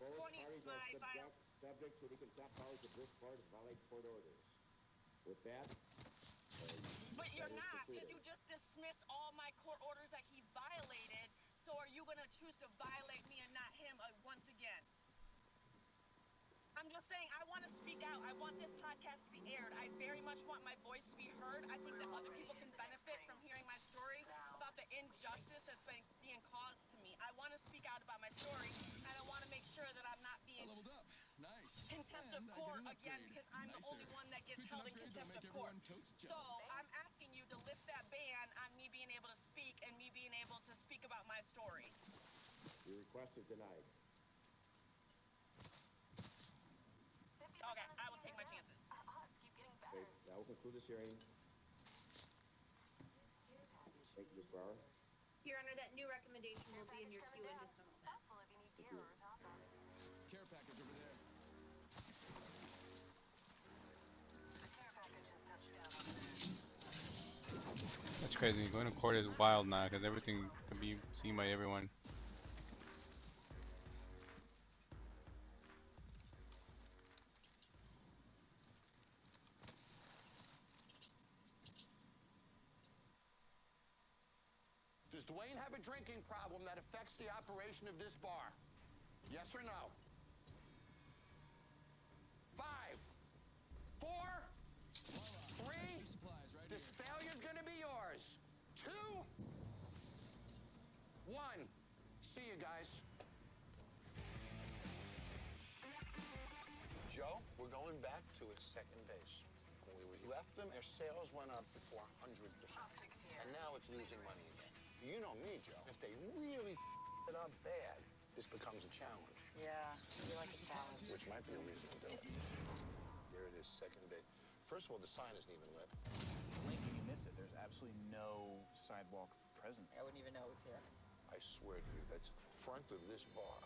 of my files. Subject to the contempt powers of this court to violate court orders. With that, but you're not, because you just dismissed all my court orders that he violated. So are you going to choose to violate me and not him once again? I'm just saying, I want to speak out. I want this podcast to be aired. I very much want my voice to be heard. I think that other people can benefit from hearing my story about the injustice that's being caused to me. I want to speak out about my story, and I want to make sure that I'm not being contempt of court again, because I'm the only one that gets held in contempt of court. So I'm asking you to lift that ban on me being able to speak and me being able to speak about my story. Your request is denied. Okay, I will take my chances. Okay, that will conclude this hearing. Thank you, Ms. Brower. Your Honor, that new recommendation will be in your queue in just a moment. Thank you. Care package over there. crazy. Going to court is wild now because everything can be seen by everyone. Does Dwayne have a drinking problem that affects the operation of this bar? Yes or no? 5, 4, 3. This failure's gonna be yours. 2, 1. See you guys. Joe, we're going back to its second base. When we left them, their sales went up 400%. And now it's losing money again. You know me, Joe. If they really it up bad, this becomes a challenge. Yeah, you like a challenge. Which might be a reason to do it. There it is, second base. First of all, the sign isn't even lit. When you miss it, there's absolutely no sidewalk presence. I wouldn't even know it was here. I swear to you, that front of this bar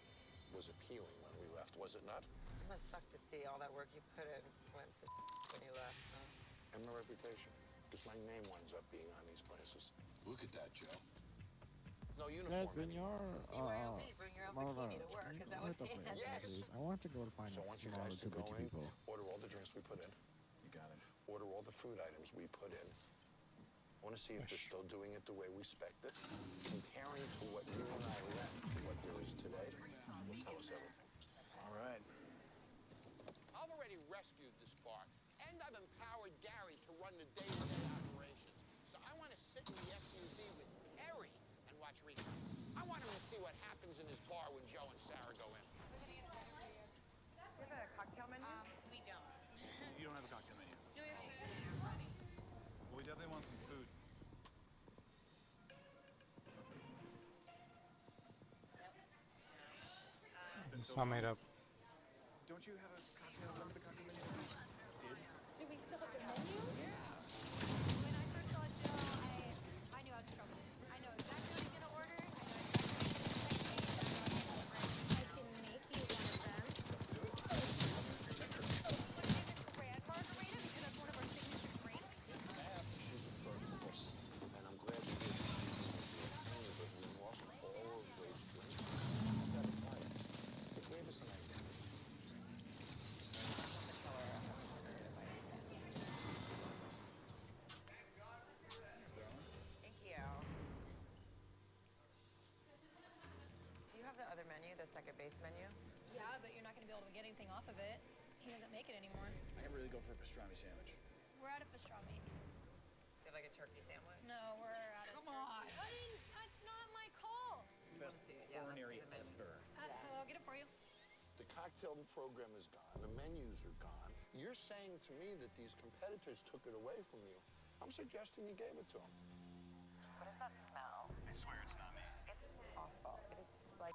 was appealing when we left, was it not? It must suck to see all that work you put in went to when you left, huh? And my reputation. Because my name winds up being on these places. Look at that, Joe. No uniform. Senor, Bring your own bikini to work. Is that what they had? Yes. I want to go to find So I want you guys to go in, order all the drinks we put in. You got it. Order all the food items we put in. I want to see if they're still doing it the way we spec'd it. Comparing to what you and I left to what there is today, will tell us everything. All right. I've already rescued this bar, and I've empowered Gary to run the day-to-day operations. So I want to sit in the SUV with Terry and watch recaps. I want him to see what happens in this bar when Joe and Sarah go in. Do you have a cocktail menu? We don't. You don't have a cocktail menu. Do we have food? Well, we definitely want some food. It's all made up. Don't you have a cocktail? Remember the cocktail menu? Did? Do we still have the menu? Yeah. When I first saw Joe, I knew I was in trouble. I know exactly what he's gonna order. I know exactly what he's gonna make you one of them. Let's do it. Red margarita because that's one of our signature drinks. She's approachable, and I'm glad you did. But we lost all of those drinks. I gotta tell you, it gave us an idea. Thank you. Do you have the other menu, the second base menu? Yeah, but you're not gonna be able to get anything off of it. He doesn't make it anymore. I can really go for a pastrami sandwich. We're out of pastrami. Do you have like a turkey sandwich? No, we're out of Come on. That's not my call. Best culinary ever. I'll get it for you. The cocktail program is gone. The menus are gone. You're saying to me that these competitors took it away from you. I'm suggesting you gave it to them. What does that smell? I swear it's not me. It's awful. It is like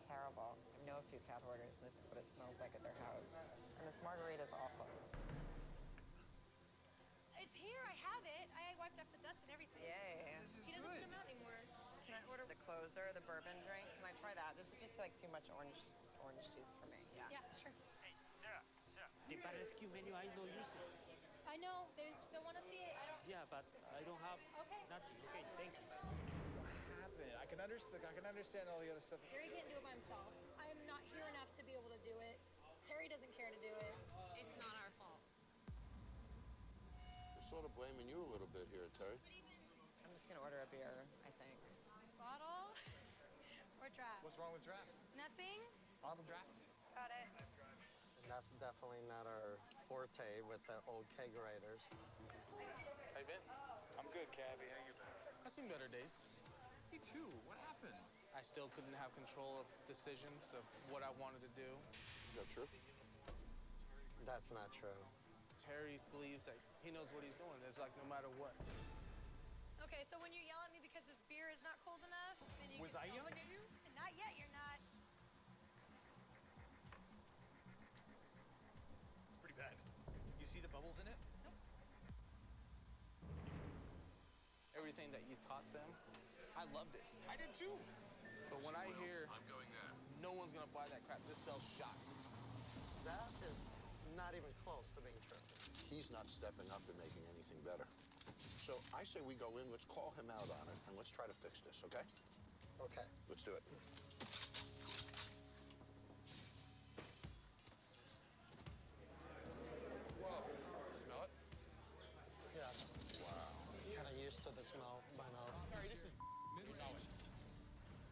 terrible. I know a few cat hoarders, and this is what it smells like at their house. And this margarita is awful. It's here. I have it. I wiped off the dust and everything. Yay. He doesn't put them out anymore. Can I order the closer, the bourbon drink? Can I try that? This is just like too much orange juice for me. Yeah. Yeah, sure. Hey, Sarah. The rescue menu, I don't use it. I know. They still want to see it. I don't. Yeah, but I don't have Okay. nothing. Okay, thank you. What happened? I can understand all the other stuff. Terry can't do it by himself. I am not here enough to be able to do it. Terry doesn't care to do it. It's not our fault. They're sort of blaming you a little bit here, Terry. I'm just gonna order a beer, I think. Bottle or draft? What's wrong with draft? Nothing. Bottle draft? Got it. And that's definitely not our forte with the old kegerators. Hey, Ben. I'm good, Cabby. How you been? I've seen better days. Me too. What happened? I still couldn't have control of decisions of what I wanted to do. Is that true? That's not true. Terry believes that he knows what he's doing. It's like no matter what. Okay, so when you yell at me because this beer is not cold enough, then you Was I yelling at you? Not yet, you're not. It's pretty bad. You see the bubbles in it? Everything that you taught them, I loved it. I did too. But when I hear no one's gonna buy that crap, just sell shots. That is not even close to being true. He's not stepping up and making anything better. So I say we go in, let's call him out on it, and let's try to fix this, okay? Okay. Let's do it. Whoa. Smell it? Yeah. Wow. Kind of used to the smell by now. Harry, this is you know it.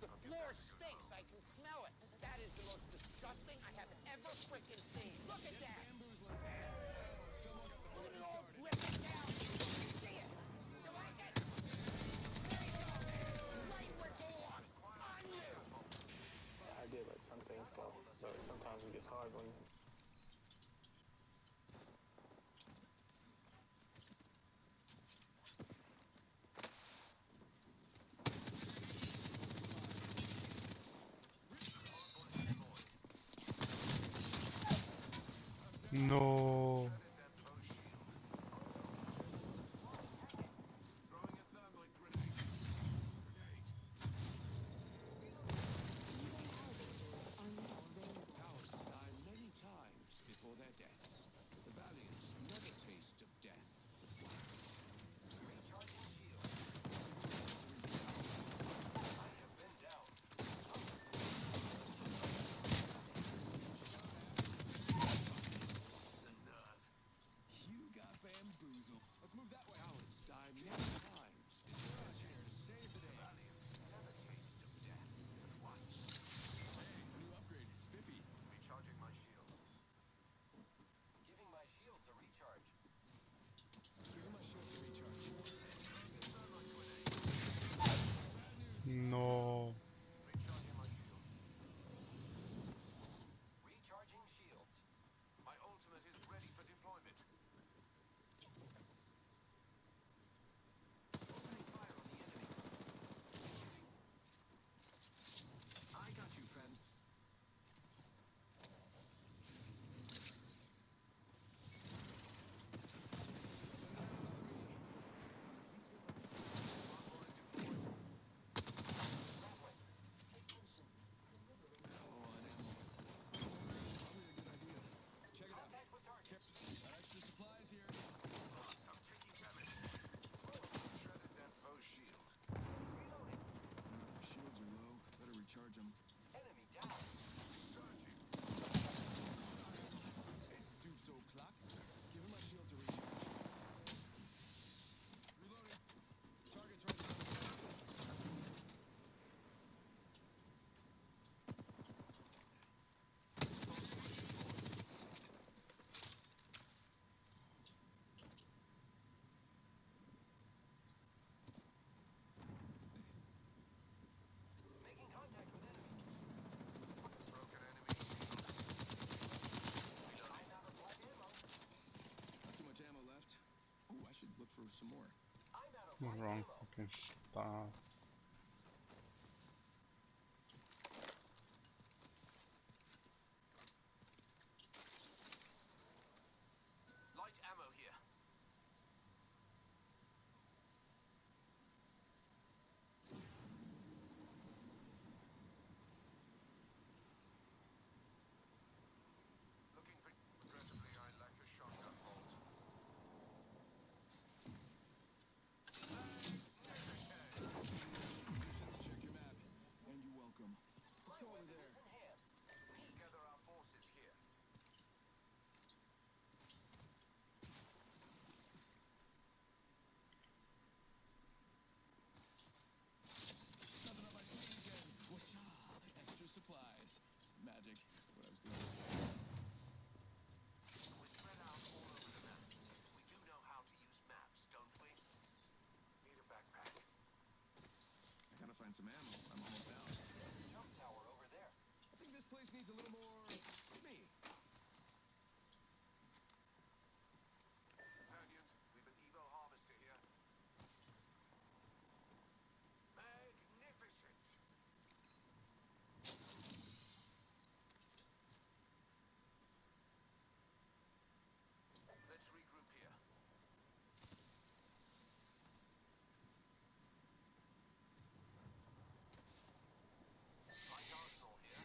The floor stinks. I can smell it. That is the most disgusting I have ever freaking seen. Look at that. Look at it all dripping down. You see it? You like it? There you go. Right where it belongs. On you. I did let some things go, but sometimes it gets hard when No. Cowards die many times before their deaths. The valiant never taste of death. Recharging shield. I have been down. The nerve. You got bamboozled. Let's move that way. Cowards die many times before their deaths. Save the day. Never taste of death. Watch. Hey, new upgrade. Spiffy. Recharging my shield. Giving my shields a recharge. Giving my shield a recharge. No. Recharging my shields. Recharging shields. My ultimate is ready for deployment. Opening fire on the enemy. I got you, friend. Check it out. Contact with target. Got extra supplies here. I'm taking damage. Shredded that foe shield. Reloading. My shields are low. Better recharge them. Enemy down. Surging. It's Dupes o'clock. Giving my shields a recharge. Reloading. Target charge. Making contact with enemy. Broken enemy. I'm out of light ammo. Not too much ammo left. Oh, I should look for some more. I'm out of light Wrong ammo. fucking stuff. Light ammo here. Looking for. Regrettably, I lack a shotgun bolt. Positions, check your map. And you're welcome. Let's go over there. Gather our forces here. Something up my sleeve and whatcha? Extra supplies. It's magic. That's what I was doing. We're spread out all over the map. We do know how to use maps, don't we? Need a backpack. I gotta find some ammo. I'm almost out. Jump tower over there. I think this place needs a little more me. Valiant, we've an Evo harvester here. Magnificent. Let's regroup here. Light arsenal here.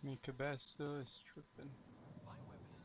Mika Bass still is tripping. My weapon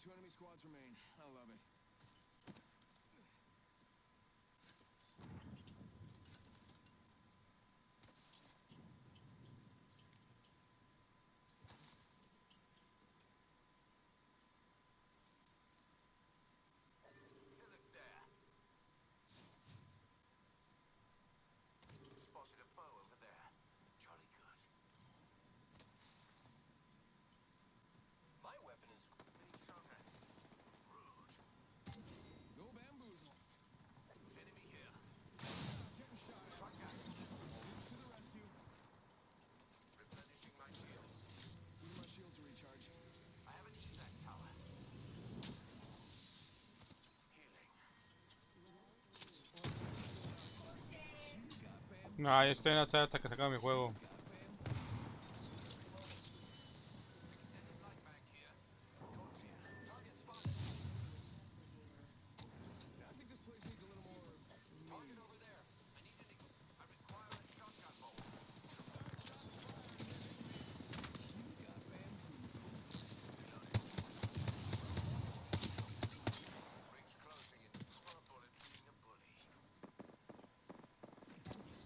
2 enemy squads remain. I love it. Look there. Spotted a foe over there. Jolly good. My weapon is being shot at. Rude. Go bamboozle. Enemy here. Getting shot at. To the rescue. Replenishing my shields. Give my shield to recharge. I have an evac tower. Healing. Nah, yo estoy en la sala hasta que se acabe mi juego. Extended light mag here. Target spotted. I think this place needs a little more. Target over there. I require a shotgun bolt. Rings closing in. Smart bullet being a bully.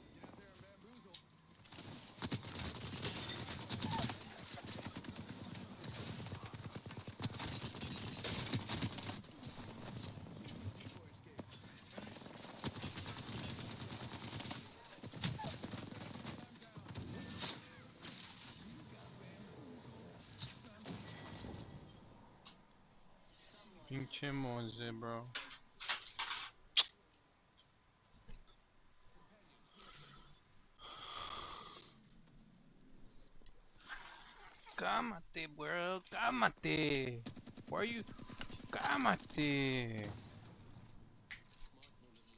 Get out there and bamboozle. Decoy escape. Pinche Moze, bro. Cálmate, bro. Cálmate. Why are you? Cálmate.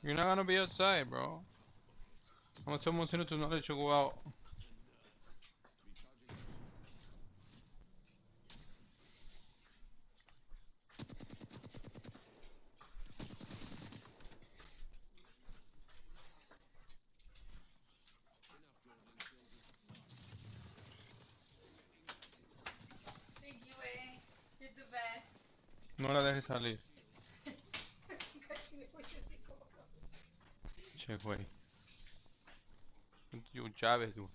You're not gonna be outside, bro. I'm gonna tell Monsignor to not let you go out. Thank you, eh. You're the best. No la dejes salir. Casi me voy a psicólogo. Che, güey. Tus llaves, güey.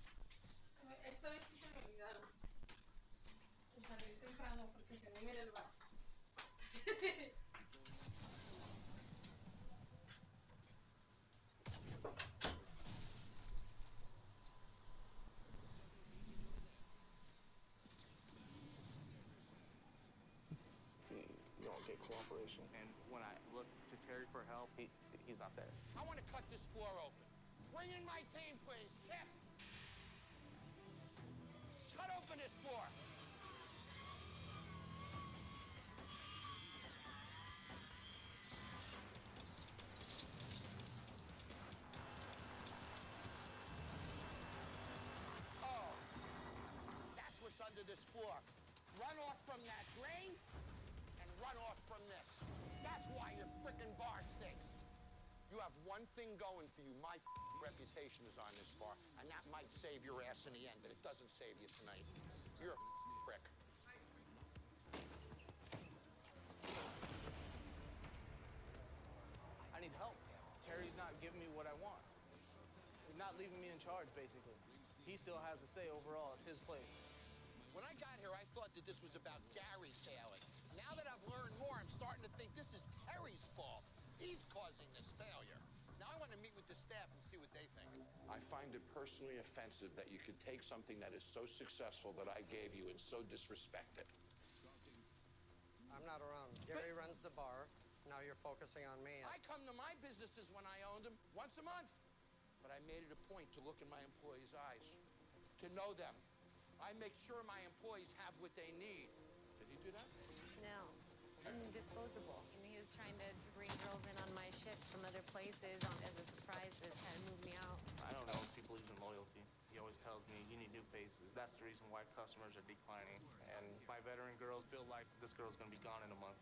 Esta vez sí se me olvidaron. Salir temprano porque se me mira el vaso. You don't get cooperation. And when I look to Terry for help, he's not there. I want to cut this floor open. Bring in my team, please. Chip! Cut open this floor. Oh, that's what's under this floor. Run off from that drain and run off from this. That's why your frickin' bar stinks. You have one thing going for you. My reputation is on this bar, and that might save your ass in the end, but it doesn't save you tonight. You're a prick. I need help. Terry's not giving me what I want. He's not leaving me in charge, basically. He still has a say overall. It's his place. When I got here, I thought that this was about Gary failing. Now that I've learned more, I'm starting to think this is Terry's fault. He's causing this failure. Now I want to meet with the staff and see what they think. I find it personally offensive that you could take something that is so successful that I gave you and so disrespect it. I'm not around. Gary runs the bar. Now you're focusing on me. I come to my businesses when I owned them once a month. But I made it a point to look in my employees' eyes, to know them. I make sure my employees have what they need. Did he do that? No. And disposable. He was trying to bring girls in on my shift from other places as a surprise to kind of move me out. I don't know if he believes in loyalty. He always tells me, you need new faces. That's the reason why customers are declining. And my veteran girls feel like this girl's going to be gone in a month.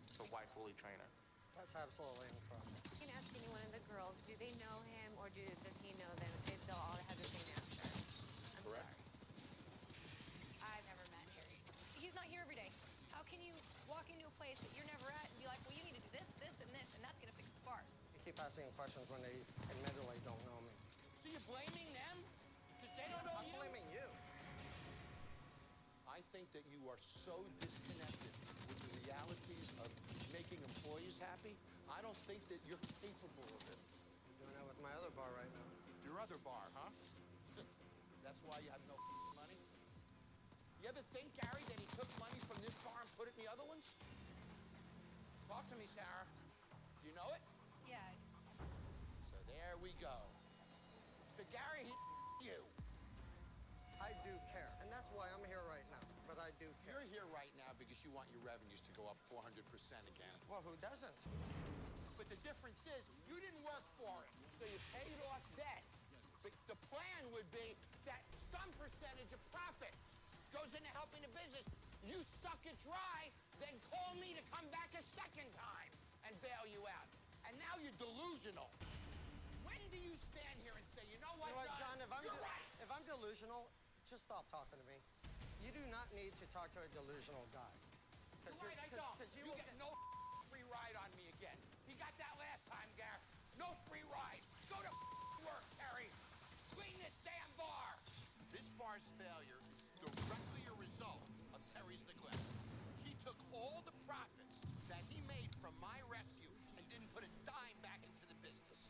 So why fully train her? That's absolutely incredible. You can ask any one of the girls, do they know him or does he know them? They'll all have the same answer. I'm Correct. sorry. I've never met Terry. He's not here every day. How can you walk into place that you're never at and be like, well, you need to do this, this, and this, and that's gonna fix the bar. You keep asking questions when they admittedly don't know me. So you're blaming them? Because they don't know I'm you? blaming you. I think that you are so disconnected with the realities of making employees happy. I don't think that you're capable of it. I'm doing that with my other bar right now. Your other bar, huh? That's why you have no money? You ever think, Gary, that he took money from this bar and put it in the other ones? Talk to me, Sarah. You know it? Yeah. So there we go. So Gary, he you. I do care, and that's why I'm here right now. But I do care. You're here right now because you want your revenues to go up 400% again. Well, who doesn't? But the difference is, you didn't work for it, so you paid off debt. But the plan would be that some percentage of profit goes into helping the business. You suck it dry, then call me to come back a second time and bail you out. And now you're delusional. When do you stand here and say, you know what, John, you're right. if I'm delusional, just stop talking to me. You do not need to talk to a delusional guy. You're right, I don't. You will get no free ride on me again. He got that last time, Gar. No free ride. Go to work, Terry. Clean this damn bar. This bar's failure is directly a result of Terry's neglect. He took all the profits that he made from my rescue and didn't put a dime back into the business.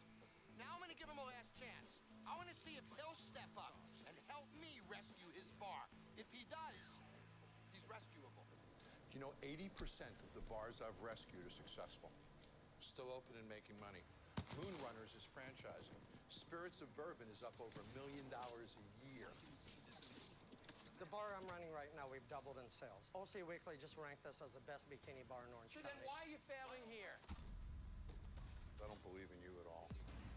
Now I'm going to give him a last chance. I want to see if he'll step up and help me rescue his bar. If he does, he's rescuable. You know, 80% of the bars I've rescued are successful. Still open and making money. Moon Runners is franchising. Spirits of Bourbon is up over $1 million a year. The bar I'm running right now, we've doubled in sales. OC Weekly just ranked us as the best bikini bar in Orange So County. then why are you failing here? I don't believe in you at all.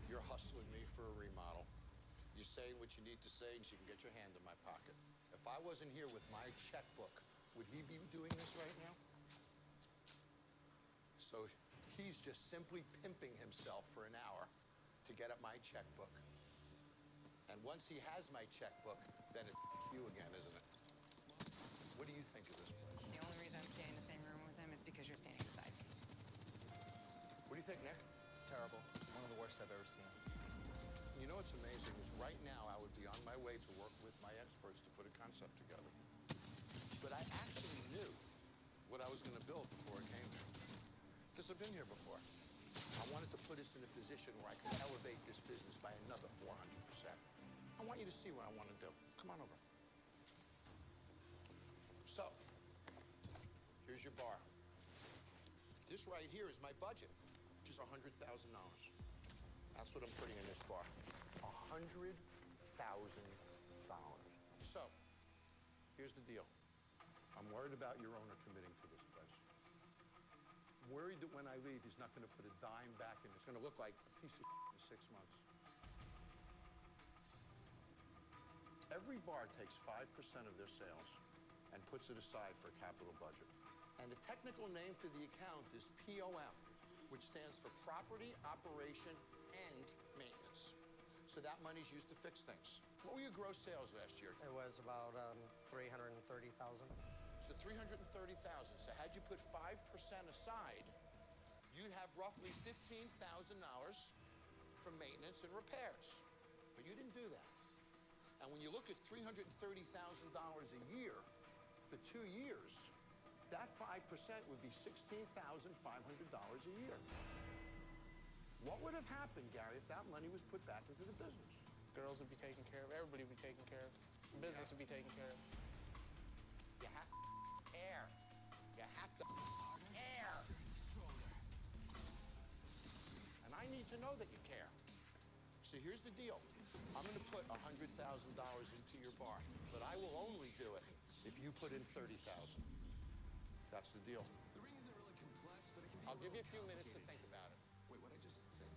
You're hustling me for a remodel. You're saying what you need to say and so you can get your hand in my pocket. If I wasn't here with my checkbook, would he be doing this right now? So he's just simply pimping himself for an hour to get at my checkbook. And once he has my checkbook, then it's you again, isn't it? What do you think of this place? The only reason I'm staying in the same room with him is because you're standing beside me. What do you think, Nick? It's terrible. One of the worst I've ever seen. You know what's amazing is right now I would be on my way to work with my experts to put a concept together. But I actually knew what I was going to build before I came here. Because I've been here before. I wanted to put us in a position where I could elevate this business by another 400%. I want you to see what I want to do. Come on over. So, here's your bar. This right here is my budget, which is $100,000. That's what I'm putting in this bar. $100,000. So, here's the deal. I'm worried about your owner committing to this place. I'm worried that when I leave, he's not going to put a dime back in. It's going to look like a piece of in 6 months. Every bar takes 5% of their sales and puts it aside for a capital budget. And the technical name for the account is POM, which stands for Property, Operation, and Maintenance. So that money's used to fix things. What were your gross sales last year? It was about 330,000. So 330,000. So had you put 5% aside, you'd have roughly $15,000 for maintenance and repairs. But you didn't do that. And when you look at $330,000 a year for 2 years, that 5% would be $16,500 a year. What would have happened, Gary, if that money was put back into the business? Girls would be taken care of. Everybody would be taken care of. Business would be taken care of. You have to care. You have to care. And I need to know that you care. So here's the deal. I'm going to put $100,000 into your bar, but I will only do it if you put in $30,000. That's the deal. The ring isn't really complex, but it can be. I'll give you a few minutes to think about it. Wait, what I just say?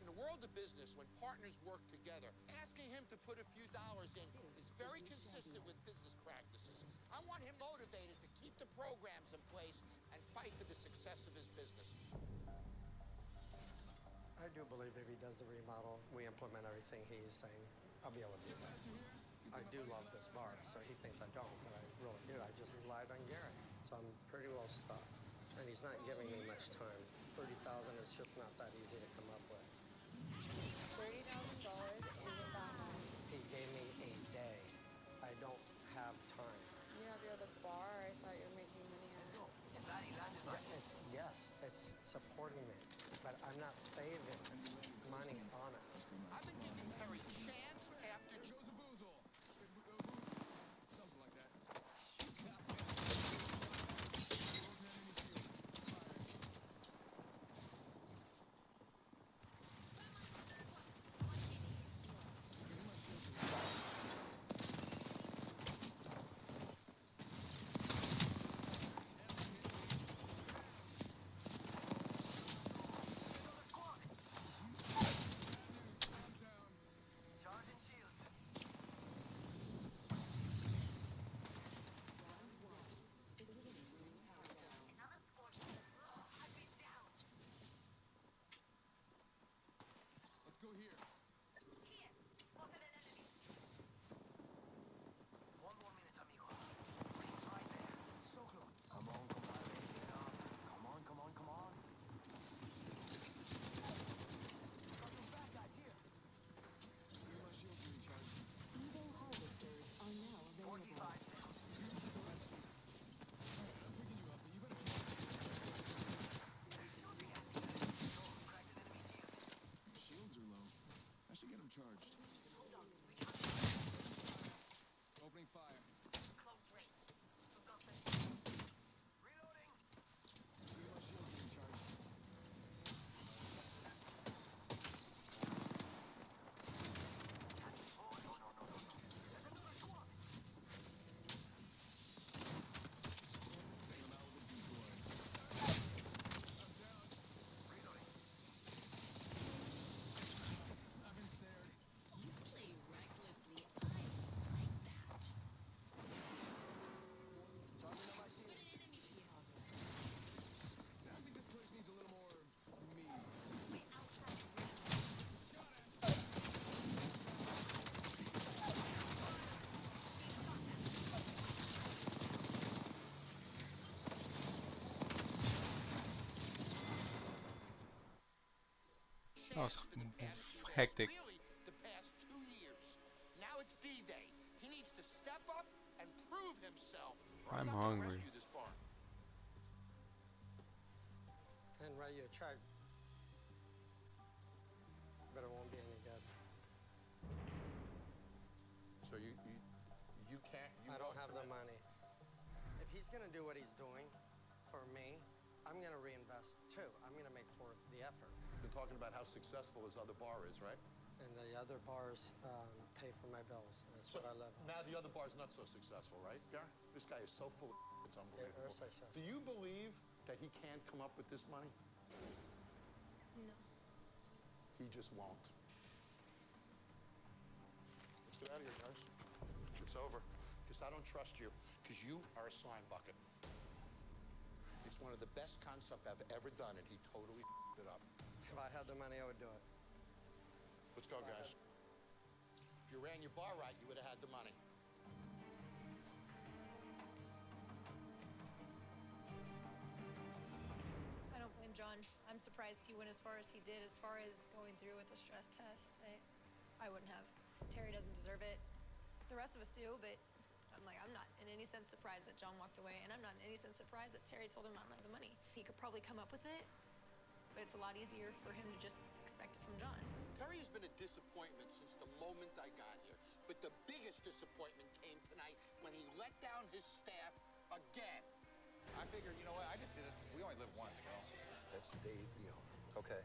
In the world of business, when partners work together, asking him to put a few dollars in is very consistent with business practices. I want him motivated to keep the programs in place and fight for the success of his business. I do believe if he does the remodel, we implement everything he's saying, I'll be able to do that. I do love this bar, so he thinks I don't, but I really do. I just relied on Gary. So I'm pretty well stocked. And he's not giving me much time. 30,000 is just not that easy to come up with. $30,000 isn't that much. He gave me a day. I don't have time. You have your other bar. I thought you were making money at it. It's supporting me, but I'm not saving money on it. I've been giving Perry chance after Something like that. Let's go here. One more minute, amigo. Rings right there. So close. Come on, compadre. Get up. Come on, come on, come on. Got some bad guys here. Give my shield to recharge. Evo harvesters are now available. 45 down. I'm picking you up, but you better keep shields are low. I should get them charged. Opening fire. Close range. We've got this. Reloading. Give my shields to recharge. Oh, no, no, no, no, no. There's another squad. Take them out with a decoy. I'm down. Reloading. I've been snared. You play recklessly. I like that. Charging on my shield. Good enemy here. I think this place needs a little more me. We're outside range. Shot at. That was chance for the past few days. hectic. Really, the past 2 years. Now it's D-Day. He needs to step up and prove himself. or I'm not gonna hungry. rescue this bar. And Ryu, try. But it won't be any good. So you can't. I don't have the money. If he's gonna do what he's doing for me, I'm gonna reinvest too. I'm gonna make forth the effort. Been talking about how successful his other bar is, right? And the other bars pay for my bills. And that's what I live on. Now the other bar's not so successful, right, Gar? This guy is so full of it's unbelievable. They're successful. Do you believe that he can't come up with this money? No. He just won't. Let's get out of here, guys. It's over. Because I don't trust you. Because you are a slime bucket. It's one of the best concepts I've ever done, and he totally f***ed it up. If I had the money, I would do it. Let's go, guys. If you ran your bar right, you would have had the money. I don't blame John. I'm surprised he went as far as he did, as far as going through with the stress test. I wouldn't have. Terry doesn't deserve it. The rest of us do, but I'm not in any sense surprised that John walked away, and I'm not in any sense surprised that Terry told him not to have the money. He could probably come up with it, but it's a lot easier for him to just expect it from John. Terry has been a disappointment since the moment I got here. But the biggest disappointment came tonight when he let down his staff again. I figured, you know what? I just did this because we only live once, girls. That's Dave, the owner. Okay.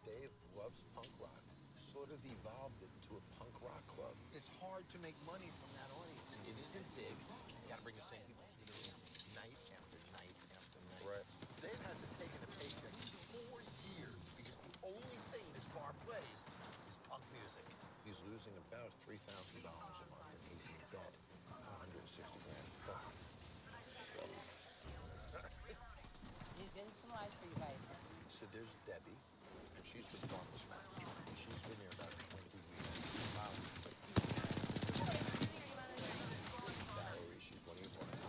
Dave loves punk rock. Sort of evolved it into a punk rock club. It's hard to make money from that audience. It isn't big. You gotta bring the same people to the game night after night after night. Right. Dave hasn't taken a paycheck in 4 years because the only thing this bar plays is punk music. He's losing about $3,000 a month, and he's in debt $160 grand. He's getting some rides for you guys. So there's Debbie, and she's the bar's manager. And she's been here about 20 years. Wow. Valerie, she's one of your partners.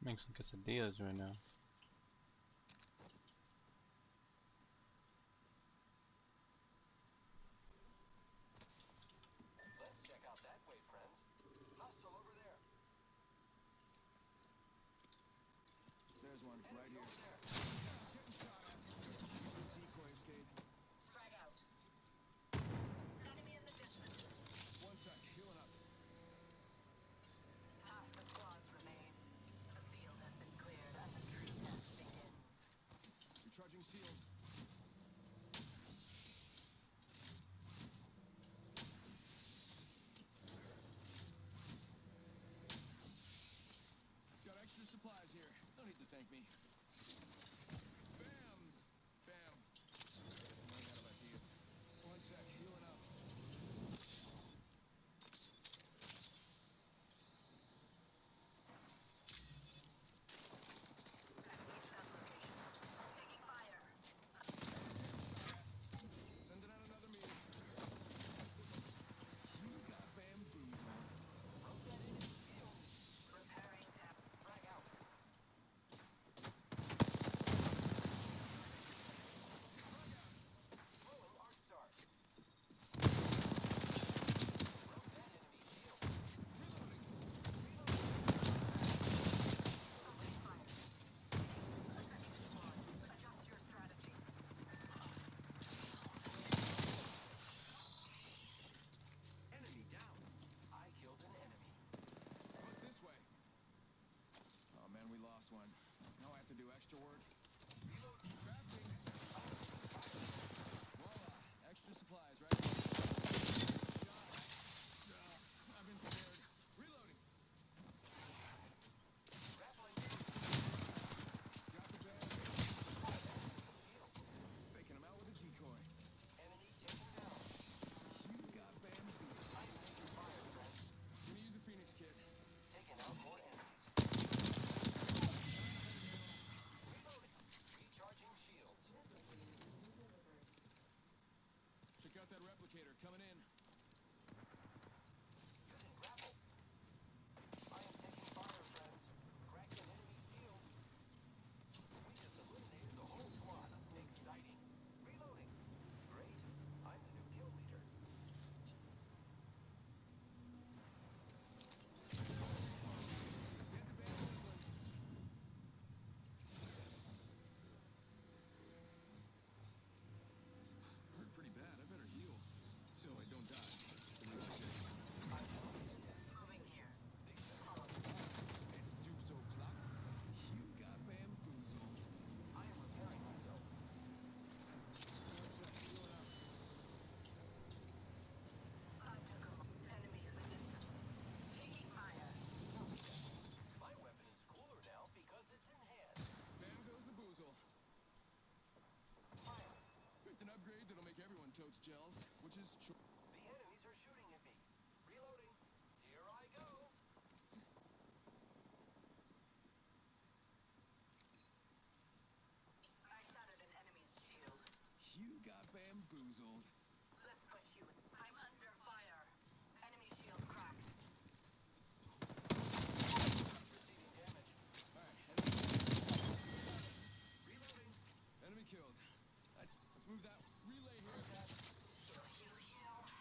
Make some quesadillas right now. Let's check out that way, friends. Hostile over there. There's one right here. Getting shot at. Decoy escape. Frag out. Enemy in the distance. 1 sec, healing up. Half the squads remain. The field has been cleared and the true test begins. Recharging shield. Got extra supplies here. No need to thank me. Bam! Bam. Running out of ideas. 1 sec, healing up. Taking fire. Sending out another meter. You got bamboozled. Repairing depth. Frag out. Throwing arc star. Broke that enemy shield. Adjust your strategy. Enemy down. I killed an enemy. Look this way. Oh man, we lost one. Now I have to do extra work. Crafting. Voila, extra supplies, right? I've been prepared. Reloading. Grappling. Drop the bag. Faking him out with a decoy. Enemy taken down. You got bamboozled. I'm taking fire, friends. Gonna use a Phoenix kit. Taking out more enemies. Reloading. Recharging shields. Check out that replicator coming in. Using grapple. I am taking fire, friends. Cracked an enemy shield. We just eliminated the whole squad. Exciting. Reloading. Great. I'm the new kill leader. Hurt pretty bad. I better heal. So I don't die. Moving here. It's Dupes o'clock. You got bamboozled. I am repairing myself. 1 sec, healing up. I took him. Enemy in the distance. Taking fire. My weapon is cooler now because it's in hand. Bam goes the boozle. Fire. Picked an upgrade that'll make everyone totes gels, which is short. The enemies are shooting at me. Reloading. Here I go. I shattered an enemy's shield. You got bamboozled. Let's push you. I'm under fire. Enemy shield cracked. Receiving damage. Alright, enemy killed. Let's move that relay here. Heal, heal, heal.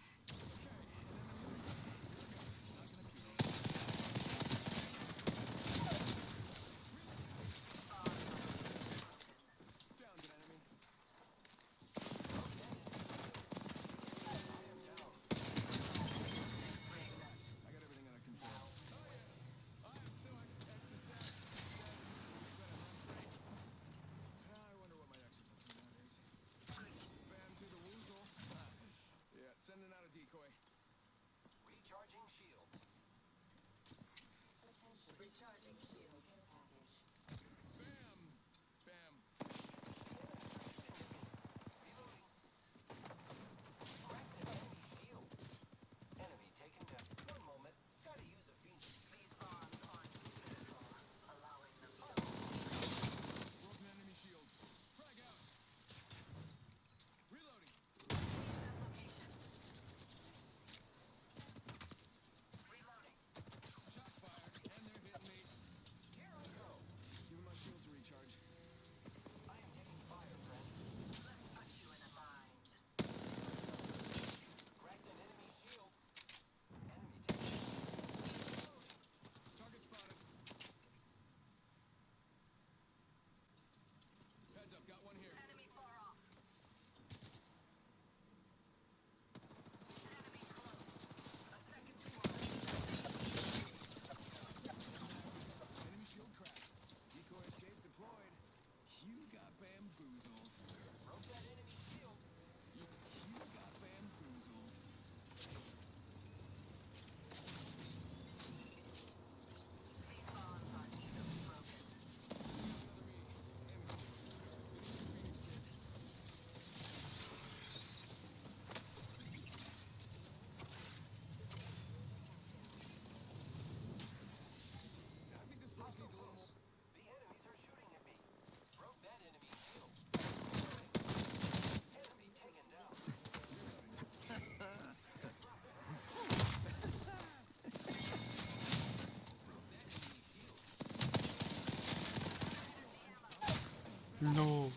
No.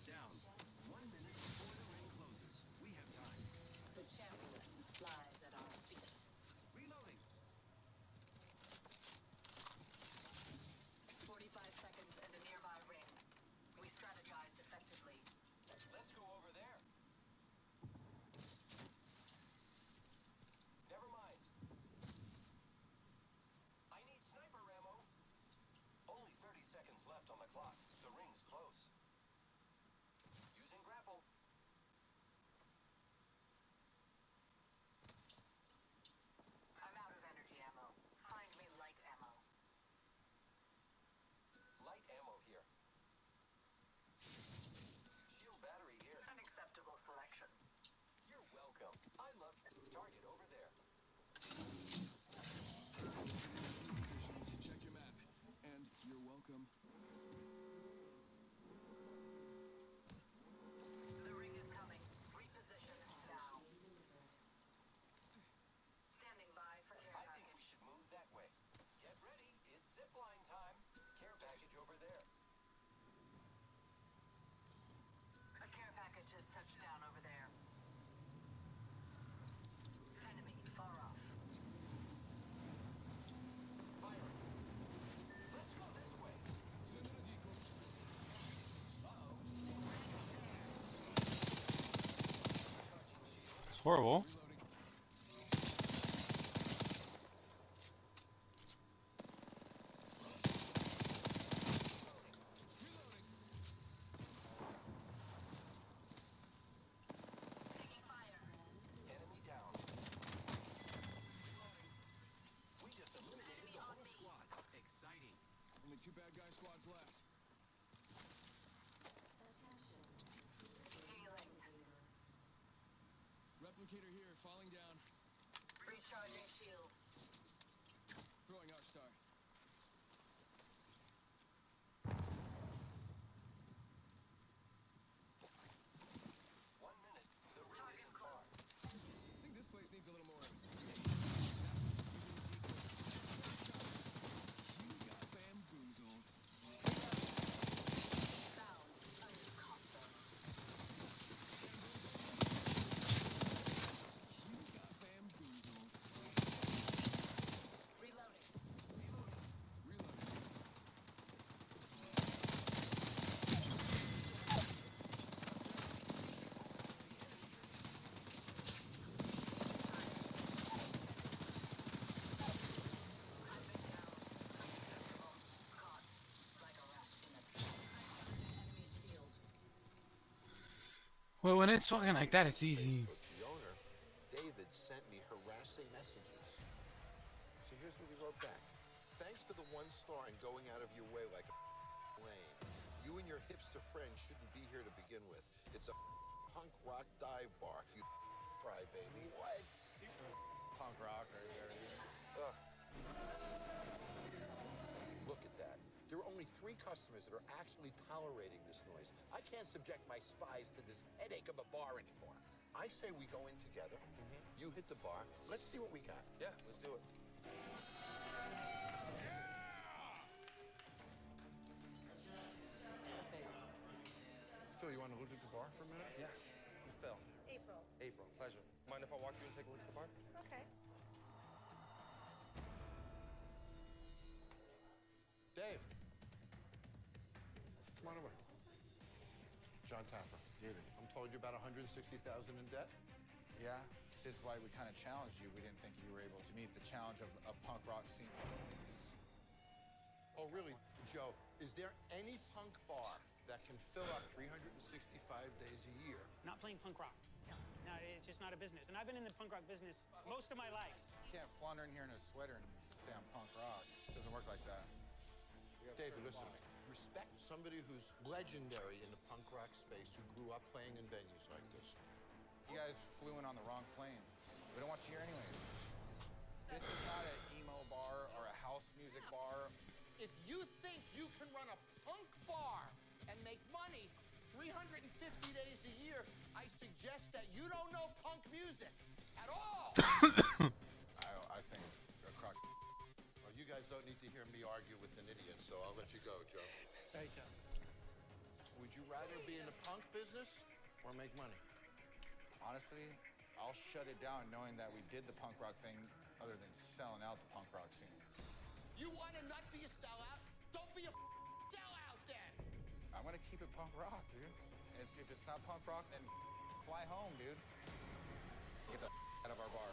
Down. 1 minute before the ring closes. We have time. The champion lies at our feet. Reloading. 45 seconds and a nearby ring. We strategized effectively. Let's go over there. Never mind. I need sniper ammo. Only 30 seconds left on the clock. The ring's close. Using grapple. I'm out of energy ammo. Find me light ammo. Light ammo here. Shield battery here. An acceptable selection. You're welcome. I love target over there. Positions, check your map. And you're welcome. The ring is coming. Reposition now. Standing by for care I think we package. should move that way. Get ready. It's zipline time. Care package over there. A care package has touched down over there. Enemy far off. Firing. Let's go this way. Send in a decoy. Uh-oh. It's horrible. Taking fire. Enemy down. We just eliminated the whole squad. Exciting. Only 2 bad guy squads left. Healing. Replicator here, falling down. Recharging shields. Throwing Archstar. One minute. The ring isn't far. I think this place needs a little more. You got bamboozled. Sound uncomfortable. You got bamboozled. Reloading. Reloading. Well, when it's fucking like that, it's easy. The owner, David, sent me harassing messages. So here's what he wrote back. Thanks to the 1 star and going out of your way like a lame. You and your hipster friends shouldn't be here to begin with. It's a punk rock dive bar. You crybaby. What? Punk rock or Ugh. Look at that. There are only 3 customers that are actually tolerating this noise. I can't subject my spies to this headache of a bar anymore. I say we go in together. You hit the bar. Let's see what we got. Yeah, let's do it. Phil, you want to look at the bar for a minute? Yeah. Phil. April. April, pleasure. Mind if I walk you and take a look at the bar? Okay. Dave. Come on over. John Taffer. David, I'm told you're about $160,000 in debt? Yeah, this is why we kind of challenged you. We didn't think you were able to meet the challenge of a punk rock scene. Oh, really, Joe? Is there any punk bar that can fill up 365 days a year? Not playing punk rock. No, it's just not a business. And I've been in the punk rock business most of my life. You can't flounder in here in a sweater and say I'm punk rock. It doesn't work like that. David, listen to me. Respect somebody who's legendary in the punk rock space who grew up playing in venues like this. You guys flew in on the wrong plane. We don't want you here anyways. This is not an emo bar or a house music bar. If you think you can run a punk bar and make money 350 days a year, I suggest that you don't know punk music at all. I this thing is a crock. Well, you guys don't need to hear me argue with an idiot, so I'll let you go, Joe. Hey, Joe. Would you rather be in the punk business or make money? Honestly, I'll shut it down knowing that we did the punk rock thing other than selling out the punk rock scene. You want to not be a sellout? Don't be a sellout then! I'm gonna keep it punk rock, dude. If it's not punk rock, then fly home, dude. Get the out of our bar.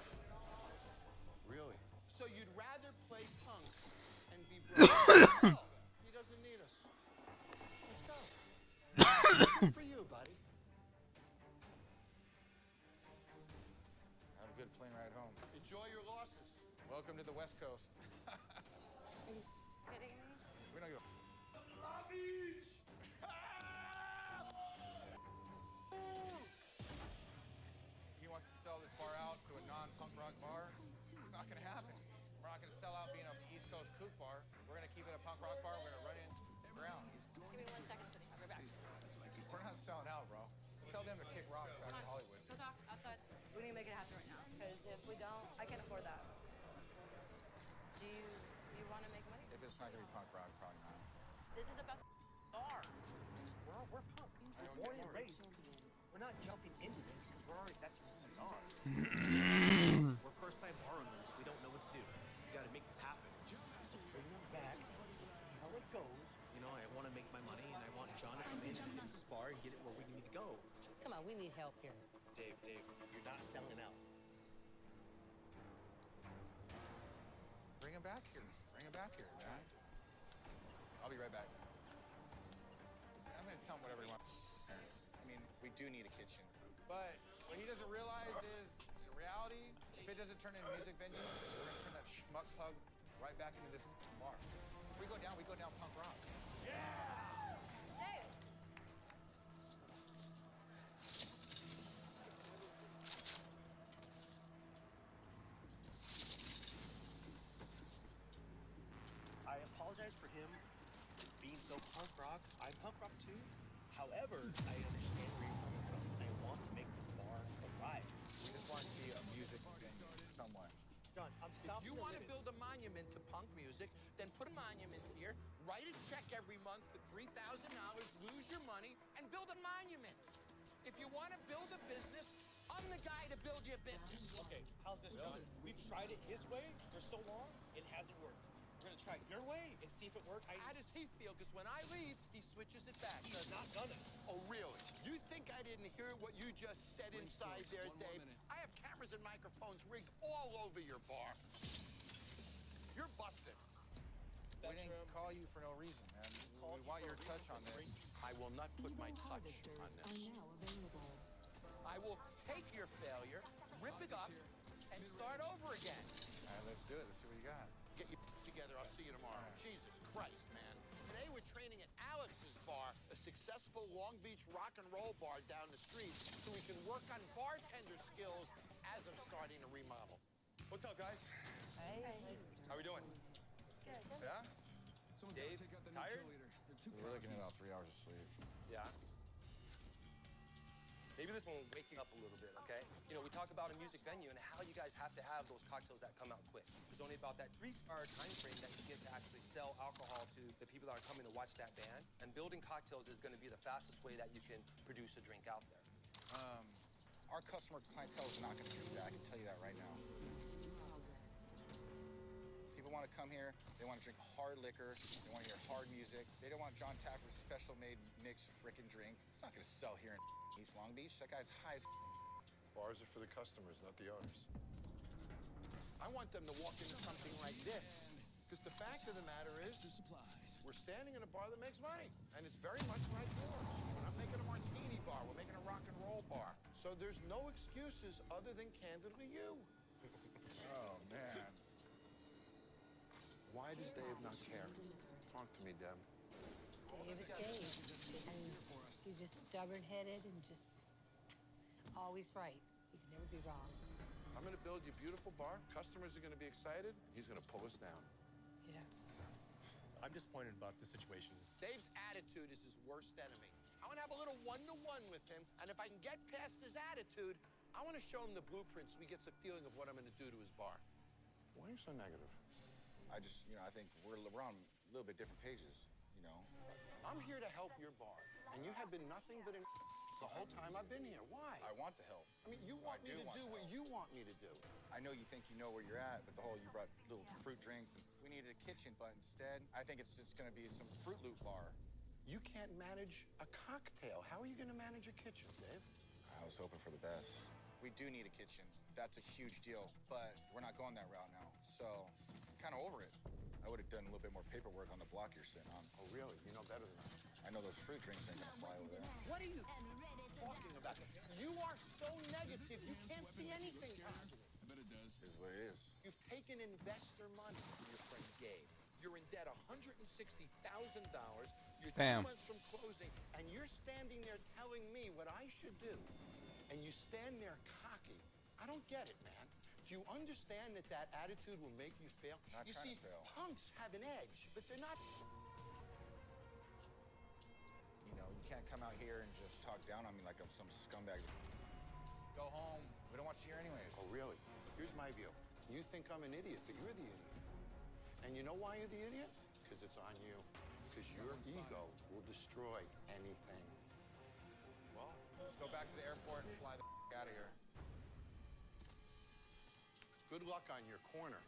Really? So you'd rather play punk and be broke? No, He doesn't need us. Let's go. Good for you, buddy. Have a good plane ride home. Enjoy your losses. Welcome to the West Coast. Are you kidding me? We don't give a Long Beach! He wants to sell this bar out to a non-punk rock bar. It's not gonna happen. We're not gonna sell out being an East Coast kook bar. We're gonna keep it a punk rock bar. We're gonna run in ground. Give me 1 second, Smitty. I'll be back. We're not selling out, bro. Tell them to kick rocks back to Hollywood. Go talk outside. We need to make it happen right now. Because if we don't, I can't afford that. Do you want to make money? If it's not gonna be punk rock, probably not. This is about bar. We're punk. We're born and raised. We're not jumping into this because we're already, that's who we are. We're first-time bar owners. We don't know what to do. We got to make this happen. Let's bring them back. Let's see how it goes. You know, I want to make my money, and I want John to come in and fix this bar and get it where we need to go. Come on, we need help here. Dave, you're not selling out. Bring him back here. Bring him back here, man. I'll be right back. I'm gonna tell him whatever he wants. I mean, we do need a kitchen. But what he doesn't realize is, the reality, if it doesn't turn into a music venue, we're gonna turn that schmuck pub right back into this bar. If we go down punk rock. Dave! I apologize for him being so punk rock. I'm punk rock too. However, I understand where you're coming from. I want to make this bar thrive. We just want it to be a music venue, somewhat. John, I'm stopping. If you want to build a monument to punk music, then put a monument here, write a check every month for $3,000, lose your money, and build a monument. If you want to build a business, I'm the guy to build your business. Okay, how's this, John? We've tried it his way for so long, it hasn't worked. We're gonna try it your way and see if it works. How does he feel? Because when I leave, he switches it back. He has not done it. Oh, really? You think I didn't hear what you just said inside there, Dave? I have cameras and microphones rigged all over your bar. You're busted. We didn't call you for no reason, man. We want your touch on this. I will not put my touch on this. I will take your failure, rip it up, and start over again. All right, let's do it. Let's see what you got. Get your together. I'll see you tomorrow. Jesus Christ, man. Today we're training at Alex's bar, a successful Long Beach rock and roll bar down the street, so we can work on bartender skills as I'm starting to remodel. What's up, guys? Hey. How we doing? Good. Yeah? Dave, tired? We're looking at about 3 hours of sleep. Yeah. Maybe this one will wake you up a little bit, okay? You know, we talk about a music venue and how you guys have to have those cocktails that come out quick. There's only about that 3-hour time frame that you get to actually sell alcohol to the people that are coming to watch that band. And building cocktails is going to be the fastest way that you can produce a drink out there. Our customer clientele is not going to drink that. I can tell you that right now. People want to come here. They want to drink hard liquor. They want to hear hard music. They don't want John Taffer's special-made mixed frickin' drink. It's not going to sell here in East Long Beach. That guy's high as Bars are for the customers, not the owners. I want them to walk into something like this. Because the fact of the matter is, we're standing in a bar that makes money. And it's very much like yours. We're not making a martini bar. We're making a rock and roll bar. So there's no excuses other than candidly you. Oh, man. Why does Dave not care? Talk to me, Deb. Dave is Dave. And he's just stubborn-headed and just always right. He can never be wrong. I'm going to build you a beautiful bar. Customers are going to be excited. He's going to pull us down. Yeah. I'm disappointed about the situation. Dave's attitude is his worst enemy. I want to have a little one-to-one with him, and if I can get past his attitude, I want to show him the blueprints so he gets a feeling of what I'm going to do to his bar. Why are you so negative? I just, I think we're on a little bit different pages. I'm here to help your bar, and you have been nothing but in the whole time I've been here. Why? I want the help. I mean, you want me to do what you want me to do. I know you think you know where you're at, but you brought little fruit drinks, and we needed a kitchen, but instead, I think it's just gonna be some Fruit Loop bar. You can't manage a cocktail. How are you gonna manage a kitchen, Dave? I was hoping for the best. We do need a kitchen. That's a huge deal, but we're not going that route now. So, I'm kind of over it. I would have done a little bit more paperwork on the block you're sitting on. Oh, really? You know better than I. I know those fruit drinks ain't gonna fly over there. What are you talking about? You are so negative. You can't see anything positive. I bet it does. Is what it is. You've taken investor money from your friend Gabe. You're in debt $160,000. You're 2 Bam. months from closing, and you're standing there telling me what I should do. And you stand there cocky. I don't get it, man. Do you understand that attitude will make you fail? Not you trying see, to fail. punks have an edge, but they're not. You can't come out here and just talk down on me like I'm some scumbag. Go home. We don't want you here anyways. Oh, really? Here's my view. You think I'm an idiot, but you're the idiot. And you know why you're the idiot? Because it's on you. Because your ego will destroy anything. Well, go back to the airport and fly the out of here. Good luck on your corner.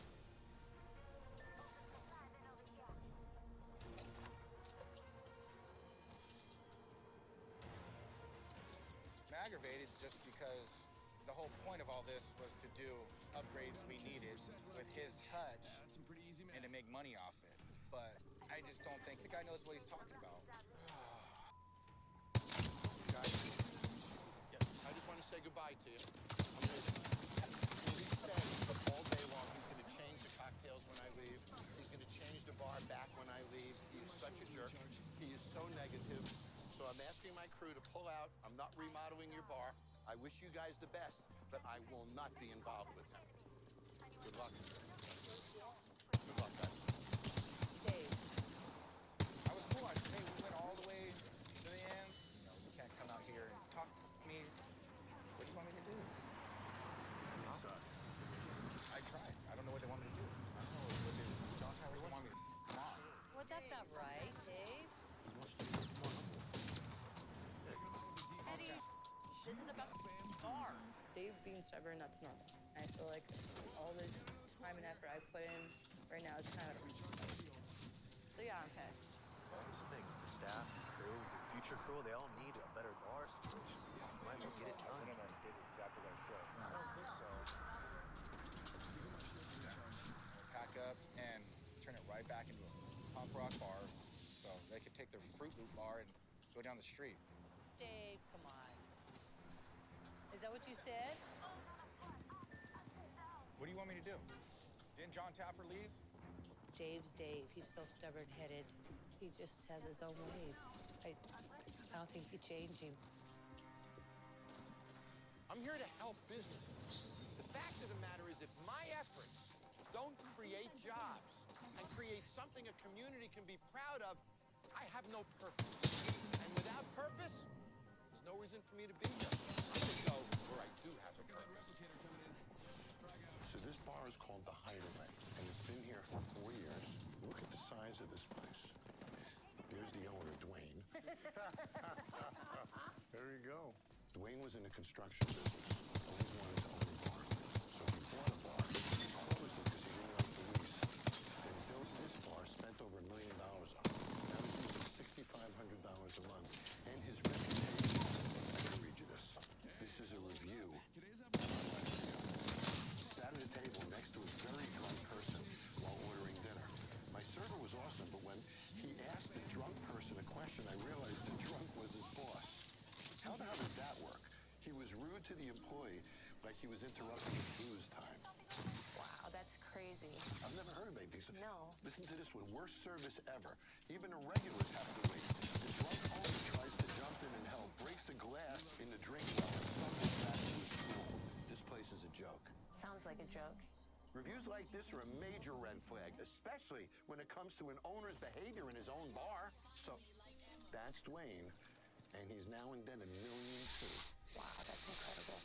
I'm aggravated just because the whole point of all this was to do upgrades we needed with his touch and to make money off it. But I just don't think the guy knows what he's talking about. Guys, yes, I just want to say goodbye to you. I'm leaving. He says all day long he's going to change the cocktails when I leave. He's going to change the bar back when I leave. He is such a jerk. He is so negative. So I'm asking my crew to pull out. I'm not remodeling your bar. I wish you guys the best, but I will not be involved with him. Good luck. Good luck, guys. Dave. I was cool. I said, hey, we went all the way to the end. You can't come out here and talk to me. What do you want me to do? It sucks. I tried. I don't know what they want me to do. I don't know what they John Tyler want me to come on. Well, that's not right, Dave. Eddie, this is about the bar. Dave being stubborn, that's normal. I feel like all the time and effort I put in right now is kind of misplaced. So yeah, I'm pissed. Well, here's the thing, the staff, the crew, the future crew, they all need a better bar situation. Might as well get it done. I did exactly what I should. I don't think so. Pack up and turn it right back into a punk rock bar so they could take their Fruit Loop bar and go down the street. Dave, come on. Is that what you said? What do you want me to do? Didn't John Taffer leave? Dave's Dave. He's so stubborn-headed. He just has his own ways. I don't think you change him. I'm here to help businesses. The fact of the matter is, if my efforts don't create jobs and create something a community can be proud of, I have no purpose. And without purpose, there's no reason for me to be here. I'm going to go where I do have a purpose. So this bar is called the Hideaway, and it's been here for 4 years. Look at the size of this place. There's the owner, Dwayne. There you go. Dwayne was in the construction business. Always wanted to own a bar. So he bought a bar, closed it because he didn't like the lease, then built this bar, spent over $1 million on it. Now he's using $6,500 a month. And his reputation, I can read you this. This is a review. Sat at a table next to a very drunk person while ordering dinner. My server was awesome, but when he asked the drunk person a question, I realized the drunk was his boss. How the hell does that work? He was rude to the employee, like he was interrupting his booze time. Wow, that's crazy. I've never heard of anything. No. Listen to this one. Worst service ever. Even the regulars have to wait. The drunk owner tries to jump in and help, breaks a glass in the drink well, and stumbles back to his stool. This place is a joke. Sounds like a joke. Reviews like this are a major red flag, especially when it comes to an owner's behavior in his own bar. So, that's Dwayne, and he's now in debt $1 million too. Wow, that's incredible.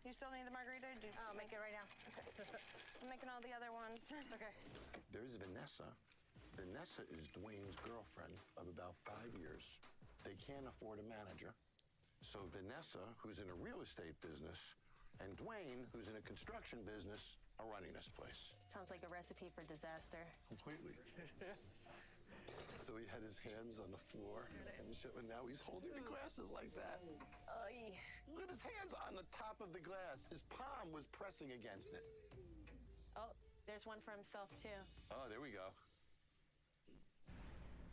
You still need the margarita? I'll make it right now. Okay. I'm making all the other ones. Okay. There's Vanessa. Vanessa is Dwayne's girlfriend of about 5 years. They can't afford a manager. So Vanessa, who's in a real estate business, and Dwayne, who's in a construction business, are running this place. Sounds like a recipe for disaster. Completely. So he had his hands on the floor and shit, and now he's holding the glasses like that. Look at his hands on the top of the glass. His palm was pressing against it. Oh, there's one for himself, too. Oh, there we go.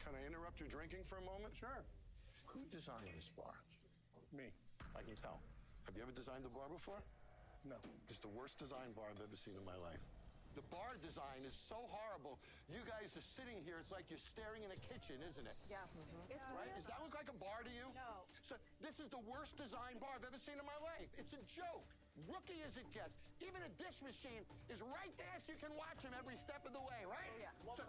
Can I interrupt your drinking for a moment? Sure. Who designed this bar? Me. I can tell. Have you ever designed a bar before? No. It's the worst designed bar I've ever seen in my life. The bar design is so horrible. You guys are sitting here, it's like you're staring in a kitchen, isn't it? Yeah. It's right. Does that look like a bar to you? No. So this is the worst design bar I've ever seen in my life. It's a joke. Rookie as it gets. Even a dish machine is right there so you can watch them every step of the way, right? Oh, yeah. So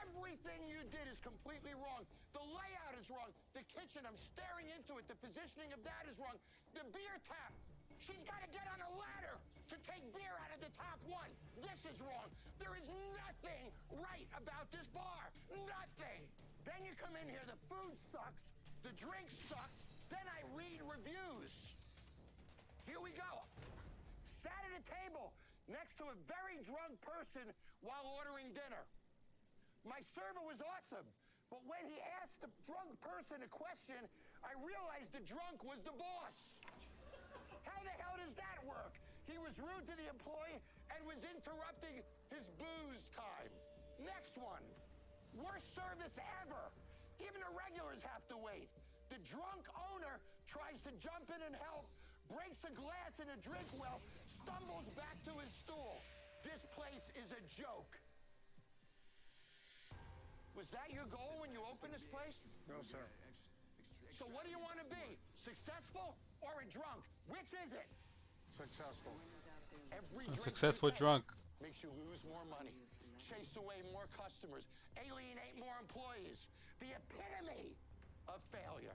everything you did is completely wrong. The layout is wrong. The kitchen, I'm staring into it. The positioning of that is wrong. The beer tap. She's got to get on a ladder to take beer out of the top one. This is wrong. There is nothing right about this bar. Nothing. Then you come in here, the food sucks, the drinks suck, then I read reviews. Here we go. Sat at a table next to a very drunk person while ordering dinner. My server was awesome, but when he asked the drunk person a question, I realized the drunk was the boss. How the hell does that work? He was rude to the employee and was interrupting his booze time. Next one. Worst service ever. Even the regulars have to wait. The drunk owner tries to jump in and help, breaks a glass in a drink well, stumbles back to his stool. This place is a joke. Was that your goal when you opened this place? No, sir. So what do you want to be? Successful or a drunk? Which is it? Successful. Every A drink successful you take drunk. makes you lose more money, chase away more customers, alienate more employees. The epitome of failure.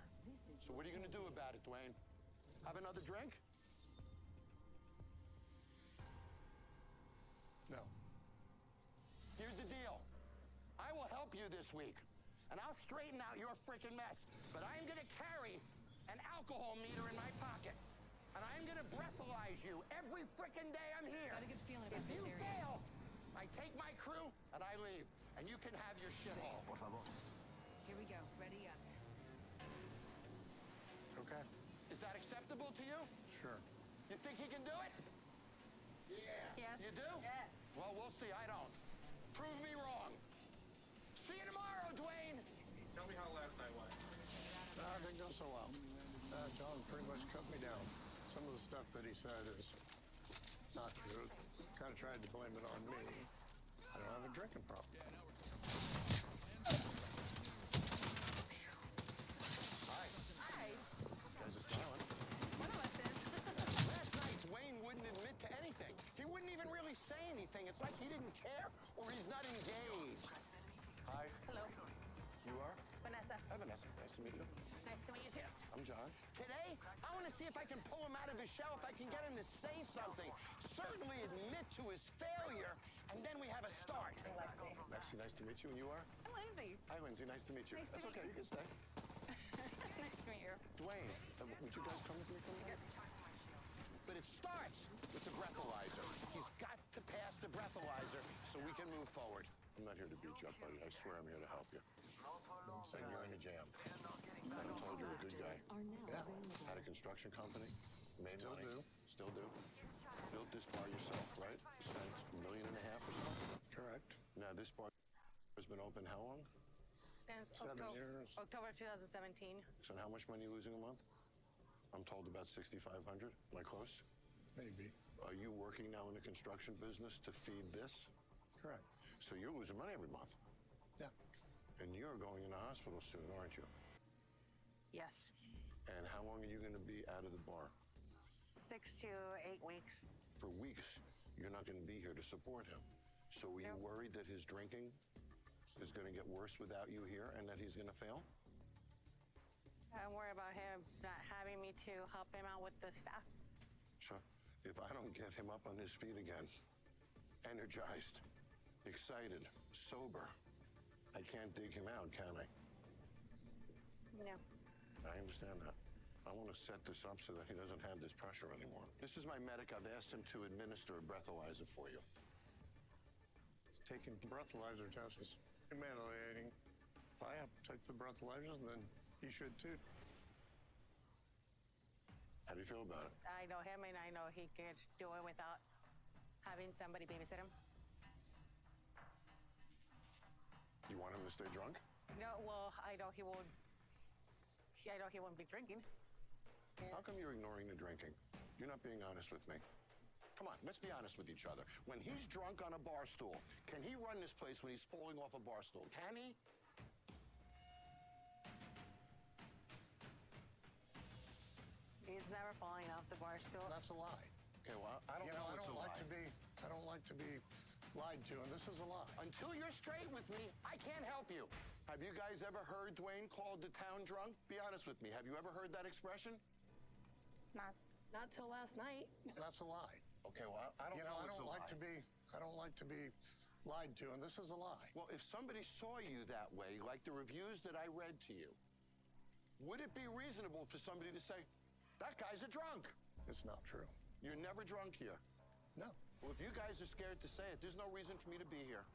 So what are you going to do about it, Dwayne? Have another drink? No. Here's the deal. I will help you this week, and I'll straighten out your freaking mess. But I'm going to carry an alcohol meter in my pocket, and I'm going to breathalyze you every freaking day I'm here. Got a good feeling about If this you area. fail, I take my crew and I leave, and you can have your shithole. Por favor. Here we go. Ready up. Okay. Is that acceptable to you? Sure. You think he can do it? Yeah. Yes. You do? Yes. Well, we'll see. I don't. Prove me wrong. See you tomorrow, Dwayne. Tell me how last night went. It didn't go so well. John pretty much cut me down. Some of the stuff that he said is not true. Kind of tried to blame it on me. I don't have a drinking problem. Hi. Hi. You guys are smiling. One of us is. Last night, Dwayne wouldn't admit to anything. He wouldn't even really say anything. It's like he didn't care or he's not engaged. Hi. Hello. You are? Vanessa. Hi, Vanessa. Nice to meet you. Nice to meet you too. I'm John. Today, I want to see if I can pull him out of his shell, if I can get him to say something, certainly admit to his failure, and then we have a start. Hey, Lexi. Lexi, nice to meet you. And you are? I'm Lindsay. Hi, Lindsay. Nice to meet you. Nice to That's meet okay. You can stay. Nice to meet you. Dwayne, would you guys come with me for a minute? But it starts with the breathalyzer. He's got to pass the breathalyzer so we can move forward. I'm not here to beat you up, buddy. I swear I'm here to help you. Saying you're in a jam. I'm told you're a good guy. Yeah. Had a construction company. Made Still money. do. Still do. Built this bar yourself, right? You spent $1.5 million or so? Correct. Now, this bar has been open how long? Since 7 years. October 2017. So how much money are you losing a month? I'm told about $6,500. Am I close? Maybe. Are you working now in the construction business to feed this? Correct. So you're losing money every month. Yeah. And you're going in the hospital soon, aren't you? Yes. And how long are you going to be out of the bar? 6 to 8 weeks. For weeks, you're not going to be here to support him. So are you worried that his drinking is going to get worse without you here and that he's going to fail? I'm worried about him not having me to help him out with the staff. So if I don't get him up on his feet again, energized, excited, sober. I can't dig him out, can I? No. I understand that. I want to set this up so that he doesn't have this pressure anymore. This is my medic. I've asked him to administer a breathalyzer for you. Taking breathalyzer tests is humiliating. If I have to take the breathalyzers, then he should too. How do you feel about it? I know him, and I know he could do it without having somebody babysit him. You want him to stay drunk? No, well, I know he won't. I know he won't be drinking. How come you're ignoring the drinking? You're not being honest with me. Come on, let's be honest with each other. When he's drunk on a bar stool, can he run this place when he's falling off a bar stool? Can he? He's never falling off the bar stool. That's a lie. Okay, well, I don't know it's a lie. I don't like to be lied to, and this is a lie. Until you're straight with me, I can't help you. Have you guys ever heard Dwayne called the town drunk? Be honest with me. Have you ever heard that expression? Not till last night. That's a lie. Okay, well, I don't know it's a lie. I don't like to be lied to, and this is a lie. Well, if somebody saw you that way, like the reviews that I read to you, would it be reasonable for somebody to say, that guy's a drunk? It's not true. You're never drunk here. No. Well, if you guys are scared to say it, there's no reason for me to be here.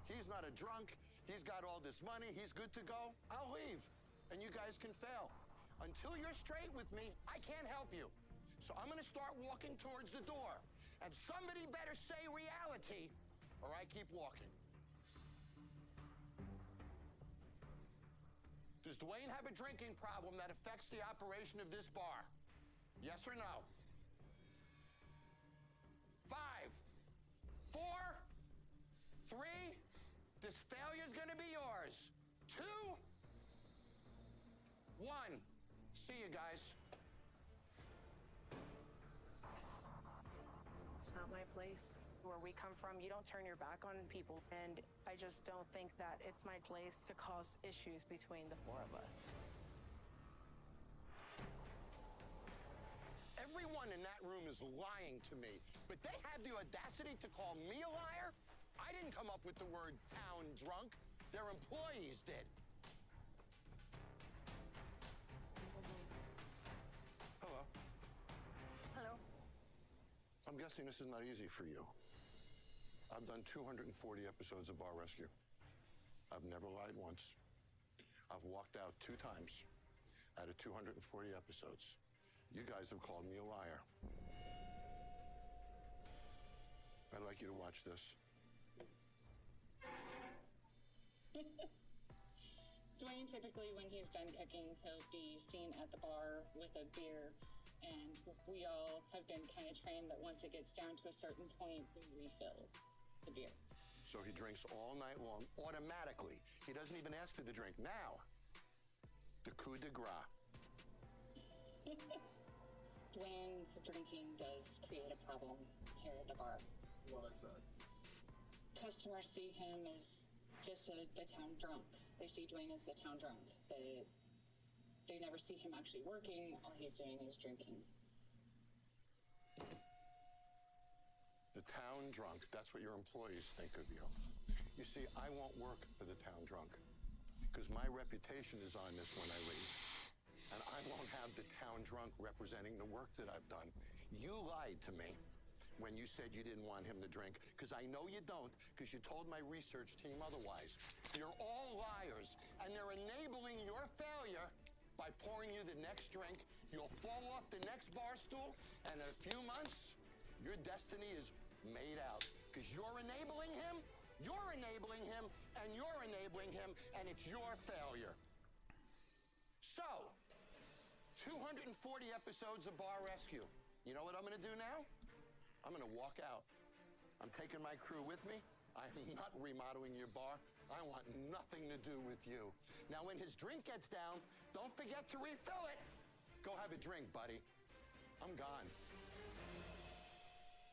He's not a drunk. He's got all this money. He's good to go. I'll leave, and you guys can fail. Until you're straight with me, I can't help you. So I'm going to start walking towards the door, and somebody better say reality, or I keep walking. Does Dwayne have a drinking problem that affects the operation of this bar? Yes or no? 5, 4, 3, this failure's gonna be yours. 2, 1. See you guys. It's not my place. Where we come from, you don't turn your back on people, and I just don't think that it's my place to cause issues between the four of us. Everyone in that room is lying to me, but they had the audacity to call me a liar? I didn't come up with the word town drunk. Their employees did. Hello. Hello. I'm guessing this is not easy for you. I've done 240 episodes of Bar Rescue. I've never lied once. I've walked out 2 times out of 240 episodes. You guys have called me a liar. I'd like you to watch this. Dwayne, typically when he's done cooking, he'll be seen at the bar with a beer. And we all have been kind of trained that once it gets down to a certain point, we refill the beer. So he drinks all night long, automatically. He doesn't even ask for the drink. Now, the coup de grace. Dwayne's drinking does create a problem here at the bar. What is that? Customers see him as just the town drunk. They see Dwayne as the town drunk. They never see him actually working. All he's doing is drinking. The town drunk, that's what your employees think of you. You see, I won't work for the town drunk because my reputation is on this when I leave. And I won't have the town drunk representing the work that I've done. You lied to me when you said you didn't want him to drink, because I know you don't, because you told my research team otherwise. You're all liars, and they're enabling your failure by pouring you the next drink. You'll fall off the next bar stool, and in a few months, your destiny is made out, because you're enabling him, and you're enabling him, and it's your failure. So, 240 episodes of Bar Rescue. You know what I'm gonna do now? I'm gonna walk out. I'm taking my crew with me. I'm not remodeling your bar. I want nothing to do with you. Now, when his drink gets down, don't forget to refill it. Go have a drink, buddy. I'm gone.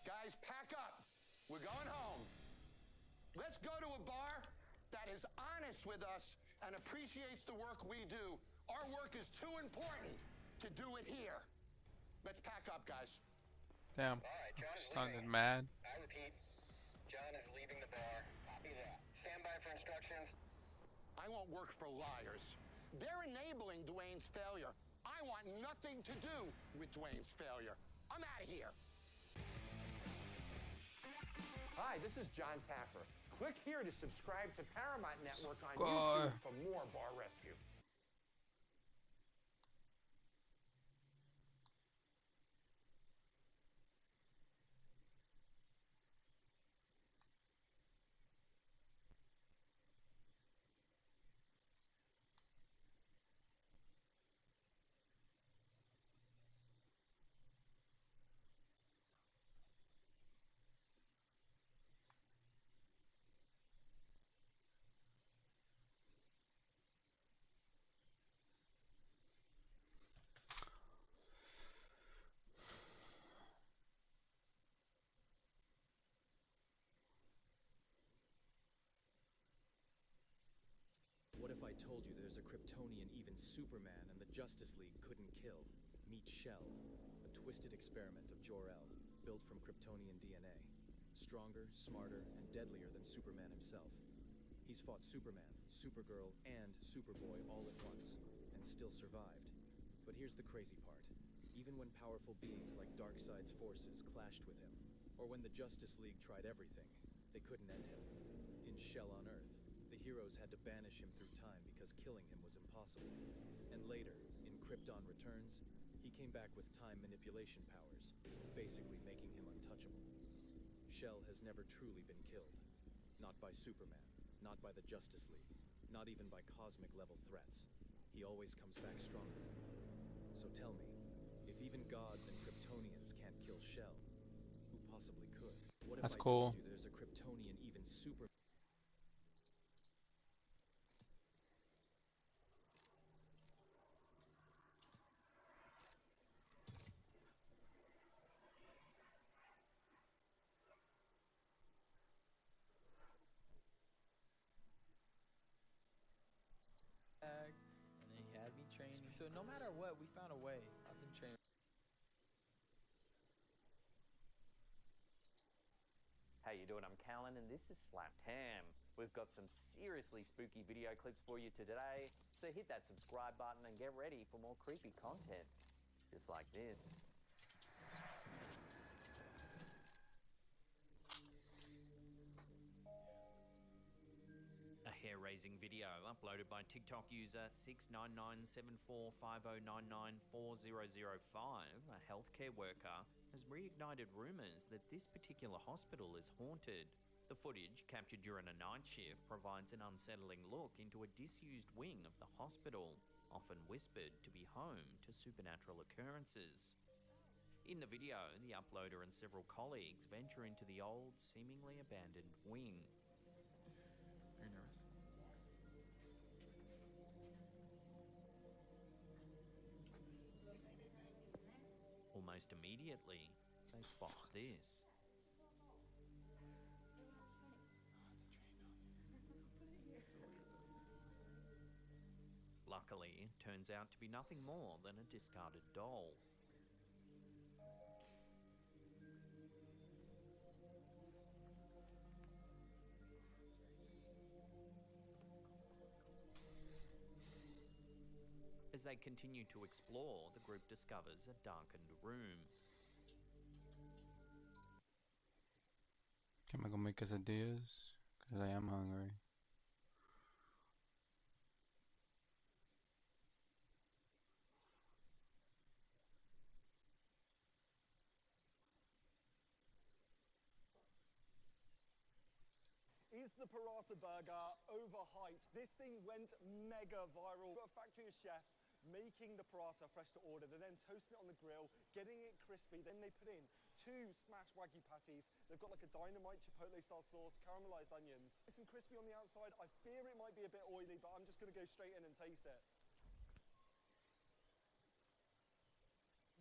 Guys, pack up. We're going home. Let's go to a bar that is honest with us and appreciates the work we do. Our work is too important to do it here. Let's pack up, guys. Damn. Sounded mad. I repeat, John bar. Copy that. Stand by for instructions. I won't work for liars. They're enabling Dwayne's failure. I want nothing to do with Dwayne's failure. I'm out of here. Hi, this is John Taffer. Click here to subscribe to Paramount Network on YouTube for more Bar Rescue. What if I told you there's a Kryptonian even Superman and the Justice League couldn't kill? Meet Shell, a twisted experiment of Jor-El, built from Kryptonian DNA. Stronger, smarter, and deadlier than Superman himself. He's fought Superman, Supergirl, and Superboy all at once, and still survived. But here's the crazy part. Even when powerful beings like Darkseid's forces clashed with him, or when the Justice League tried everything, they couldn't end him. In Shell on Earth, the heroes had to banish him through time because killing him was impossible. And later, in Krypton Returns, he came back with time manipulation powers, basically making him untouchable. Shell has never truly been killed. Not by Superman, not by the Justice League, not even by cosmic-level threats. He always comes back stronger. So tell me, if even gods and Kryptonians can't kill Shell, who possibly could? What if That's I cool. told you there's a Kryptonian even Superman? And then he had me training. So no matter what, we found a way. I've been training. How you doing? I'm Callan and this is Slapped Ham. We've got some seriously spooky video clips for you today, so hit that subscribe button and get ready for more creepy content, just like this. A hair-raising video uploaded by TikTok user 6997450994005, a healthcare worker, has reignited rumours that this particular hospital is haunted. The footage, captured during a night shift, provides an unsettling look into a disused wing of the hospital, often whispered to be home to supernatural occurrences. In the video, the uploader and several colleagues venture into the old, seemingly abandoned wing. Are you nervous? Almost immediately, they spot this. Luckily, it turns out to be nothing more than a discarded doll. As they continue to explore, the group discovers a darkened room. Can I go make quesadillas? Because I am hungry. Is the Paratha burger overhyped? This thing went mega viral. Got a factory of chefs making the paratha fresh to order. They're then toasting it on the grill, getting it crispy. Then they put in 2 smashed Wagyu patties. They've got like a dynamite chipotle-style sauce, caramelized onions. Nice and crispy on the outside. I fear it might be a bit oily, but I'm just going to go straight in and taste it.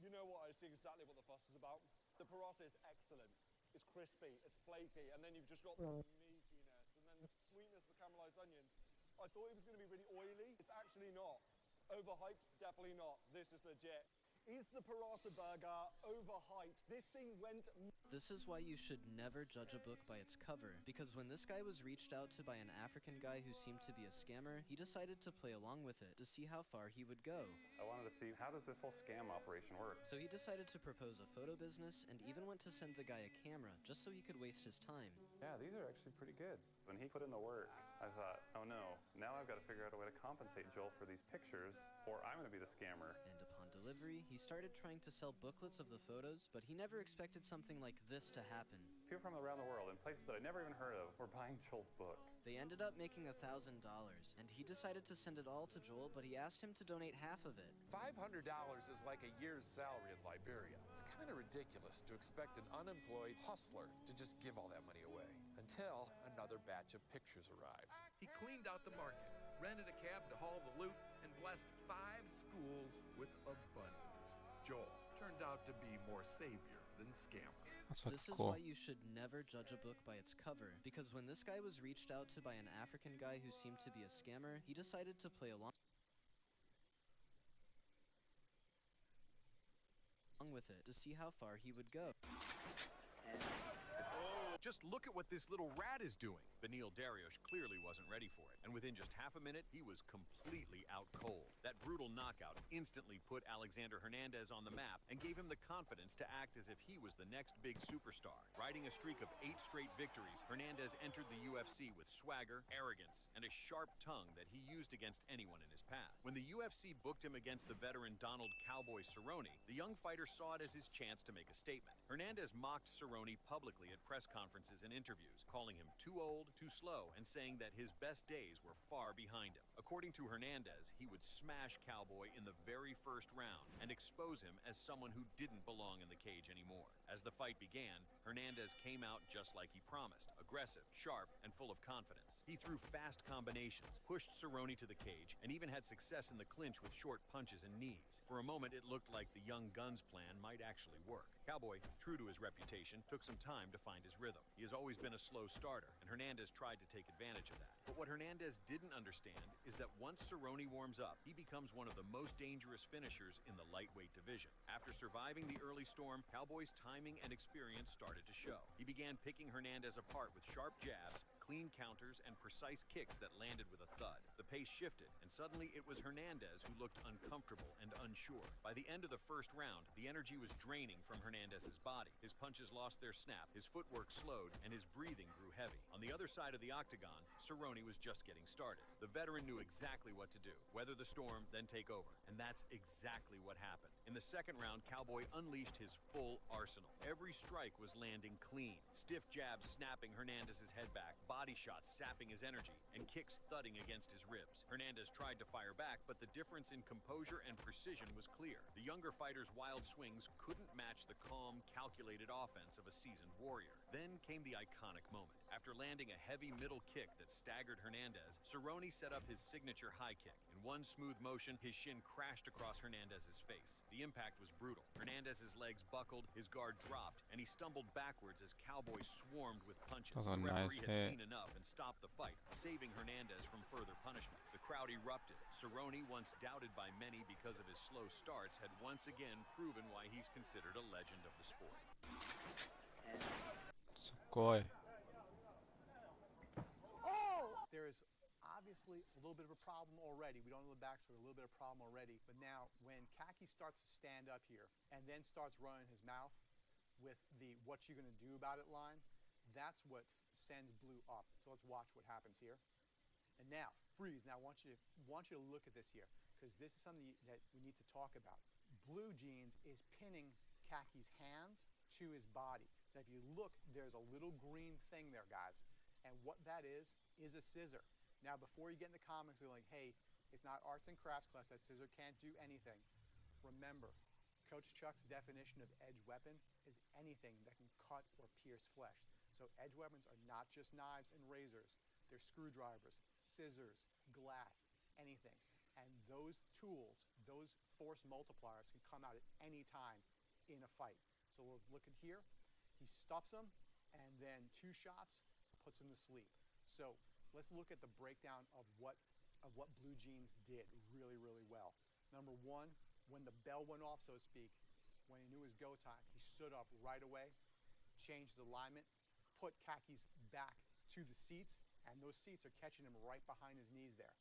You know what? I see exactly what the fuss is about. The paratha is excellent. It's crispy, it's flaky, and then you've just got the meatiness, and then the sweetness of the caramelized onions. I thought it was going to be really oily. It's actually not. Overhyped? Definitely not. This is legit. Is the Parata Burger overhyped? This thing went... This is why you should never judge a book by its cover, because when this guy was reached out to by an African guy who seemed to be a scammer, he decided to play along with it to see how far he would go. I wanted to see, how does this whole scam operation work? So he decided to propose a photo business and even went to send the guy a camera just so he could waste his time. Yeah, these are actually pretty good. When he put in the work, I thought, oh no, now I've got to figure out a way to compensate Joel for these pictures, or I'm going to be the scammer. And upon delivery, he started trying to sell booklets of the photos, but he never expected something like this to happen. People from around the world in places that I never even heard of were buying Joel's book. They ended up making $1,000, and he decided to send it all to Joel, but he asked him to donate half of it. $500 is like a year's salary in Liberia. It's kind of ridiculous to expect an unemployed hustler to just give all that money away, until another batch of pictures arrived. He cleaned out the market, rented a cab to haul the loot, and blessed 5 schools with abundance. Joel turned out to be more savior than scammer. This is why you should never judge a book by its cover, because when this guy was reached out to by an African guy who seemed to be a scammer, he decided to play along with it to see how far he would go. Just look at what this little rat is doing. Benil Dariush clearly wasn't ready for it, and within just half a minute, he was completely out cold. That brutal knockout instantly put Alexander Hernandez on the map and gave him the confidence to act as if he was the next big superstar. Riding a streak of 8 straight victories, Hernandez entered the UFC with swagger, arrogance, and a sharp tongue that he used against anyone in his path. When the UFC booked him against the veteran Donald Cowboy Cerrone, the young fighter saw it as his chance to make a statement. Hernandez mocked Cerrone publicly at press conferences and interviews, calling him too old, too slow, and saying that his best days were far behind him. According to Hernandez, he would smash Cowboy in the very first round and expose him as someone who didn't belong in the cage anymore. As the fight began, Hernandez came out just like he promised, aggressive, sharp, and full of confidence. He threw fast combinations, pushed Cerrone to the cage, and even had success in the clinch with short punches and knees. For a moment, it looked like the young gun's plan might actually work. Cowboy, true to his reputation, took some time to find his rhythm. He has always been a slow starter, and Hernandez tried to take advantage of that. But what Hernandez didn't understand is that once Cerrone warms up, he becomes one of the most dangerous finishers in the lightweight division. After surviving the early storm, Cowboy's timing and experience started to show. He began picking Hernandez apart with sharp jabs, clean counters, and precise kicks that landed with a thud. The pace shifted, and suddenly it was Hernandez who looked uncomfortable and unsure. By the end of the first round, the energy was draining from Hernandez's body. His punches lost their snap, his footwork slowed, and his breathing grew heavy. On the other side of the octagon, Cerrone was just getting started. The veteran knew exactly what to do: weather the storm, then take over. And that's exactly what happened. In the second round, Cowboy unleashed his full arsenal. Every strike was landing clean. Stiff jabs snapping Hernandez's head back, body shots sapping his energy, and kicks thudding against his ribs. Hernandez tried to fire back, but the difference in composure and precision was clear. The younger fighter's wild swings couldn't match the calm, calculated offense of a seasoned warrior. Then came the iconic moment. After landing a heavy middle kick that staggered Hernandez, Cerrone set up his signature high kick. In one smooth motion, his shin crashed across Hernandez's face. The impact was brutal. Hernandez's legs buckled, his guard dropped, and he stumbled backwards as Cowboy swarmed with punches. That was a The referee nice had hit. seen enough and stopped the fight, saving Hernandez from further punishment. The crowd erupted. Cerrone, once doubted by many because of his slow starts, had once again proven why he's considered a legend of the sport. Sugoi. There is obviously a little bit of a problem already. We don't know the backstory, a little bit of a problem already. But now, when Kaki starts to stand up here and then starts running his mouth with the "what you gonna do about it" line, that's what sends Blue up. So let's watch what happens here. And now, freeze. Now I want you to look at this here, because this is something that we need to talk about. Blue Jeans is pinning Kaki's hands to his body. So if you look, there's a little green thing there, guys. And what that is a scissor. Now, before you get in the comments, they're like, hey, it's not arts and crafts class. That scissor can't do anything. Remember, Coach Chuck's definition of edge weapon is anything that can cut or pierce flesh. So edge weapons are not just knives and razors. They're screwdrivers, scissors, glass, anything. And those tools, those force multipliers, can come out at any time in a fight. So we'll look at here. He stuffs him, and then 2 shots puts him to sleep. So let's look at the breakdown of what Blue Jeans did really, really well. Number 1, When the bell went off, so to speak, when he knew his go time, he stood up right away, changed his alignment, put Kaki's back to the seats, and those seats are catching him right behind his knees there.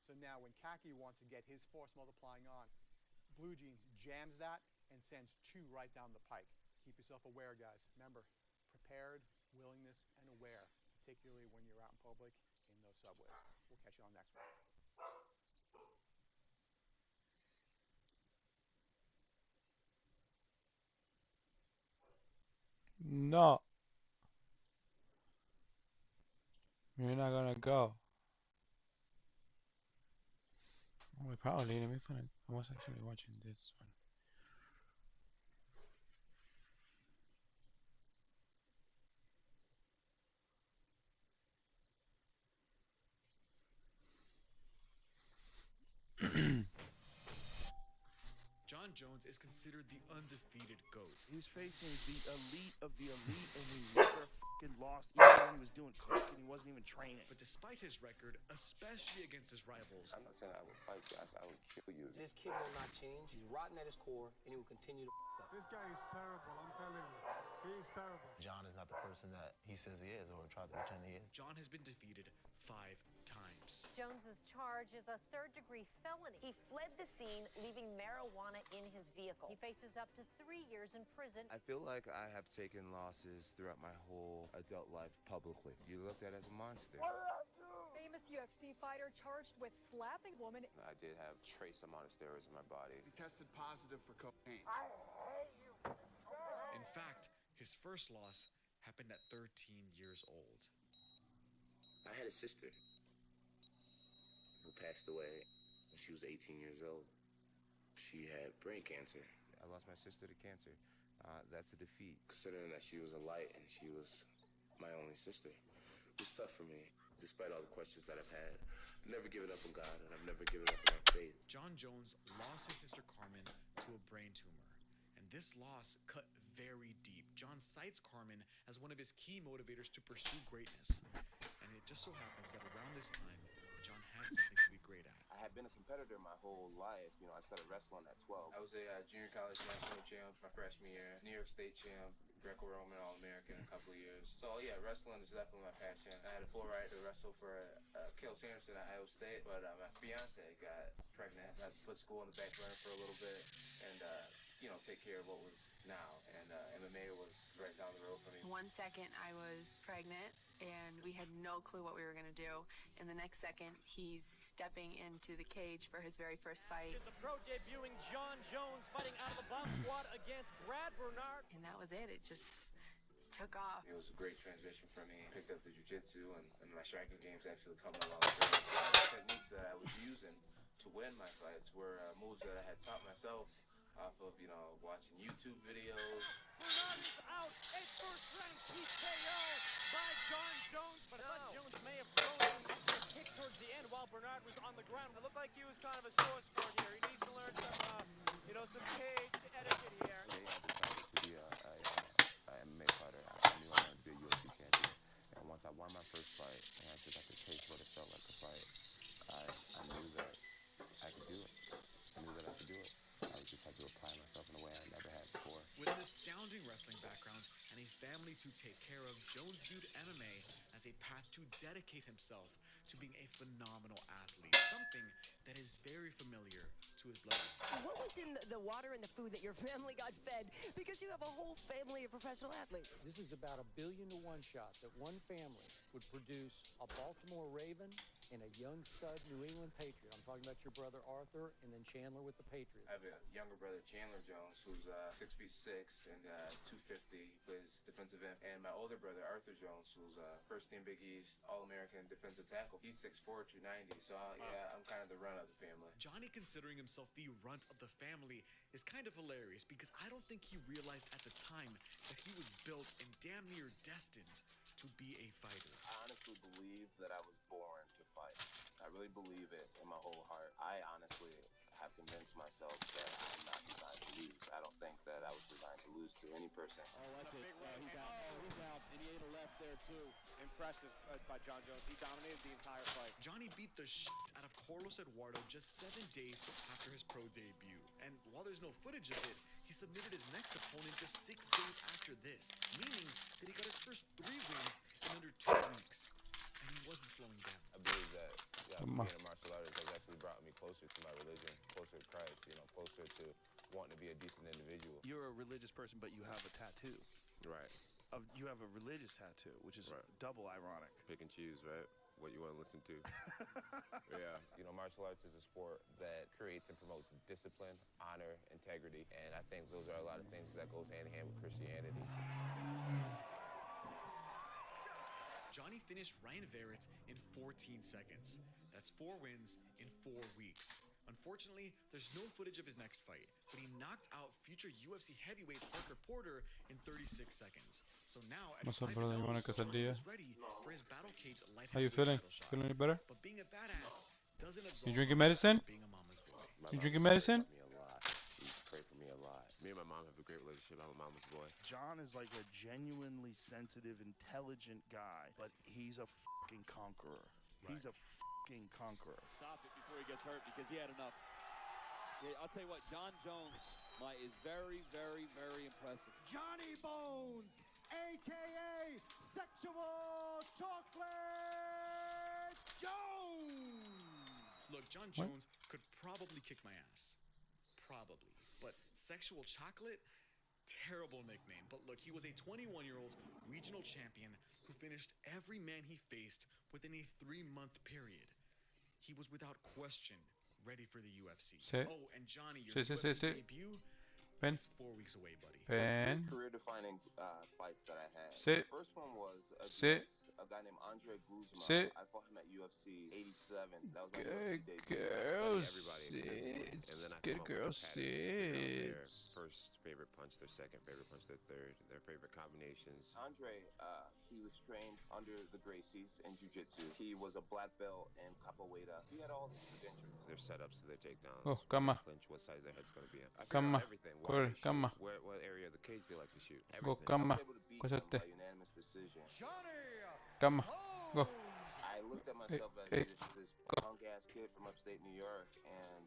So now when Kaki wants to get his force multiplying on, Blue Jeans jams that and sends 2 right down the pike. Keep yourself aware, guys. Remember, prepared, willingness, and aware, particularly when you're out in public in those subways. We'll catch you on the next one. No. You're not gonna go. Oh, probably. Let me find it. I was actually watching this one. John Jones is considered the undefeated GOAT. He was facing the elite of the elite, and he never fucking lost, even when he was doing coke and he wasn't even training. But despite his record, especially against his rivals, I'm not saying I would fight you, I would kill you. This kid will not change. He's rotten at his core, and he will continue to up. This guy is terrible, I'm telling you. He is terrible. John is not the person that he says he is or tried to pretend he is. John has been defeated 5 times. Jones's charge is a 3rd-degree felony. He fled the scene, leaving marijuana in his vehicle. He faces up to 3 years in prison. I feel like I have taken losses throughout my whole adult life publicly. You looked at as a monster. Famous UFC fighter charged with slapping woman. I did have trace amount of steroids in my body. He tested positive for cocaine. I hate you. In fact, his first loss happened at 13 years old. I had a sister who passed away when she was 18 years old. She had brain cancer. I lost my sister to cancer. That's a defeat. Considering that she was a light and she was my only sister. It was tough for me, despite all the questions that I've had. I've never given up on God, and I've never given up on my faith. John Jones lost his sister Carmen to a brain tumor, and this loss cut very deep. John cites Carmen as one of his key motivators to pursue greatness, and it just so happens that around this time, John had something to be great at. I had been a competitor my whole life. You know, I started wrestling at 12. I was a junior college national champ my freshman year, New York State champ, Greco-Roman All-American in a couple of years. So yeah, wrestling is definitely my passion. I had a full right to wrestle for Cale Sanderson at Iowa State, but my fiance got pregnant. I had to put school on the back burner for a little bit and take care of what was now. And MMA was right down the road for me. 1 second I was pregnant and we had no clue what we were gonna do. And the next second he's stepping into the cage for his very first fight. The pro debuting John Jones fighting out of the bomb squad against Brad Bernard. And that was it. It just took off. It was a great transition for me. Picked up the jiu-jitsu and my striking game's actually coming along great. A lot of the techniques that I was using to win my fights were moves that I had taught myself off of, watching YouTube videos. Bernard is out. A first-round TKO by John Jones. But I thought Jones may have thrown a kick towards the end while Bernard was on the ground. It looked like he was kind of a sore sport here. He needs to learn some cage etiquette here. I decided to be a MMA fighter. I knew I wanted to be a UFC champion. And once I won my first fight, and I just got to taste what it felt like to fight, I knew that I could do it. I knew that I could do it. I just had to apply myself in a way I never had before. With an astounding wrestling background and a family to take care of, Jones viewed MMA as a path to dedicate himself to being a phenomenal athlete, something that is very familiar to his blood. What was in the water and the food that your family got fed? Because you have a whole family of professional athletes. This is about 1 billion to 1 shot that one family would produce a Baltimore Raven and a young stud New England Patriot. I'm talking about your brother Arthur and then Chandler with the Patriots. I have a younger brother, Chandler Jones, who's 6'6" and 250. He plays defensive end. And my older brother, Arthur Jones, who's first team Big East All-American defensive tackle. He's 6'4", 290. So yeah, I'm kind of the runt of the family. Johnny considering himself the runt of the family is kind of hilarious because I don't think he realized at the time that he was built and damn near destined to be a fighter. I honestly believe that I was born to fight. I really believe it in my whole heart. I honestly have convinced myself that I'm not designed to lose. I don't think that I was designed to lose to any person. Oh, that's it. He's out. He's out. And he ate a left there, too. impressive by John Jones. He dominated the entire fight. Johnny beat the shit out of Carlos Eduardo just 7 days after his pro debut. And while there's no footage of it, he submitted his next opponent just 6 days after this, meaning that he got his first 3 wins in under 2 weeks. And he wasn't slowing down. I believe that being a martial artist has actually brought me closer to my religion, closer to Christ, closer to wanting to be a decent individual. You're a religious person, but you have a tattoo. Right. You have a religious tattoo, which is double ironic. Pick and choose, right? What you want to listen to. Yeah. Martial arts is a sport that creates and promotes discipline, honor, integrity, and I think those are a lot of things that goes hand in hand with Christianity. Johnny finished Ryan Verrett in 14 seconds. That's 4 wins in 4 weeks. Unfortunately, there's no footage of his next fight, but he knocked out future UFC heavyweight Parker Porter in 36 seconds. So now at What's up, brother? You want a quesadilla? he's ready for his battle cage light How you heavyweight feeling? title shot. Feeling any better? But being a badass doesn't absolve You drinking him medicine? from being a mama's boy. You drinking medicine? She's prayed for me a lot. Me and my mom have a great relationship. I'm a mama's boy. John is like a genuinely sensitive, intelligent guy, but he's a fucking conqueror. He's a fucking conqueror. Stop it before he gets hurt because he had enough. Yeah, I'll tell you what, John Jones is very, very, very impressive. Johnny Bones, a.k.a. Sexual Chocolate Jones! Look, John Jones could probably kick my ass. Probably. But Sexual Chocolate? Terrible nickname. But look, he was a 21-year-old regional champion who finished every man he faced within a 3-month period. He was without question ready for the UFC. Oh, and Johnny, your UFC debut, it's 4 weeks away, buddy. Career-defining fights that I had. The first one was against a guy named Andre Guzman. I fought him at UFC 87. That was my UFC debut. Good girl, their first favorite punch, their second favorite punch, their third, their favorite combinations. Andre, he was trained under the Gracies in jiu-jitsu. He was a black belt in capoeira. He had all his credentials. Their setups, their takedowns. Oh, calma. Clinch, what side their head's going to be in. Calma. Everything. Corre, calma. What area of the cage they like to shoot. Go, Everything. calma. I was able to beat him by unanimous decision. Calma. Go. I looked at myself as this punk-ass kid from upstate New York, and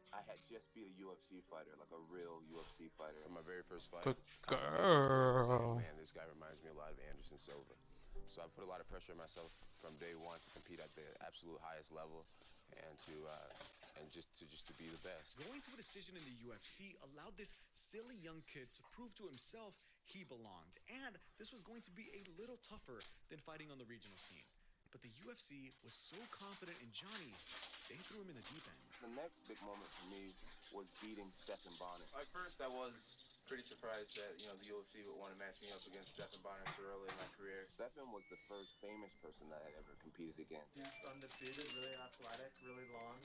I had just beat a UFC fighter, like a real UFC fighter. For my very first fight, good girl. Man, this guy reminds me a lot of Anderson Silva. So I put a lot of pressure on myself from day one to compete at the absolute highest level, and just to be the best. Going to a decision in the UFC allowed this silly young kid to prove to himself he belonged, and this was going to be a little tougher than fighting on the regional scene. But the UFC was so confident in Johnny, they threw him in the deep end. The next big moment for me was beating Stephan Bonner. At first, I was pretty surprised that, the UFC would want to match me up against Stephan Bonner so early in my career. Stephan was the first famous person that I had ever competed against. Dude's undefeated, really athletic, really long,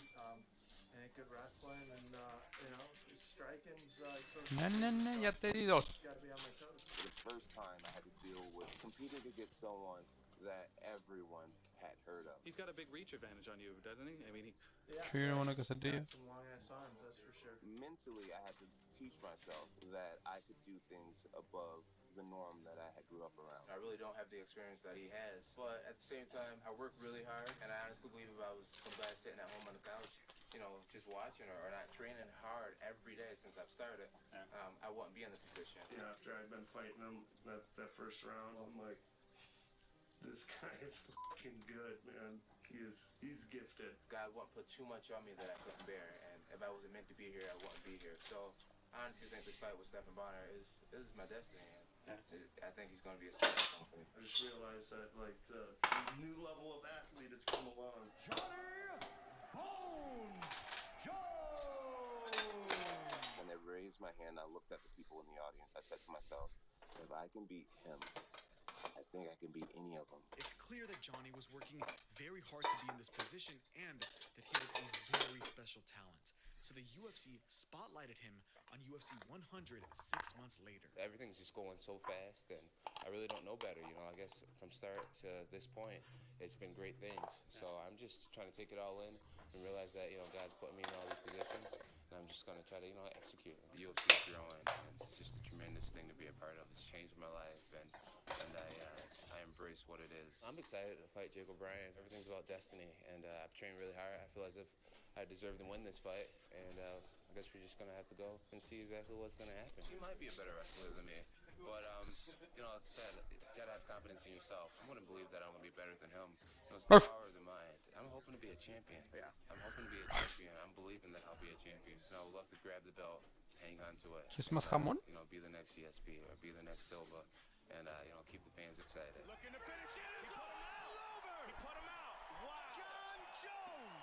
and good wrestling, and, his striking's Ya te di dos. gotta be on my toes. For the first time, I had to deal with competing against someone that everyone had heard of. He's got a big reach advantage on you, doesn't he? I mean, Sure you don't want a quesadilla? Some long ass arms, that's for sure. Mentally, I had to teach myself that I could do things above the norm that I had grew up around. I really don't have the experience that he has, but at the same time, I work really hard, and I honestly believe if I was some guy sitting at home on the couch, just watching or not training hard every day since I've started, I wouldn't be in the position. Yeah, after I'd been fighting him that first round, I'm like, this guy is fucking good, man. He's gifted. God wouldn't put too much on me that I couldn't bear, and if I wasn't meant to be here, I wouldn't be here. So I honestly think this fight with Stephan Bonner is my destiny, and I think he's going to be a star for me. I just realized that the new level of athlete has come along. Johnny Bones Jones! When I raised my hand, I looked at the people in the audience. I said to myself, if I can beat him, I think I can beat any of them. It's clear that Johnny was working very hard to be in this position and that he was a very special talent. So the UFC spotlighted him on UFC 100 6 months later. Everything's just going so fast, and I really don't know better. I guess from start to this point, it's been great things. So I'm just trying to take it all in and realize that, God's putting me in all these positions, and I'm just going to try to, execute. The UFC's growing, and it's just a tremendous thing to be a part of. It's changed my life, and I embrace embrace what it is. I'm excited to fight Jake O'Brien. Everything's about destiny, and I've trained really hard. I feel as if I deserve to win this fight, and I guess we're just gonna have to go and see exactly what's gonna happen. He might be a better wrestler than me, but you know, like I said, you gotta have confidence in yourself. I'm gonna believe that I'm gonna be better than him. You know, it's the power of the mind. I'm hoping to be a champion. Yeah. I'm hoping to be a champion. I'm believing that I'll be a champion. And I would love to grab the belt, hang on to it. ¿Quieres más jamón? You know, be the next GSP or be the next Silva, and you know, keep the fans excited. Looking to finish it. He put him out. He put him out. Wow. John Jones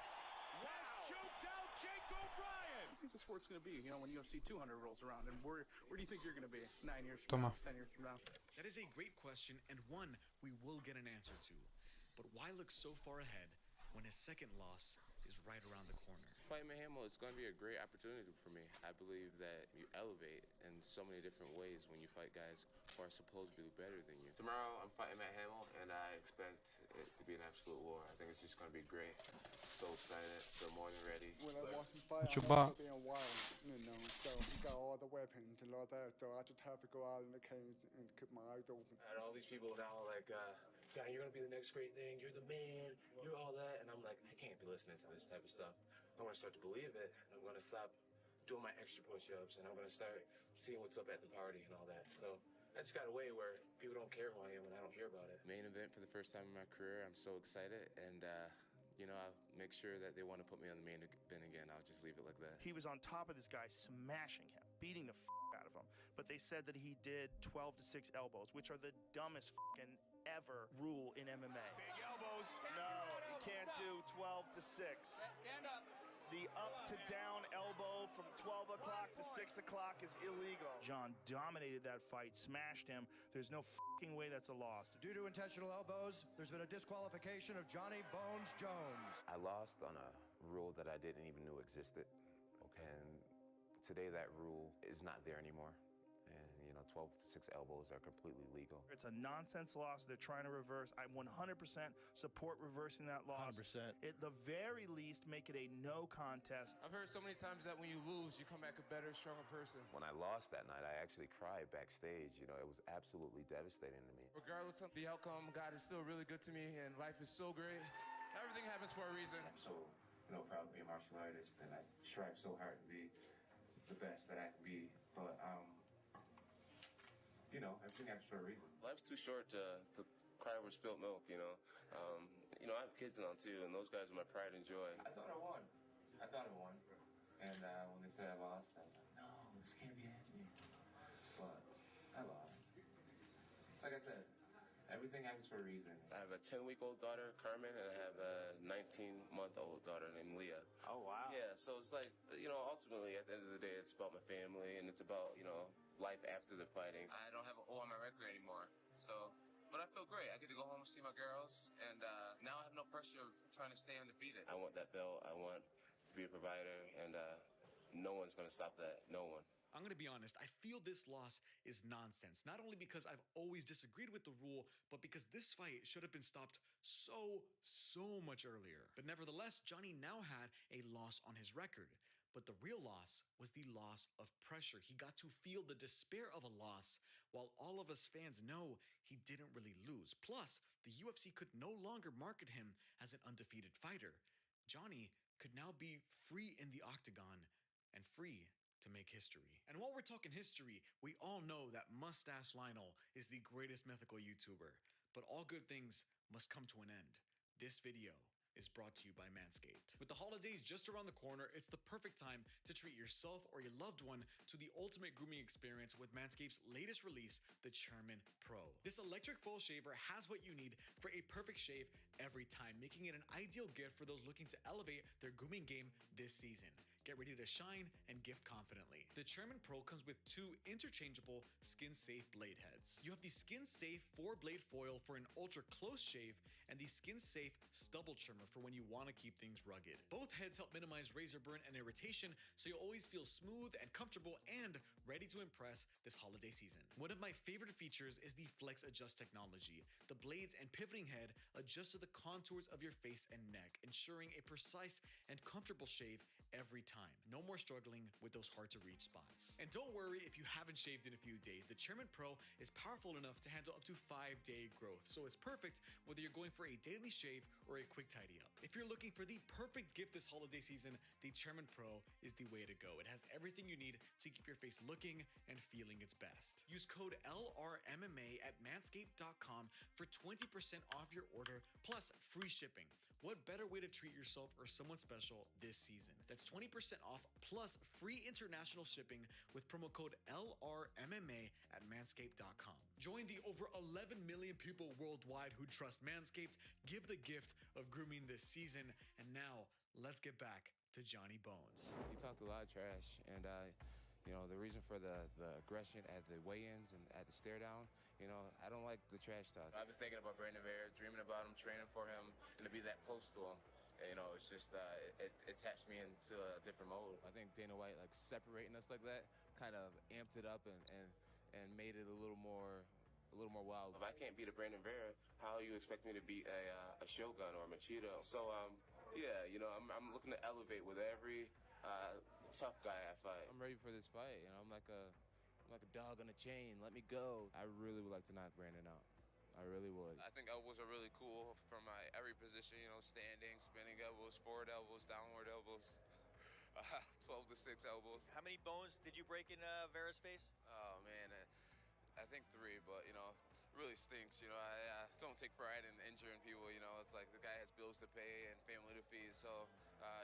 has choked out Jake O'Brien. What do you think the sport's going to be, you know, when UFC 200 rolls around? And where do you think you're going to be 9 years from now, 10 years from now? That is a great question, and one we will get an answer to. But why look so far ahead when his second loss is right around the corner? Fighting Mahamo is going to be a great opportunity for me. I believe that you elevate in so many different ways when you fight guys who are supposedly better than you. Tomorrow I'm fighting Matt Hamill, and I expect it to be an absolute war. I think it's just going to be great. I'm so excited. Feel more than ready. When I watched him fight, Chuba. being wild, you know, so he got all the weapons and all that, so I just have to go out in the cage and keep my eyes open. And all these people now like, John, you're going to be the next great thing. You're the man. You're all that. And I'm like, I can't be listening to this type of stuff. I'm going to start to believe it. I'm going to stop doing my extra push-ups, and I'm going to start seeing what's up at the party and all that. So I just got a way where people don't care who I am when I don't hear about it. Main event for the first time in my career. I'm so excited. And, you know, I'll make sure that they want to put me on the main event again. I'll just leave it like that. He was on top of this guy, smashing him, beating the out of him. But they said that he did 12 to 6 elbows, which are the dumbest ever rule in MMA. Big elbows. No, you can't do 12 to 6. Stand up. The up to down elbow from 12 o'clock to 6 o'clock is illegal. John dominated that fight, smashed him. There's no fucking way that's a loss. Due to intentional elbows, there's been a disqualification of Johnny Bones Jones. I lost on a rule that I didn't even know existed. Okay, and today that rule is not there anymore. And, you know, 12 to 6 elbows are completely legal. It's a nonsense loss they're trying to reverse. I 100% support reversing that loss. 100%. At the very least, make it a no contest. I've heard so many times that when you lose, you come back a better, stronger person. When I lost that night, I actually cried backstage. You know, it was absolutely devastating to me. Regardless of the outcome, God is still really good to me, and life is so great. Everything happens for a reason. I'm so, you know, proud to be a martial artist, and I strive so hard to be the best that I can be. But, you know, everything happens for a reason. Life's too short to cry over spilt milk, you know. You know, I have kids now, too, and those guys are my pride and joy. I thought I won. And when they said I lost, I was like, no, this can't be happening. But I lost. Like I said, everything happens for a reason. I have a 10-week-old daughter, Carmen, and I have a 19-month-old daughter named Leah. Oh, wow. Yeah, so it's like, you know, ultimately, at the end of the day, it's about my family, and it's about, you know, life after the fighting. I don't have an O on my record anymore, so, but I feel great. I get to go home and see my girls, and now I have no pressure of trying to stay undefeated. I want that belt. I want to be a provider, and no one's going to stop that. No one. I'm going to be honest, I feel this loss is nonsense. Not only because I've always disagreed with the rule, but because this fight should have been stopped so much earlier. But nevertheless, Johnny now had a loss on his record. But the real loss was the loss of pressure. He got to feel the despair of a loss, while all of us fans know he didn't really lose. Plus, the UFC could no longer market him as an undefeated fighter. Johnny could now be free in the octagon and free to make history. And while we're talking history, we all know that Mustache Lionel is the greatest mythical YouTuber. But all good things must come to an end. This video is brought to you by Manscaped. With the holidays just around the corner, it's the perfect time to treat yourself or a loved one to the ultimate grooming experience with Manscaped's latest release, the Chairman Pro. This electric full shaver has what you need for a perfect shave every time, making it an ideal gift for those looking to elevate their grooming game this season. Get ready to shine and gift confidently. The Chairman Pro comes with 2 interchangeable skin-safe blade heads. You have the skin-safe 4-blade foil for an ultra-close shave and the skin-safe stubble trimmer for when you want to keep things rugged. Both heads help minimize razor burn and irritation, so you'll always feel smooth and comfortable and ready to impress this holiday season. One of my favorite features is the Flex Adjust technology. The blades and pivoting head adjust to the contours of your face and neck, ensuring a precise and comfortable shave every time. No more struggling with those hard to reach spots. And don't worry if you haven't shaved in a few days. The Chairman Pro is powerful enough to handle up to 5-day growth, so it's perfect whether you're going for a daily shave or a quick tidy up. If you're looking for the perfect gift this holiday season, the Chairman Pro is the way to go. It has everything you need to keep your face looking and feeling its best. Use code LRMMA at manscaped.com for 20% off your order plus free shipping. What better way to treat yourself or someone special this season? That's 20% off plus free international shipping with promo code LRMMA at manscaped.com. Join the over 11 million people worldwide who trust Manscaped. Give the gift of grooming this season. And now, let's get back to Johnny Bones. He talked a lot of trash, and you know, the reason for the aggression at the weigh-ins and at the stare-down, you know, I don't like the trash talk. I've been thinking about Brandon Vera, dreaming about him, training for him, and to be that close to him. And, you know, it's just, it taps me into a different mode. I think Dana White, like, separating us like that kind of amped it up and made it a little more wild. If I can't beat a Brandon Vera, how you expect me to beat a Shogun or a Machito? So, yeah, you know, I'm looking to elevate with every tough guy I fight. I'm ready for this fight. You know, I'm like a dog on a chain. Let me go. I really would like to knock Brandon out. I really would. I think elbows are really cool from every position, you know, standing, spinning elbows, forward elbows, downward elbows, 12 to 6 elbows. How many bones did you break in Vera's face? Oh, man, I think 3, but, you know, really stinks. You know, I don't take pride in injuring people. You know, it's like the guy has bills to pay and family to feed. So,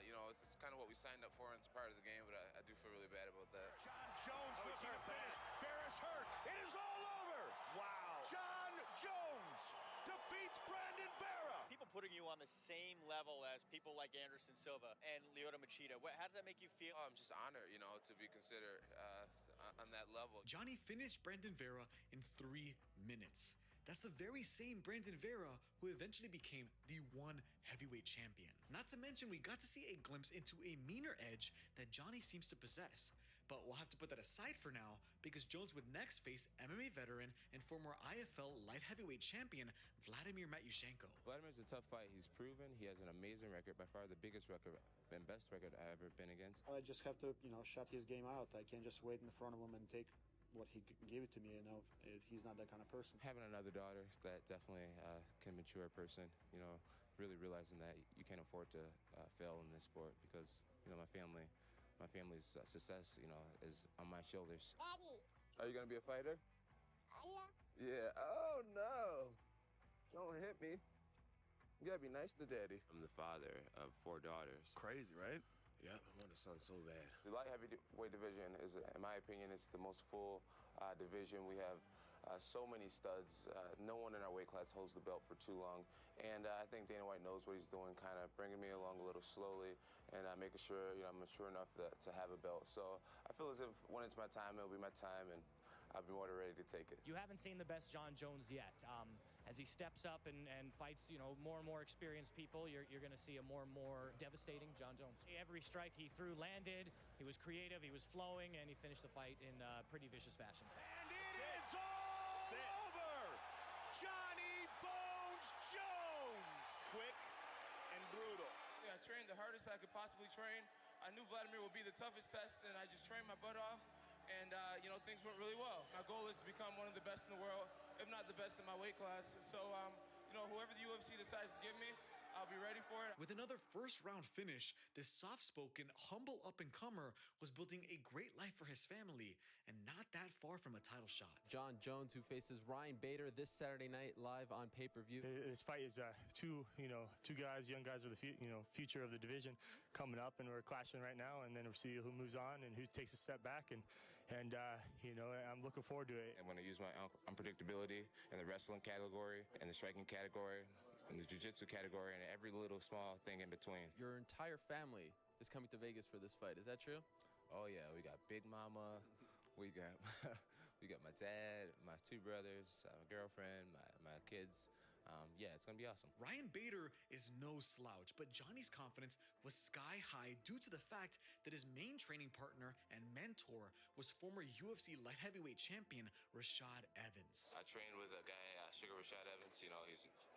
you know, it's kind of what we signed up for and it's part of the game, but I do feel really bad about that. John Jones looking to finish. Vera's hurt. It is all over. Wow. John Jones defeats Brandon Vera. People putting you on the same level as people like Anderson Silva and Lyoto Machida. How does that make you feel? Oh, I'm just honored, you know, to be considered on that level. Johnny finished Brandon Vera in 3 minutes. That's the very same Brandon Vera who eventually became the one heavyweight champion. Not to mention, we got to see a glimpse into a meaner edge that Johnny seems to possess. But we'll have to put that aside for now because Jones would next face MMA veteran and former IFL light heavyweight champion Vladimir Matyushenko. Vladimir's a tough fight. He's proven. He has an amazing record, by far the biggest record and best record I've ever been against. I just have to, you know, shut his game out. I can't just wait in front of him and take what he gave it to me. You know, he's not that kind of person. Having another daughter, that definitely can mature a person. You know, really realizing that you can't afford to fail in this sport because, you know, my family's success, you know, is on my shoulders. Daddy. Are you gonna be a fighter? Yeah. Yeah. Oh no! Don't hit me. You gotta be nice to daddy. I'm the father of 4 daughters. Crazy, right? Yep, I want a son so bad. The light heavyweight division is, in my opinion, it's the most full division. We have so many studs. No one in our weight class holds the belt for too long. And I think Dana White knows what he's doing, kind of bringing me along a little slowly and making sure, you know, I'm mature enough to have a belt. So I feel as if when it's my time, it'll be my time, and I'll be more than ready to take it. You haven't seen the best John Jones yet. As he steps up and fights, you know, more and more experienced people, you're going to see a more and more devastating John Jones. Every strike he threw landed. He was creative, he was flowing, and he finished the fight in pretty vicious fashion. And it is all over! Johnny Bones Jones! Quick and brutal. I trained the hardest I could possibly train. I knew Vladimir would be the toughest test, and I just trained my butt off. And, you know, things went really well. My goal is to become one of the best in the world, if not the best in my weight class. So, you know, whoever the UFC decides to give me, I'll be ready for it. With another first-round finish, this soft-spoken, humble up-and-comer was building a great life for his family and not that far from a title shot. John Jones, who faces Ryan Bader this Saturday night live on pay-per-view. This fight is two guys, young guys with the future of the division coming up, and we're clashing right now, and then we'll see who moves on and who takes a step back, and you know, I'm looking forward to it. I'm going to use my unpredictability in the wrestling category, in the striking category, in the jiu-jitsu category, and every little small thing in between. Your entire family is coming to Vegas for this fight. Is that true? Oh yeah, we got Big Mama, we got my dad, my 2 brothers, my girlfriend, my kids. Yeah, it's gonna be awesome. Ryan Bader is no slouch, but Johnny's confidence was sky high due to the fact that his main training partner and mentor was former UFC light heavyweight champion Rashad Evans. I trained with a guy, Sugar Rashad Evans. You know,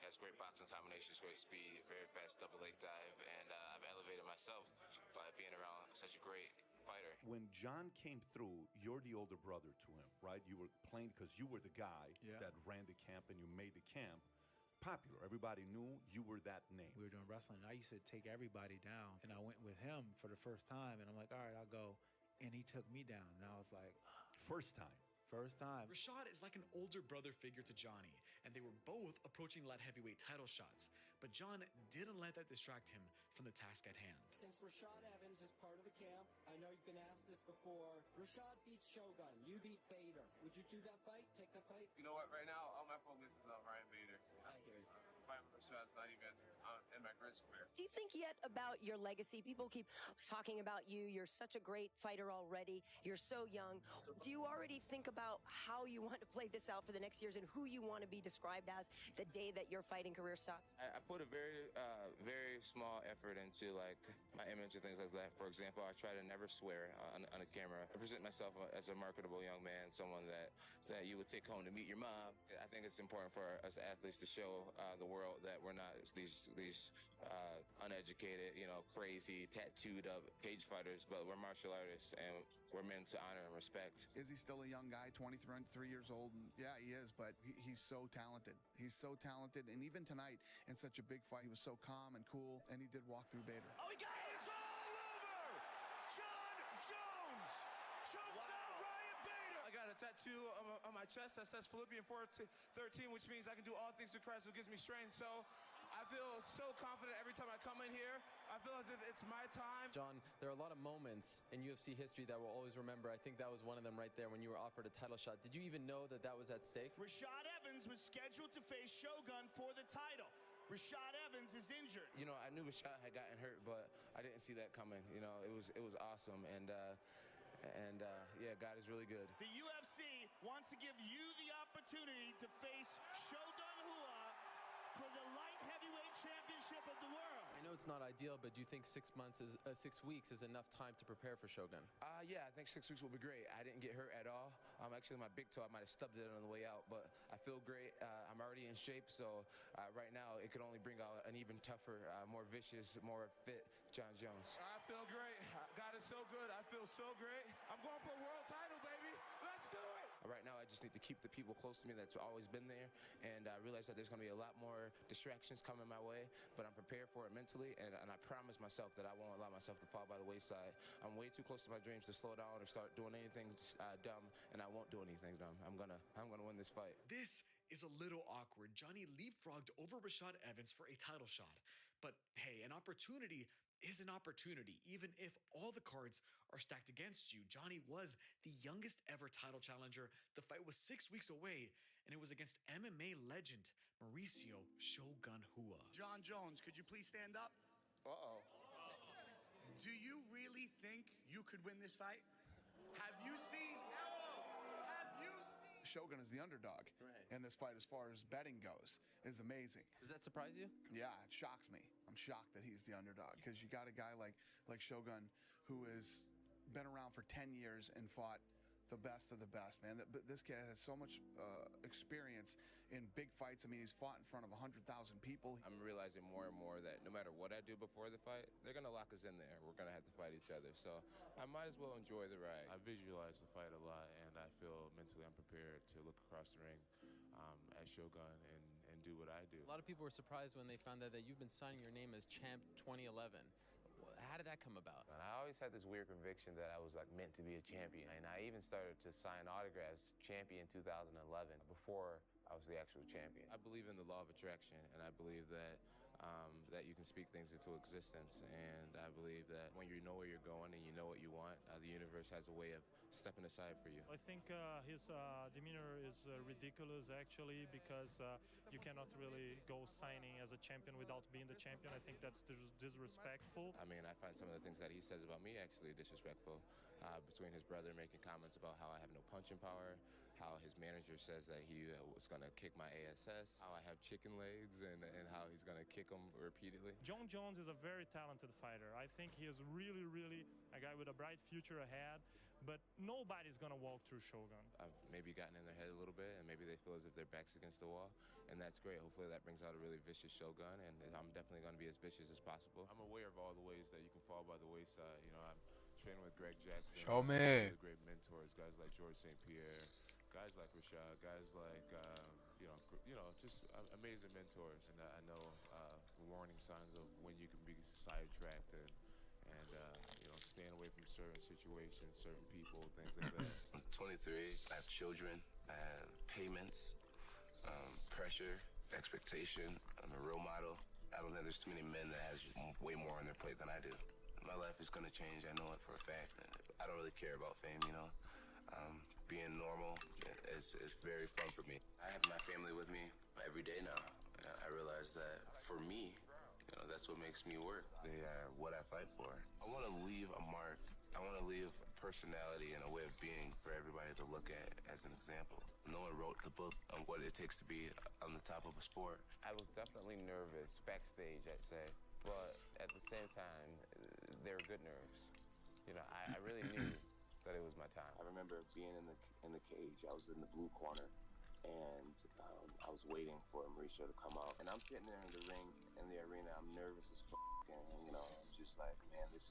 has great boxing combinations, great speed, very fast double leg dive, and I've elevated myself by being around such a great fighter. When John came through, you're the older brother to him, right? You were playing because you were the guy that ran the camp and you made the camp popular. Everybody knew you were that name. We were doing wrestling, and I used to take everybody down, and I went with him for the first time, and I'm like, all right, I'll go. And he took me down, and I was like... First time. First time. Rashad is like an older brother figure to Johnny, and they were both approaching light heavyweight title shots. But John didn't let that distract him from the task at hand. Since Rashad Evans is part of the camp, I know you've been asked this before. Rashad beats Shogun. You beat Bader. Would you do that fight? Take the fight? You know what? Right now, all my focus is on Ryan Bader. I hear you. Fighting with Rashad's not even in my grid square. Do you think yet about your legacy? People keep talking about you. You're such a great fighter already. You're so young. Do you already think about how you want to play this out for the next years and who you want to be described as the day that your fighting career stops? I put a very small effort into like my image and things like that. For example, I try to never swear on a camera. I present myself as a marketable young man, someone that you would take home to meet your mom. I think it's important for us athletes to show the world that we're not these uneducated, crazy, tattooed up cage fighters, but we're martial artists and we're meant to honor and respect. Is he still a young guy, 23 years old? And yeah, he is, but he's so talented. He's so talented, and even tonight in such a big fight, he was so calm and cool, and he did walk through Bader. Oh, he got it! It's all over! John Jones chokes out Ryan Bader! I got a tattoo on my chest that says Philippians 4:13, which means I can do all things through Christ who gives me strength. So I feel so confident every time I come in here. I feel as if it's my time. John, there are a lot of moments in UFC history that we'll always remember. I think that was one of them right there when you were offered a title shot. Did you even know that that was at stake? Rashad Evans was scheduled to face Shogun for the title. Rashad Evans is injured. I knew Rashad had gotten hurt, but I didn't see that coming. It was awesome, and yeah, God is really good. The UFC wants to give you the opportunity to face Shogun Hua for the light heavyweight championship of the world. I know it's not ideal, but do you think 6 weeks is enough time to prepare for Shogun? Yeah, I think 6 weeks will be great. I didn't get hurt at all. Actually, my big toe, I might have stubbed it on the way out, but I feel great. I'm already in shape, so right now it could only bring out an even tougher, more vicious, more fit John Jones. I feel great. God is so good. I feel so great. I'm going for a world title, baby. Let's do it. Right now, I just need to keep the people close to me that's always been there, and I realize that there's going to be a lot more distractions coming my way, but I'm prepared for it mentally, and I promise myself that I won't allow myself to fall by the wayside. I'm way too close to my dreams to slow down or start doing anything dumb, and I won't do anything dumb. I'm gonna win this fight. This is a little awkward. Johnny leapfrogged over Rashad Evans for a title shot. But hey, an opportunity is an opportunity, even if all the cards are stacked against you. Johnny was the youngest ever title challenger. The fight was 6 weeks away, and it was against MMA legend Mauricio Shogun Hua. John Jones, could you please stand up? Uh-oh. Do you really think you could win this fight? Have you seen? Shogun is the underdog in this fight as far as betting goes. Is amazing. Does that surprise you? Yeah, it shocks me. I'm shocked that he's the underdog because you got a guy like Shogun who has been around for 10 years and fought the best of the best, man. But this kid has so much experience in big fights. I mean, he's fought in front of 100,000 people. I'm realizing more and more that no matter what I do before the fight, they're going to lock us in there. We're going to have to fight each other. So I might as well enjoy the ride. I visualize the fight a lot, and I feel mentally unprepared to look across the ring at Shogun and do what I do. A lot of people were surprised when they found out that you've been signing your name as Champ 2011. How did that come about? I always had this weird conviction that I was meant to be a champion. And I even started to sign autographs, champion 2011, before I was the actual champion. I believe in the law of attraction, and I believe that that you can speak things into existence. And I believe that when you know where you're going and you know what you want, the universe has a way of stepping aside for you. I think his demeanor is ridiculous, actually, because you cannot really go signing as a champion without being the champion. I think that's disrespectful. I mean, I find some of the things that he says about me actually disrespectful. Between his brother making comments about how I have no punching power, how his manager says that he was going to kick my ASS, how I have chicken legs, and how he's going to kick them repeatedly. John Jones is a very talented fighter. I think he is really, really a guy with a bright future ahead. but nobody's gonna walk through Shogun. I've maybe gotten in their head a little bit, and maybe they feel as if their back's against the wall, and that's great. Hopefully that brings out a really vicious Shogun, and I'm definitely going to be as vicious as possible. I'm aware of all the ways that you can fall by the wayside. You know, I'm training with Greg Jackson. Show me. Really great mentors, guys like George St. Pierre, guys like Rashad, guys like just amazing mentors, and I know warning signs of when you can be sidetracked and staying away from certain situations, certain people, things like that. I'm 23. I have children. I have payments, pressure, expectation. I'm a role model. I don't think there's too many men that has way more on their plate than I do. My life is going to change. I know it for a fact. I don't really care about fame, you know. Being normal is very fun for me. I have my family with me every day now. I realize that for me, that's what makes me work. They are what I fight for. I want to leave a mark. I want to leave a personality and a way of being for everybody to look at as an example. No one wrote the book on what it takes to be on the top of a sport. I was definitely nervous backstage, I'd say, but at the same time, they were good nerves. I really knew that it was my time. I remember being in the cage. I was in the blue corner, and I was waiting for Mauricio to come out. And I'm sitting there in the ring, in the arena. I'm nervous as f***, and I'm just like, man, this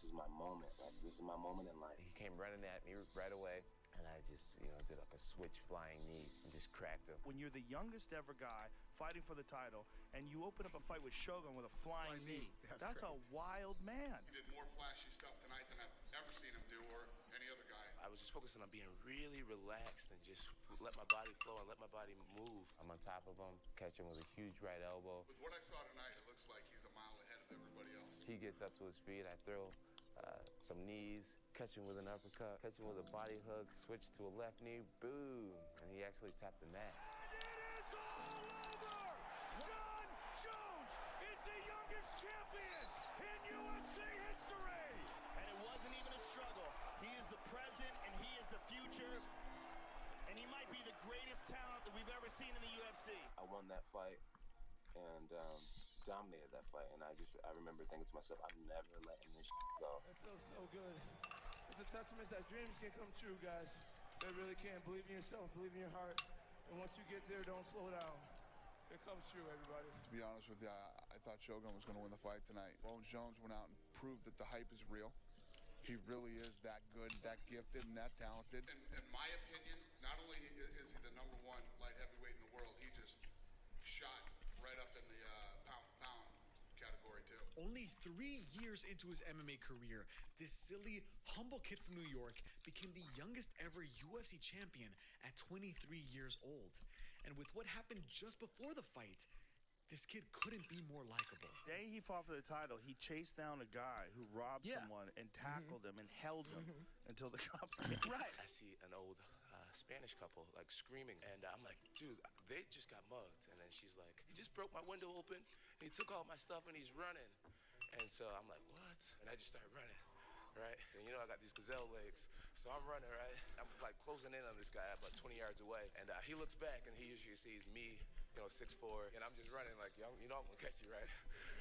is my moment. Like, this is my moment in life. He came running at me right away, and I just, did like a switch flying knee and just cracked him. When you're the youngest ever guy fighting for the title, and you open up a fight with Shogun with a flying knee, that's a wild man. He did more flashy stuff tonight than I've ever seen him do, or any other guy. I was just focusing on being really relaxed and just let my body flow and let my body move. I'm on top of him, catch him with a huge right elbow. With what I saw tonight, it looks like he's a mile ahead of everybody else. He gets up to his feet, I throw some knees, catch him with an uppercut, catch him with a body hook, switch to a left knee, boom, and he actually tapped the mat. And it is all over! Jon Jones is the youngest champion in UFC history! And it wasn't even a struggle. He is the present and he is the future. And he might be the greatest talent that we've ever seen in the UFC. I won that fight and dominated that fight, and I remember thinking to myself, I'm never letting this go. It feels so good. It's a testament that dreams can come true, guys. They really can. Believe in yourself, believe in your heart, and once you get there, don't slow down. It comes true, everybody. To be honest with you, I thought Shogun was going to win the fight tonight. Bones Jones went out and proved that the hype is real. He really is that good, that gifted, and that talented. In my opinion, not only is he the #1 light heavyweight in the world, he just shot right up in the pound-for-pound category, too. Only 3 years into his MMA career, this silly, humble kid from New York became the youngest ever UFC champion at 23 years old. And with what happened just before the fight, this kid couldn't be more likable. The day he fought for the title, he chased down a guy who robbed someone and tackled him and held him until the cops came. Right. I see an old Spanish couple like screaming, and I'm like, dude, they just got mugged. And then she's like, he just broke my window open and he took all my stuff and he's running. And so I'm like, what? And I just started running, right? And I got these gazelle legs, so I'm running, right? I'm like closing in on this guy about 20 yards away, and he looks back and he usually sees me, 6'4", and I'm just running like, I'm gonna catch you, right?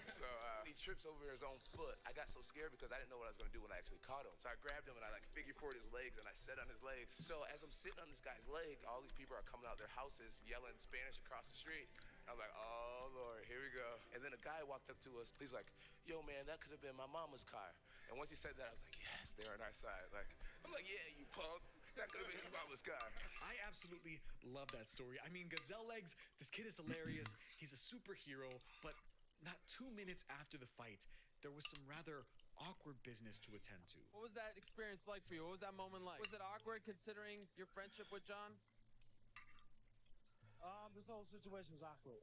So he trips over his own foot. I got so scared because I didn't know what I was gonna do when I actually caught him. So I grabbed him and I figure four'd his legs and I sat on his legs. So as I'm sitting on this guy's leg, all these people are coming out their houses yelling Spanish across the street. I'm like, oh Lord, here we go. And then a guy walked up to us. He's like, yo man, that could have been my mama's car. And once he said that, I was like, yes, they're on our side. I'm like, yeah, you punk. That could have been his mama's car. I absolutely love that story. I mean, gazelle legs, this kid is hilarious. He's a superhero, but not 2 minutes after the fight, there was some rather awkward business to attend to. What was that experience like for you? What was that moment like? Was it awkward considering your friendship with Jon? This whole situation is awkward,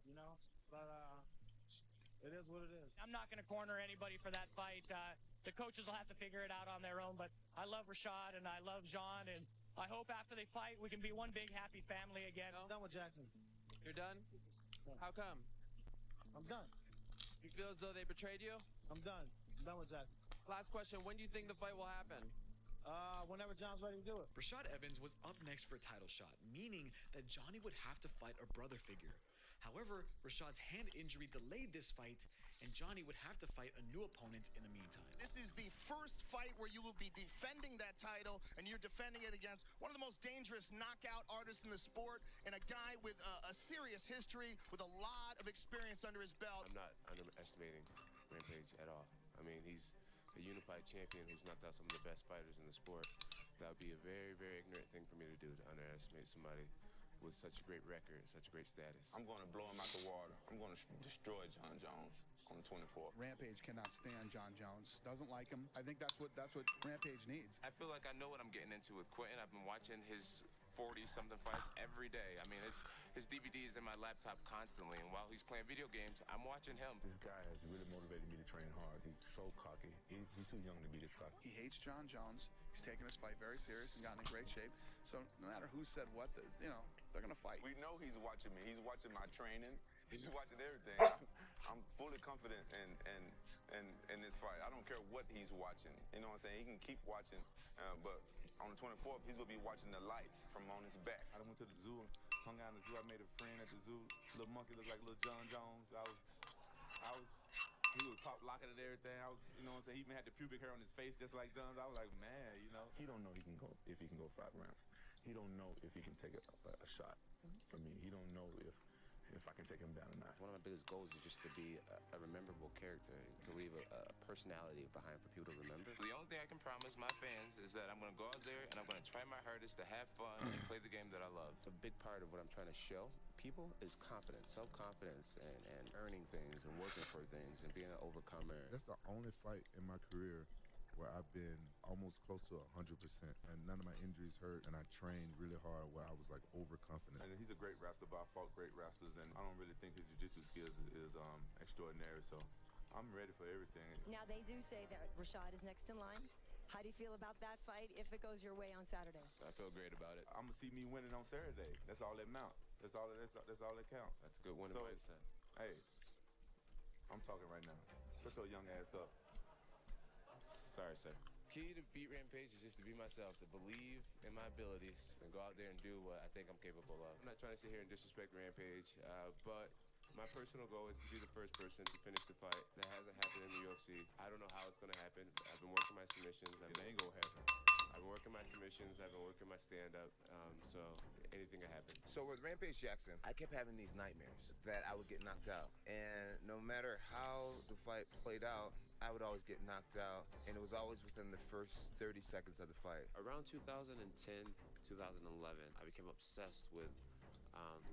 but it is what it is. I'm not going to corner anybody for that fight. The coaches will have to figure it out on their own, but I love Rashad and I love Jon, and I hope after they fight we can be one big happy family again. I'm done with Jackson. You're done? How come? I'm done. You feel as though they betrayed you? I'm done. I'm done with Jackson. Last question, when do you think the fight will happen? Whenever Jon's ready to do it. Rashad Evans was up next for a title shot, meaning that Johnny would have to fight a brother figure. However, Rashad's hand injury delayed this fight, and Johnny would have to fight a new opponent in the meantime. This is the first fight where you will be defending that title, and you're defending it against one of the most dangerous knockout artists in the sport, and a guy with a serious history, with a lot of experience under his belt. I'm not underestimating Rampage at all. I mean, he's a unified champion who's knocked out some of the best fighters in the sport. That would be a very, very ignorant thing for me to do, to underestimate somebody with such a great record, such a great status. I'm going to blow him out the water. I'm going to destroy John Jones on the 24th. Rampage cannot stand John Jones. Doesn't like him. I think that's what Rampage needs. I feel like I know what I'm getting into with Quentin. I've been watching his 40-something fights every day. I mean, his DVDs in my laptop constantly, and while he's playing video games, I'm watching him. This guy has really motivated me to train hard. He's so cocky. He's too young to be this cocky. He hates John Jones. He's taken this fight very serious and gotten in great shape. So no matter who said what, they're going to fight. We know he's watching me. He's watching my training. He's watching everything. I'm fully confident in this fight. I don't care what he's watching. You know what I'm saying? He can keep watching, but on the 24th, he's going to be watching the lights from on his back. I went to the zoo, hung out in the zoo. I made a friend at the zoo. Little monkey looked like little John Jones. He was pop locking and everything. You know what I'm saying? He even had the pubic hair on his face just like John's. I was like, man, you know. He don't know if he can go 5 rounds. He don't know if he can take a shot from me. He don't know if I can take him down or not. One of my biggest goals is just to be a rememberable character, to leave a personality behind for people to remember. The only thing I can promise my fans is that I'm going to go out there and I'm going to try my hardest to have fun and play the game that I love. A big part of what I'm trying to show people is confidence, self-confidence, and earning things and working for things and being an overcomer. That's the only fight in my career where I've been almost close to 100%, and none of my injuries hurt, and I trained really hard where I was like overconfident. And he's a great wrestler, but I fought great wrestlers, and I don't really think his jiu-jitsu skills is extraordinary, so I'm ready for everything. Now, they do say that Rashad is next in line. How do you feel about that fight if it goes your way on Saturday? I feel great about it. I'm gonna see me winning on Saturday. That's all that counts. That's all that counts. That's a good winning mindset. Hey, I'm talking right now. Shut your young ass up. Sorry, sir. Key to beat Rampage is just to be myself, to believe in my abilities, and go out there and do what I think I'm capable of. I'm not trying to sit here and disrespect Rampage, but my personal goal is to be the first person to finish the fight. That hasn't happened in the UFC. I don't know how it's going to happen. I've been working my submissions. It ain't gonna happen. I've been working my submissions. I've been working my stand-up. So anything can happen. So with Rampage Jackson, I kept having these nightmares that I would get knocked out. And no matter how the fight played out, I would always get knocked out. And it was always within the first 30 seconds of the fight. Around 2010, 2011, I became obsessed with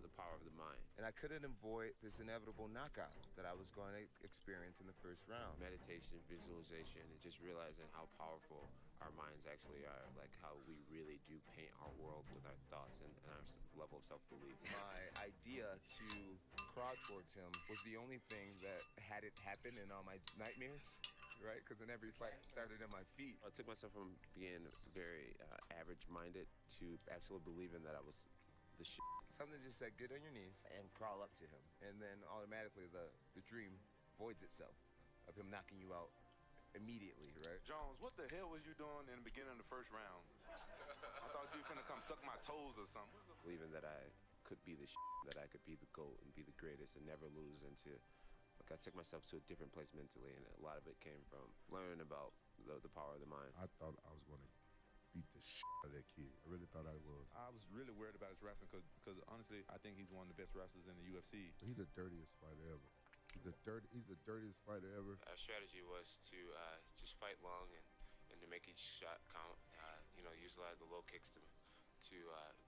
the power of the mind. And I couldn't avoid this inevitable knockout that I was going to experience in the first round. Meditation, visualization, and just realizing how powerful our minds actually are, like how we really do paint our world with our thoughts and our level of self-belief. My idea to crowd towards him was the only thing that had it happen in all my nightmares, right? Because in every fight, I started at my feet. I took myself from being very average-minded to actually believing that I was the shit. Something just said, get on your knees and crawl up to him. And then automatically the dream voids itself of him knocking you out immediately, right? Jones, what the hell was you doing in the beginning of the first round? I thought you were finna come suck my toes or something. Believing that I could be the that I could be the GOAT and be the greatest and never lose into. Like, I took myself to a different place mentally, and a lot of it came from learning about the power of the mind. I thought I was going to beat the out of that kid. I really thought I was. I was really worried about his wrestling because honestly, I think he's one of the best wrestlers in the UFC. He's the dirtiest fighter ever. He's the dirtiest fighter ever. Our strategy was to just fight long and to make each shot count. Utilize the low kicks to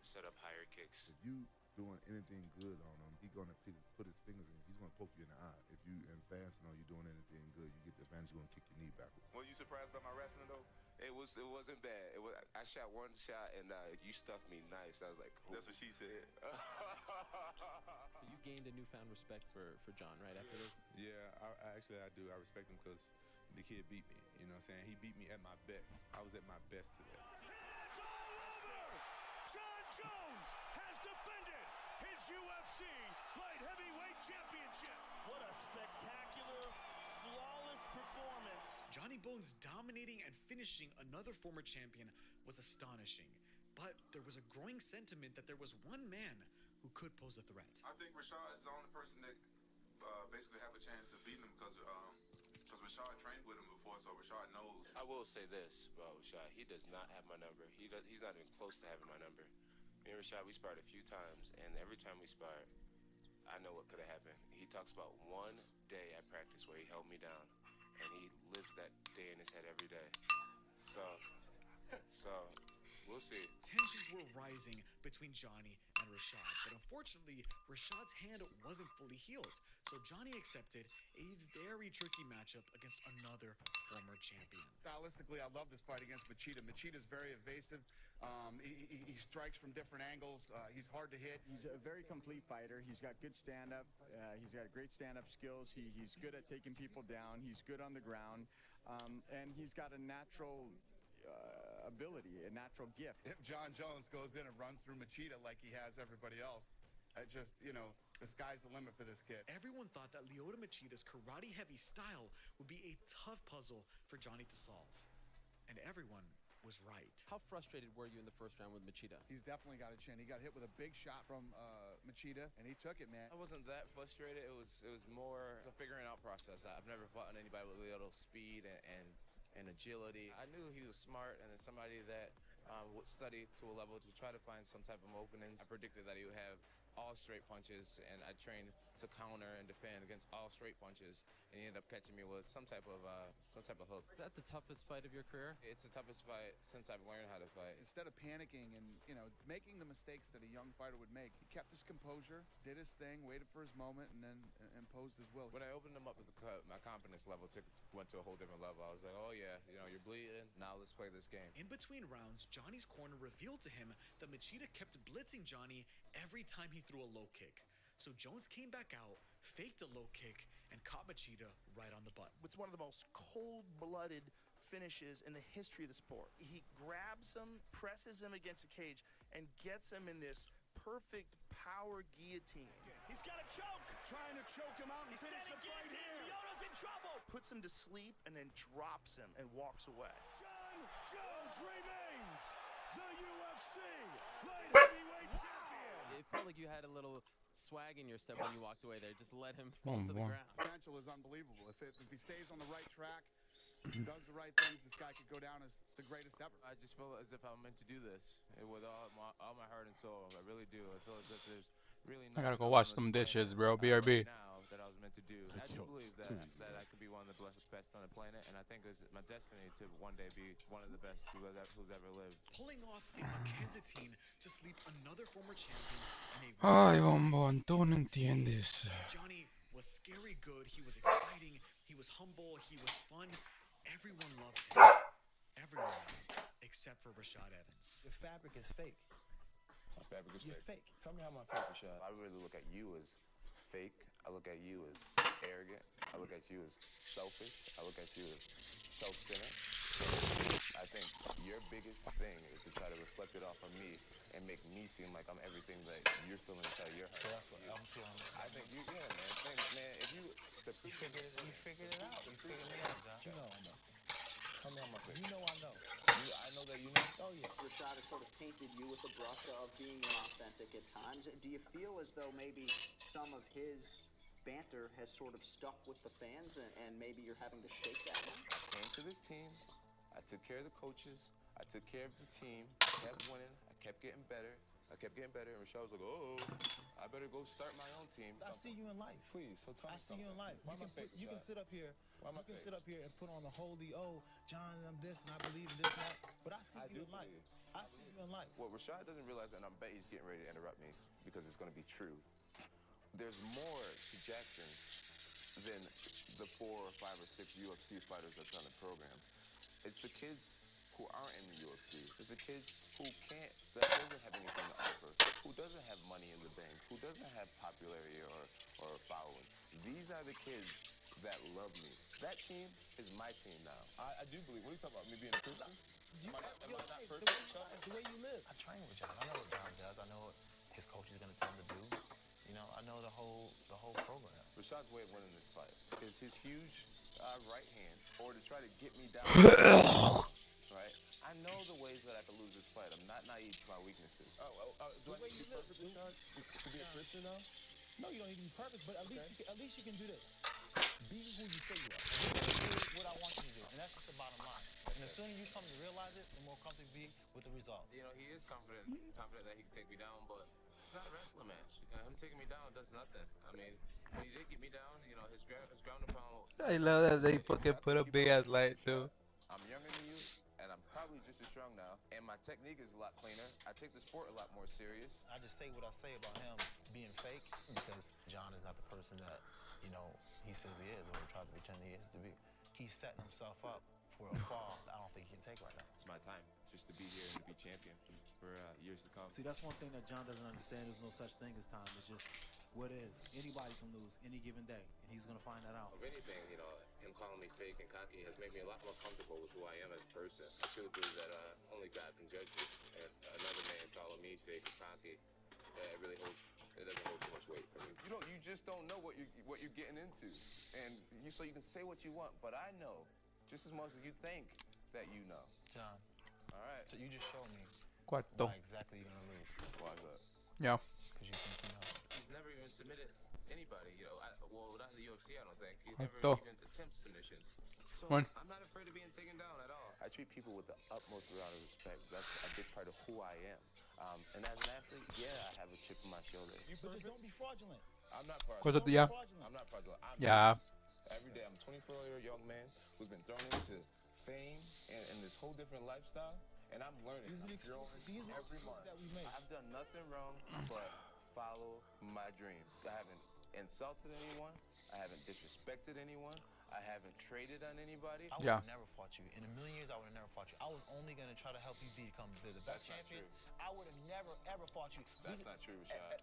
set up higher kicks. If you doing anything good on him, he's gonna put his fingers in. He's gonna poke you in the eye. If you advancing on you doing anything good, you get the advantage. You're gonna kick your knee backwards. Were you surprised by my wrestling though? It wasn't bad. I shot one shot and you stuffed me nice. I was like, cool. That's what she said. You gained a newfound respect for John right after this? Yeah, I do. I respect him because the kid beat me. You know what I'm saying? He beat me at my best. I was at my best today. It's all over! John Jones has defended his UFC light heavyweight championship. What a spectacular, flawless performance. Johnny Bones dominating and finishing another former champion was astonishing. But there was a growing sentiment that there was one man who could pose a threat. I think Rashad is the only Rashad basically have a chance of beating him because Rashad trained with him before, so Rashad knows. I will say this about Rashad. He does not have my number. He's not even close to having my number. Me and Rashad, we sparred a few times, and every time we sparred, I know what could have happened. He talks about one day at practice where he held me down, and he lives that day in his head every day. So we'll see. Tensions were rising between Johnny and Rashad, but unfortunately, Rashad's hand wasn't fully healed. So Johnny accepted a very tricky matchup against another former champion. Stylistically, I love this fight against Machida. Machida's very evasive. He strikes from different angles. He's hard to hit. He's a very complete fighter. He's got good stand-up. He's got great stand-up skills. He's good at taking people down. He's good on the ground. And he's got a natural ability, a natural gift. If John Jones goes in and runs through Machida like he has everybody else, the sky's the limit for this kid. Everyone thought that Lyoto Machida's karate-heavy style would be a tough puzzle for Johnny to solve. And everyone was right. How frustrated were you in the first round with Machida? He's definitely got a chin. He got hit with a big shot from Machida, and he took it, man. I wasn't that frustrated. It was more a figuring out process. I've never fought on anybody with Lyoto's speed and agility. I knew he was smart and somebody that would study to a level to try to find some type of openings. I predicted that he would have all straight punches, and I trained to counter and defend against all straight punches, and he ended up catching me with some type of hook. Is that the toughest fight of your career? It's the toughest fight since I've learned how to fight. Instead of panicking and, making the mistakes that a young fighter would make, he kept his composure, did his thing, waited for his moment, and then imposed his will. When I opened him up with the cut, my confidence level went to a whole different level. I was like, oh yeah, you're bleeding. Now let's play this game. In between rounds, Johnny's corner revealed to him that Machida kept blitzing Johnny every time he threw a low kick. So Jones came back out, faked a low kick, and caught Machida right on the butt. It's one of the most cold-blooded finishes in the history of the sport. He grabs him, presses him against the cage, and gets him in this perfect power guillotine. He's got a choke. Trying to choke him out and finish the fight here. Lyoto's in trouble. Puts him to sleep and then drops him and walks away. John Jones remains the UFC light heavyweight champion. It felt like you had a little swag in your step when you walked away there. Just let him fall to the ground. Potential is unbelievable. If he stays on the right track, does the right things, this guy could go down as the greatest ever. I just feel as if I'm meant to do this with all my heart and soul. I really do. I feel as if there's really I gotta go watch some dishes, bro. BRB. Now that I was meant to do. I do believe that I could be one of the best on the planet, and I think it's my destiny to one day be one of the best who's ever lived. Pulling off a Mackenzatine to sleep another former champion in a Ay, bombón, tú no entiendes. Johnny was scary good, he was exciting, he was humble, he was fun. Everyone loved him. Everyone except for Rashad Evans. The fabric is fake. My fabric is You're fake. fake. Tell me how my fake, Rashad. I really look at you as fake. I look at you as arrogant. I look at you as selfish. I look at you as self-centered. I think your biggest thing is to try to reflect it off of me and make me seem like I'm everything that you're feeling inside your heart. So that's what I'm feeling. I think you, yeah, man. If you figured it out. You figured it out, John. You know I know. Tell me how my fake. You know I know. I know that you know. Oh yeah. Rashad has sort of painted you with a brush of being inauthentic at times. Do you feel as though maybe some of his banter has sort of stuck with the fans and maybe you're having to shake that one? I came to this team. I took care of the coaches. I took care of the team. I kept winning. I kept getting better. And Rashad was like, oh, I better go start my own team. I see you in life. Please, so tell me I see you in life. You can sit up here. You can sit up here and put on the holy, John, I'm this and I believe in this and that. But I see you in life. I see you in life. What Rashad doesn't realize, and I bet he's getting ready to interrupt me because it's going to be true. There's more to Jackson than the 4 or 5 or 6 UFC fighters that's on the program. It's the kids who aren't in the UFC. It's the kids that doesn't have anything to offer, who doesn't have money in the bank, who doesn't have popularity or following. These are the kids that love me. That team is my team now. I do believe. What are you talking about? Me being a Christian? Am I not perfect? The way you live. I train with John. I know what John does. I know what his coach is going to tell him to do. I know the whole program. Rashad's way of winning this fight is his huge right hand, or to try to get me down. Right? I know the ways that I can lose this fight. I'm not naive to my weaknesses. Do I need to be perfect, Rashad, to be a Christian now? No, you don't need to be perfect, but at least you can do this. Be who you say you are. Do what I want you to do, and that's just the bottom line. And the sooner you come to realize it, the more comfortable you be with the results. You know, he is confident that he can take me down, but it's not a wrestling match. Him taking me down does nothing. I mean, when he did get me down, you know, his ground and pound. I love that they fucking put a big ass light too. I'm younger than you, and I'm probably just as strong now, and my technique is a lot cleaner. I take the sport a lot more serious. I just say what I say about him being fake because John is not the person that, you know, he says he is or tries to pretend he is to be. He's setting himself up for a fall that I don't think he can take right now. It's my time just to be here and to be champion for years to come. See, that's one thing that John doesn't understand. There's no such thing as time. It's just what is. Anybody can lose any given day, and he's going to find that out. If anything, you know, him calling me fake and cocky has made me a lot more comfortable with who I am as a person. I truly believe that only God can judge me, and another man calling me fake and cocky, it doesn't hold too much weight for me. You just don't know what you're getting into, and so you can say what you want, but I know just as much as you think that you know. John. All right. So you just showed me Cuarto. why exactly you're gonna lose. Why is that? Yeah. Because you think you know. He's never even submitted anybody, you know. Well, not the UFC, I don't think. He Cuarto. never even attempts submissions. So One. I'm not afraid of being taken down at all. I treat people with the utmost amount of respect. That's a big part of who I am. And as an athlete, yeah, I have a chip on my shoulder. But just don't be fraudulent. I'm not fraudulent. Cosa tu ya? I'm not fraudulent. Yeah. Every day, I'm a 24-year-old young man who's been thrown into fame and this whole different lifestyle, and I'm learning. These are the I'm growing every month. that we make. I've done nothing wrong but follow my dream. I haven't insulted anyone. I haven't disrespected anyone. I haven't traded on anybody. I would have never fought you. In a million years, I would have never fought you. I was only going to try to help you become the best champion. I would have never, ever fought you. That's not true, Rashad.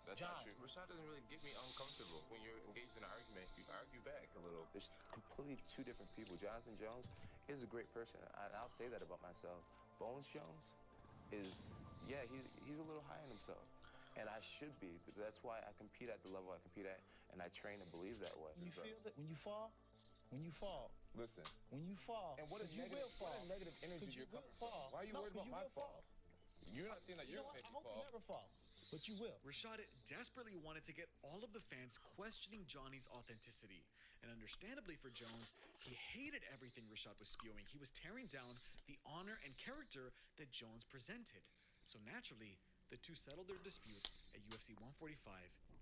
That's John. not true. Rashad doesn't really get me uncomfortable. When you're engaged in an argument, you argue back a little. There's completely two different people. Jonathan Jones is a great person. I'll say that about myself. Bones Jones is, yeah, he's a little high on himself. And I should be. But that's why I compete at the level I compete at, and I train and believe that way. You feel that when you fall? Listen. When you fall. And what a negative energy you're coming from. Why are you worried about my fall? You're not saying that you're going to make me fall. I hope you never fall. But you will. Rashad desperately wanted to get all of the fans questioning Johnny's authenticity. And understandably for Jones, he hated everything Rashad was spewing. He was tearing down the honor and character that Jones presented. So naturally, the two settled their dispute at UFC 145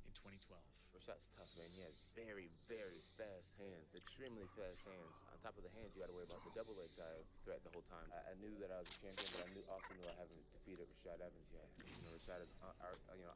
in 2012. Rashad's tough, man. He has very, very fast hands, extremely fast hands. On top of the hands, you got to worry about the double leg dive threat the whole time. I knew that I was a champion, but I also knew I haven't defeated Rashad Evans yet. You know, Rashad is,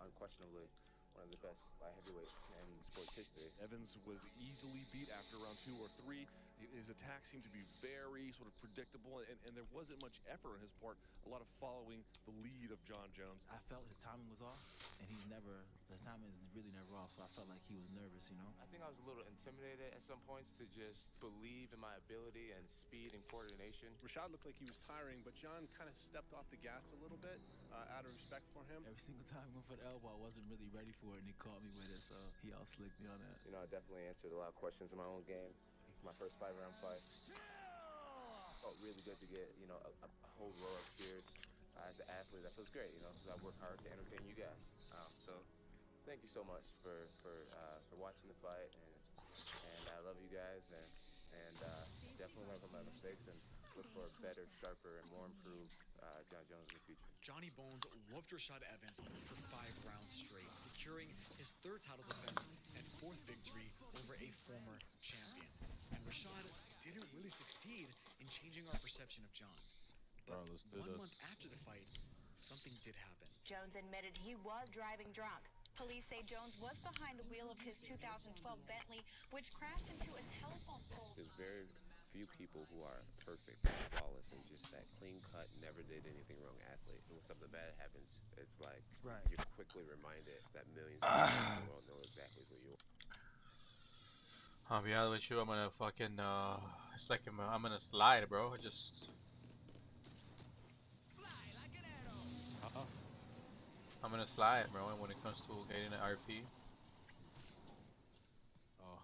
unquestionably one of the best light heavyweights in sports history. Evans was easily beat after round 2 or 3. His attacks seemed to be very sort of predictable, and there wasn't much effort on his part, a lot of following the lead of John Jones. I felt his timing was off, and his timing is really never off, so I felt like he was nervous, you know? I think I was a little intimidated at some points to just believe in my ability and speed and coordination. Rashad looked like he was tiring, but John kind of stepped off the gas a little bit out of respect for him. Every single time I went for the elbow, I wasn't really ready for it, and he caught me with it, so he out-slicked me on that. You know, I definitely answered a lot of questions in my own game. It's my first 5-round fight. Felt really good to get, you know, a whole row of cheers. As an athlete, that feels great, you know, because I work hard to entertain you guys. So thank you so much for watching the fight, and I love you guys, and definitely learn from my mistakes and look for a better, sharper, and more improved John Jones in the future. Johnny Bones whooped Rashad Evans for 5 rounds straight, securing his 3rd title defense and 4th victory over a former champion. And Rashad didn't really succeed in changing our perception of John. But 1 month after the fight, something did happen. Jones admitted he was driving drunk. Police say Jones was behind the wheel of his 2012 Bentley, which crashed into a telephone pole. There's very few people who are perfect, flawless, and just that clean-cut, never did anything wrong athlete. And when something bad happens, it's like you're quickly reminded that millions of people in the world know exactly who you are. I'll be honest with you, I'm gonna fucking, it's like I'm gonna slide, bro. I just... I'm gonna slide, bro, when it comes to getting an RP. Oh.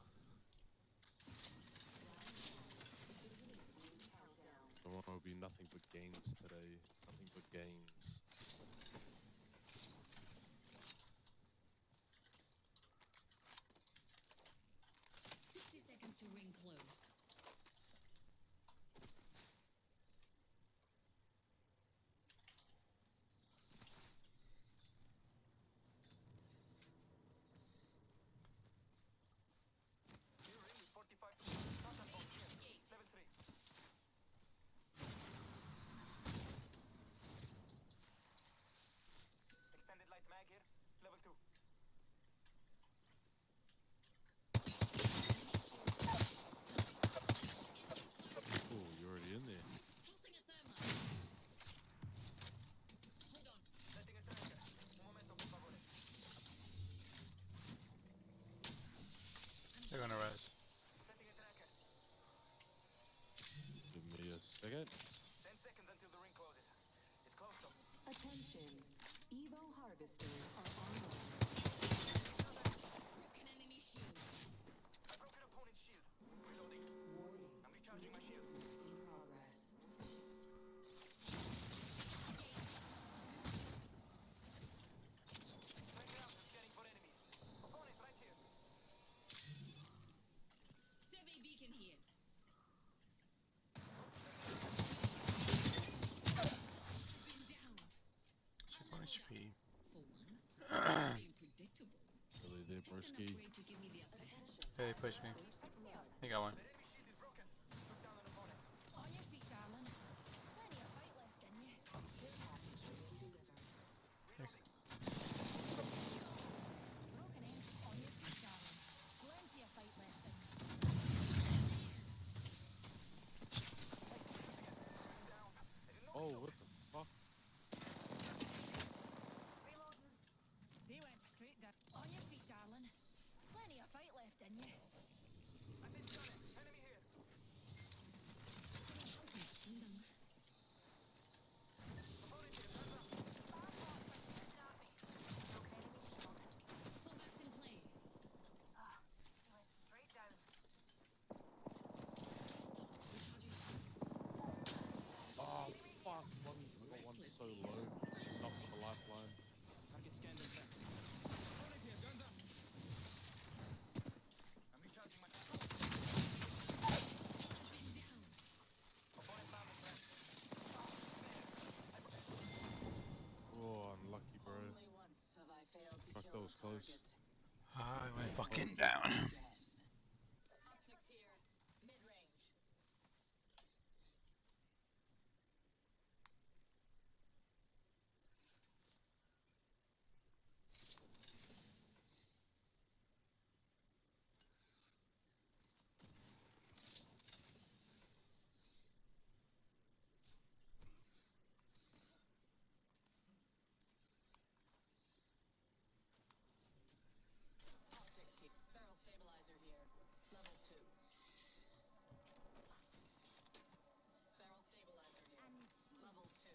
Tomorrow will be nothing but gains today. Nothing but gains. to ring close. Extended light mag here, level 2. Oh, you're already in there. Tossing a thermite. Hold on. Setting a tracker. Un momento, por favor. They're gonna res. Setting a tracker. Give me a second. 10 seconds until the ring closes. It's close though. Attention. Evo harvesters are online. Broken enemy shield. I broke an opponent's shield. Reloading. Warning. I'm recharging my shields. In progress. Playground, I'm scanning for enemies. Opponent right here. Survey beacon here. Been down. She's on HP. For once, being predictable. Really there, Picked an broski. upgrade to give me the upper hand. Hey, they pushed me. They got one. The enemy shield is broken. Took down an opponent. On your feet, darling. Plenty of fight left in you. Care package being delivered. Reloading. Broken in. On your feet, darling. Plenty of fight left in you. Down. I didn't know. Oh, what the fuck? Reloading. They went straight down. On your feet, darling. Plenty of fight left in you. Attenzione, enemy here. Opponent here, hands up. Pullbacks in play. Straight down. Recharging shields. Oh, fuck. One so low. Not the lifeline. Target scanned and set. Opponent here, guns up. I'm recharging my. Been down. Opponent found a threat. Oh, unlucky, bro. Only once have I failed to Fuck, kill that was a close. target. I went fucking down. Optics here. Mid-range. Optics here. Barrel stabilizer here. Level 2. Barrel stabilizer here. Level 2.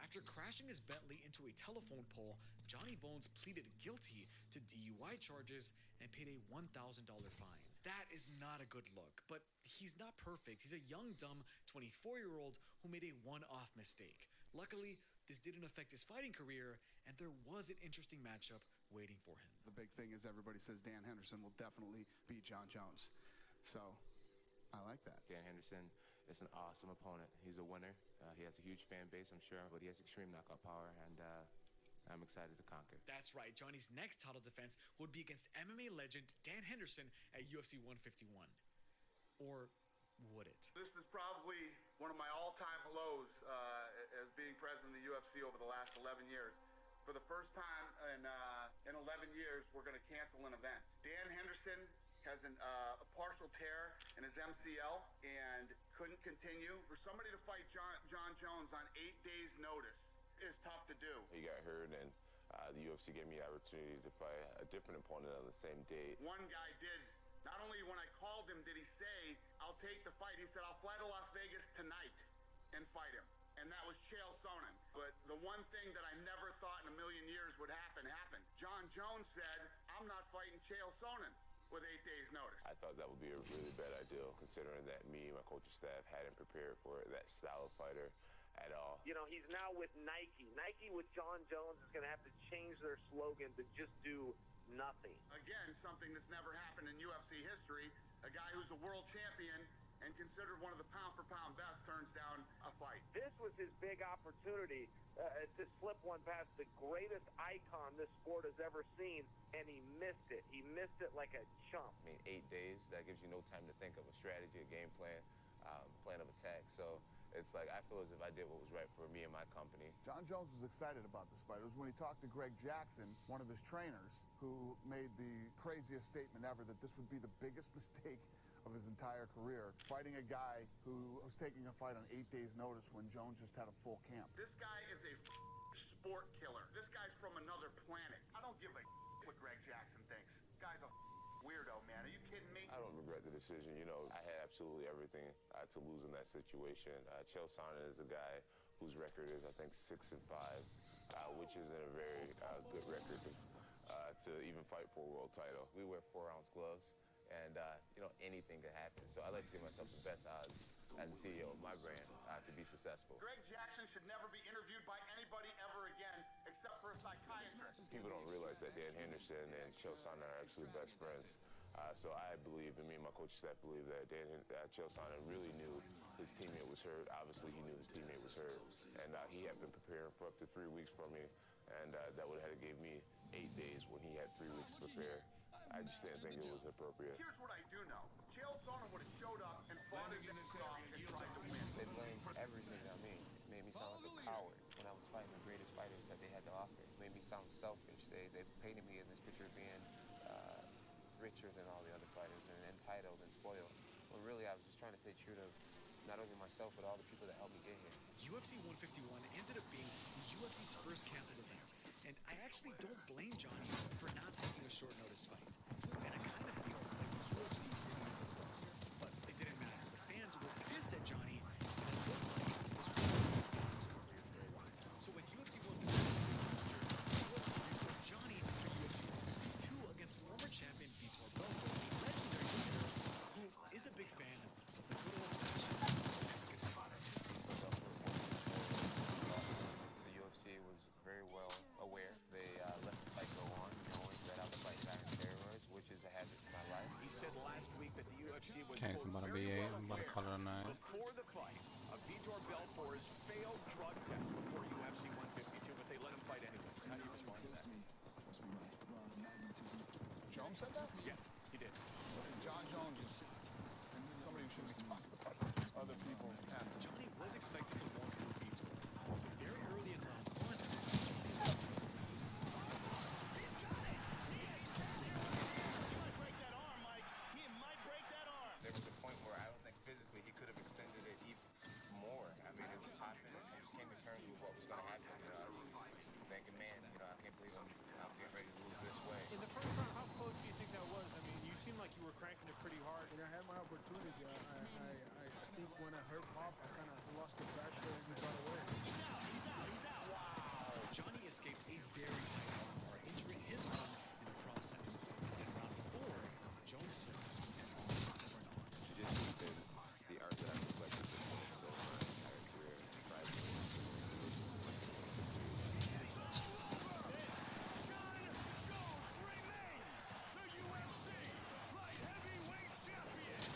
After crashing his Bentley into a telephone pole, Johnny Bones pleaded guilty to DUI charges and paid a $1,000 fine. That is not a good look, but he's not perfect. He's a young, dumb 24-year-old who made a one-off mistake. Luckily, this didn't affect his fighting career, and there was an interesting matchup waiting for him. The big thing is everybody says Dan Henderson will definitely beat John Jones. So I like that. Dan Henderson is an awesome opponent. He's a winner. He has a huge fan base, I'm sure, but he has extreme knockout power, and I'm excited to conquer. That's right. Johnny's next title defense would be against MMA legend Dan Henderson at UFC 151. Or would it? This is probably one of my all-time lows as being president of the UFC over the last 11 years. For the first time in 11 years, we're going to cancel an event. Dan Henderson has a partial tear in his MCL and couldn't continue. For somebody to fight John Jones on 8 days' notice is tough to do. He got hurt, and the UFC gave me the opportunity to fight a different opponent on the same date. One guy did. Not only when I called him did he say, I'll take the fight, he said, I'll fly to Las Vegas tonight and fight him. And that was Chael Sonnen. But the one thing that I never thought in a million years would happen, happened. John Jones said, I'm not fighting Chael Sonnen with 8 days' notice. I thought that would be a really bad idea, considering that me and my coaching staff hadn't prepared for that style of fighter at all. You know, he's now with Nike. Nike with John Jones is going to have to change their slogan to just do nothing. Again, something that's never happened in UFC history. A guy who's a world champion and considered one of the pound-for-pound best turns down a fight. This was his big opportunity to slip one past the greatest icon this sport has ever seen, and he missed it. He missed it like a chump. I mean, 8 days, that gives you no time to think of a strategy, a game plan, plan of attack. So it's like I feel as if I did what was right for me and my company. John Jones was excited about this fight. It was when he talked to Greg Jackson, one of his trainers, who made the craziest statement ever that this would be the biggest mistake of his entire career, fighting a guy who was taking a fight on 8 days' notice when Jones just had a full camp. This guy is a sport killer. This guy's from another planet. I don't give a what Greg Jackson thinks. Guy's a weirdo, man. Are you kidding me? I don't regret the decision. You know, I had absolutely everything to lose in that situation. Chael Sonnen is a guy whose record is, I think, 6-5, which isn't a very good record to even fight for a world title. We wear 4-ounce gloves, and you know, anything could happen. So I like to give myself the best odds as the CEO of my brand to be successful. Greg Jackson should never be interviewed by anybody ever again except for a psychiatrist. People don't realize that Dan Henderson and Chael Sonnen are actually best friends. So I believe, and me and my coaching staff believe, that Chael Sonnen really knew his teammate was hurt. Obviously, he knew his teammate was hurt. And he had been preparing for up to 3 weeks for me. And that would have gave me 8 days when he had 3 weeks to prepare. I just didn't think it was appropriate. Here's what I do know. Chael Sonnen would have showed up and fought in this song and tried to win. They blamed everything on me. It made me sound like a coward when I was fighting the greatest fighters that they had to offer. It made me sound selfish. They painted me in this picture of being richer than all the other fighters and entitled and spoiled. Well, really, I was just trying to stay true to not only myself, but all the people that helped me get here. UFC 151 ended up being the UFC's first canceled event. And I actually don't blame Johnny for not taking a short notice fight. And I kind of feel like the UFC really wanted this. But it didn't matter. The fans were pissed at Johnny, and it looked like this was the biggest game of his career for a while. So with UFC 151 UFC rebooked Johnny for UFC 152 against former champion Vitor Belfort, a legendary fighter who is a big fan of the good old-fashioned Mexican spots. The UFC was very well aware. They let the fight go on, knowing that I was fighting back on steroids, which is a habit in my life. He said last week that the UFC was Okay, so I'm gonna be I'm gonna call it a night. before the fight of Vitor Belfort's failed drug test before UFC 152, but they let him fight anyways. How do you respond to that? Jones said that? Yeah, he did. Listen, John Jones is somebody who shouldn't be talking about other people's past. Johnny was expected to walk through Vitor, but very early in round 1, Johnny was There was a point where I don't think physically he could have extended it even more. I mean, it was hot, and I just came to terms with what was going to happen. You know, I was just thinking, man, you know, I can't believe I'm getting ready to lose this way. In the first round, how close do you think that was? I mean, you seemed like you were cranking it pretty hard. And I had my opportunity. I think when I heard pop, I kind of lost the pressure and he got away. He's out. Wow. Johnny escaped a very tight armbar, injuring his arm in the process. In round 4, Jones took and almost went on. Jiu-jitsu has been the art that I've reflected this point so far in my entire career.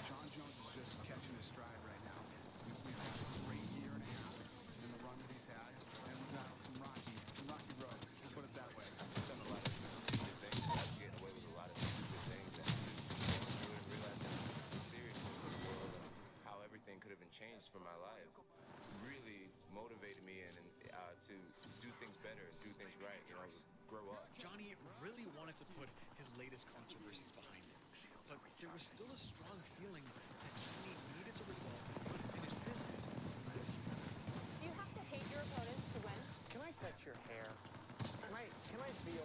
John Jones is just catching his stride right now. We've had a great year and a half in the run that he's had, and we've got some rocky roads, to put it wanted to put his latest controversies behind him, but there was still a strong feeling that Johnny needed to resolve unfinished business from UFC 113. Do you have to hate your opponents to win? Can I touch your hair? Can I feel?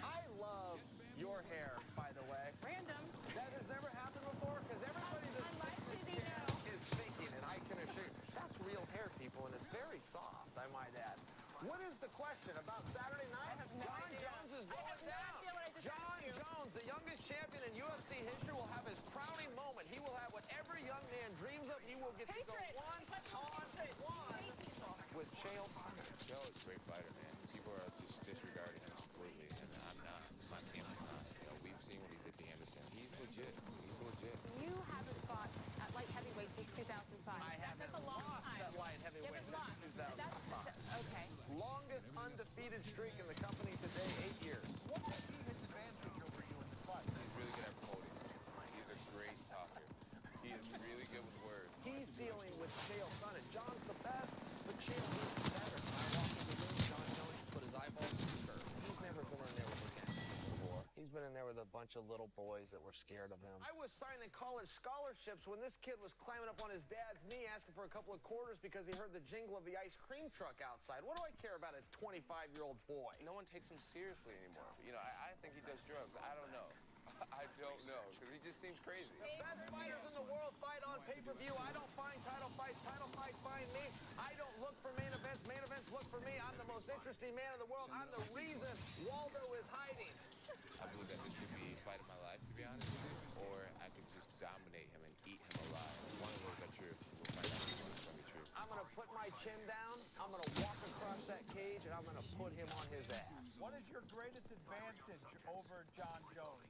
I love your hair, by the way. Random. That has never happened before, because everybody that's sitting in this chair is thinking, and I can assure you, that's real hair, people, and it's very soft, I might add. What is the question about Saturday night? I have no John idea. Jones is I have going no down. idea what I just John asked you. Jones, the youngest champion in UFC history, will have his crowning moment. He will have what every young man dreams of. He will get to go one-on-one with Chael Sonnen. Chael is a great fighter, man. People are just disregarding him completely, and I'm not. My family's not. You know, we've seen what he did to Anderson. He's legit. He's legit. You haven't fought at light heavyweight since 2005. I haven't That's a long lost time. at light heavyweight You haven't since lost. 2005. Okay. Longest undefeated streak in the company today, 8 years. What would be his advantage over you in this fight? He's really good at promoting. He's a great talker. He is really good with words. He's dealing with Chael Sonnen. John's the best, but Chael is better. I walk in the room, John Jones put his eyeballs in the curve. He's never been in there with a gang before. He's been in there with a bunch of little boys that were scared of him. I was signing college scholarships when this kid was climbing up on his dad's knee asking for a couple of quarters because he heard the jingle of the ice cream truck outside. What do I care about a 25-year-old boy? No one takes him seriously anymore. You know, I think he does drugs. I don't know. I don't know, because he just seems crazy. The best fighters in the world fight on pay-per-view. I don't find title fights find me. I don't look for main events look for me. I'm the most interesting man in the world. I'm the reason Waldo is hiding. I believe that this could be a fight of my life, to be honest with you, or I could just dominate him and eat him alive. One of those are true. We'll find out which one's going to be true. I'm going to put my chin down, I'm going to walk across that cage, and I'm going to put him on his ass. What is your greatest advantage over John Jones?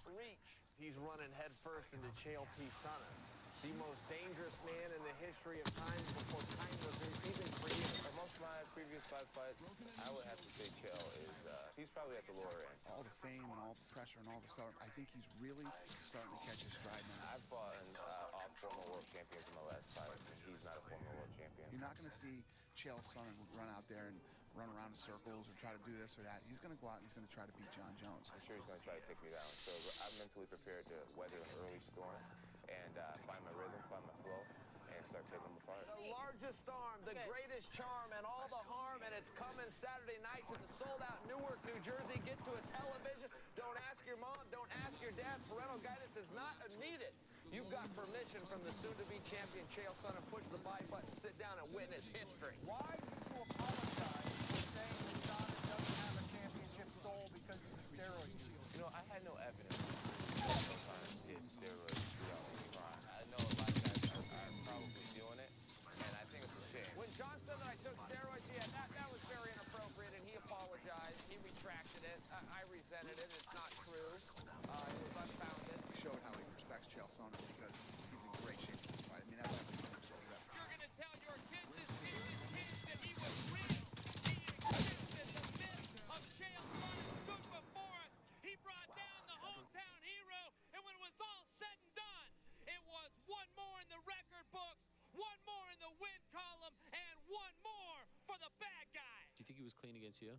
Reach. He's running headfirst into Chael P. Sonnen, the most dangerous man in the history of time before time was even created. For most of my previous 5 fights, I would have to say Chael is, he's probably at the lower end. All the fame and all the pressure and all the stuff, I think he's really starting to catch his stride now. I've fought off former world champions in my last fight, and he's not a former world champion. You're not going to see Chael Sonnen run out there and run around in circles or try to do this or that. He's going to go out and he's going to try to beat John Jones. I'm sure he's going to try to take me down. So I'm mentally prepared to weather an early storm and find my rhythm, find my flow, and start picking them apart. The largest arm, the greatest charm, and all the harm, and it's coming Saturday night to the sold-out Newark, New Jersey. Get to a television. Don't ask your mom. Don't ask your dad. Parental guidance is not needed. You've got permission from the soon-to-be champion Chael Sonnen. Push the buy button, sit down, and witness history. Why did you apologize for saying that Sonnen doesn't have a championship soul because of the steroid use? You know, I had no evidence that Sonnen did steroids throughout his prime. I know a lot of guys are probably doing it, and I think it's a shame. When John said that I took steroids, yeah, that was very inappropriate, and he apologized. He retracted it. I resented it. It's not true. It was unfounded. He showed how he respects Chael Sonnen because he's in great shape for this fight. I mean, I've never seen him so good. You're going to tell your kids that he was real. He existed. The myth of Chael Sonnen stood before us. He brought down the hometown hero, and when it was all said and done, it was one more in the record books, one more in the win column, and one more for the bad guy. Do you think he was clean against you?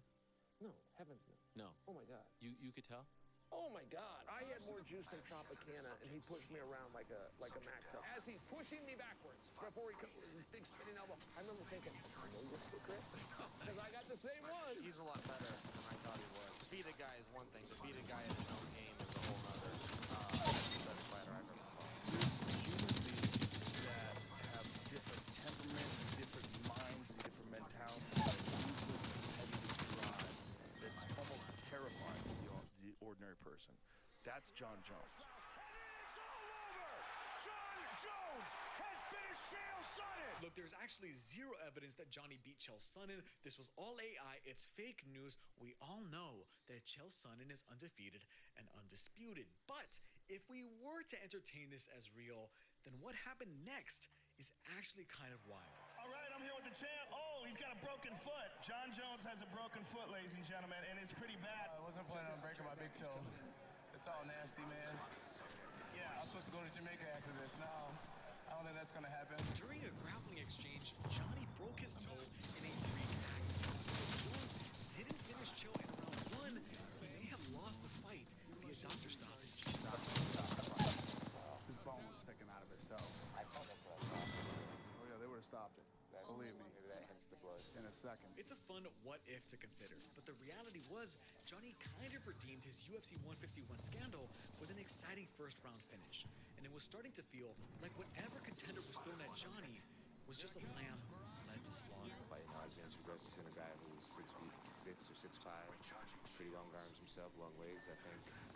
No, heavens no. No. Oh, my God. You could tell? Oh, my God. I had more juice than Tropicana, and he pushed me around like a Max Up. As he's pushing me backwards before he comes with his big spinning elbow, I remember thinking, I know your secret, because I got the same one. He's a lot better than I thought he was. To beat a guy is one thing. To beat a guy at his own game is a whole nother. He's the best fighter I've ever fought. Human beings that have different temperaments, different minds, and different mentalities, ruthless, competitive drive that's almost terrifying to the ordinary person. That's John Jones. Look, there's actually zero evidence that Johnny beat Chael Sonnen. This was all AI. It's fake news. We all know that Chael Sonnen is undefeated and undisputed. But if we were to entertain this as real, then what happened next is actually kind of wild. All right, I'm here with the champ. Oh, he's got a broken foot. John Jones has a broken foot, ladies and gentlemen, and it's pretty bad. I wasn't planning on breaking my big toe. It's all nasty, man. Yeah. I was supposed to go to Jamaica after this. Now, I don't think that's going to happen. During a grappling exchange, Johnny broke his toe in a freak accident. So Jones didn't finish Chael in round fun what if to consider, but the reality was Johnny kind of redeemed his UFC 151 scandal with an exciting first round finish, and it was starting to feel like whatever contender was thrown at Johnny was just a lamb led to slaughter. Fighting Alexander Gustafsson, a guy who's 6'6" or 6'5", pretty long arms himself, long legs. I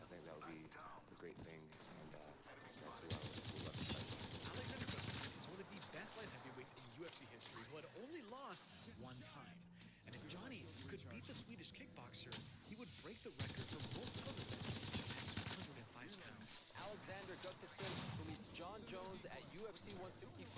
think that would be a great thing, and that's who I would love to fight. Alexander Gustafsson is one of the best light heavyweights in UFC history who had only lost one time. And if Johnny could beat the Swedish kickboxer, he would break the record for most title defenses at 205 pounds. Alexander Gustafsson, who meets John Jones at UFC 165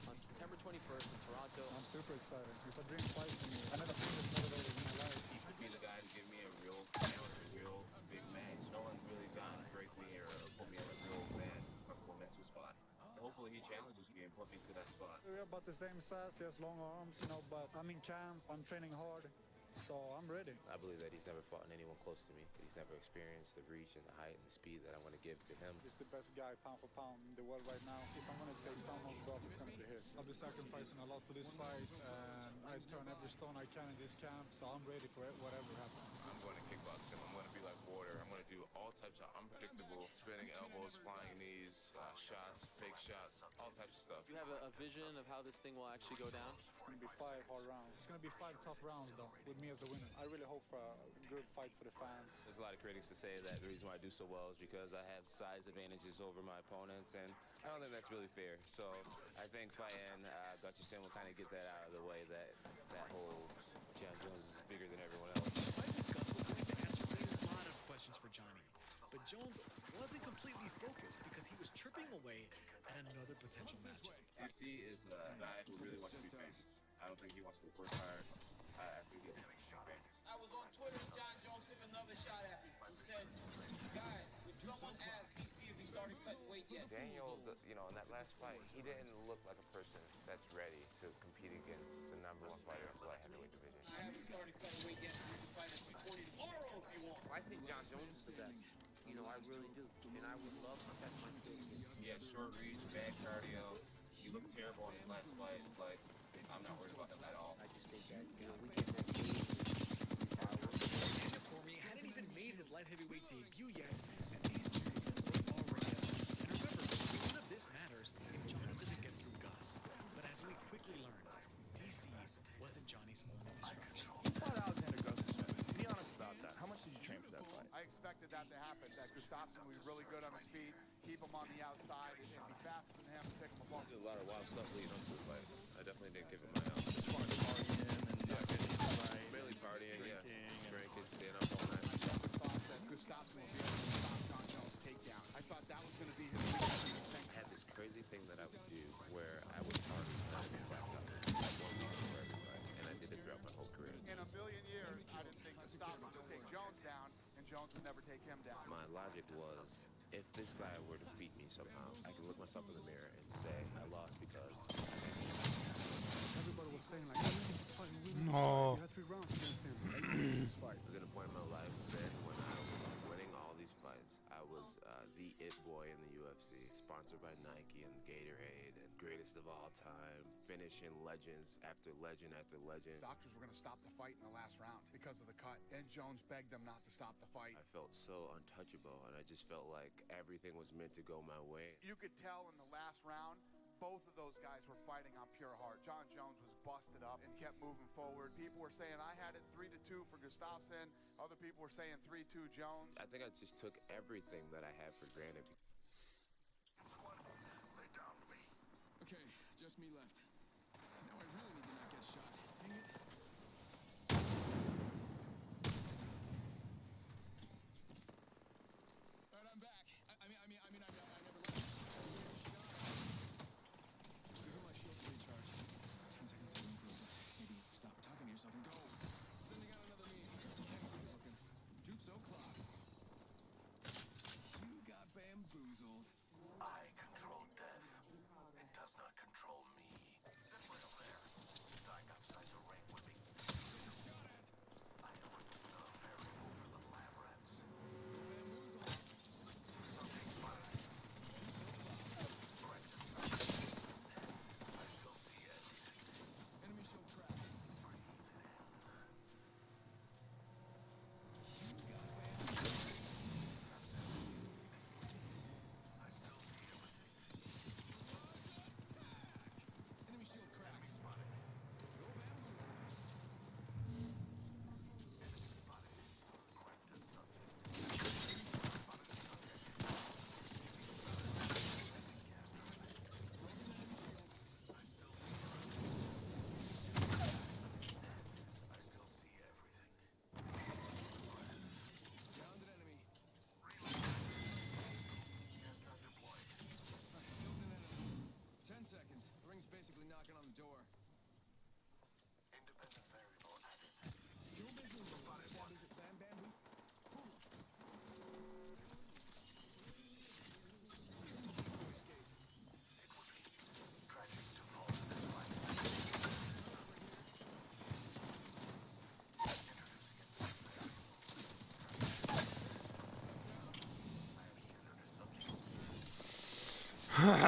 on September 21st in Toronto. I'm super excited. It's a dream fight for me. I never seen this motivated in my life. He could be the guy to give me a real challenge, a real big match. No one's really gone to break me or put me in a real bad, comfortable mental spot. Hopefully he challenges me and put me to that spot. We're about the same size. He has long arms, but I'm in camp. I'm training hard. So I'm ready. I believe that he's never fought anyone close to me. He's never experienced the reach and the height and the speed that I want to give to him. He's the best guy pound for pound in the world right now. If I'm going to take someone's belt, it's going to be his. I'll be sacrificing a lot for this fight, and I turn every stone I can in this camp, so I'm ready for it, whatever happens. I'm going to kickboxing. I'm going to be like water. I'm going to do all types of unpredictable spinning elbows, flying knees, shots, fake shots, all types of stuff. Do you have a vision of how this thing will actually go down? It's going to be 5 hard rounds. It's going to be 5 tough rounds, though, with me as a winner. I really hope for a good fight for the fans. There's a lot of critics to say that the reason why I do so well is because I have size advantages over my opponents, and I don't think that's really fair. So I think fighting Gustafsson will kind of get that out of the way, that whole John Jones is bigger than everyone else. I think Gus was going to answer a lot of questions for Johnny, but Jones wasn't completely focused because he was chirping away at another potential match. DC is a guy who really wants to be famous. I don't think he wants to work hard. I think he wants to be famous. I was on Twitter and John Jones took another shot at me. He said, guys, if someone asked DC if he started cutting weight yet. Daniel, in that last fight, he didn't look like a person that's ready to compete against the #1 fighter in the light heavyweight division. I haven't started cutting weight yet. You can fight at 240 tomorrow if you want. I think John Jones is the best. I really do. And I would love to test my skills. He had short reach, bad cardio. He looked terrible in his last fight. It's like, I'm not worried about him at all. I just think that, we get that Cormier hadn't even made his light heavyweight debut yet, and these three were already at it. And remember, none of this matters if Johnny doesn't get through Gus. But as we quickly learned, DC wasn't Johnny's only distraction. You fought Alexander Gustafsson. Be honest about that. How much did you train for that fight? I expected that to happen, that Gustafsson would be really good on his feet, keep him on the outside, and be faster than him and pick him apart. Did a lot of wild stuff leading up to the fight. I definitely didn't give him my all. As far as partying and not getting right, Barely partying, drinking, staying up all night. I never thought that Gustafsson would be able to stop John Jones' takedown. I thought that was going to be his biggest thing. I had this crazy thing that I would do where I would party not be blacked out just like 1 week before every fight, and I did it throughout my whole career. In a million years, I didn't think Gustafsson would take Jones down, and Jones would never take him down. My logic was, if this guy were to beat me somehow, I could look myself in the mirror and say I lost because Everybody was saying, this fight, you win this fight. You had 3 rounds against him. This fight. It was in a point in my life that when I was winning all these fights, I was the it boy in the UFC, sponsored by Nike and Gatorade, and greatest of all time, finishing legends after legend after legend. Doctors were going to stop the fight in the last round because of the cut, and Jones begged them not to stop the fight. I felt so untouchable, and I just felt like everything was meant to go my way. You could tell in the last round, both of those guys were fighting on pure heart. John Jones was busted up and kept moving forward. People were saying I had it 3-2 for Gustafsson. Other people were saying 3-2 Jones. I think I just took everything that I had for granted. They downed me. Okay, just me left. Now I really need to not get shot. Dang it. All right, I'm back. I never left. Give me my shield to recharge. 10 seconds to improve. Maybe stop talking to yourself and go. Sending out another me. Okay. Jupes o'clock. You got bamboozled. I control death. It does not control me. Sit right over there. Dying outside the ring would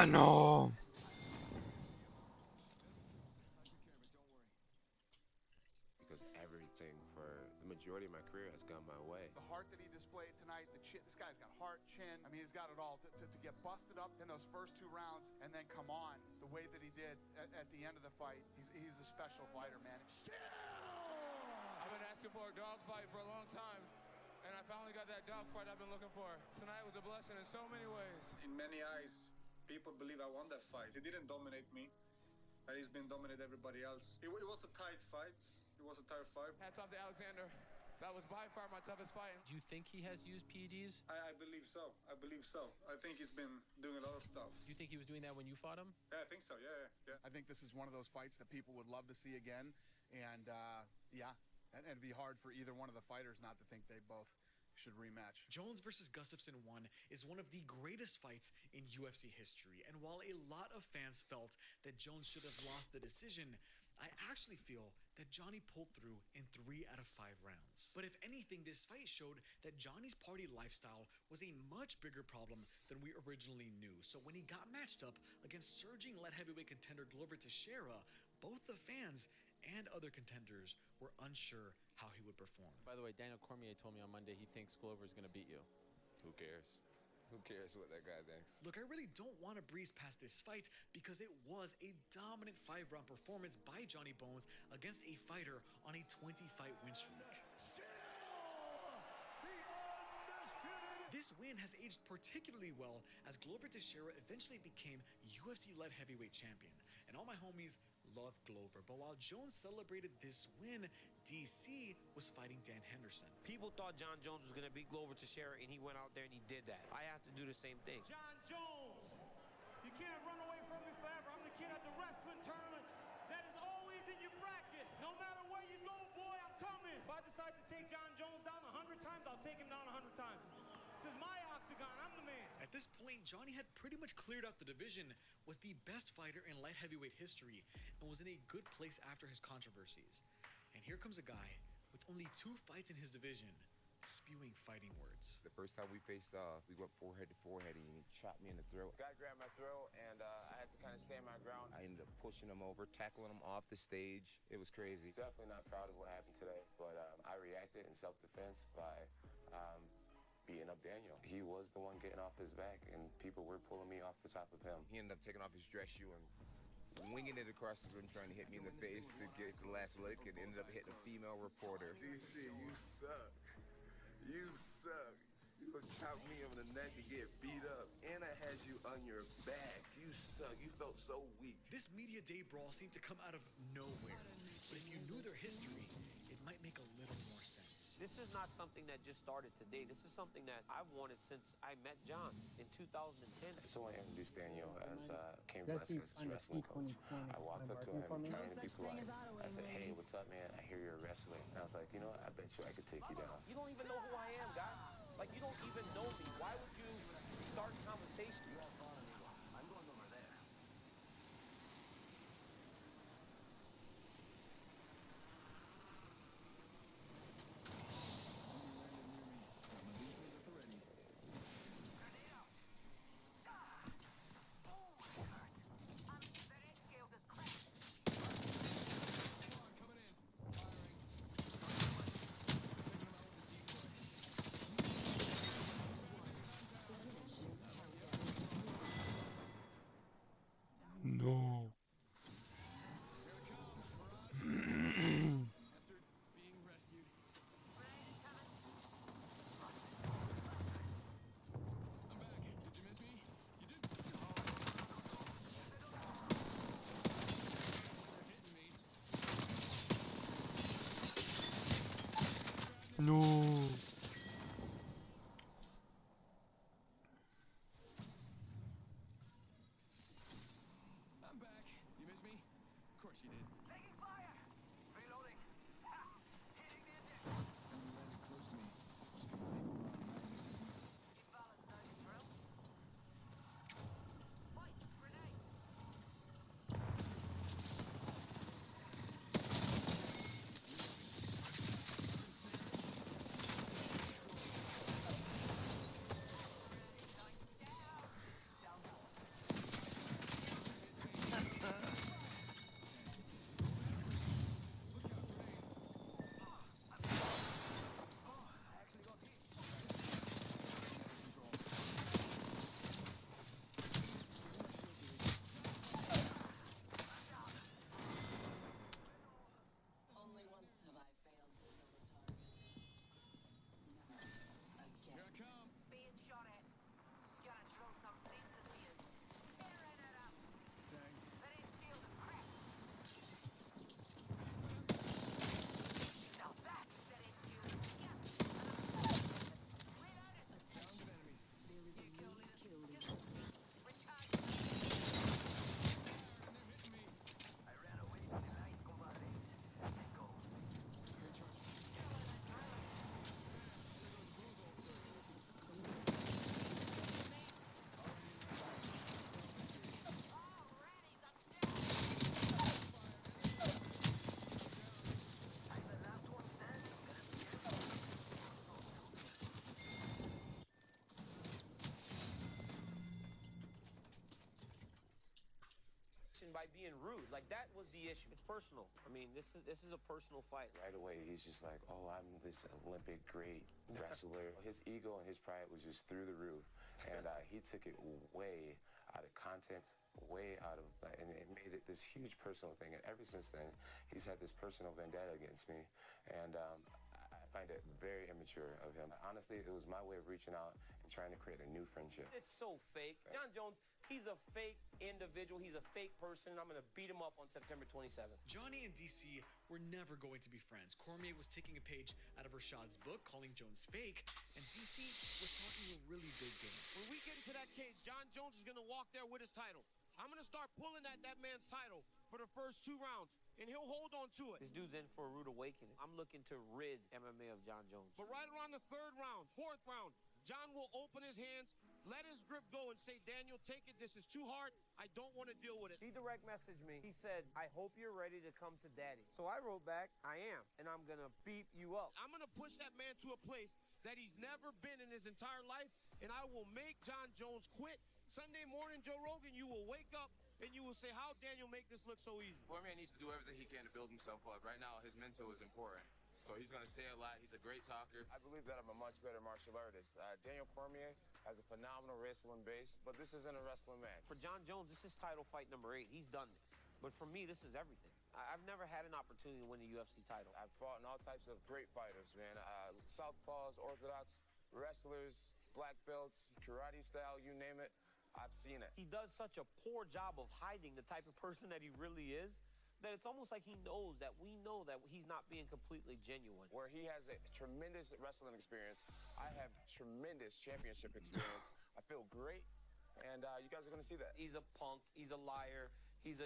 No. Because everything for the majority of my career has gone my way. The heart that he displayed tonight, the chin, this guy's got heart, chin. I mean, he's got it all. To get busted up in those first 2 rounds and then come on the way that he did at the end of the fight, he's a special fighter, man. I've been asking for a dogfight for a long time, and I finally got that dogfight I've been looking for. Tonight was a blessing in so many ways. In many eyes, people believe I won that fight. He didn't dominate me, but he's been dominating everybody else. It was a tight fight. It was a tight fight. Hats off to Alexander. That was by far my toughest fight. Do you think he has used PEDs? I believe so. I believe so. I think he's been doing a lot of stuff. Do you think he was doing that when you fought him? Yeah, I think so. Yeah. I think this is one of those fights that people would love to see again. And, and it'd be hard for either one of the fighters not to think they both should rematch. Jones versus Gustafsson 1 is one of the greatest fights in UFC history. And while a lot of fans felt that Jones should have lost the decision, I actually feel that Johnny pulled through in 3 out of 5 rounds. But if anything, this fight showed that Johnny's party lifestyle was a much bigger problem than we originally knew. So when he got matched up against surging light heavyweight contender Glover Teixeira, both the fans and other contenders were unsure how he would perform. By the way, Daniel Cormier told me on Monday he thinks Glover is going to beat you. Who cares? Who cares what that guy thinks? Look, I really don't want to breeze past this fight because it was a dominant 5-round performance by Johnny Bones against a fighter on a 20-fight win streak. This win has aged particularly well as Glover Teixeira eventually became UFC light heavyweight champion. And all my homies love Glover. But while Jones celebrated this win, DC was fighting Dan Henderson. People thought John Jones was going to beat Glover Teixeira, and he went out there and he did that. I have to do the same thing. John Jones, you can't run away from me forever. I'm the kid at the wrestling tournament that is always in your bracket. No matter where you go, boy, I'm coming. If I decide to take John Jones down 100 times, I'll take him down 100 times. This is my octagon. I'm the man. At this point, Johnny had pretty much cleared out the division, was the best fighter in light heavyweight history, and was in a good place after his controversies. And here comes a guy with only 2 fights in his division, spewing fighting words. The first time we faced off, we went forehead to forehead, and he chopped me in the throat. Guy grabbed my throat, and I had to kind of stand my ground. I ended up pushing him over, tackling him off the stage. It was crazy. Definitely not proud of what happened today, but I reacted in self-defense by beating up Daniel. He was the one getting off his back, and people were pulling me off the top of him. He ended up taking off his dress shoe and winging it across the room, trying to hit me in the face to get the last lick, and ended up hitting a female reporter. DC, you suck. You suck. You gonna chop me on the neck and get beat up, and I had you on your back. You suck. You felt so weak. This media day brawl seemed to come out of nowhere, but if you knew their history, it might make a little more sense. This is not something that just started today. This is something that I've wanted since I met John in 2010. So I introduced Daniel as King Velasquez's wrestling coach. I walked up to him trying to be polite. I said, hey, what's up, man? I hear you're wrestling. And I was like, you know what? I bet you I could take you down. You don't even know who I am, guy. Like, you don't even know me. Why would you start a conversation? You all thought of me. I'm going over there. No. No. I'm back. You miss me? Of course you did. Taking fire. Reloading. Hitting the injector. When you landed close to me, must be really Invalid dirty drill. Wait, grenade. by being rude. Like, that was the issue. It's personal. I mean, this is a personal fight. Right away, he's just like, oh, I'm this Olympic great wrestler. His ego and his pride was just through the roof. And he took it way out of content, way out of, and it made it this huge personal thing. And ever since then, he's had this personal vendetta against me. And I find it very immature of him. Honestly, it was my way of reaching out and trying to create a new friendship. It's so fake. John Jones, he's a fake individual. He's a fake person, and I'm going to beat him up on September 27th. Johnny and DC were never going to be friends. Cormier was taking a page out of Rashad's book, calling Jones fake, and DC was talking a really big game. When we get into that cage, John Jones is going to walk there with his title. I'm going to start pulling at that man's title for the first 2 rounds, and he'll hold on to it. This dude's in for a rude awakening. I'm looking to rid MMA of John Jones. But right around the 3rd round, 4th round, John will open his hands, let his grip go, and say, Daniel, take it. This is too hard. I don't want to deal with it. He direct messaged me. He said, I hope you're ready to come to daddy. So I wrote back, I am, and I'm going to beat you up. I'm going to push that man to a place that he's never been in his entire life, and I will make John Jones quit. Sunday morning, Joe Rogan, you will wake up and you will say, how Daniel make this look so easy? Cormier needs to do everything he can to build himself up. Right now, his mental is important. So he's going to say a lot. He's a great talker. I believe that I'm a much better martial artist. Daniel Cormier has a phenomenal wrestling base, but this isn't a wrestling match. For John Jones, this is title fight number 8. He's done this. But for me, this is everything. I've never had an opportunity to win a UFC title. I've fought in all types of great fighters, man. Southpaws, orthodox wrestlers, black belts, karate style, you name it. I've seen it. He does such a poor job of hiding the type of person that he really is, that it's almost like he knows that we know that he's not being completely genuine. Where he has a tremendous wrestling experience, I have tremendous championship experience. I feel great, and you guys are going to see that. He's a punk. He's a liar. He's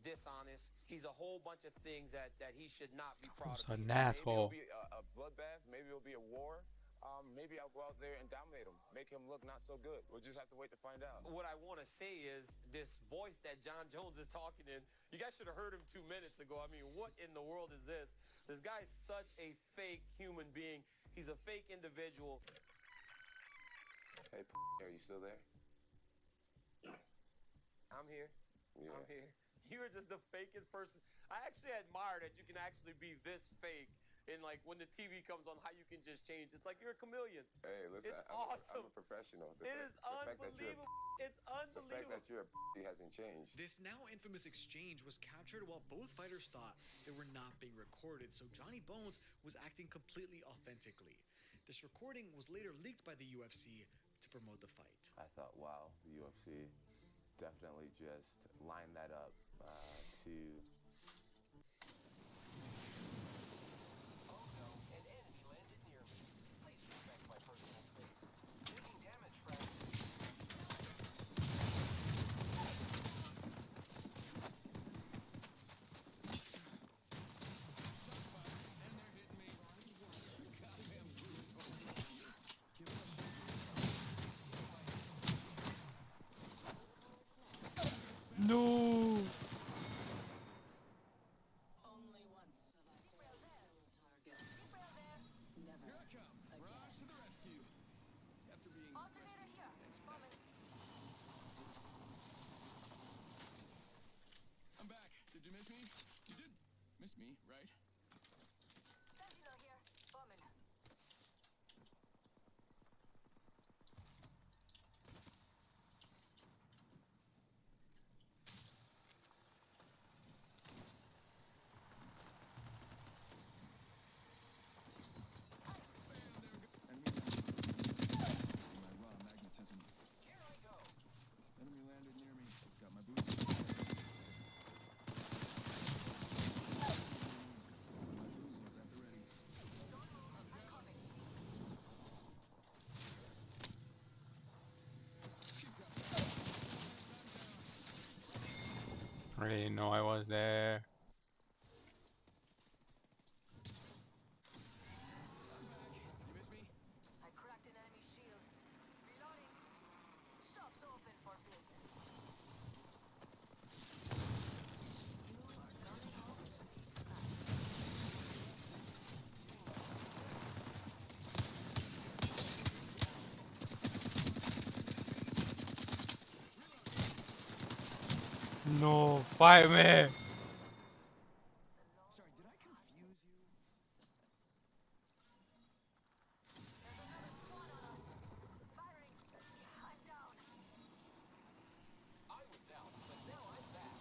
dishonest. He's a whole bunch of things that he should not be proud of. An asshole. Maybe it'll be a bloodbath. Maybe it'll be a war. Maybe I'll go out there and dominate him, make him look not so good. We'll just have to wait to find out. What I want to say is this voice that John Jones is talking in, you guys should have heard him 2 minutes ago. I mean, what in the world is this? This guy's such a fake human being. He's a fake individual. Hey, are you still there? I'm here. Yeah. I'm here. You're just the fakest person. I actually admire that you can actually be this fake. And like when the TV comes on, how you can just change. It's like you're a chameleon. Hey, listen, it's I'm awesome. a professional. It is unbelievable. It's unbelievable. The fact that you're a hasn't changed. This now infamous exchange was captured while both fighters thought they were not being recorded, so Johnny Bones was acting completely authentically. This recording was later leaked by the UFC to promote the fight. I thought, wow, the UFC definitely just lined that up to... No. Only once have I failed a target. Never Here I come. Rush to the rescue. After being Alternator here. Moment. I'm back. Did you miss me? You did miss me, right? Sentinel here. Moment. My raw magnetism. Here I go. Enemy landed near me. Got my boots. My boozles at the ready. I'm coming. I didn't know I was there. You miss me? I cracked an enemy shield. Reloading. Shop's open for business. You are coming home with me tonight. No, fight me. Sorry, did I confuse you? I was out, but now I'm back.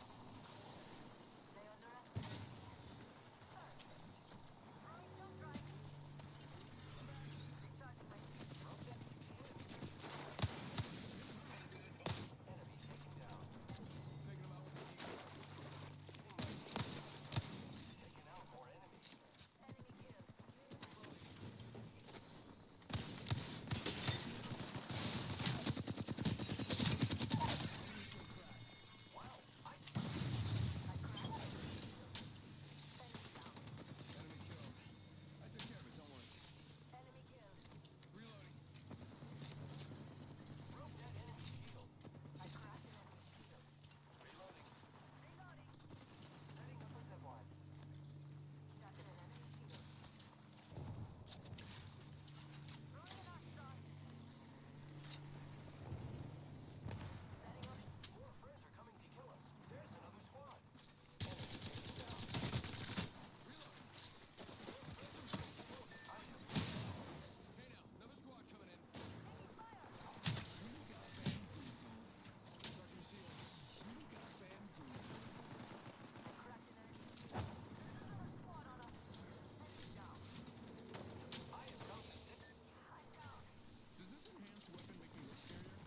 Does this enhanced weapon make me look scarier?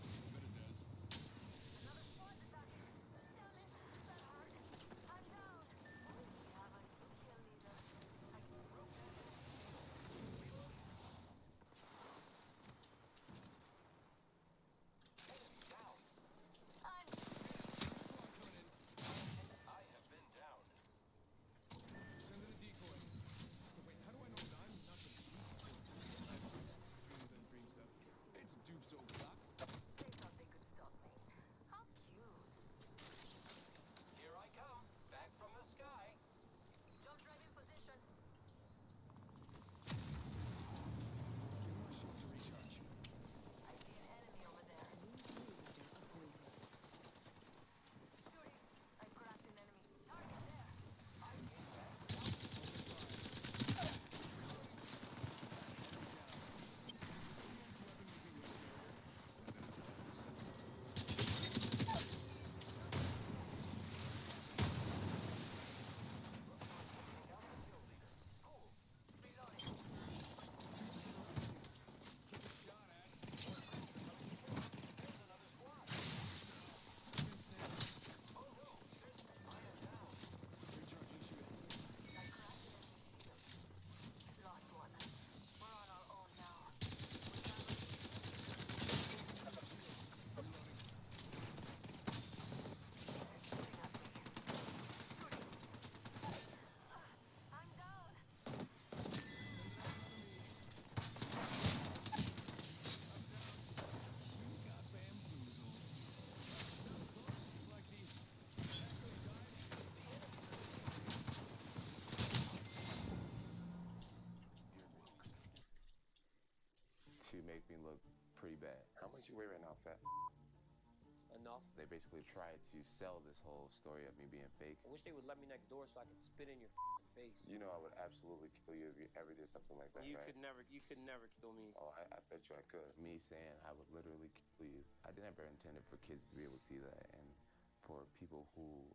I bet it does. Send in a decoy. Wait, how do I know that I'm not the within dream stuff? It's dupes o'clock. Here I come, back from the sky. Give me my shield to recharge. To make me look pretty bad. How much you weigh right now, Fat? Enough. They basically tried to sell this whole story of me being fake. I wish they would let me next door so I could spit in your face. You know I would absolutely kill you if you ever did something like that, You right? could never kill me. Oh, I bet you I could. Me saying I would literally kill you. I never intended for kids to be able to see that, and for people who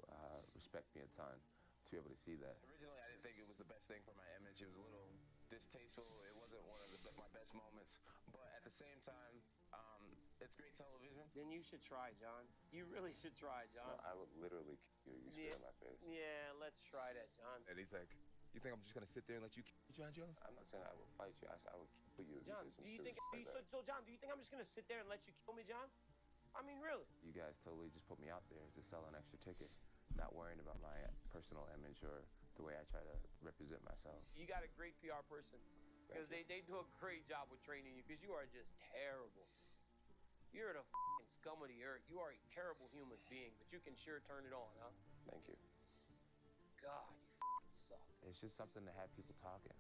respect me a ton to be able to see that. Originally, I didn't think it was the best thing for my image. It was a little distasteful. It wasn't one of my best moments. But at the same time, it's great television. Then you should try, John. You really should try, John. No, I would literally kill you. You spit in my face. Yeah, let's try that, John. And he's like, you think I'm just gonna sit there and let you kill me, John Jones? I'm not saying I would fight you. I said I would kill you if John, you did some do you silly think shit like that. so John, do you think I'm just gonna sit there and let you kill me, John? I mean, really? You guys totally just put me out there to sell an extra ticket, not worrying about my personal image or the way I try to represent myself. You got a great PR person. Because they do a great job with training you, because you are just terrible. You're the fucking scum of the earth. You are a terrible human being, but you can sure turn it on, huh? Thank you. God, you fucking suck. It's just something to have people talking.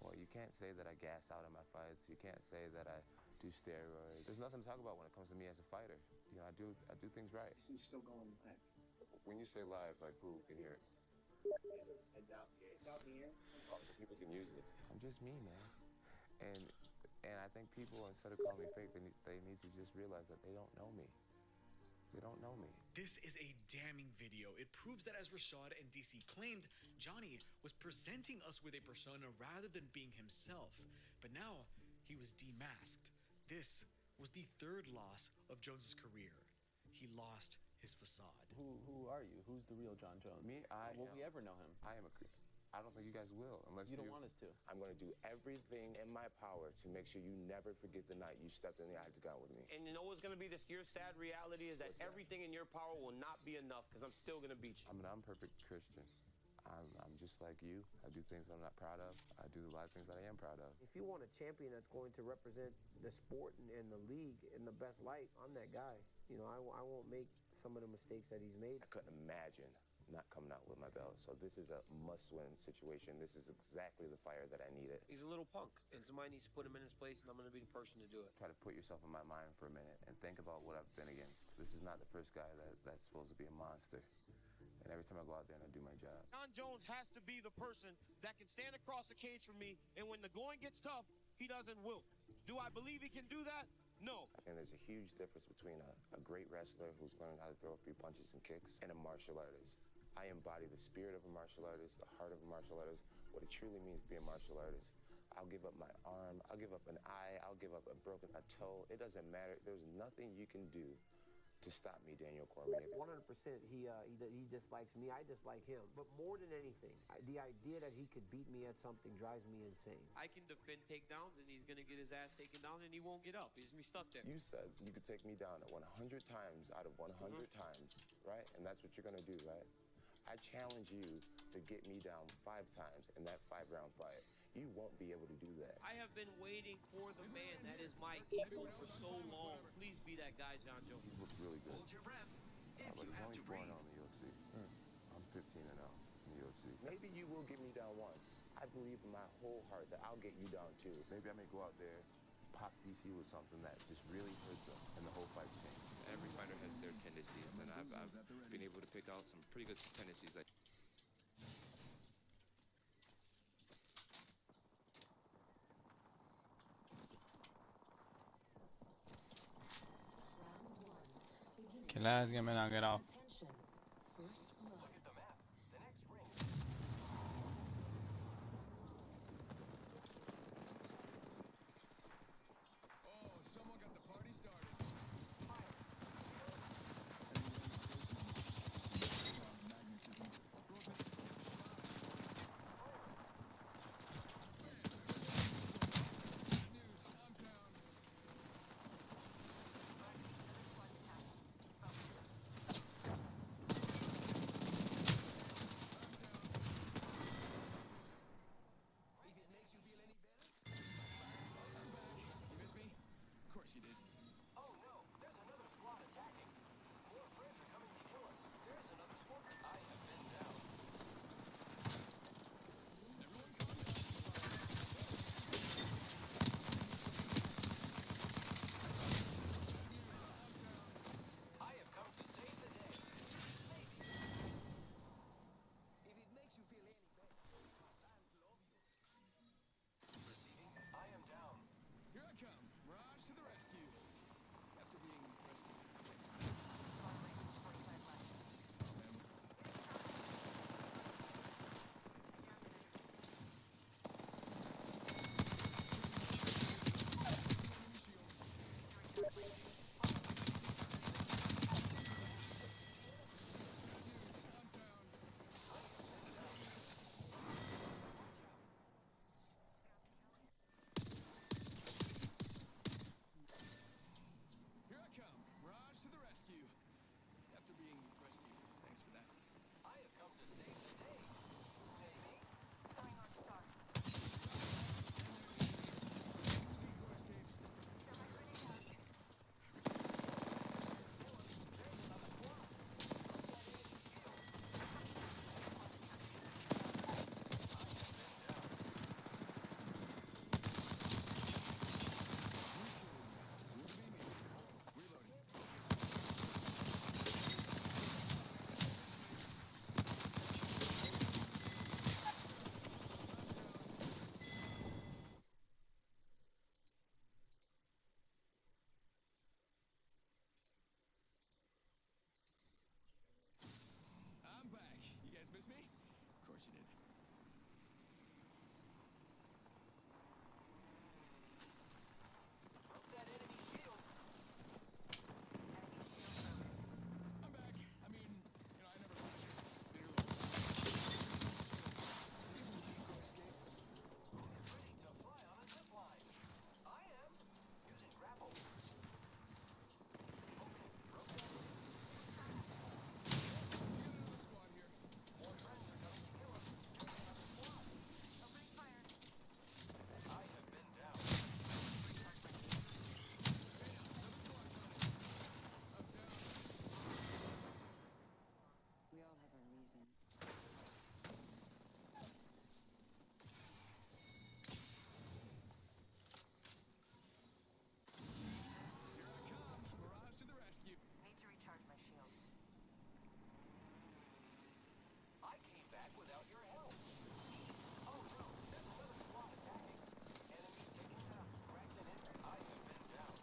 Well, you can't say that I gas out in my fights. You can't say that I do steroids. There's nothing to talk about when it comes to me as a fighter. You know, I do things right. He's still going live. When you say live, like who can hear it? It's out here. It's out here. Oh, so people can use this. I'm just me, man. And I think people, instead of calling me fake, they need to just realize that they don't know me. They don't know me. This is a damning video. It proves that, as Rashad and DC claimed, Johnny was presenting us with a persona rather than being himself. But now he was demasked. This was the third loss of Jones's career. He lost his facade. Who are you? Who's the real John Jones? Me, Will we ever know him? I don't think you guys will, unless You don't want us to. I'm going to do everything in my power to make sure you never forget the night you stepped in the octagon with me. And you know what's going to be this year's sad reality is that everything in your power will not be enough because I'm still going to beat you. I'm an unperfect Christian. I'm just like you. I do things I'm not proud of. I do a lot of things that I am proud of. If you want a champion that's going to represent the sport and the league in the best light, I'm that guy. You know, I won't make some of the mistakes that he's made. I couldn't imagine not coming out with my belt. So this is a must-win situation. This is exactly the fire that I needed. He's a little punk, and somebody needs to put him in his place, and I'm going to be the person to do it. Try to put yourself in my mind for a minute and think about what I've been against. This is not the first guy that's supposed to be a monster. And every time I go out there and I do my job. John Jones has to be the person that can stand across the cage from me, and when the going gets tough, he doesn't wilt. Do I believe he can do that? No. I think there's a huge difference between a great wrestler who's learned how to throw a few punches and kicks and a martial artist. I embody the spirit of a martial artist, the heart of a martial artist, what it truly means to be a martial artist. I'll give up my arm, I'll give up an eye, I'll give up a toe. It doesn't matter. There's nothing you can do to stop me, Daniel Cormier. 100% he dislikes me. I dislike him. But more than anything, the idea that he could beat me at something drives me insane. I can defend takedowns, and he's going to get his ass taken down, and he won't get up. He's going to be stuck there. You said you could take me down 100 times out of 100 times, right? And that's what you're going to do, right? I challenge you to get me down 5 times in that 5-round fight. You won't be able to do that. I have been waiting for the man that is my equal for so long. Please be that guy, John Jones. He looks really good. Hold your breath. If But you he's have only to 4-0 breathe. in the UFC. I'm 15-0 in the UFC. Maybe you will get me down once. I believe in my whole heart that I'll get you down too. Maybe I may go out there, pop DC with something that just really hurts him, and the whole fight's changed. Every fighter has their tendencies, and I've been able to pick out some pretty good tendencies that. Okay, let's get me now, get out. Oh, someone got the party started. course you did. Broke that enemy shield. I'm back. I mean, you know, I never left you. Ready to fly on a zip line. I am using grapple. Broke that enemy. Squad here. More friends are coming to kill us. Join another squad. Opening fire. I have been down. We all have our reasons. Here I come. Mirage to the rescue. Need to recharge my shields. I came back without your help. Oh no, there's another squad attacking. Enemy taken down. Cracked an enemy. I have been down.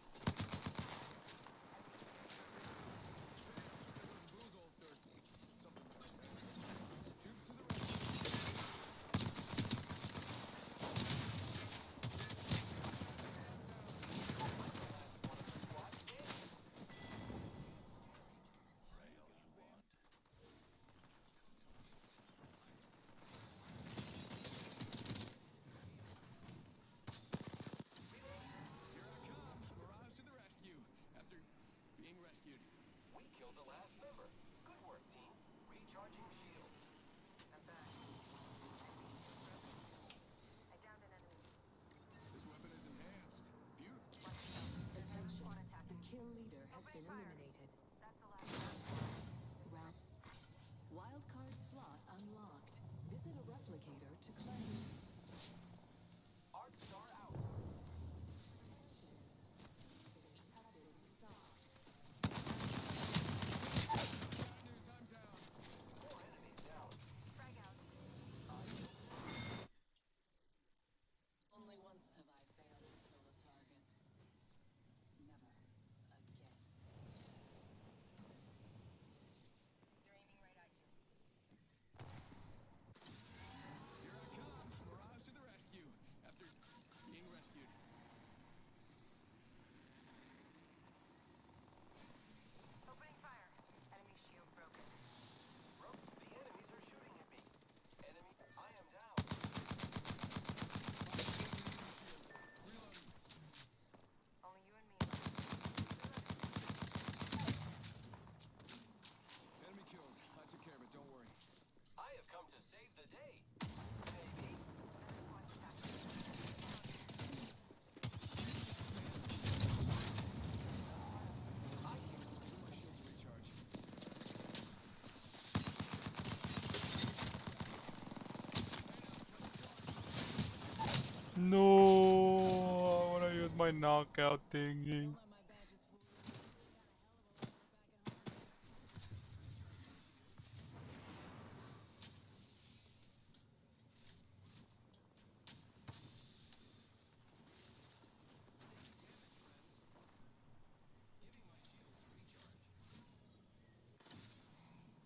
Mirage to the rescue. After being rescued. We killed the last member. Good work, team. Recharging shields. I'm back. I downed an enemy. This weapon is enhanced. Beautiful. Attention. The kill leader has been eliminated. That's the last Round. Wildcard slot unlocked. Visit a replicator to claim. Arc Star out. I'm down. Four enemies down. frag out. Only once have I failed to kill a target. Never again. They're aiming right at you. Here I come. Mirage to the rescue. After being rescued. Opening fire. Enemy shield broken. Broke. The enemies are shooting at me. Enemy. I am down. Only you and me left. Enemy killed. I took care of it. Don't worry. I have come to save the day. Maybe. My shields recharge. No, I wanna use my knockout thingy.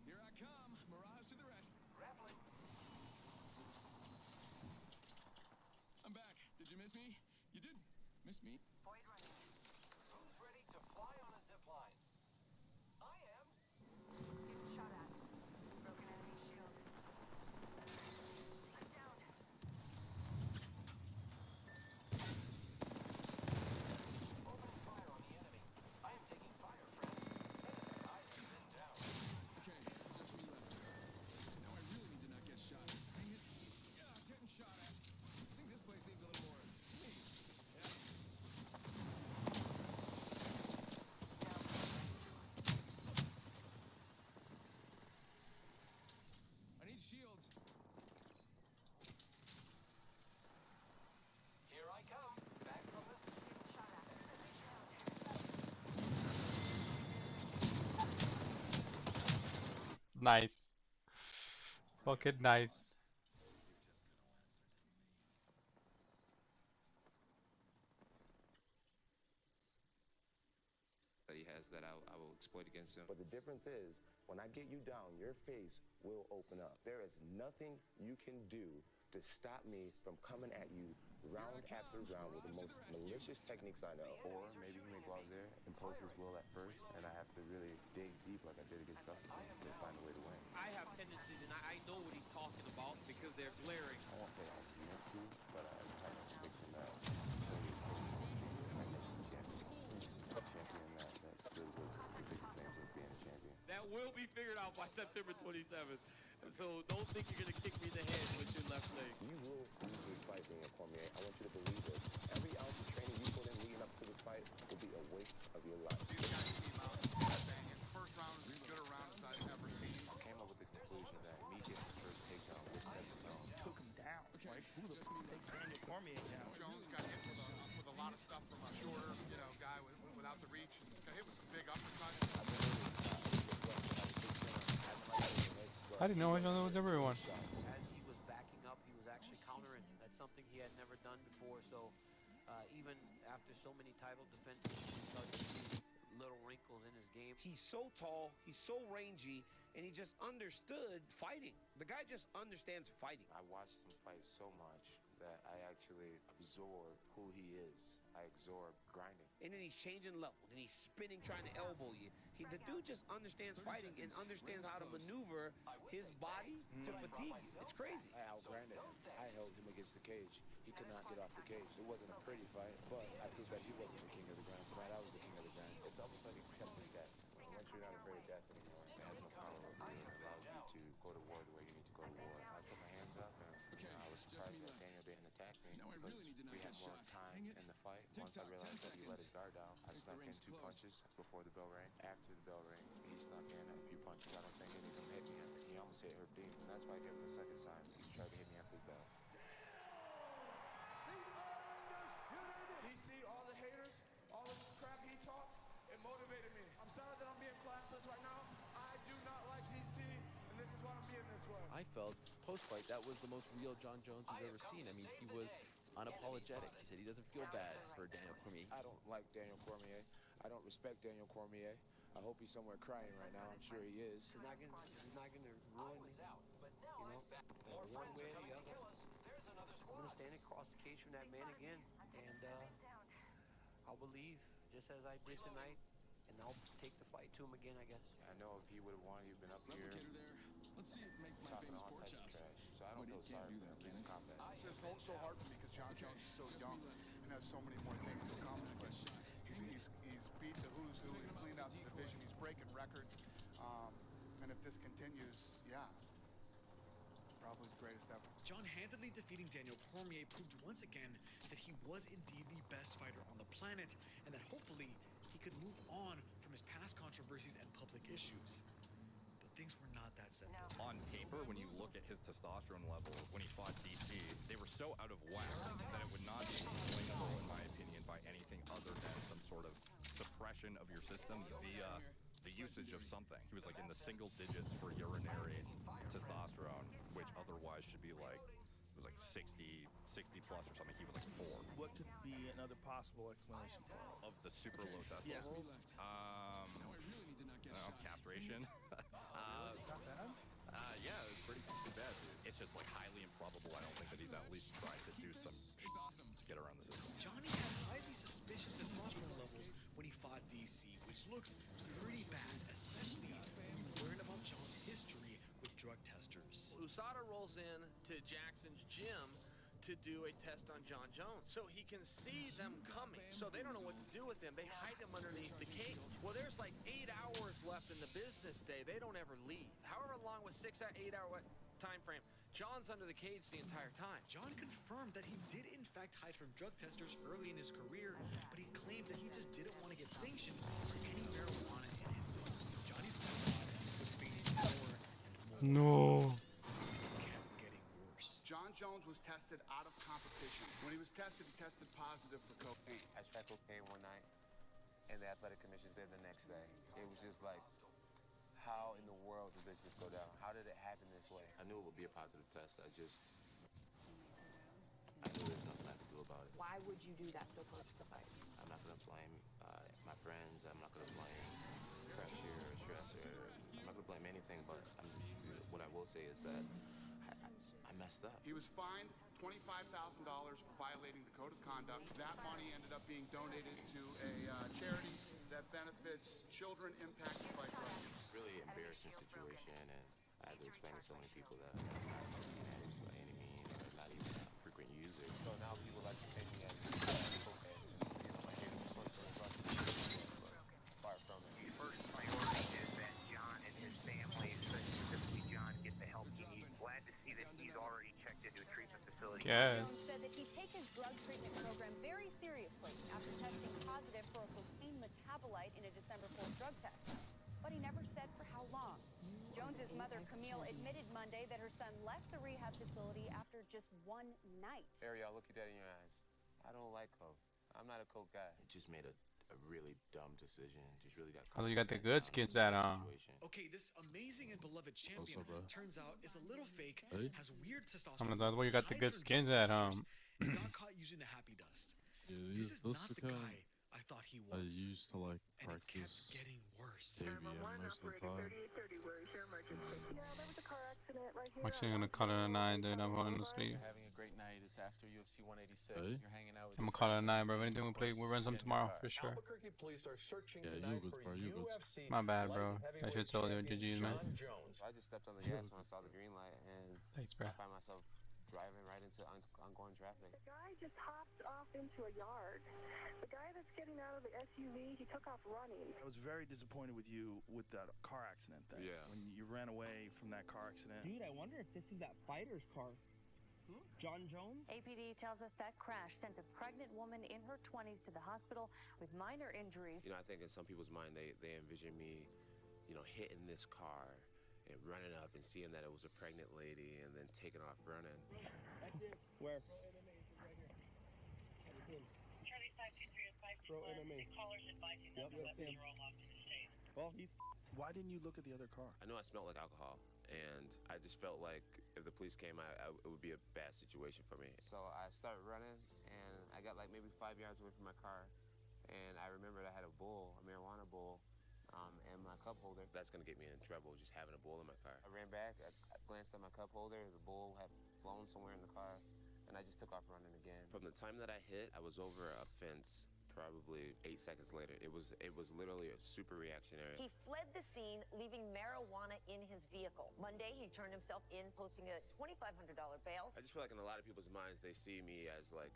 Here I come. Mirage to the rescue. Grappling. I'm back. Did you miss me? You did miss me. Void running. Who's ready to fly on a zip line? I am. Getting shot at. Broken enemy shield. I'm down. Opening fire on the enemy. I am taking fire, friends. Enemy. I have been down. Okay, just me left. Now I really need to not get shot. Dang it. Yeah, I'm getting shot at. I think this place needs a little more me. Yeah. I need shields. Here I come. Back from this. Getting shot at. Nice. Fucking nice. That he has that I will exploit against him. But the difference is, when I get you down, your face will open up. There is nothing you can do to stop me from coming at you round after round with the most malicious techniques I know. Or maybe he may go out there and post his will at first, and I have to really dig deep like I did against Gustafsson to find a way to win. I have tendencies, and I know what he's talking about because they're glaring. I won't say I want to, but I have a conviction that Cody is my next champion. A champion that still was the biggest names of being a champion. That will be figured out by September 27th. And so don't think you're going to kick me in the head with your left leg. You will lose this fight, Daniel Cormier. I want you to believe this. Every ounce of training you put in leading up to this fight will be a waste of your life. These guys came out saying his first round was as good a round as I've ever seen. I came up with the conclusion that me getting the first takedown would set the tone. Took him down. Like, who the fuck takes Daniel Cormier down? Jones got hit with a lot of stuff from a shorter, guy without the reach, and got hit with some big uppercuts. I didn't know I know that was everyone. As he was backing up, he was actually countering. That's something he had never done before. So even after so many title defenses, he started to see little wrinkles in his game. He's so tall, he's so rangy, and he just understood fighting. The guy just understands fighting. I watched him fight so much that I actually absorb who he is. I absorb grinding. And then he's changing level, and he's spinning, trying to elbow you. The dude just understands fighting and understands how to maneuver his body to fatigue you. It's crazy. I outgrinded him. I held him against the cage. He could not get off the cage. It wasn't a pretty fight, but I proved that he wasn't the king of the ground tonight. I was the king of the ground. It's almost like accepting death. Once you're not afraid of death anymore, it has no power over you and allows you to go to war the way you need to go to war. I put my hands up, and I was surprised that Daniel didn't attack me because we had more time in the fight. Once I realized that he let his guard down, I snuck in 2 punches before the bell rang. After the bell rang, he snuck in a few punches. I don't think any of them hit me. He almost hit Herb Dean, and that's why I gave him the second sign. He tried to hit me after the bell. DC, all the haters, all this crap he talks, it motivated me. I'm sorry that I'm being classless right now. I do not like DC, and this is why I'm being this way. I felt post-fight that was the most real John Jones we've ever seen. I mean, he was unapologetic. He said he doesn't feel bad for Daniel Cormier. I don't like Daniel Cormier. I don't respect Daniel Cormier. I hope he's somewhere crying right now. I'm sure he is. He's not gonna ruin me, one way or the other. I'm gonna stand across the cage from that man again, and I'll believe just as I did tonight, and I'll take the fight to him again, I guess. I know if he would have won, he'd been up here Let's see if it makes my talking famous all pork types of chops. trash. So I don't feel sorry for him. He's a combat. It's just so hard for me because John Jones is so young and has so many more things to accomplish. But he's beat the who's who. He's cleaned out the division. He's breaking records. And if this continues, probably the greatest ever. John handedly defeating Daniel Cormier proved once again that he was indeed the best fighter on the planet, and that hopefully he could move on from his past controversies and public issues. But things were not that simple. On paper, when you look at his testosterone levels when he fought DC, they were so out of whack that it would not be explainable, in my opinion, by anything other than some sort of suppression of your system via the usage of something. He was like in the single digits for urinary testosterone, which otherwise should be like, it was like 60 plus or something. He was like 4. What could be another possible explanation for it? Of the super low test Yes. levels? Castration. Not bad. Yeah, it was pretty bad, dude. It's just like highly improbable. I don't think that he's at least trying to do some to get around the system. Johnny had highly suspicious testosterone levels when he fought DC, which looks pretty bad, especially when you learn about John's history with drug testers. USADA rolls in to Jackson's gym to do a test on John Jones. So he can see them coming. So they don't know what to do with him. They hide him underneath the cage. Well, there's like 8 hours left in the business day. They don't ever leave. However long with 6 or 8 hour time frame, John's under the cage the entire time. John confirmed that he did in fact hide from drug testers early in his career, but he claimed that he just didn't want to get sanctioned for any marijuana in his system. Johnny's facade was fading more and more. No. Kept getting worse. John Jones was tested out of competition. When he was tested, he tested positive for cocaine. I tried cocaine one night, and the athletic commission's there the next day. It was just like, how in the world did this just go down? How did it happen this way? I knew it would be a positive test. I knew there's nothing I could do about it. Why would you do that so close to the fight? I'm not going to blame my friends. I'm not going to blame pressure or stress, or I'm not gonna blame anything. But what I will say is that I messed up. He was fined $25,000 for violating the code of conduct. That money ended up being donated to a charity that benefits children impacted by drug use. Really embarrassing situation, and I had to explain to so many people that I'm not managed by any means, or not even a frequent user. So now people like to take me as cocaine. You know, my haters are sort of but far from it. The first priority is that John and his family, specifically John, get the help he needs. Glad to see that he's already checked into a treatment facility. Jones said that he'd take his drug treatment program very seriously after testing positive for a cocaine metabolite in a December 4th drug test. But he never said for how long. Jones's mother, Camille, admitted Monday that her son left the rehab facility after just one night. Ariel, look your dad in your eyes. I don't like coke. I'm not a coke guy. I just made a really dumb decision. Just really got Oh, you got the good skins at Okay, this amazing and beloved champion turns out is a little fake, Hey. has weird testosterone. I'm gonna you got the good skins at and got caught using the happy dust. Yeah, This is not the guy I thought he was. I used to like and it kept practice getting worse. ABM most of the time. I'm actually gonna call it a 9, dude. I'm falling asleep. You're having a great night. It's after UFC 186. Hey. You're hanging out with I'm your gonna call it a friends. 9, bro. If anything, we'll run some tomorrow for sure. Albuquerque police are searching Yeah, tonight you good, for bro. You good. UFC My bad, bro. light I heavyweight should tell you champion GG's, man. John Jones. I just stepped on the gas when I saw the green light, and Thanks, bro. I find myself driving right into ongoing traffic. The guy just hopped off into a yard. The guy that's getting out of the SUV, he took off running. I was very disappointed with you with that car accident thing. Yeah. When you ran away from that car accident. Dude, I wonder if this is that fighter's car. John Jones? APD tells us that crash sent a pregnant woman in her 20s to the hospital with minor injuries. You know, I think in some people's mind, they envision me, you know, hitting this car and running up and seeing that it was a pregnant lady and then taking off running. Where? Charlie 523 Pro enemy. Callers advising Yep, that the that's weapons him. are all locked in the safe. Well, he's... Why didn't you look at the other car? I knew I smelled like alcohol, and I just felt like if the police came, it would be a bad situation for me. So I started running, and I got like maybe 5 yards away from my car, and I remembered I had a bull, a marijuana bull, and my cup holder. That's gonna get me in trouble, just having a bull in my car. I ran back, I glanced at my cup holder, the bull had flown somewhere in the car, and I just took off running again. From the time that I hit, I was over a fence probably 8 seconds later. It was literally a super reactionary. He fled the scene, leaving marijuana in his vehicle. Monday, he turned himself in, posting a $2,500 bail. I just feel like in a lot of people's minds, they see me as like,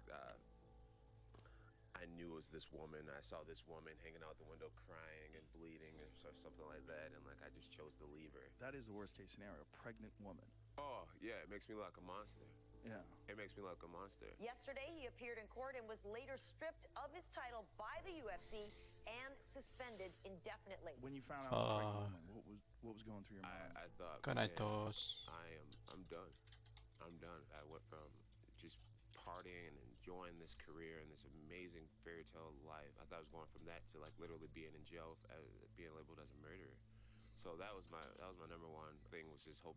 I knew it was this woman. I saw this woman hanging out the window crying and bleeding or something like that, and like I just chose to leave her. That is the worst case scenario, a pregnant woman. Oh, yeah, it makes me look like a monster. Yeah. It makes me look like a monster. Yesterday, he appeared in court and was later stripped of his title by the UFC and suspended indefinitely. When you found out it was a pregnant woman, what was going through your mind? I thought, Good night, man, todos. I'm done. I'm done. I went from just partying and enjoying this career and this amazing fairy tale life. I thought I was going from that to like literally being in jail, being labeled as a murderer. So that was my number one thing, was just hoping